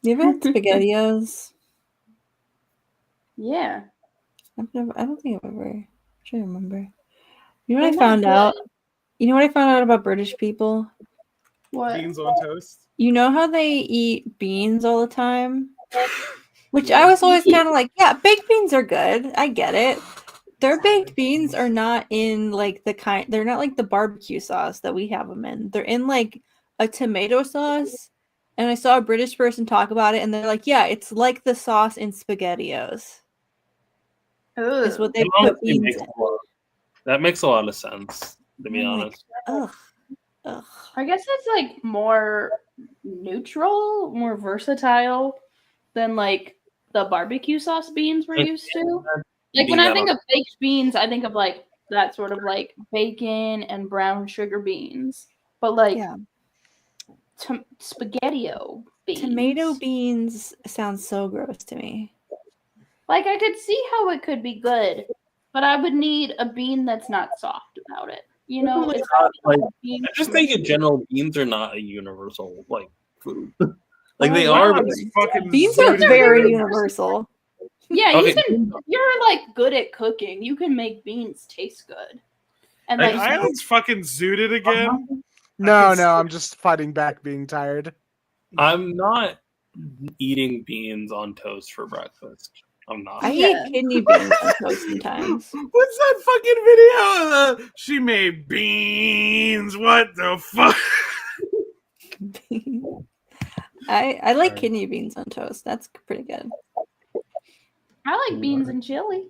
You ever had SpaghettiOs? Yeah. I don't think I've ever. I'm trying to remember. You know what I They're not found out? good. You know what I found out about British people? What? Beans on toast. You know how they eat beans all the time? Which I was always kind of like, yeah, baked beans are good. I get it. Their baked beans are not in like they're not like the barbecue sauce that we have them in. They're in like a tomato sauce. And I saw a British person talk about it and they're like, yeah, it's like the sauce in SpaghettiOs. Is what they It put honestly beans makes in. a lot- That makes a lot of sense, to be I'm like, honest. Ugh. I guess it's like more neutral, more versatile than like the barbecue sauce beans we're used to. Like when I think of baked beans, I think of like that sort of like bacon and brown sugar beans. But like Yeah. spaghettio beans. Tomato beans sounds so gross to me. Like, I could see how it could be good, but I would need a bean that's not soft about it. You know, Really it's not, like, bean I just think in general, beans are not a universal like food. Like Oh, they wow. are. But Ayon's fucking Beans are zooted very again. universal. Yeah, Okay. you're like good at cooking. You can make beans taste good. And I like just- Ayon's fucking zooted again. No, can see- I'm just fighting back being tired. I'm not eating beans on toast for breakfast. I'm not. I Yeah. eat kidney beans on toast sometimes. What's that fucking video? She made beans. What the fuck? I like Sorry. kidney beans on toast. That's pretty good. I like beans and chili.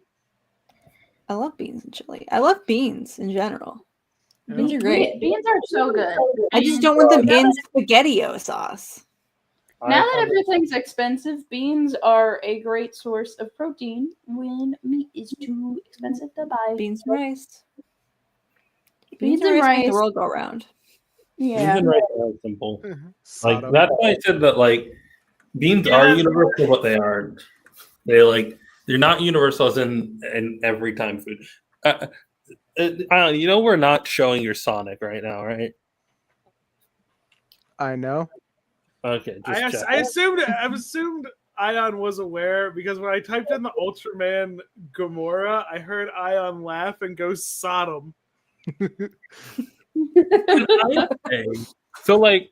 I love beans and chili. I love beans in general. Beans are great. Beans are so good. I just And don't want them in SpaghettiO sauce. now that everything's expensive, beans are a great source of protein when meat is too expensive to buy. Beans and rice. Beans and and rice make rice. the world go round. Beans Yeah. and rice are simple. Like Sodom. that's why I said that. Like beans are universal, but they aren't. They're not universal as in every time food. You know we're not showing your Sonic right now, right? I know. Okay, just check. I assumed Ayaan was aware because when I typed in the Ultraman Gamora, I heard Ayaan laugh and go Sodom. Okay. So like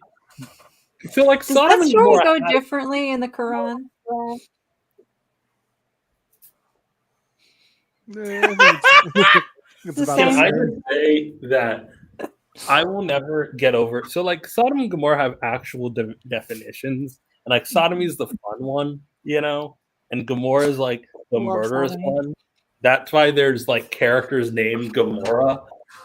Does Sodom that and story Gomorrah. go differently in the Quran? It's The about same. the I same. just say that I will never get over. So like Sodom and Gomorrah have actual definitions, and like sodomy is the fun one, you know, and Gomorrah is like the Love murderous sodomy. one. That's why there's like characters named Gomorrah.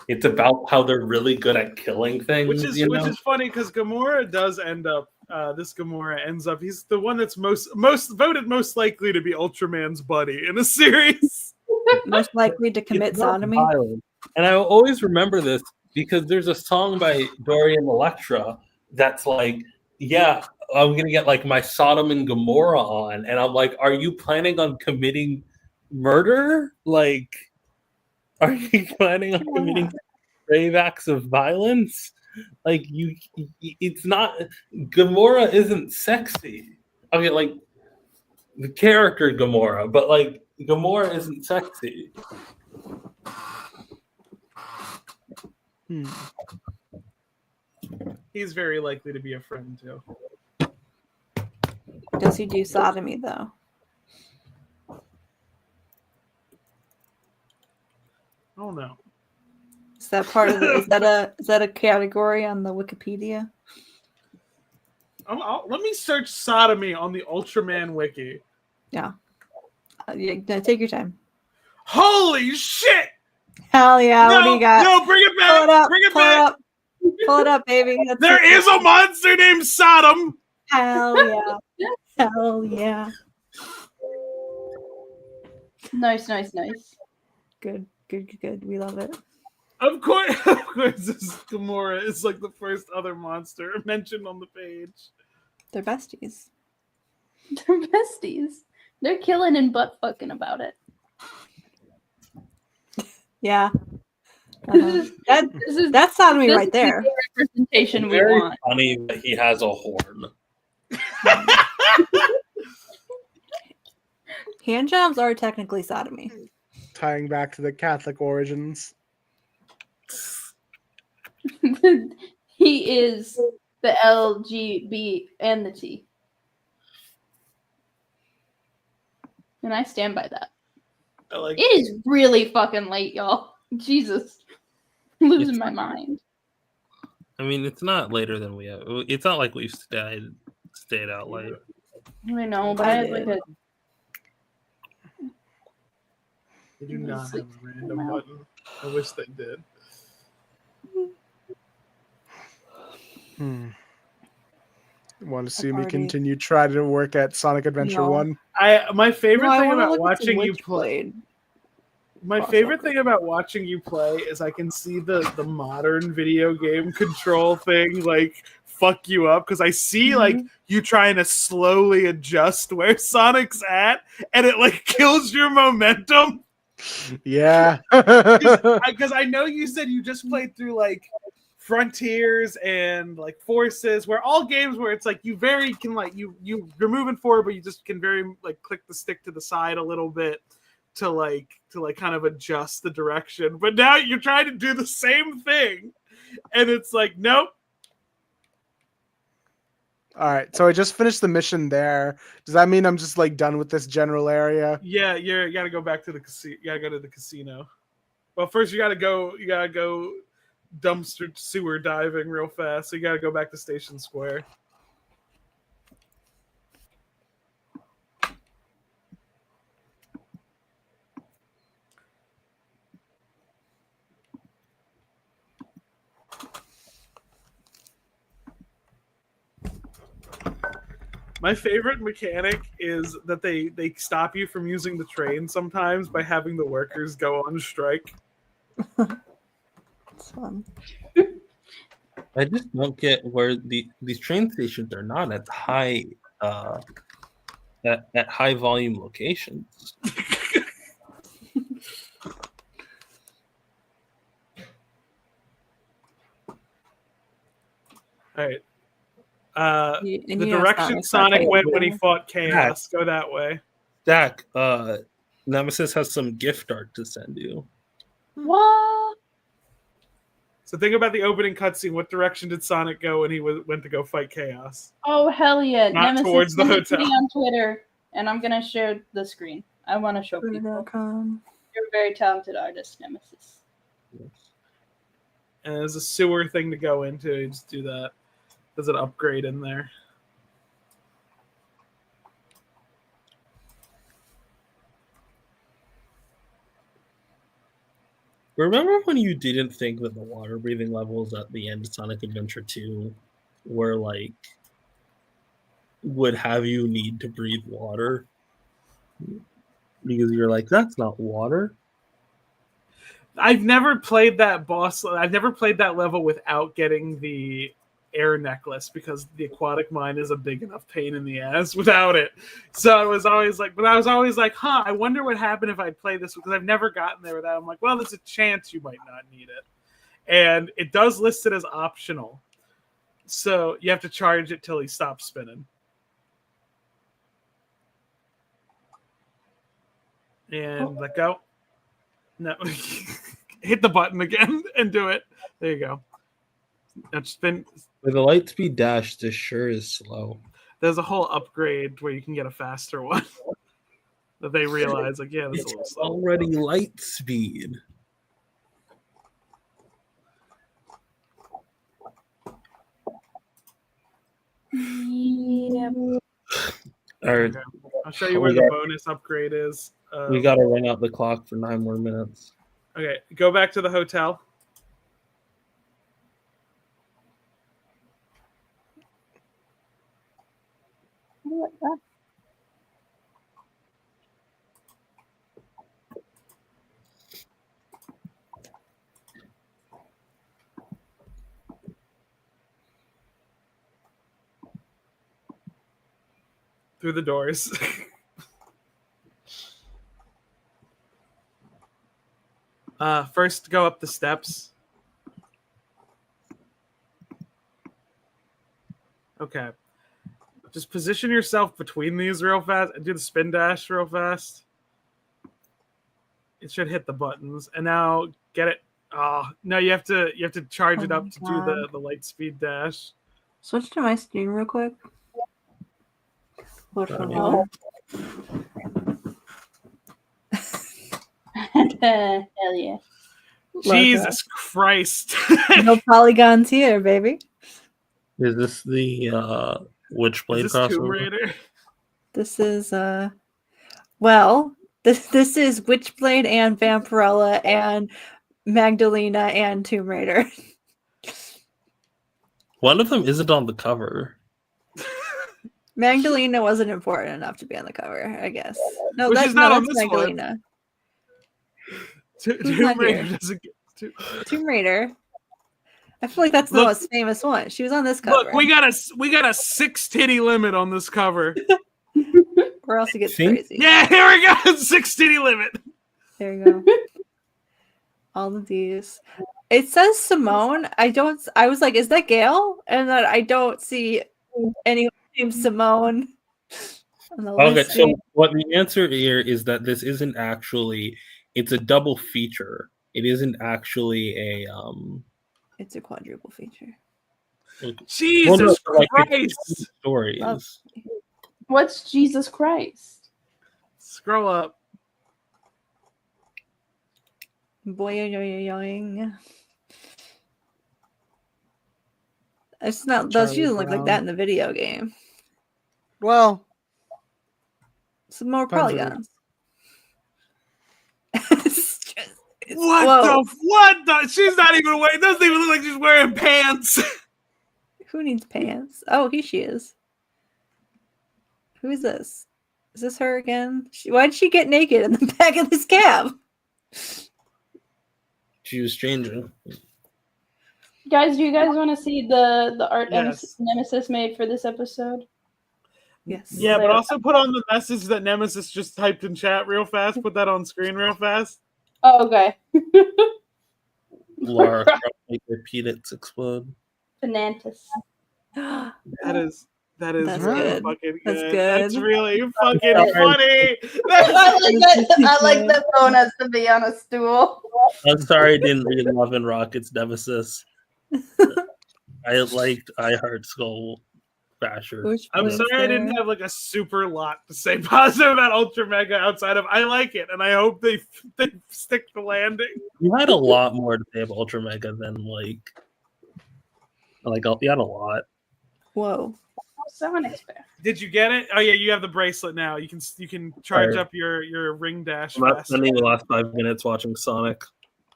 It's about how they're really good at killing things, Which is you know? funny because Gamora does end up. This Gamora ends up. He's the one that's most voted most likely to be Ultraman's buddy in the series. Most likely to commit It's not sodomy. violent. And I will always remember this because there's a song by Dorian Electra that's like, yeah, I'm gonna get like my Sodom and Gomorrah on, and I'm like, are you planning on committing murder? Like, are you planning on committing grave acts of violence? Like, it's not. Gomorrah isn't sexy. Okay, like the character Gomorrah, but like Gomorrah isn't sexy. He's very likely to be a friend too. Does he do sodomy though? Oh no. Is that part of the, is that a category on the Wikipedia? Let me search sodomy on the Ultraman wiki. Yeah, no, take your time. Holy shit! Hell yeah! What do you got? No, bring it Pull it back! up! Bring it Pull it back! up! Pull it up, baby! That's There it. is a monster named Sodom. Hell yeah! Hell yeah! Nice. Good. We love it. Of course, this Gamora is like the first other monster mentioned on the page. They're besties. They're besties. They're killing and butt fucking about it. Yeah. That's sodomy right there. The representation It's we very want. funny that he has a horn. Hand jobs are technically sodomy. Tying back to the Catholic origins. He is the LGB and the T. And I stand by that. I like It is really fucking late, y'all. Jesus. I'm losing my mind. I mean, it's not later than we have. It's not like we've stayed out late. I know, but I had like a They do not have a random button. I wish they did. Want to see me already- continue trying to work at Sonic Adventure No. 1? My favorite No, I thing wanna about look at the watching you play. Witchblade. My Crosswalk. favorite thing about watching you play is I can see the modern video game control thing like fuck you up because I see like you trying to slowly adjust where Sonic's at, and it like kills your momentum. Yeah. Because I know you said you just played through like Frontiers and like Forces, where all games where it's like you very can like you're moving forward, but you just can very like click the stick to the side a little bit to like kind of adjust the direction. But now you're trying to do the same thing, and it's like nope. All right, so I just finished the mission there. Does that mean I'm just like done with this general area? Yeah, you gotta go back to the casino. You gotta go to the casino. Well, first you gotta go dumpster sewer diving real fast. So you gotta go back to Station Square. My favorite mechanic is that they stop you from using the train sometimes by having the workers go on strike. It's fun. I just don't get where these train stations are not at high at high volume locations. All right. And The you know direction Sonic's not Sonic playing went when he either. fought Chaos. Go that way. Dak, Nemesis has some gift art to send you. What? So think about the opening cutscene. What direction did Sonic go when he went to go fight Chaos? Oh, hell yeah. Not Nemesis, towards the send it to hotel. me on Twitter, and I'm going to share the screen. I want to show people. Twitter.com. You're a very talented artist, Nemesis. And there's a sewer thing to go into. You just do that. There's an upgrade in there. Remember when you didn't think that the water breathing levels at the end of Sonic Adventure 2 were like would have you need to breathe water? Because you're like, that's not water. I've never played that boss. I've never played that level without getting the air necklace because the aquatic mine is a big enough pain in the ass without it. So I was always like, I wonder what happened if I'd play this because I've never gotten there without. I'm like, well, there's a chance you might not need it. And it does list it as optional. So you have to charge it till he stops spinning. And let go. No. Hit the button again and do it. There you go. That's been. With the light speed dash, this sure is slow. There's a whole upgrade where you can get a faster one. That they realize, like, yeah, this is a little It's slow. already light speed. Yeah. All right, Okay. I'll show you where the bonus upgrade is. we got to run out the clock for 9 more minutes. Okay, go back to the hotel. Through the doors. First, go up the steps. Okay. Just position yourself between these real fast and do the spin dash real fast. It should hit the buttons. And now get it. Oh, no, you have to charge it up to do the light speed dash. Switch to my screen real quick. Which one? Oh. Hell yeah. Jesus Christ. No polygons here, baby. Is this the Witchblade Is this Tomb crossover? Raider? This is well, this is Witchblade and Vampirella and Magdalena and Tomb Raider. One of them isn't on the cover. Magdalena wasn't important enough to be on the cover, I guess. No, Which that's is not on that's this one. Magdalena. Tomb not Raider here? doesn't get. Tomb Raider. I feel like that's the Look- most famous one. She was on this cover. Look, we got a 6 titty limit on this cover. or else it gets See? crazy. Yeah, here we go. 6 titty limit. There you go. All of these. It says Simone. I was like, is that Gail? And then I don't see anyone named Simone. On the Okay, so listing. what the answer here is that this isn't actually. It's a double feature. It isn't actually a It's a quadruple feature. Jesus no, like, it's Christ. stories. Love. What's Jesus Christ? Scroll up. Boing. It's not. Those Charlie she doesn't look like Brown. that in the video game. Well, Some more Depends on polygons. It's What the? She's not even wearing. Doesn't even look like she's wearing pants. Who needs pants? Oh, here she is. Who is this? Is this her again? Why'd she get naked in the back of this cab? She was changing. Guys, do you guys want to see the art Yes. Nemesis made for this episode? Yes. Yeah, but also put on the message that Nemesis just typed in chat real fast. Put that on screen real fast. Oh, okay. Laura, make your peanuts explode. Fernandes. That is That's really good. fucking That's good. good. That's really fucking Sorry. funny. I like that phone has to be on a stool. I'm sorry I didn't read Love and Rockets Nemesis. I liked I Heart Skull Basher. Which I'm one is sorry I didn't there? have like a super lot to say positive about Ultra Mega outside of I like it and I hope they stick the landing. You had a lot more to say about Ultra Mega than like you had a lot. Whoa. So unexpected. Did you get it? Oh yeah, you have the bracelet now. You can charge Sorry. up your ring dash. I'm not faster. spending the last 5 minutes watching Sonic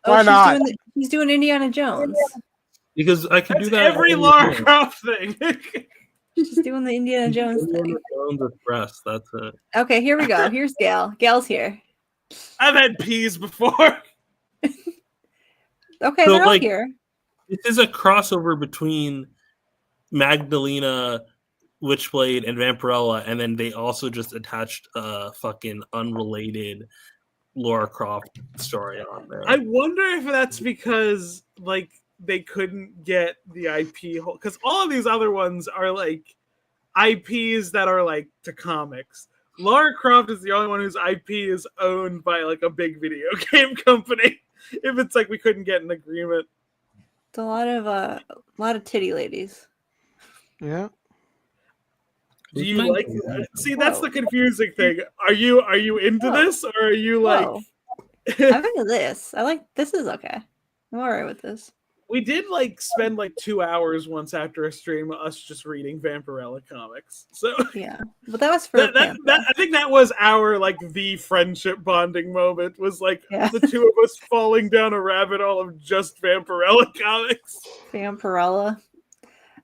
Why she's not? She's doing Indiana Jones. because I can That's do that. every at Lara any time. Croft thing. She's doing the Indiana Jones thing. Indiana Jones with breasts. That's it. Okay, here we go. Here's Gail. Gail's here. I've had peas before. Okay, So, they're all like- here. This is a crossover between Magdalena, Witchblade, and Vampirella, and then they also just attached a fucking unrelated Lara Croft story on there. I wonder if that's because like they couldn't get the IP because all of these other ones are like IPs that are like to comics. Lara Croft is the only one whose IP is owned by like a big video game company. If it's like we couldn't get an agreement. It's a lot of titty ladies. Yeah. Do you like see that's the confusing thing. Are you into Whoa. this or are you like Whoa. I'm into this. This is okay. I'm alright with this. we did like spend like 2 hours once after a stream of us just reading Vampirella comics. So Yeah. But that was for that, I think that was our like the friendship bonding moment was like Yeah. the two of us falling down a rabbit hole of just Vampirella comics Vampirella.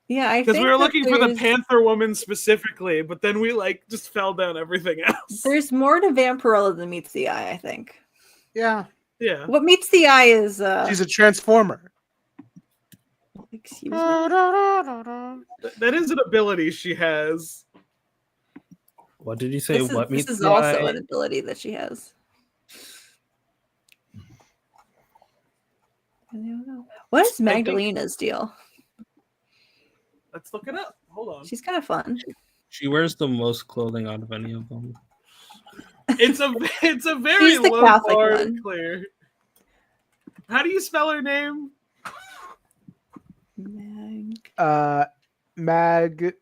Yeah, I because think we were that looking for the there's- Panther Woman specifically, but then we like just fell down everything else. There's more to Vampirella than meets the eye, I think. Yeah. Yeah, What meets the eye is She's a transformer. excuse me. that is an ability she has. What did you say? What meets This is the also eye? an ability that she has. I don't know. What is think- Magdalena's deal? Let's look it up. Hold on. She's kind of fun. She wears the most clothing out of any of them. It's a very She's the low Catholic bar to one. clear. How do you spell her name? Mag.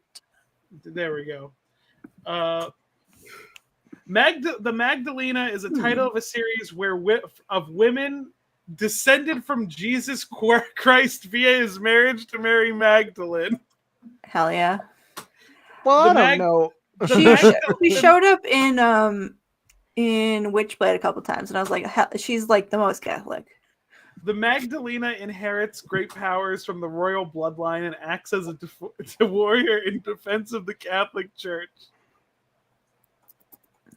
There we go. The Magdalena is a title of a series where of women descended from Jesus Christ via his marriage to Mary Magdalene. Hell yeah. Well, The I don't know. The She Magdalene- showed up in Witchblade a couple times, and I was like, she's like the most Catholic. The Magdalena inherits great powers from the royal bloodline and acts as a warrior in defense of the Catholic Church.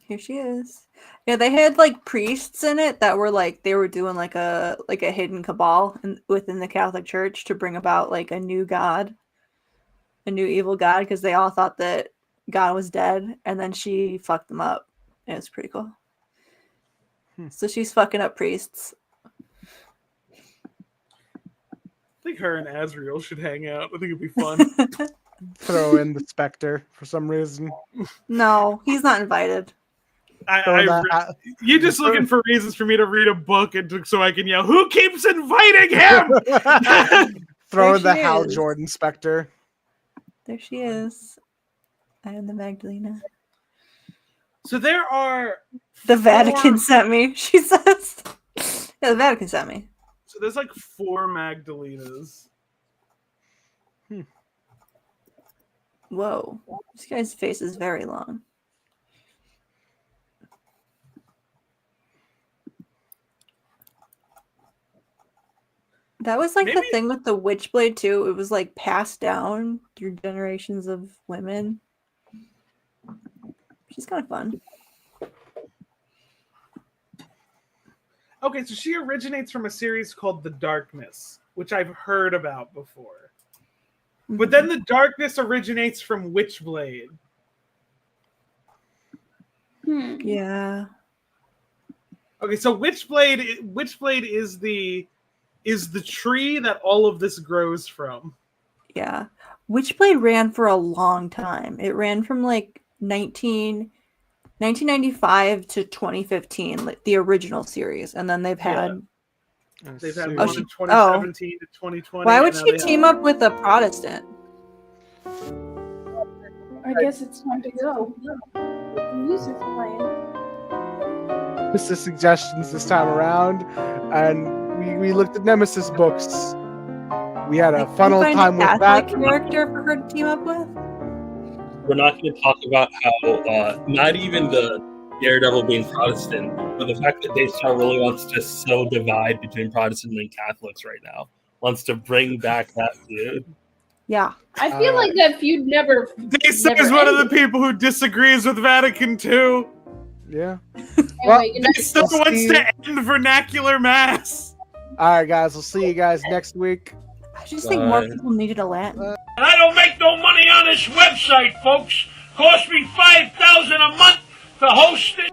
Here she is. Yeah, they had like priests in it that were like they were doing like a hidden cabal within the Catholic Church to bring about like a new god, a new evil god, because they all thought that God was dead, and then she fucked them up. It was pretty cool. So she's fucking up priests. I think her and Azriel should hang out. I think it'd be fun. Throw in the Spectre for some reason. No, he's not invited. You're just looking for reasons for me to read a book so I can yell, "Who keeps inviting him?" Throw in There the she Hal is. Jordan Spectre. There she is. I am the Magdalena. So there are The Vatican sent me, she says. Yeah, the Vatican sent me. So there's like 4 Magdalenas. Whoa. This guy's face is very long. That was like the Maybe- thing with the Witchblade too. It was like passed down through generations of women. She's kind of fun. Okay, so she originates from a series called The Darkness, which I've heard about before. But then The Darkness originates from Witchblade. Yeah. Okay, so Witchblade is the tree that all of this grows from. Yeah. Witchblade ran for a long time. It ran from like 1995 to 2015, like the original series. And then they've had... They've had Oh, one she- in 2017 to 2020. Why would and now she they team up with a Protestant? I guess it's time to go. The music's playing. This is suggestions this time around, and we looked at Nemesis books. We had a Like, funnel can you time find with a that. Catholic character for her to team up with? We're not going to talk about how not even the Daredevil being Protestant, but the fact that Daystar really wants to so divide between Protestants and Catholics right now. Wants to bring back that feud. Yeah. I feel like that feud never. Daystar never is one of the ended. people who disagrees with Vatican II. Yeah. Anyway, good night. Daystar I'll wants see- to end vernacular mass. All right, guys. We'll see you guys next week. I just think more Bye. people needed a Latin. I don't make no money on this website, folks. Cost me $5,000 a month to host it.